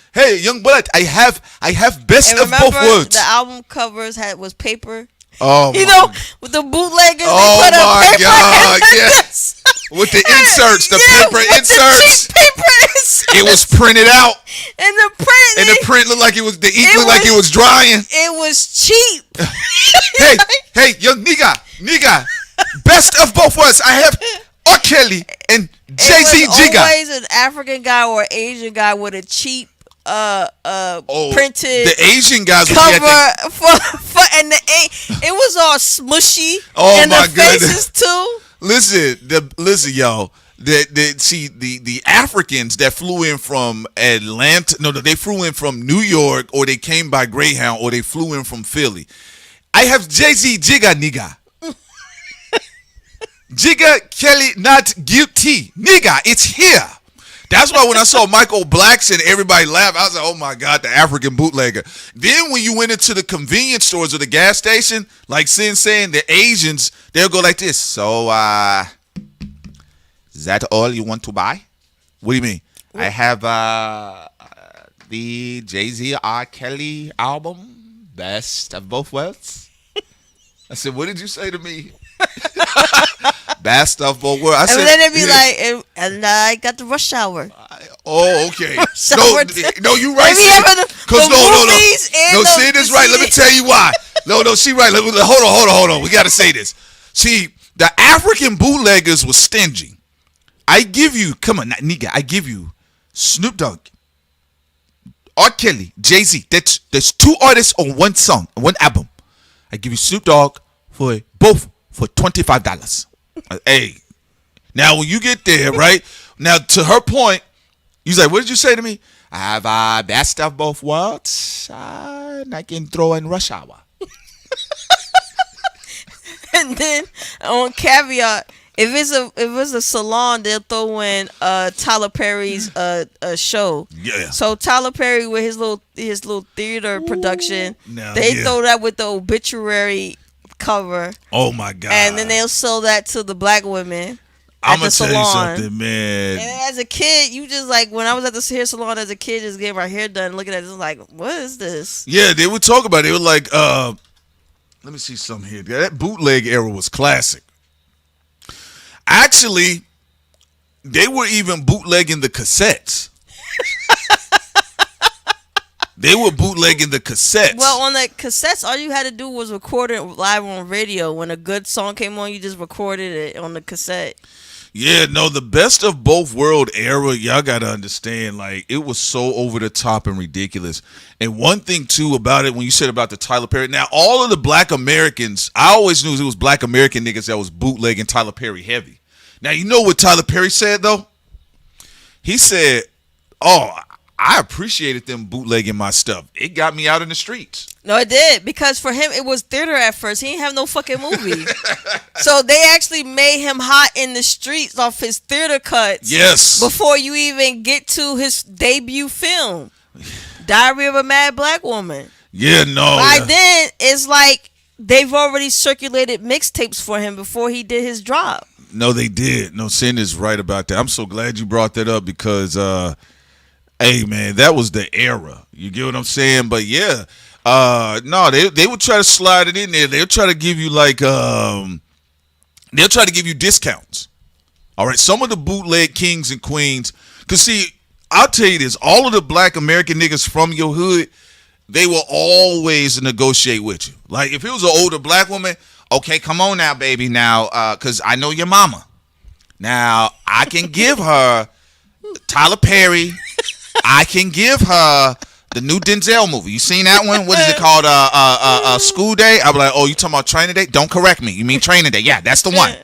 blood, I have best of both worlds. The album covers was paper. Oh, with the bootleggers, oh they put my paper God, in yes. With the inserts, the paper inserts. The cheap paper inserts. It was printed out. And the print looked like it was, the ink looked like it was drying. It was cheap. hey, young nigga, best of both worlds. I have R. Kelly and Jay-Z Jigga. Always an African guy or Asian guy with a cheap printed the Asian guys cover for and it was all smushy. Oh and my the faces too. Listen, y'all. The Africans that flew in from Atlanta, they flew in from New York, or they came by Greyhound, or they flew in from Philly. I have Jay-Z Jigga nigga. Jigga Kelly not guilty nigga. It's here. That's why when I saw Michael Blackson, everybody laughed. I was like, oh my God, the African bootlegger. Then when you went into the convenience stores or the gas station, like Sin saying, the Asians, they'll go like this. So, is that all you want to buy? What do you mean? I have the Jay-Z R. Kelly album, Best of Both Worlds. I said, what did you say to me? Best of both worlds. And then it'd be like, and I got the Rush Hour. Oh, okay. No, you right. Because no, Sid is right. Let me tell you why. No, she right. Hold on. We got to say this. See, the African bootleggers was stingy. I give you, come on, nigga, I give you Snoop Dogg, R. Kelly, Jay-Z. There's two artists on one song, one album. I give you Snoop Dogg for both for $25. Hey, now when you get there, right? Now to her point, he's like, what did you say to me? I have best of both worlds, and I can throw in Rush Hour. And then on Caveat, if it's a salon, they'll throw in Tyler Perry's show. Yeah. So Tyler Perry with his little theater production, throw that with the obituary cover. Oh my God. And then they'll sell that to the black women. I'm gonna tell you something, man. And as a kid, you just like, when I was at the hair salon as a kid, just getting my hair done, looking at it, I'm like, what is this? Yeah, they would talk about it. They were like, let me see something here. That bootleg era was classic. Actually, they were even bootlegging the cassettes. They were bootlegging the cassettes. Well, on the cassettes, all you had to do was record it live on radio. When a good song came on, you just recorded it on the cassette. Yeah, no, the best of both world era, y'all got to understand, like, it was so over the top and ridiculous. And one thing, too, about it, when you said about the Tyler Perry, now, all of the black Americans, I always knew it was black American niggas that was bootlegging Tyler Perry heavy. Now, you know what Tyler Perry said, though? He said, I appreciated them bootlegging my stuff. It got me out in the streets. No, it did. Because for him, it was theater at first. He didn't have no fucking movie. So they actually made him hot in the streets off his theater cuts. Yes. Before you even get to his debut film, Diary of a Mad Black Woman. Yeah, no. By then, it's like they've already circulated mixtapes for him before he did his drop. No, they did. No, Sin is right about that. I'm so glad you brought that up because, hey, man, that was the era. You get what I'm saying? But, yeah. No, they would try to slide it in there. They'll try to give you, like, they'll try to give you discounts. All right, some of the bootleg kings and queens, because, see, I'll tell you this, all of the black American niggas from your hood, they will always negotiate with you. Like, if it was an older black woman, okay, come on now, baby, now, because I know your mama. Now, I can give her Tyler Perry. I can give her the new Denzel movie. You seen that one? What is it called? School Day? I'm like, oh, you talking about Training Day? Don't correct me. You mean Training Day? Yeah, that's the one.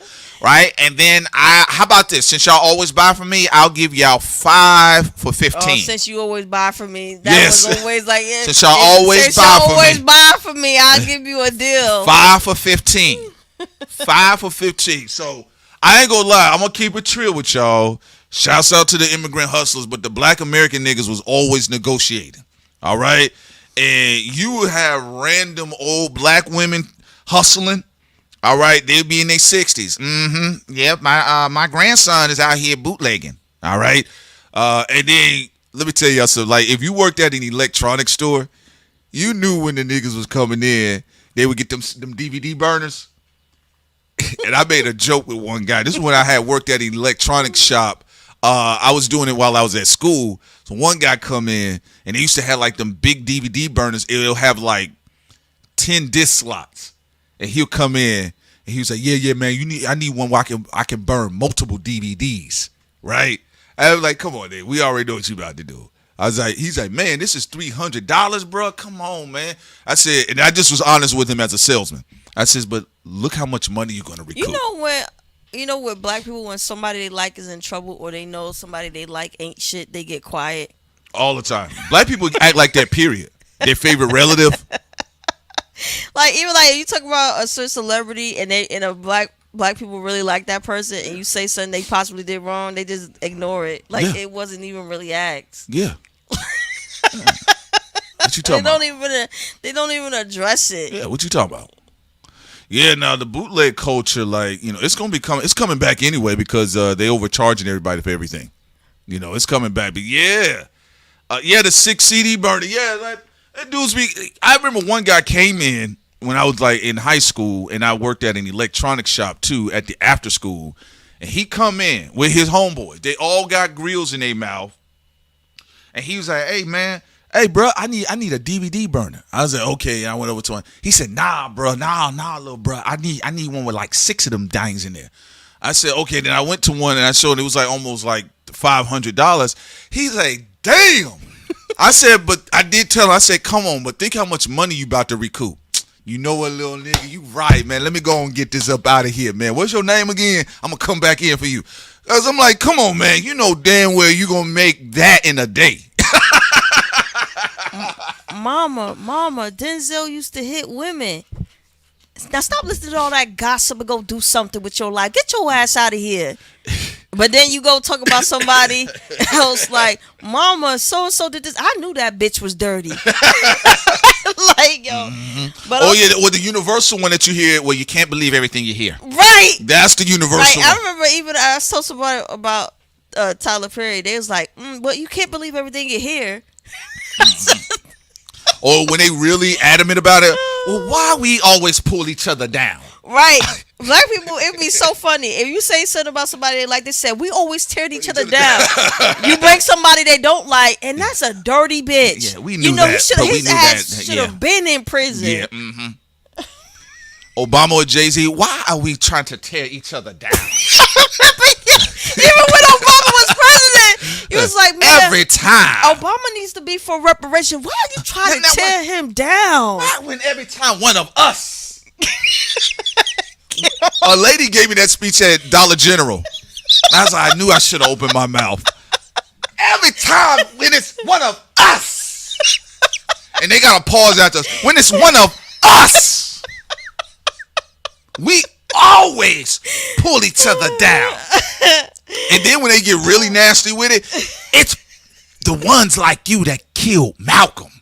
Right? And then how about this? Since y'all always buy from me, I'll give y'all 5 for $15. Oh, since you always buy from me, that was always like, yeah. Since y'all always buy from me, I'll give you a deal. 5 for $15. 5 for $15. So I ain't gonna lie. I'm gonna keep it real with y'all. Shouts out to the immigrant hustlers, but the black American niggas was always negotiating. All right? And you would have random old black women hustling. All right? They'd be in their 60s. Mm-hmm. Yep, my grandson is out here bootlegging. All right? And then, let me tell y'all something. Like, if you worked at an electronics store, you knew when the niggas was coming in, they would get them DVD burners. And I made a joke with one guy. This is when I had worked at an electronics shop. I was doing it while I was at school. So one guy come in, and they used to have like them big DVD burners. It'll have like 10 disc slots. And he'll come in, and he was like, yeah, man, I need one where I can burn multiple DVDs, right? I was like, come on, dude. We already know what you about to do. He's like, man, this is $300, bro. Come on, man. I said, and I just was honest with him as a salesman. I says, but look how much money you're gonna recoup. You know what black people, when somebody they like is in trouble or they know somebody they like ain't shit, they get quiet. All the time. Black people act like that, period. Their favorite relative. Like, even like you talk about a certain celebrity and a black people really like that person, and you say something they possibly did wrong, they just ignore it. Like it wasn't even really asked. Yeah. What you talking about? They don't even address it. Yeah, what you talking about? Yeah, now the bootleg culture, like, it's coming back anyway because they overcharging everybody for everything. It's coming back. But yeah, the 6 CD burner. Yeah, like that dude's I remember one guy came in when I was like in high school, and I worked at an electronics shop too at the after school, and he come in with his homeboys. They all got grills in their mouth, and he was like, "Hey man. Hey, bro, I need a DVD burner." I was like, okay. And I went over to him. He said, nah, bro, nah, little bro. I need one with like 6 of them dings in there. I said, okay. Then I went to one and I showed it was like almost like $500. He's like, damn. I said, but I did tell him, I said, come on, but think how much money you about to recoup. You know what, little nigga? You right, man. Let me go and get this up out of here, man. What's your name again? I'm going to come back in for you. Because I'm like, come on, man. You know damn well you going to make that in a day. Mama, Denzel used to hit women. Now stop listening to all that gossip and go do something with your life. Get your ass out of here. But then you go talk about somebody else like, mama, so-and-so did this. I knew that bitch was dirty. Like, yo. Mm-hmm. But the universal one that you hear, well, you can't believe everything you hear. Right. That's the universal one. I remember even I told somebody about Tyler Perry. They was like, but you can't believe everything you hear. Or when they really adamant about it, well, why we always pull each other down? Right. Black people, it'd be so funny. If you say something about somebody like they said, we always tear each other down. You bring somebody they don't like, and that's a dirty bitch. Yeah, we knew that. His ass should have been in prison. Yeah. Mm-hmm. Obama or Jay-Z, why are we trying to tear each other down? Even when Obama was president, he was like, man, every time Obama needs to be for reparation. Why are you trying to tear him down? Why when every time one of us? A lady gave me that speech at Dollar General. I knew I should have opened my mouth. Every time when it's one of us. And they got to pause after us. When it's one of us. We always pull each other down. And then when they get really nasty with it, it's the ones like you that killed Malcolm.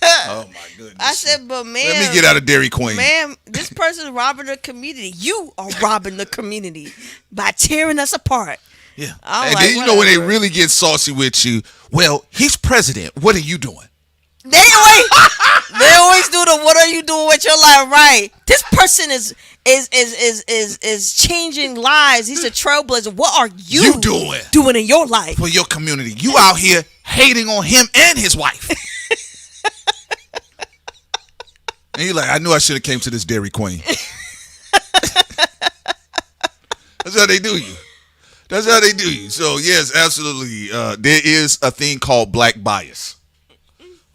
Oh my goodness. I said, but man, let me get out of Dairy Queen. Man, this person is robbing the community. You are robbing the community by tearing us apart. Yeah. And then you know when they really get saucy with you, well, he's president. What are you doing? They always do the what are you doing with your life, right? This person is changing lives. He's a trailblazer. What are you doing in your life? For your community. You out here hating on him and his wife. And you're like, I knew I should have came to this Dairy Queen. That's how they do you. That's how they do you. So yes, absolutely. There is a thing called black bias.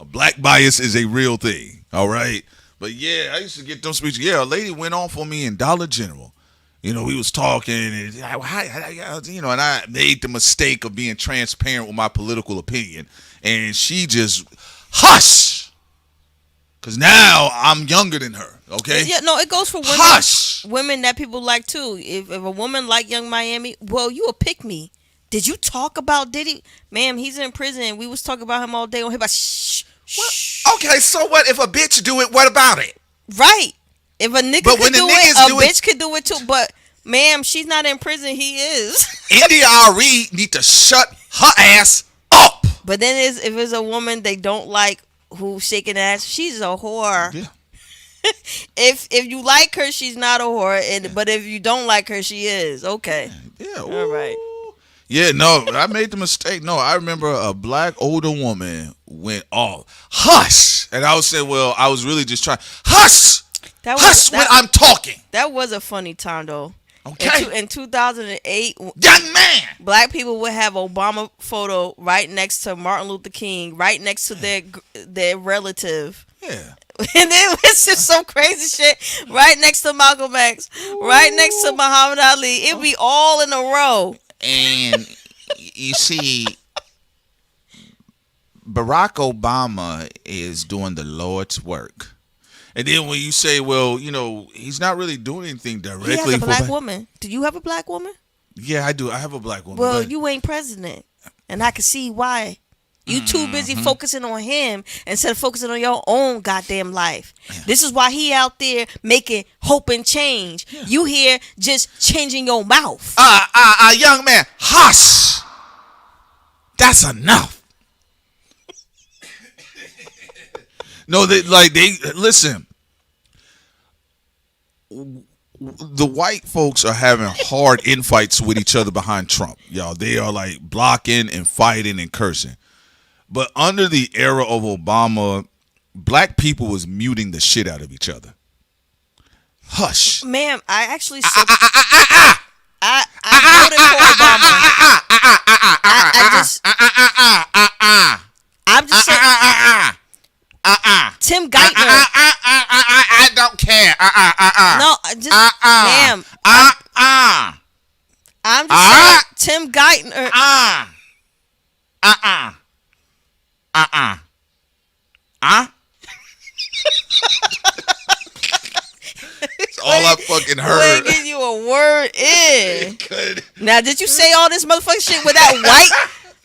A black bias is a real thing. All right. But yeah, I used to get them speeches. Yeah, a lady went off on me in Dollar General. You know, we was talking, and and I made the mistake of being transparent with my political opinion, and she just hush. Because now I'm younger than her, okay? Yeah, no, it goes for women. Hush! Women that people like too. If a woman like Young Miami, well, you a pick me. Did you talk about Diddy? Ma'am, he's in prison. We was talking about him all day on here. But shh. Okay, so what if a bitch do it? What about it? Right. If a nigga But could when the do niggas it, a do it- bitch could do it too. But ma'am, she's not in prison. He is. NDRE need to shut her ass. But then if it's a woman they don't like who's shaking ass, she's a whore. Yeah. if you like her, she's not a whore. But if you don't like her, she is. Okay. Yeah. All right. Yeah, no, I made the mistake. No, I remember a black older woman went off. Hush! And I was saying, well, I was really just trying. Hush! Hush when I'm talking. That was a funny time, though. Okay. In 2008, young man, black people would have Obama photo right next to Martin Luther King, right next to their relative. Yeah. And then it's just some crazy shit right next to Malcolm X, right next to Muhammad Ali. It'd be all in a row. And you see, Barack Obama is doing the Lord's work. And then when you say, well, you know, he's not really doing anything directly. He has a black woman. Do you have a black woman? Yeah, I do. I have a black woman. Well, but you ain't president. And I can see why. You too busy focusing on him instead of focusing on your own goddamn life. Yeah. This is why he out there making hope and change. Yeah. You here just changing your mouth. Young man, hush. That's enough. No, they listen. The white folks are having hard infights with each other behind Trump. Y'all, they are like blocking and fighting and cursing. But under the era of Obama, black people was muting the shit out of each other. Hush. Ma'am, I actually I voted for Obama. I'm just saying. Tim Geithner. I don't care. No, just ma'am. I'm just saying. Tim Geithner. That's all I fucking heard. Give you a word in. Now, did you say all this motherfucking shit with that white?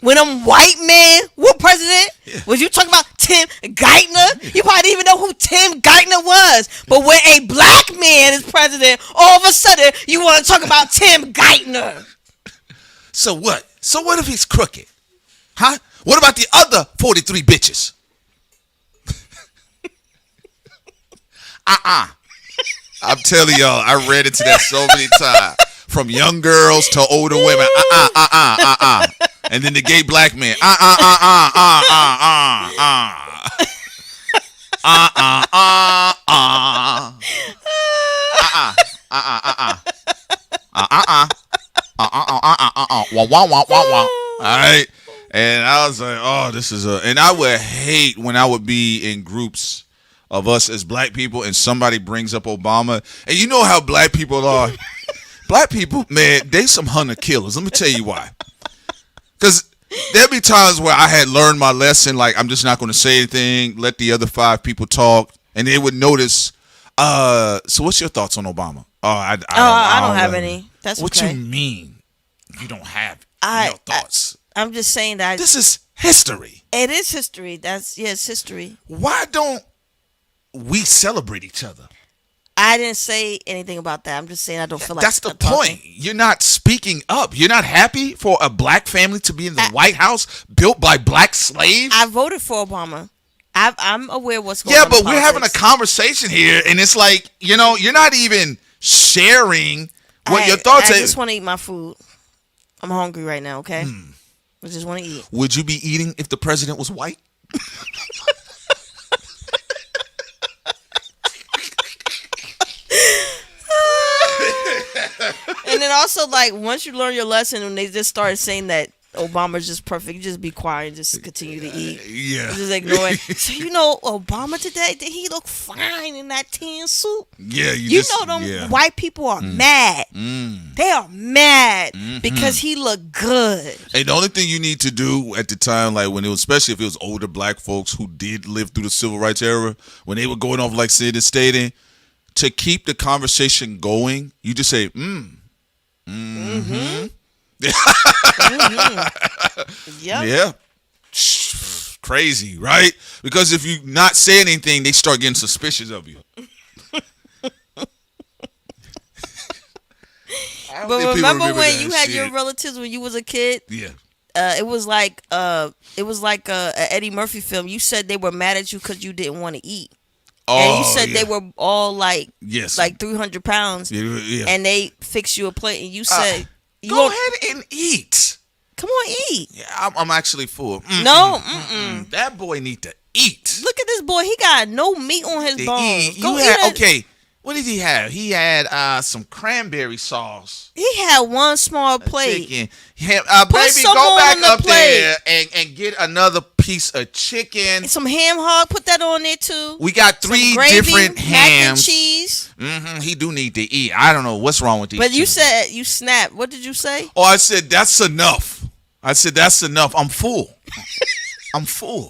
When them white men were president, was you talking about Tim Geithner? You probably didn't even know who Tim Geithner was. But when a black man is president, all of a sudden you want to talk about Tim Geithner. So what? So what if he's crooked? Huh? What about the other 43 bitches? I'm telling y'all, I read into that so many times. From young girls to older women. And then the gay black man. All right. And I was like, oh, this is and I would hate when I would be in groups of us as black people and somebody brings up Obama. And you know how black people are. Black people, man, they some hunter killers. Let me tell you why. Because there'd be times where I had learned my lesson, like I'm just not going to say anything, let the other 5 people talk, and they would notice, so what's your thoughts on Obama? I don't have any. That's what okay. you mean you don't have no thoughts? I'm just saying that. This is history. It is history. It's history. Why don't we celebrate each other? I didn't say anything about that. I'm just saying I don't feel like that's the point. You're not speaking up. You're not happy for a black family to be in the White House built by black slaves. I voted for Obama. I'm aware of what's going on. Yeah, but we're having a conversation here, and it's like, you know, you're not even sharing what your thoughts are. I just want to eat my food. I'm hungry right now, okay? I just want to eat. Would you be eating if the president was white? And then also, like, once you learn your lesson, when they just started saying that Obama's just perfect. You just be quiet and just continue to eat. Yeah. Just ignore it. So you know, Obama today, did he look fine in that tan suit? Yeah, you know them white people are mad. They are mad because he looked good. Hey, the only thing you need to do at the time, like when it was, especially if it was older black folks who did live through the civil rights era, when they were going off like Sid and stating, to keep the conversation going, you just say, Yep. Yeah. Crazy, right? Because if you not say anything, they start getting suspicious of you. But remember when you had your relatives when you was a kid? Yeah. It was like a Eddie Murphy film. You said they were mad at you because you didn't want to eat. And you said they were all like 300 pounds. Yeah. And they fixed you a plate and you said go ahead and eat. Come on, eat. Yeah, I'm actually full. No, that boy need to eat. Look at this boy. He got no meat on his bones. Okay. What did he have? He had some cranberry sauce. He had one small plate. Chicken. Baby, go back up there and get another piece of chicken. Some ham hock. Put that on there too. We got 3 gravy, different hams. Mac and cheese. He do need to eat. I don't know what's wrong with these. But you said you snapped. What did you say? Oh, I said that's enough. That's enough. I'm full. I'm full.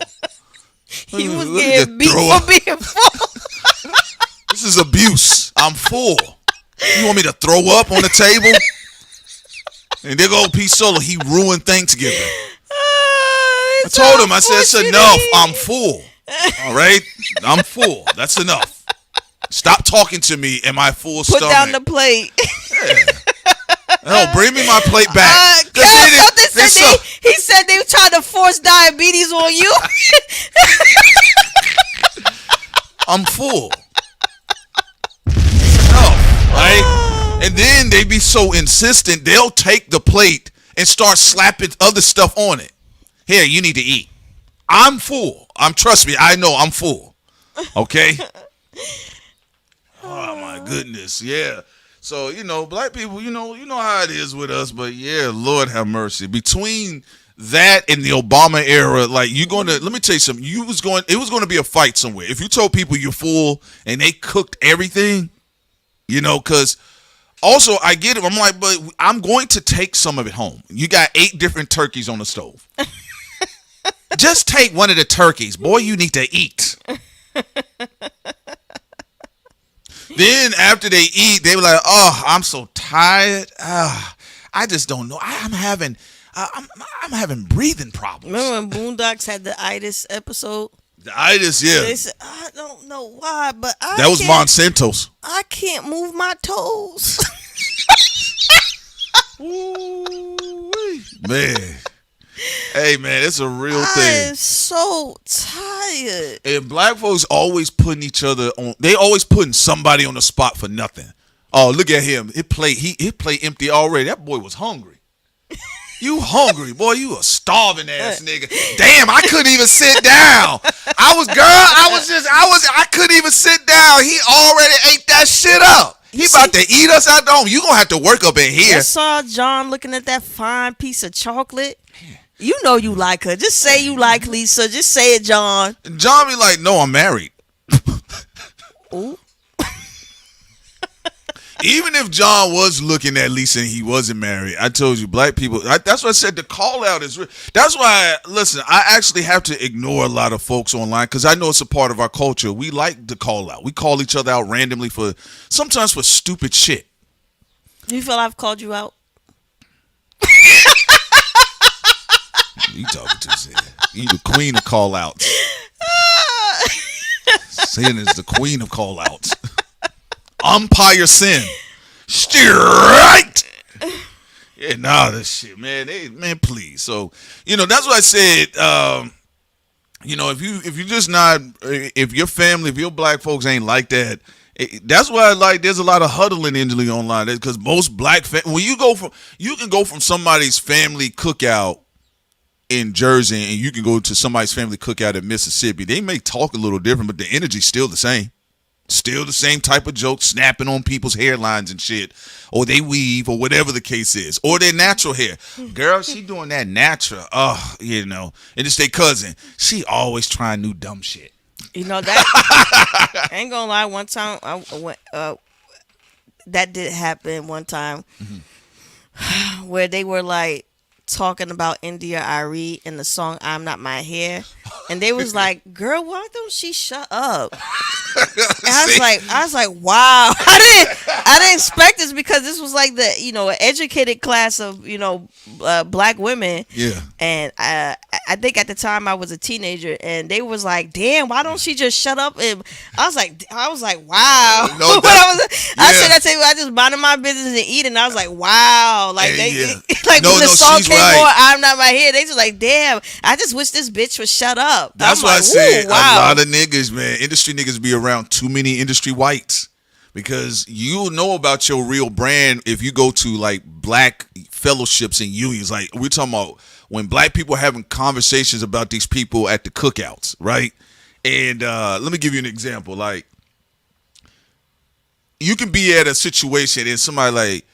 He was getting beat for being full. This is abuse. I'm full. You want me to throw up on the table? And there go P Solo. He ruined Thanksgiving. I told him. I said it's enough. I'm full. All right, I'm full. That's enough. Stop talking to me in my full stomach. Put down the plate. No, bring me my plate back. He said they were trying to force diabetes on you. I'm full. Right? And then they be so insistent, they'll take the plate and start slapping other stuff on it. Here, you need to eat. I'm full. Trust me, I know I'm full. Okay? Oh my goodness. Yeah. So, black people, you know how it is with us, but yeah, Lord have mercy. Between that and the Obama era, like let me tell you something. It was going to be a fight somewhere. If you told people you're full and they cooked everything, because also I get it. I'm like, but I'm going to take some of it home. You got 8 different turkeys on the stove. Just take one of the turkeys. Boy, you need to eat. Then after they eat, they were like, oh, I'm so tired. I just don't know. I'm having breathing problems. Remember when Boondocks had the itis episode? The itis, yeah. They said, I don't know why, but that was Monsanto's. I can't move my toes. Ooh, man. Hey, man, it's a real thing. I am so tired. And black folks always putting each other on. They always putting somebody on the spot for nothing. Oh, look at him. His plate empty already. That boy was hungry. You hungry, boy. You a starving ass nigga. Damn, I couldn't even sit down. I couldn't even sit down. He already ate that shit up. He about to eat us out there. You gonna have to work up in here. I saw John looking at that fine piece of chocolate. You know you like her. Just say you like Lisa. Just say it, John. John be like, no, I'm married. Ooh. Even if John was looking at Lisa and he wasn't married, I told you, black people, that's what I said, the call out is real. That's why, listen, I actually have to ignore a lot of folks online because I know it's a part of our culture. We like the call out. We call each other out randomly sometimes for stupid shit. Do you feel I've called you out? You talking to Sin. You the queen of call outs. Sin is the queen of call outs. Umpire Sin. Straight. Yeah, this shit, man. Man, please. So, that's what I said. If you just not, if your family, if your black folks ain't like that, that's why there's a lot of huddling injury online. Because most black when you can go from somebody's family cookout in Jersey and you can go to somebody's family cookout in Mississippi. They may talk a little different, but the energy's still the same. Still the same type of jokes, snapping on people's hairlines and shit, or they weave, or whatever the case is, or their natural hair. Girl, she doing that natural. Oh, you know, and it's their cousin. She always trying new dumb shit. You know that. I ain't gonna lie. One time, that did happen. One time, where they were like talking about India Ari in the song "I'm Not My Hair," and they was like, "Girl, why don't she shut up?" And I was like, wow. I didn't expect this because this was like the an educated class of black women. Yeah. And I think at the time I was a teenager, and they was like, damn, why don't she just shut up? And I was like, wow. No, I said that to you, I just minded my business and eating. I was like, wow. Like like when the song came on, "I'm Not My Hair," they just like, damn, I just wish this bitch would shut up. That's why I said a lot of niggas, man, industry niggas be around too many industry whites, because you'll know about your real brand if you go to like black fellowships and unions. Like we're talking about when black people are having conversations about these people at the cookouts, right? And let me give you an example. Like you can be at a situation and somebody like,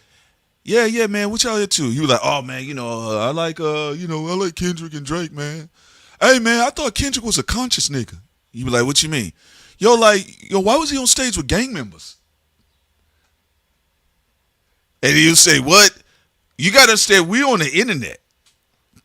yeah, man, what y'all into? You like, oh man, I like I like Kendrick and Drake, man. Hey man, I thought Kendrick was a conscious nigga. You be like, what you mean? Yo, why was he on stage with gang members? And you say, what? You got to understand, we're on the internet.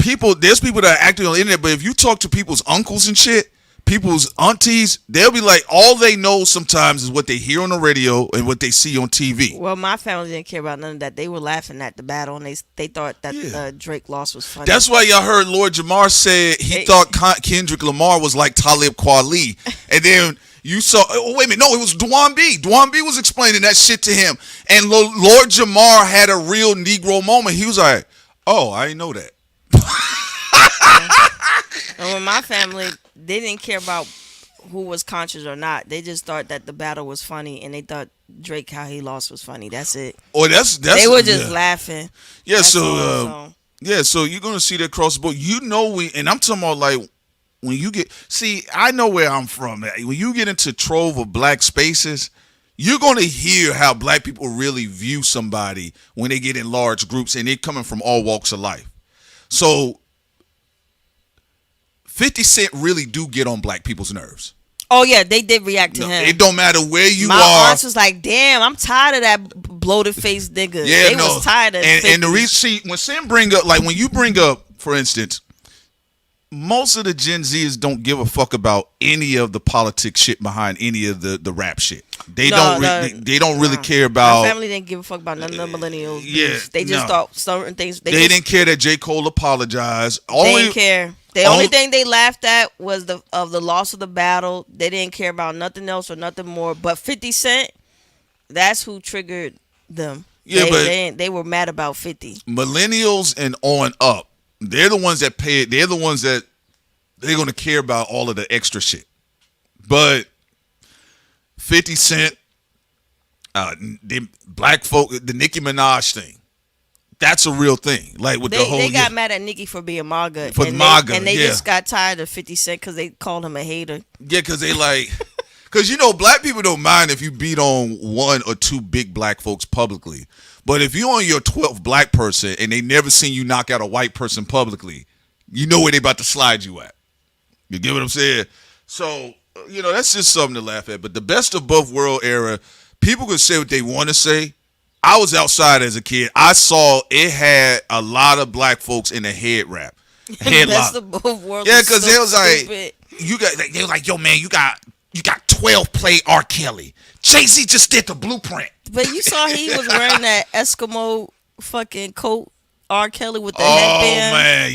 There's people that are acting on the internet, but if you talk to people's uncles and shit, people's aunties, they'll be like, all they know sometimes is what they hear on the radio and what they see on TV. Well, my family didn't care about none of that. They were laughing at the battle, and they thought that Drake loss was funny. That's why y'all heard Lord Jamar said he thought Kendrick Lamar was like Talib Kweli. And then you saw, wait a minute, no, it was Dwan B. Dwan B was explaining that shit to him. And Lord Jamar had a real Negro moment. He was like, oh, I didn't know that. And with my family, they didn't care about who was conscious or not. They just thought that the battle was funny, and they thought Drake, how he lost, was funny. That's it. Oh, that's they were just laughing. Yeah, so you're gonna see that across the board. And I'm talking about like when you I know where I'm from. When you get into trove of black spaces, you're gonna hear how black people really view somebody when they get in large groups, and they're coming from all walks of life. So 50 Cent really do get on black people's nerves. Oh yeah, they did react to him. It don't matter where you are. My aunts was like, "Damn, I'm tired of that bloated face nigga." Yeah, they was tired of. And the reason, when Sam bring up, like when you bring up, for instance, most of the Gen Zers don't give a fuck about any of the politics shit behind any of the rap shit. They don't really care about. My family didn't give a fuck about none of the millennials. Yeah, they just thought certain things. They didn't care that J. Cole apologized. They didn't care. The only thing they laughed at was the loss of the battle. They didn't care about nothing else or nothing more. But 50 Cent, that's who triggered them. Yeah, they were mad about 50. Millennials and on up, they're the ones that pay it. They're the ones that they're going to care about all of the extra shit. But 50 Cent, the black folk, the Nicki Minaj thing. That's a real thing. Like with the whole, they got mad at Nicki for being MAGA, and they just got tired of 50 Cent because they called him a hater. Yeah, because they like, because black people don't mind if you beat on one or two big black folks publicly, but if you're on your 12th black person and they never seen you knock out a white person publicly, you know where they about to slide you at. You get what I'm saying? So that's just something to laugh at. But the best of both world era, people can say what they want to say. I was outside as a kid. I saw it had a lot of black folks in the head wrap. That's the both worlds. Yeah, because they was like, they were like, yo, man, you got 12 play R. Kelly. Jay-Z just did the blueprint. But you saw he was wearing that Eskimo fucking coat, R. Kelly with the headband. Oh man,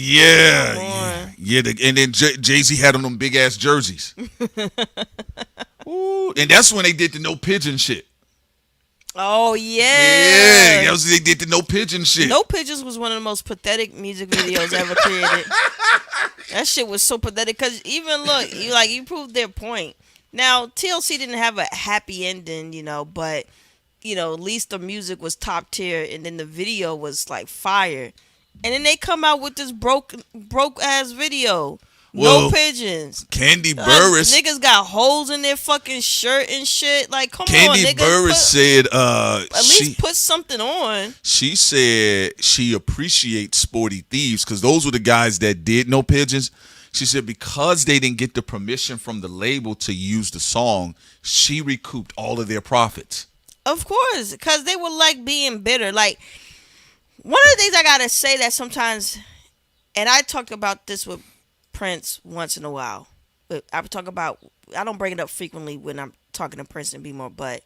yeah. And then Jay-Z had on them big ass jerseys. Ooh, and that's when they did the no pigeon shit. Oh yeah. Yeah, they did the no pigeon shit. No Pigeons was one of the most pathetic music videos ever created. That shit was so pathetic because even look, you proved their point. Now TLC didn't have a happy ending, but at least the music was top tier, and then the video was like fire. And then they come out with this broke ass video. No pigeons. Candy Burris. Niggas got holes in their fucking shirt and shit. Like, come on, Candy niggas. Burris said, at least put something on. She said she appreciates Sporty Thieves because those were the guys that did No Pigeons. She said because they didn't get the permission from the label to use the song, she recouped all of their profits. Of course, because they were like being bitter. Like, one of the things I gotta say that sometimes, and I talked about this with Prince once in a while. But I don't bring it up frequently when I'm talking to Prince and B-More, but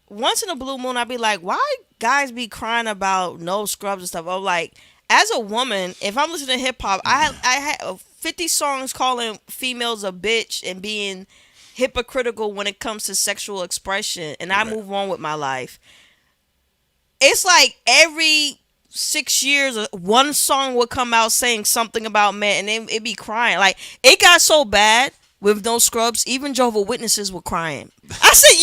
once in a blue moon, I'd be like, why guys be crying about no scrubs and stuff? I'm like, as a woman, if I'm listening to hip hop, I had 50 songs calling females a bitch and being hypocritical when it comes to sexual expression, and I move on with my life. It's like every 6 years, one song would come out saying something about men, and it'd be crying. Like, it got so bad with no scrubs, even Jehovah's Witnesses were crying. I said,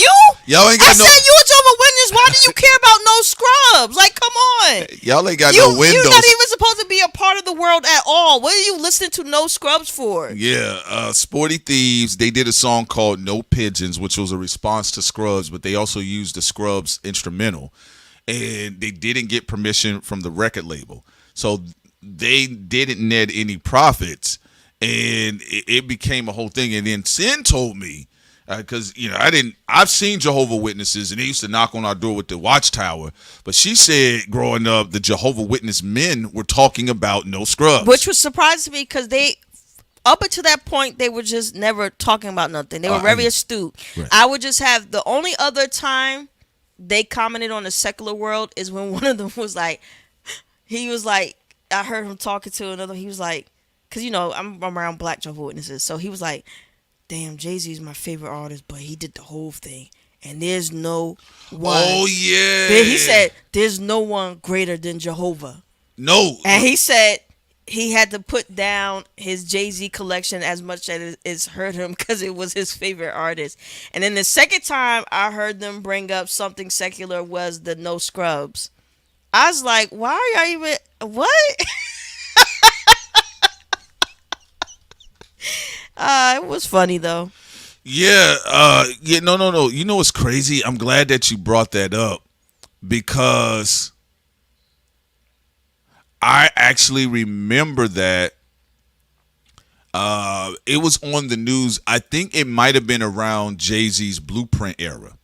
Y'all ain't got I said, you a Jehovah's Witness, why do you care about no scrubs? Like, come on. Y'all ain't got no windows. You're not even supposed to be a part of the world at all. What are you listening to no scrubs for? Yeah, Sporty Thieves, they did a song called No Pigeons, which was a response to Scrubs, but they also used the Scrubs instrumental. And they didn't get permission from the record label. So they didn't net any profits. And it became a whole thing. And then Sin told me, because I've seen Jehovah's Witnesses, and they used to knock on our door with the watchtower. But she said, growing up, the Jehovah's Witness men were talking about no scrubs, which was surprising to me because they, up until that point, they were just never talking about nothing. They were very astute. Right. I would just have the only other time they commented on the secular world is when one of them was like, I heard him talking to another. He was like, because I'm around black Jehovah's Witnesses, so he was like, damn, Jay-Z is my favorite artist, but he did the whole thing, and there's no one. Oh yeah. He said there's no one greater than Jehovah. No. And he said he had to put down his Jay-Z collection as much as it's hurt him because it was his favorite artist. And then the second time I heard them bring up something secular was the no scrubs. I was like, why are y'all even, what? It was funny though. Yeah, no. You know what's crazy? I'm glad that you brought that up because I actually remember that it was on the news. I think it might have been around Jay-Z's Blueprint era.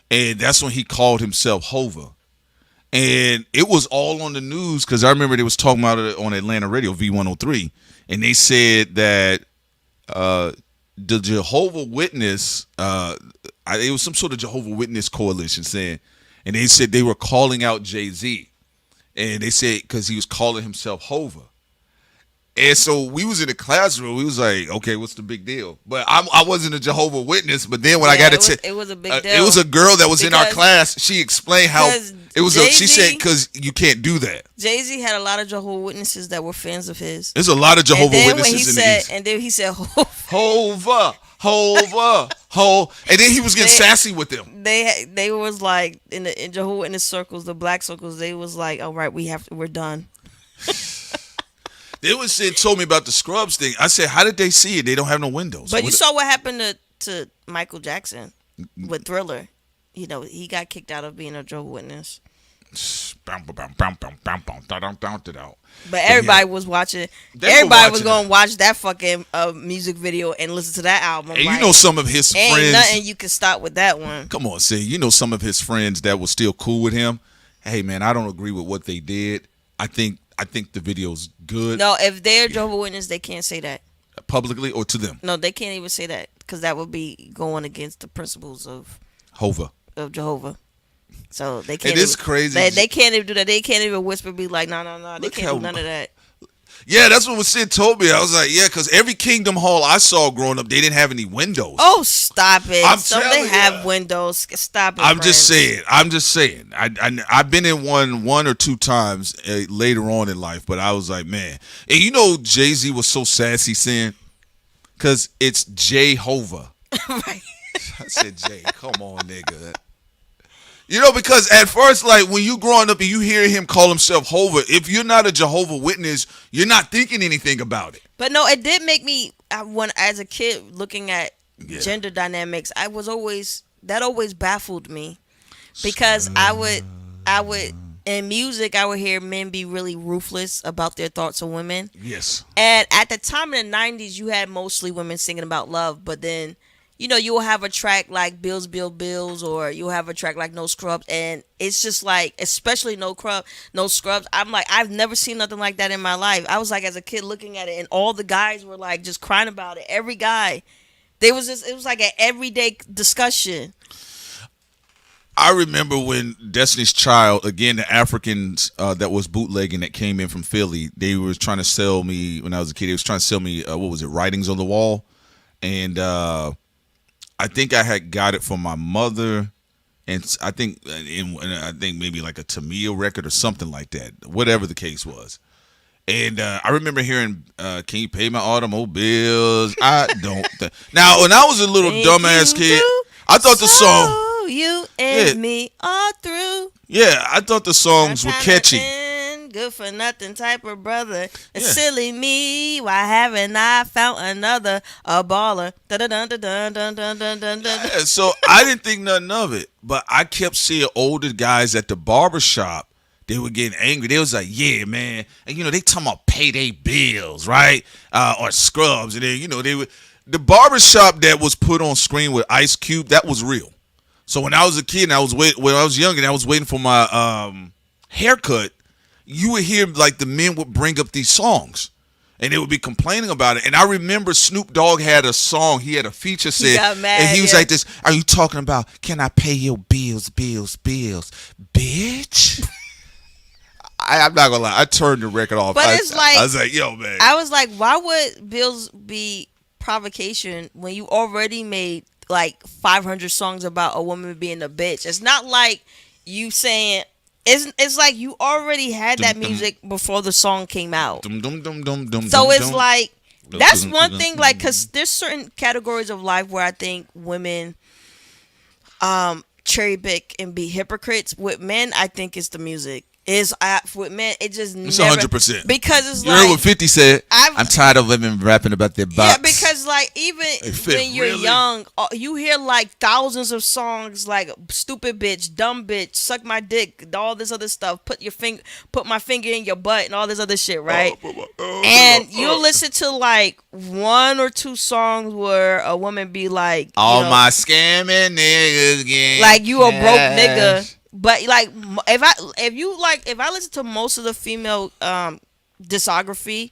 And that's when he called himself Hova. And it was all on the news because I remember they was talking about it on Atlanta radio, V103. And they said that the Jehovah's Witness, it was some sort of Jehovah's Witness coalition saying, and they said they were calling out Jay-Z. And they said because he was calling himself Hova. And so we was in the classroom. We was like, okay, what's the big deal? But I wasn't a Jehovah's Witness. But then when I got it was a big deal. It was a girl that was in our class. She explained how it was. She said because you can't do that. Jay-Z had a lot of Jehovah's Witnesses that were fans of his. There's a lot of Jehovah's Witnesses in the East. And then he said, Hova. And then he was getting sassy with them. They was like in Jehovah's Witness circles, the black circles. They was like, all right, we're done. They told me about the scrubs thing. I said, how did they see it? They don't have no windows. But you saw what happened to Michael Jackson with Thriller. He got kicked out of being a Jehovah's Witness. But everybody was watching. Everybody was going to watch that fucking music video and listen to that album. And some of his friends. Ain't nothing you can stop with that one. Come on, see. Some of his friends that was still cool with him. Hey, man, I don't agree with what they did. I think the video's good. No, if they're Jehovah's Witness, they can't say that. Publicly or to them? No, they can't even say that because that would be going against the principles of Jehovah. So they can't. It is crazy. They can't even do that. They can't even whisper, be like, no. They can't do none of that. Yeah, that's what Sid told me. I was like, yeah, because every Kingdom Hall I saw growing up, they didn't have any windows. Oh, stop it! They have windows. Stop it. I'm just saying. I've been in one or two times later on in life, but I was like, man. And Jay-Z was so sassy saying, because it's Jehovah. Right. I said, Jay, come on, nigga. You know, because at first, like when you growing up and you hear him call himself Hova, if you're not a Jehovah Witness, you're not thinking anything about it. But no, it did make me when as a kid looking at gender dynamics, that always baffled me because I would in music I would hear men be really ruthless about their thoughts of women. Yes. And at the time in the 90s, you had mostly women singing about love, but then you'll have a track like Bills, or you'll have a track like No Scrubs, and it's just like, especially No Scrubs, I'm like, I've never seen nothing like that in my life. I was like, as a kid looking at it, and all the guys were like just crying about it. Every guy. It was like an everyday discussion. I remember when Destiny's Child, again, the Africans that was bootlegging that came in from Philly, they were trying to sell me, when I was a kid, they was trying to sell me, what was it, Writings on the Wall, and I think I had got it from my mother, and I think maybe like a Tamia record or something like that, whatever the case was. And I remember hearing, "Can you pay my automobiles?" I don't. Now, when I was a little dumbass kid, I thought the song. You and me all through. Yeah, I thought the songs were catchy. Good for nothing type of brother. It's silly me. Why haven't I found another a baller? Yeah, so I didn't think nothing of it, but I kept seeing older guys at the barbershop. They were getting angry. They was like, "Yeah, man," and they talking about pay their bills, right? Or scrubs, and then they would. The barbershop that was put on screen with Ice Cube, that was real. So when I was a kid and when I was young and I was waiting for my haircut, you would hear like the men would bring up these songs and they would be complaining about it. And I remember Snoop Dogg had a song, he had a feature set, and he was like this, "Are you talking about, can I pay your bills, bitch?" I'm not gonna lie, I turned the record off. But I was like, yo, man. I was like, why would bills be provocation when you already made like 500 songs about a woman being a bitch? It's not like you saying it's like you already had that music before the song came out. So it's like that's one thing, like, because there's certain categories of life where I think women cherry pick and be hypocrites. With men, I think it's the music. With men, it just it's never 100%. because it's you like heard what 50 said. I'm tired of women rapping about their butts. Yeah, because like even when you're young, you hear like thousands of songs like "stupid bitch," "dumb bitch," "suck my dick," all this other stuff. Put my finger in your butt, and all this other shit, right? And you'll listen to like one or two songs where a woman be like, "All my scamming niggas again," like you a broke nigga. But like if I listen to most of the female discography,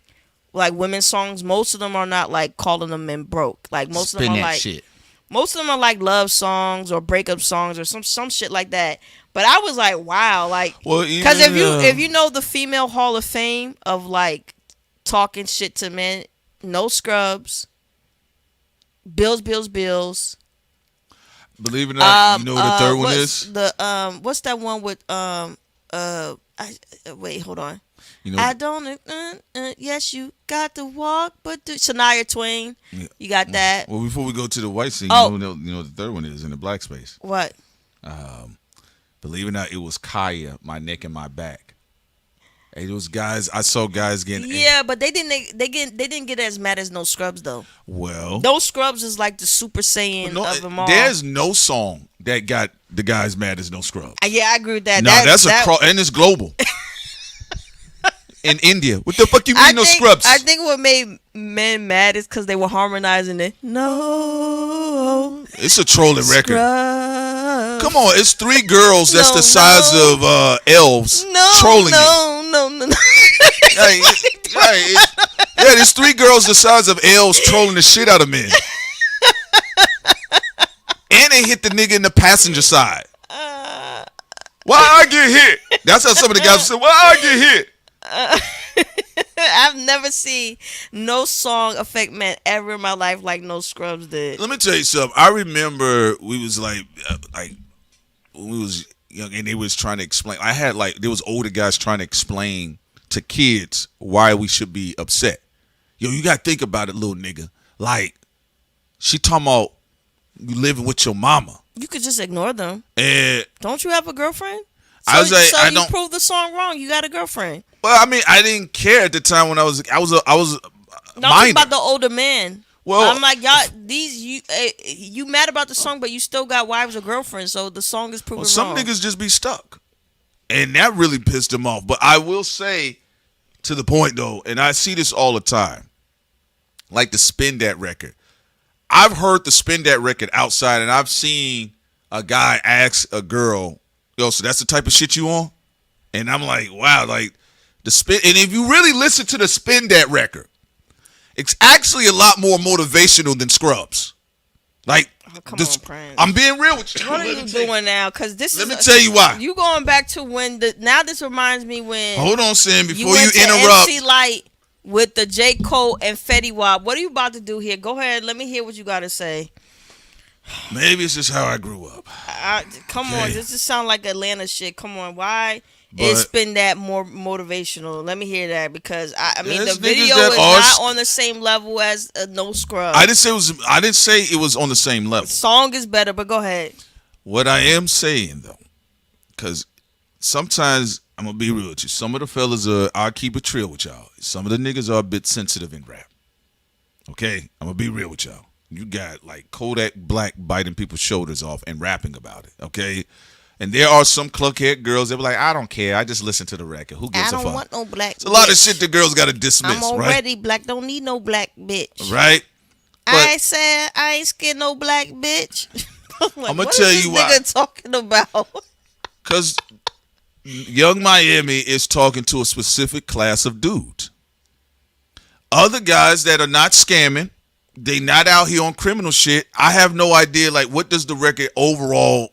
like women's songs, most of them are not like calling them men broke. Like most of them are like most of them are like love songs or breakup songs or some shit like that. But I was like, wow, like, because if you know the female Hall of Fame of like talking shit to men, No Scrubs, Bills. Believe it or not, you know what the third one is? What's that one with wait, hold on. I don't yes, you got to walk, but Shania Twain. Yeah. You got that. Well, before we go to the white scene, you know what the third one is in the black space. What? Believe it or not, it was Kaya, My Neck and My Back. It was guys. I saw guys getting. Yeah, but they didn't get as mad as No Scrubs though. Well, No Scrubs is like the Super Saiyan of them all. There's no song that got the guys mad as No Scrubs. Yeah, I agree with that. No, and it's global. In India, what the fuck you mean No Scrubs? I think what made men mad is because they were harmonizing it. No, it's a trolling record. Come on, it's three girls that's the size of elves trolling No. Yeah, there's three girls the size of elves trolling the shit out of men. And they hit the nigga in the passenger side. Why I get hit? That's how some of the guys say, why I get hit? I've never seen no song affect men ever in my life like No Scrubs did. Let me tell you something. I remember we was like when we was young and they was trying to explain. There was older guys trying to explain to kids why we should be upset. Yo, you gotta think about it, little nigga. Like, she talking about you living with your mama. You could just ignore them. And don't you have a girlfriend? So, I was like, so I you don't. proved the song wrong. You got a girlfriend. Well, I mean, I didn't care at the time when I was. No, I'm talking about the older man. Well, I'm like, y'all, you mad about the song, but you still got wives or girlfriends, so the song is proven some wrong. niggas just be stuck, and that really pissed him off. But I will say, to the point though, and I see this all the time, like the Spin That record. I've heard the Spin That record outside, and I've seen a guy ask a girl, "Yo, so that's the type of shit you on?" And I'm like, wow, like the spin. And if you really listen to the Spin That record, it's actually a lot more motivational than Scrubs. Like, I'm being real with you. What are you doing now? Because this Let me tell you why. You going back to when now this reminds me when. Hold on, Sam, before you interrupt. MC Light with the J. Cole and Fetty Wap. What are you about to do here? Go ahead. Let me hear what you got to say. Maybe it's just how I grew up. Come on. This just sound like Atlanta shit. Come on. Why? It's been that more motivational. Let me hear that because I mean the video is not on the same level as No Scrub. I didn't say it was on the same level. The song is better, but go ahead. What I am saying though, because sometimes I'm gonna be real with you. Some of the fellas I'll keep it real with y'all. Some of the niggas are a bit sensitive in rap. Okay, I'm gonna be real with y'all. You got like Kodak Black biting people's shoulders off and rapping about it. Okay. And there are some cluckhead girls that be like, I don't care. I just listen to the record. Who gives a fuck? I don't want no black. It's a lot of shit the girls got to dismiss, I'm already black. Don't need no black bitch. Right? I ain't said I ain't scared no black bitch. I'm gonna tell you why. What is this nigga talking about? Because Young Miami is talking to a specific class of dudes. Other guys that are not scamming, they not out here on criminal shit. I have no idea. Like, what does the record overall?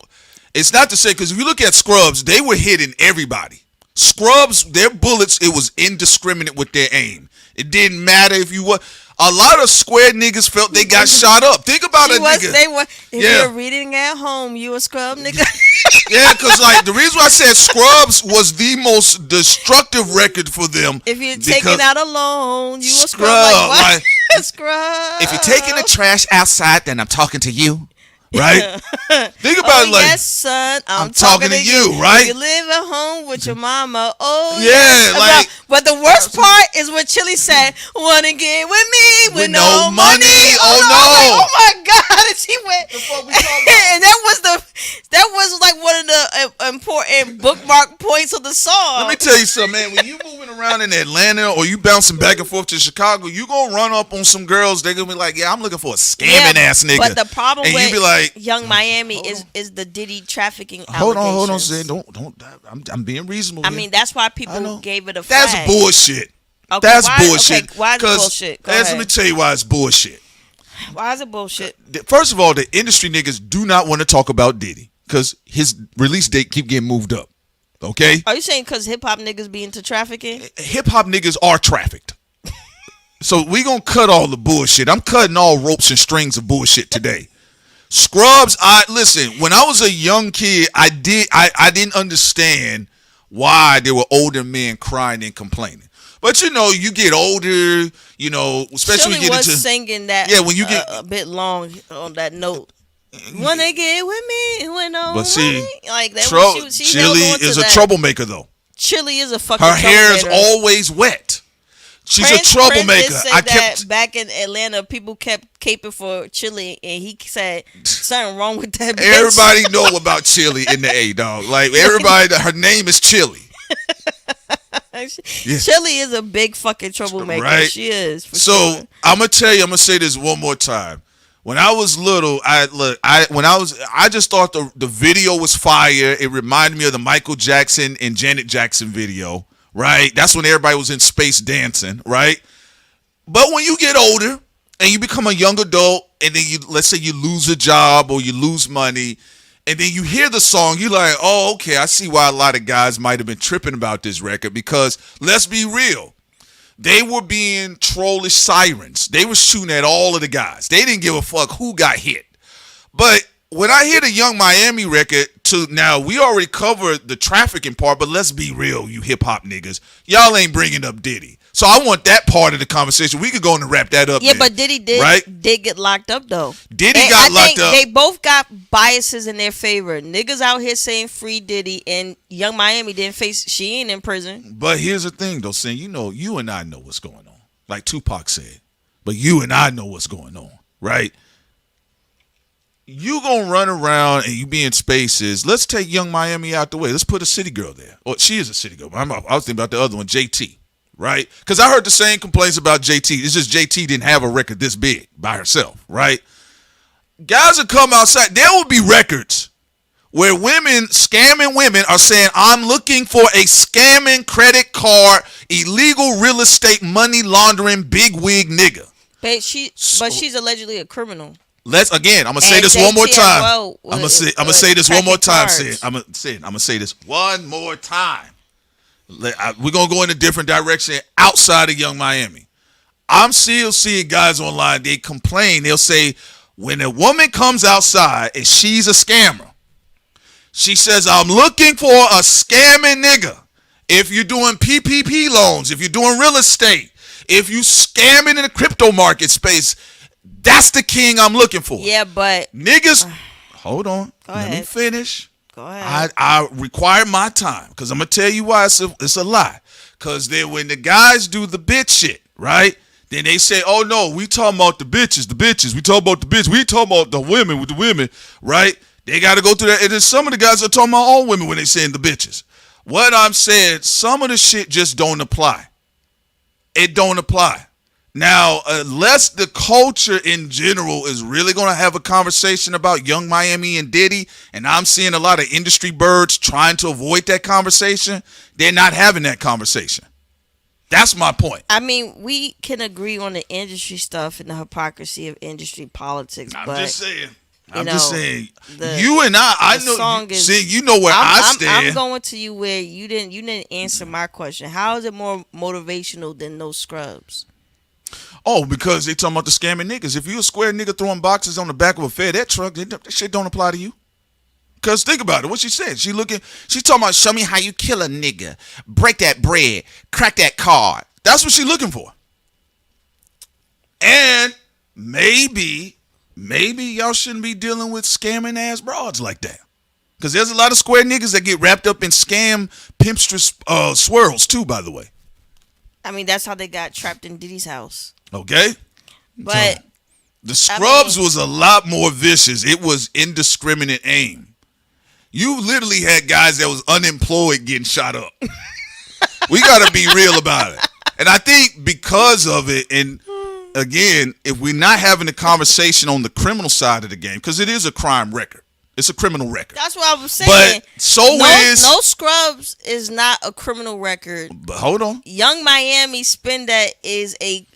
It's not to say, because if you look at Scrubs, they were hitting everybody. Scrubs, their bullets, it was indiscriminate with their aim. It didn't matter if you were. A lot of square niggas felt they got shot up. Think about a nigga. If you're reading at home, you a scrub nigga. Yeah, because like the reason why I said Scrubs was the most destructive record for them. If you're taking out alone, you a scrub. Like, what? Scrub. If you're taking the trash outside, then I'm talking to you. Right? Think about it like, yes, son, I'm talking to you, right? You live at home with your mama. Oh, yeah. Yes. Like, but the worst part is when Chili said, "Wanna get with me with no money?" Oh no! Like, oh my God! And she went, and that was like one of the important bookmark points of the song. Let me tell you something, man. When you moving around in Atlanta or you bouncing back and forth to Chicago, you gonna run up on some girls. They gonna be like, "Yeah, I'm looking for a scamming ass nigga." But the problem with you be like, Young Miami is the Diddy trafficking. Hold on, say don't. I'm being reasonable. I mean, that's why people gave it a flag. That's bullshit. Okay, that's bullshit. Okay, why is it bullshit? Let me tell you why it's bullshit. Why is it bullshit? First of all, the industry niggas do not want to talk about Diddy because his release date keep getting moved up. Okay? Are you saying because hip hop niggas be into trafficking? Hip hop niggas are trafficked. So we gonna cut all the bullshit. I'm cutting all ropes and strings of bullshit today. Scrubs, listen, when I was a young kid, I didn't understand why there were older men crying and complaining. But you get older, especially when you get into singing that when you get a bit long on that note. Wanna get with me with no but see, money? Like that Chili is a troublemaker though. Chili is a fucking Her hair is always wet. She's a troublemaker. Back in Atlanta, people kept caping for Chili, and he said something wrong with that bitch. Everybody know about Chili in the A, dog. Like everybody, her name is Chili. Chili is a big fucking troublemaker. Right? She is. Sure. I'm gonna say this one more time. When I was little, I just thought the video was fire. It reminded me of the Michael Jackson and Janet Jackson video. Right? That's when everybody was in space dancing, right? But when you get older and you become a young adult and then let's say you lose a job or you lose money and then you hear the song, you're like, oh, okay, I see why a lot of guys might have been tripping about this record because let's be real. They were being trollish sirens. They were shooting at all of the guys. They didn't give a fuck who got hit. But when I hear the Young Miami record, now we already covered the trafficking part, but let's be real, you hip hop niggas. Y'all ain't bringing up Diddy. So I want that part of the conversation. We could go on and wrap that up. Yeah, then, but Diddy did get locked up though. Diddy got locked up. They both got biases in their favor. Niggas out here saying free Diddy, and Young Miami didn't face. She ain't in prison. But here's the thing, though, saying you and I know what's going on, like Tupac said. But you and I know what's going on, right? You gonna run around and you be in spaces. Let's take Young Miami out the way. Let's put a city girl there. Or she is a city girl. I was thinking about the other one, JT. Right? Because I heard the same complaints about JT. It's just JT didn't have a record this big by herself, right? Guys would come outside. There will be records where women, scamming women, are saying, I'm looking for a scamming credit card, illegal real estate, money laundering, big wig nigga. But she's allegedly a criminal. I'm gonna say this one more time. I'm gonna say this one more time, Sid. I'm gonna say this one more time. We're going to go in a different direction outside of Young Miami. I'm still seeing guys online, they complain. They'll say, when a woman comes outside and she's a scammer, she says, I'm looking for a scamming nigga. If you're doing PPP loans, if you're doing real estate, if you scamming in the crypto market space, that's the king I'm looking for. Yeah, but niggas, hold on. Let me finish. Go ahead. I require my time because I'm going to tell you why it's a lie. Because then when the guys do the bitch shit, right, then they say, oh, no, we talking about the bitches. We talking about the bitch. We talking about the women with the women, right? They got to go through that. And then some of the guys are talking about all women when they saying the bitches. What I'm saying, some of the shit just don't apply. It don't apply. Now, unless the culture in general is really going to have a conversation about Young Miami and Diddy, and I'm seeing a lot of industry birds trying to avoid that conversation, they're not having that conversation. That's my point. I mean, we can agree on the industry stuff and the hypocrisy of industry politics. I'm but, just saying. The, you and I know. You know where I stand. I'm going to you where you didn't answer my question. How is it more motivational than those scrubs? Oh, because they talking about the scamming niggas. If you a square nigga throwing boxes on the back of a FedEx truck, that shit don't apply to you. Because think about it. What she said. She talking about, show me how you kill a nigga. Break that bread. Crack that card. That's what she looking for. And maybe y'all shouldn't be dealing with scamming ass broads like that. Because there's a lot of square niggas that get wrapped up in scam pimpstress swirls too, by the way. I mean, that's how they got trapped in Diddy's house. Okay. But the scrubs was a lot more vicious. It was indiscriminate aim. You literally had guys that was unemployed getting shot up. We got to be real about it. And I think because of it, and again, if we're not having a conversation on the criminal side of the game, because it is a crime record. It's a criminal record. That's what I was saying. But no Scrubs is not a criminal record. But hold on. Young Miami Spin That is a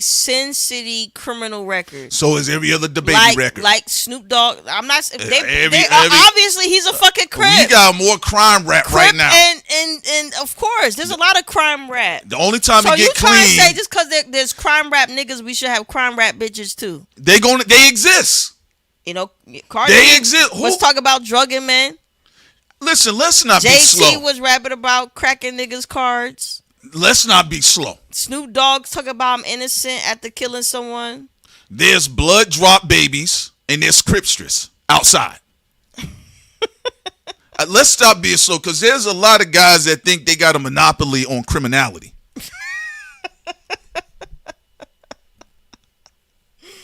Sin City criminal record. So is every other debate record. Like Snoop Dogg. I'm not. Obviously, he's a fucking crip. We got more crime rap right now. And of course, there's a lot of crime rap. The only time so it get clean. So you trying to say just because there's crime rap niggas, we should have crime rap bitches too? They exist. You know, Cardi exist. Let's talk about drugging men. Listen, let's not be slow. JT was rapping about cracking niggas' cards. Let's not be slow. Snoop Dogg's talking about I'm innocent after killing someone. There's blood drop babies and there's cripstress outside. Let's stop being slow because there's a lot of guys that think they got a monopoly on criminality.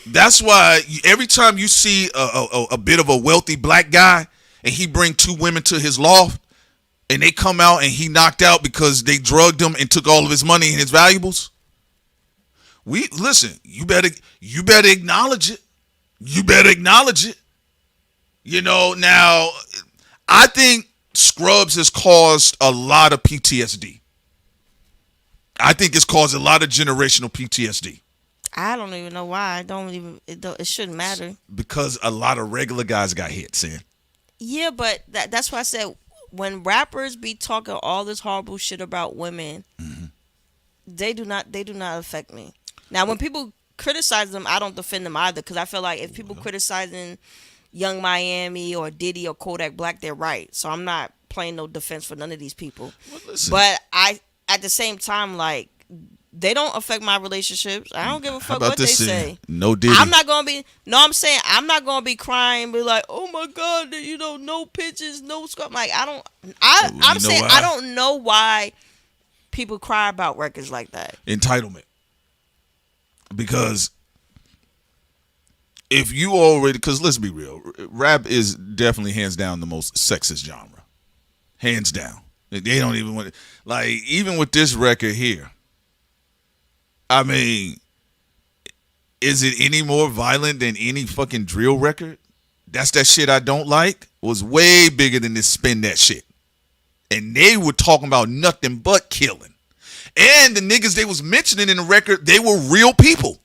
That's why every time you see a bit of a wealthy black guy and he bring two women to his loft and they come out and he knocked out because they drugged him and took all of his money and his valuables. You better acknowledge it. You better acknowledge it. You know, now I think Scrubs has caused a lot of PTSD. I think it's caused a lot of generational PTSD. I don't even know why. It shouldn't matter. Because a lot of regular guys got hit, Sam. Yeah, but that's why I said when rappers be talking all this horrible shit about women, they do not affect me. Now, when people criticize them, I don't defend them either because I feel like if people criticizing Young Miami or Diddy or Kodak Black, they're right. So I'm not playing no defense for none of these people. But at the same time, like, They don't affect my relationships. I don't give a fuck about what they this say. No Diddy. I'm not gonna be. No, I'm saying I'm not gonna be crying. And be like, oh my god, you know, no pictures, no scrub. Like I don't. I'm saying I don't know why people cry about records like that. Entitlement. Because if you already, because let's be real, rap is definitely hands down the most sexist genre. Hands down. They don't even want it. Like, even with this record here, I mean, is it any more violent than any fucking drill record? That's that shit I don't like. Was way bigger than this Spin That Shit. And they were talking about nothing but killing. And the niggas they was mentioning in the record, they were real people.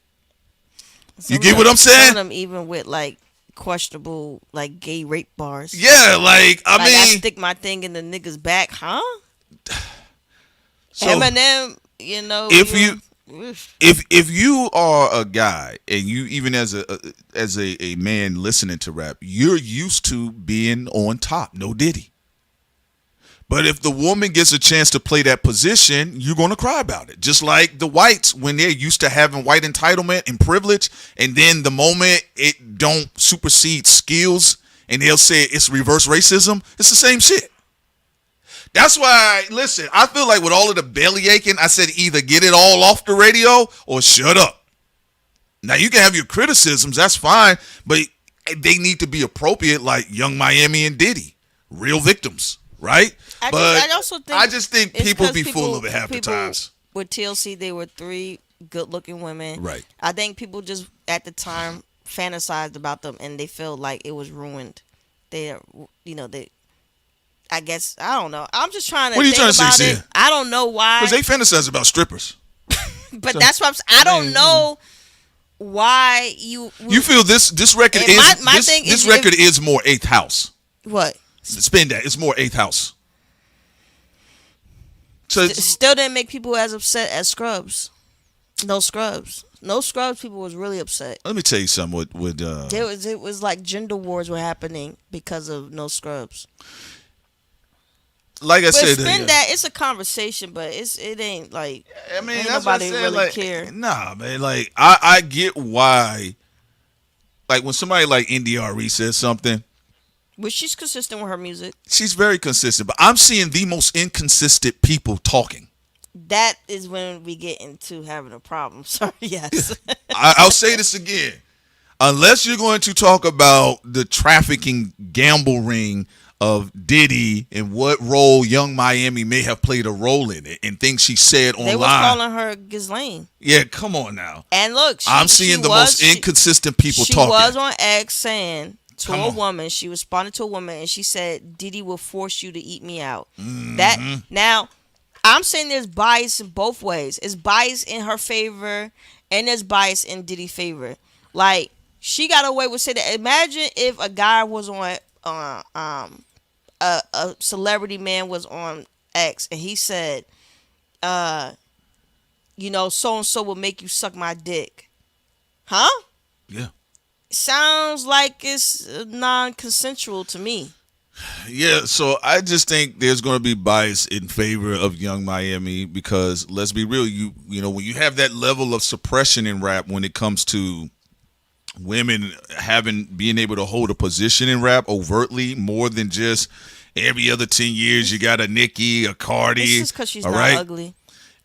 You get what I'm saying? Some of them even with like questionable like gay rape bars. Yeah, like I mean, I stick my thing in the nigga's back, huh? So, Eminem, you know, if you are a guy and you even as a man listening to rap, you're used to being on top, no Diddy. But if the woman gets a chance to play that position, you're going to cry about it. Just like the whites, when they're used to having white entitlement and privilege, and then the moment it don't supersede skills, and they'll say it's reverse racism, it's the same shit. That's why, listen, I feel like with all of the belly aching, I said either get it all off the radio or shut up. Now, you can have your criticisms, that's fine, but they need to be appropriate, like Young Miami and Diddy, real victims. Right? I just think people be full of it half the times. With TLC, they were 3 good-looking women. Right. I think people just, at the time, fantasized about them, and they felt like it was ruined. I guess, I don't know. I'm just trying to think about it. I don't know why. Because they fantasize about strippers. But that's what I'm saying. I don't know why you feel this record is record is more Eighth House. What? Spin That. It's more Eighth House. So it still didn't make people as upset as Scrubs. No Scrubs. No Scrubs. People was really upset. Let me tell you something. It was like gender wars were happening because of No Scrubs. Like I said, Spin That. It's a conversation, but it ain't like. I mean, ain't nobody really care. Nah, man. Like I get why. Like when somebody like NDRE says something. But she's consistent with her music. She's very consistent. But I'm seeing the most inconsistent people talking. That is when we get into having a problem. Sorry, yes. I'll say this again. Unless you're going to talk about the trafficking gamble ring of Diddy and what role Young Miami may have played a role in it and things she said online. They were calling her Ghislaine. Yeah, come on now. And look, I'm seeing the most inconsistent people talking. She was on X saying... To a woman, she responded to a woman, and she said, "Diddy will force you to eat me out." Mm-hmm. That now, I'm saying there's bias in both ways. It's bias in her favor, and there's bias in Diddy's favor. Like she got away with saying that. Imagine if a guy was on, a celebrity man was on X, and he said, you know, so and so will make you suck my dick, huh? Yeah. Sounds like it's non-consensual to me. Yeah, so I just think there's going to be bias in favor of Young Miami because let's be real, you know, when you have that level of suppression in rap when it comes to women being able to hold a position in rap overtly more than just every other 10 years you got a Nicki, a Cardi. It's just because she's not ugly.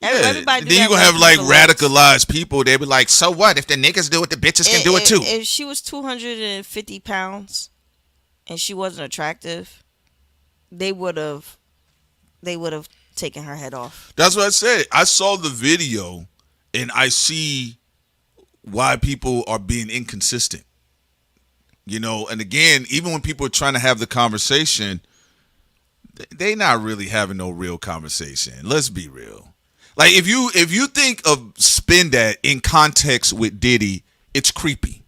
Yeah, then you're going to have like radicalized people. They be like, so what? If the niggas do it, the bitches can do it too. If she was 250 pounds and she wasn't attractive, they would have taken her head off. That's what I said. I saw the video and I see why people are being inconsistent. You know, and again, even when people are trying to have the conversation, they not really having no real conversation. Let's be real. Like if you think of Spin That in context with Diddy, it's creepy.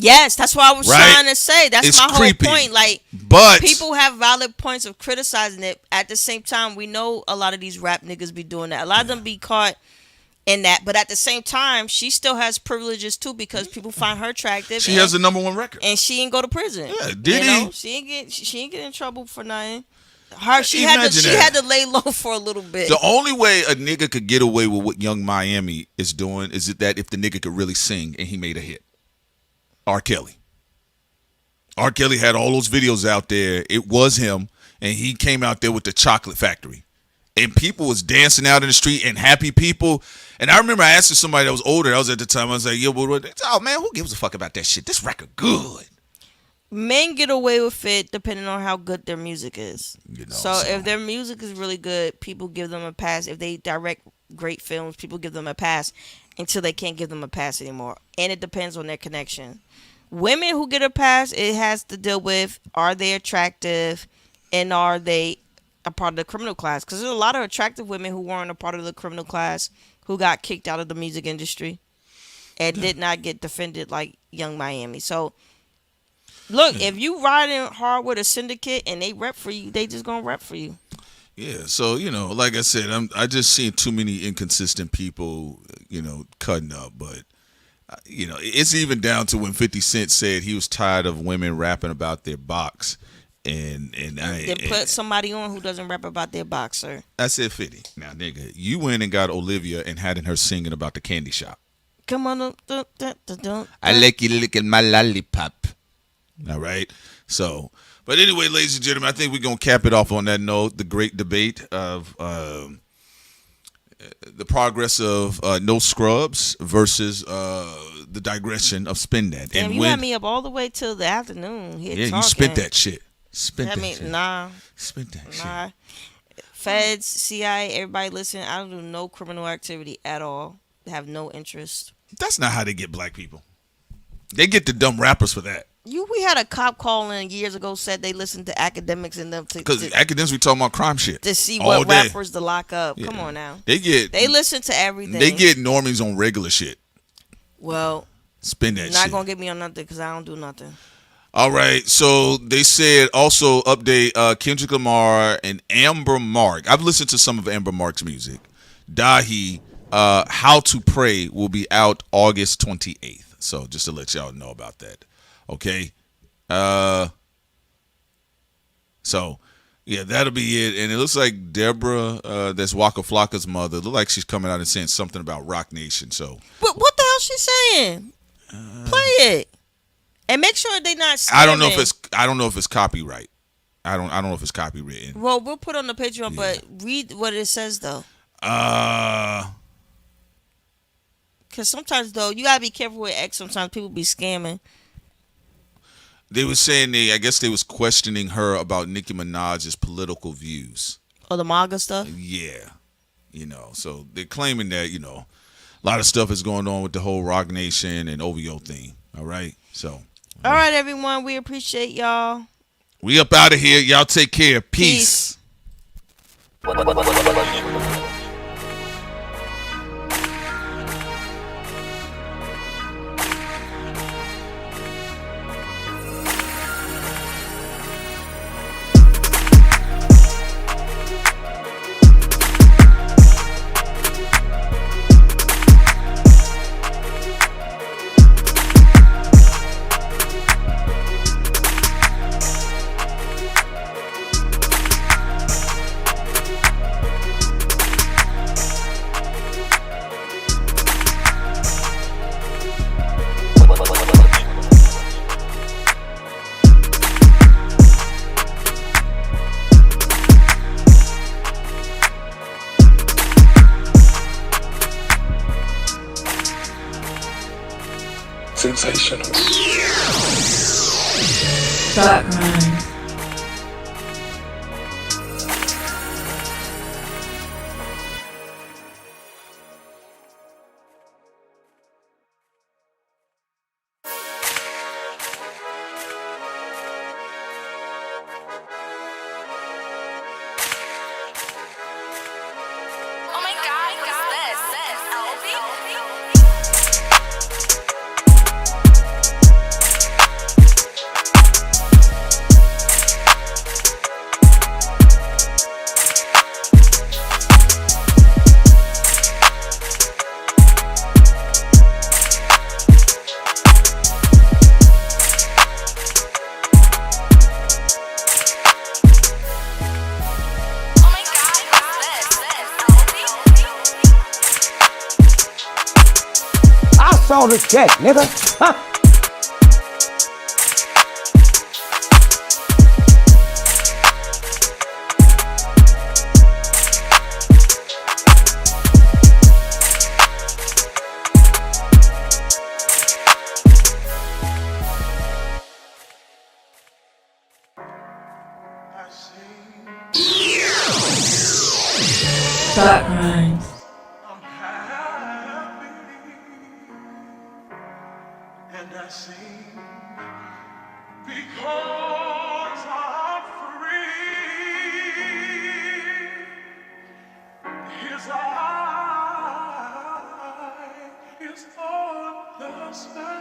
Yes, that's what I was trying to say. That's my whole point. Like, but people have valid points of criticizing it. At the same time, we know a lot of these rap niggas be doing that. A lot of them be caught in that. But at the same time, she still has privileges too because people find her attractive. She has the #1 record, and she ain't go to prison. Yeah, Diddy. You know? She ain't get in trouble for nothing. She had to lay low for a little bit. The only way a nigga could get away with what Young Miami is doing is that if the nigga could really sing and he made a hit. R. Kelly. R. Kelly had all those videos out there. It was him, and he came out there with the Chocolate Factory. And people was dancing out in the street and happy people. And I remember I asked somebody that was older. That was at the time. I was like, oh, man, who gives a fuck about that shit? This record good. Men get away with it depending on how good their music is. So if their music is really good, people give them a pass. If they direct great films, people give them a pass until they can't give them a pass anymore. And it depends on their connection. Women who get a pass, it has to deal with, are they attractive and are they a part of the criminal class? Because there's a lot of attractive women who weren't a part of the criminal class who got kicked out of the music industry and did not get defended like Young Miami. So, look, if you riding hard with a syndicate and they rep for you, they just gonna rep for you. Yeah, so, like I said, I just seen too many inconsistent people, cutting up. But, it's even down to when 50 Cent said he was tired of women rapping about their box. And put somebody on who doesn't rap about their box, sir. I said 50. Now, nigga, you went and got Olivia and had her singing about the candy shop. Come on. I like you licking my lollipop. All right. So, but anyway, ladies and gentlemen, I think we're going to cap it off on that note. The great debate of the progress of No Scrubs versus the digression of Spin That. Damn, and you had me up all the way till the afternoon. You spent that shit. Spent that shit. Spent that shit. Feds, CIA, everybody listen. I don't do no criminal activity at all. I have no interest. That's not how they get black people. They get the dumb rappers for that. We had a cop calling years ago said they listened to academics and them because academics we talking about crime shit to see what rappers to lock up. Yeah. Come on now. They listen to everything. They get normies on regular shit. Well, spin that. Not gonna get me on nothing because I don't do nothing. All right, so they said also update Kendrick Lamar and Amber Mark. I've listened to some of Amber Mark's music. Dahi, How to Pray will be out August 28th. So just to let y'all know about that. Okay. So yeah, that'll be it. And it looks like Deborah, that's Waka Flocka's mother, look like she's coming out and saying something about Rock Nation. So but what the hell she saying? Play it. And make sure they not scamming. I don't know if it's copyright. I don't know if it's copywritten. Well, we'll put on the Patreon, but read what it says though. Because sometimes though, you gotta be careful with X. Sometimes people be scamming. They were saying I guess they was questioning her about Nicki Minaj's political views. Oh, the MAGA stuff? Yeah. So they're claiming that, a lot of stuff is going on with the whole Rock Nation and OVO thing. All right. So. All right, everyone. We appreciate y'all. We up out of here. Y'all take care. Peace. Sensational. Crimez. saw the check, nigga. Huh? Thought Crimes. And I sing because I'm free. His eye is on the sparrow.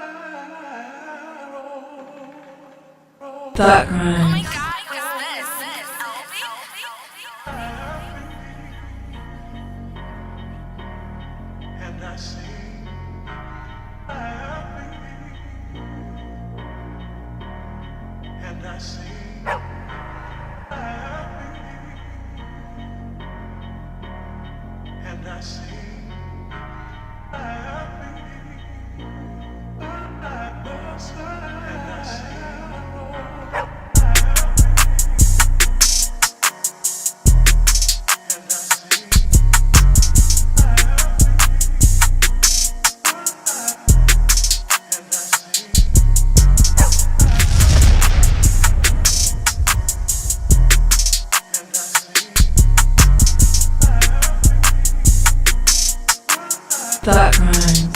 Thought Crimes. Oh my God, and I sing happy, and I sing happy, and I sing happy, and I sing Thought Crimes.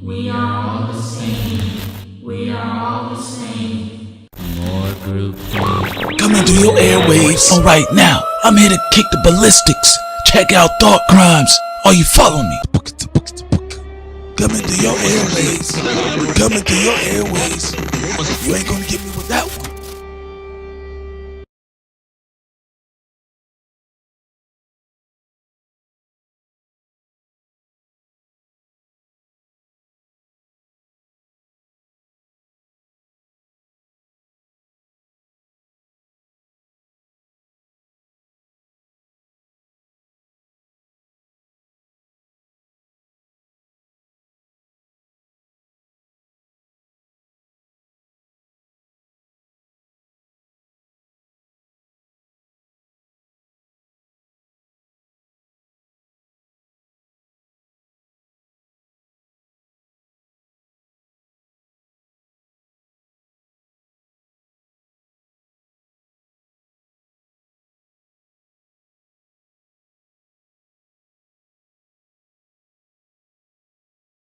We are all the same. We are all the same. More group coming through your airwaves. All right, now I'm here to kick the ballistics. Check out Thought Crimes. Are you following me? Coming through your airways. Coming through your airways. You ain't gonna get me with that one.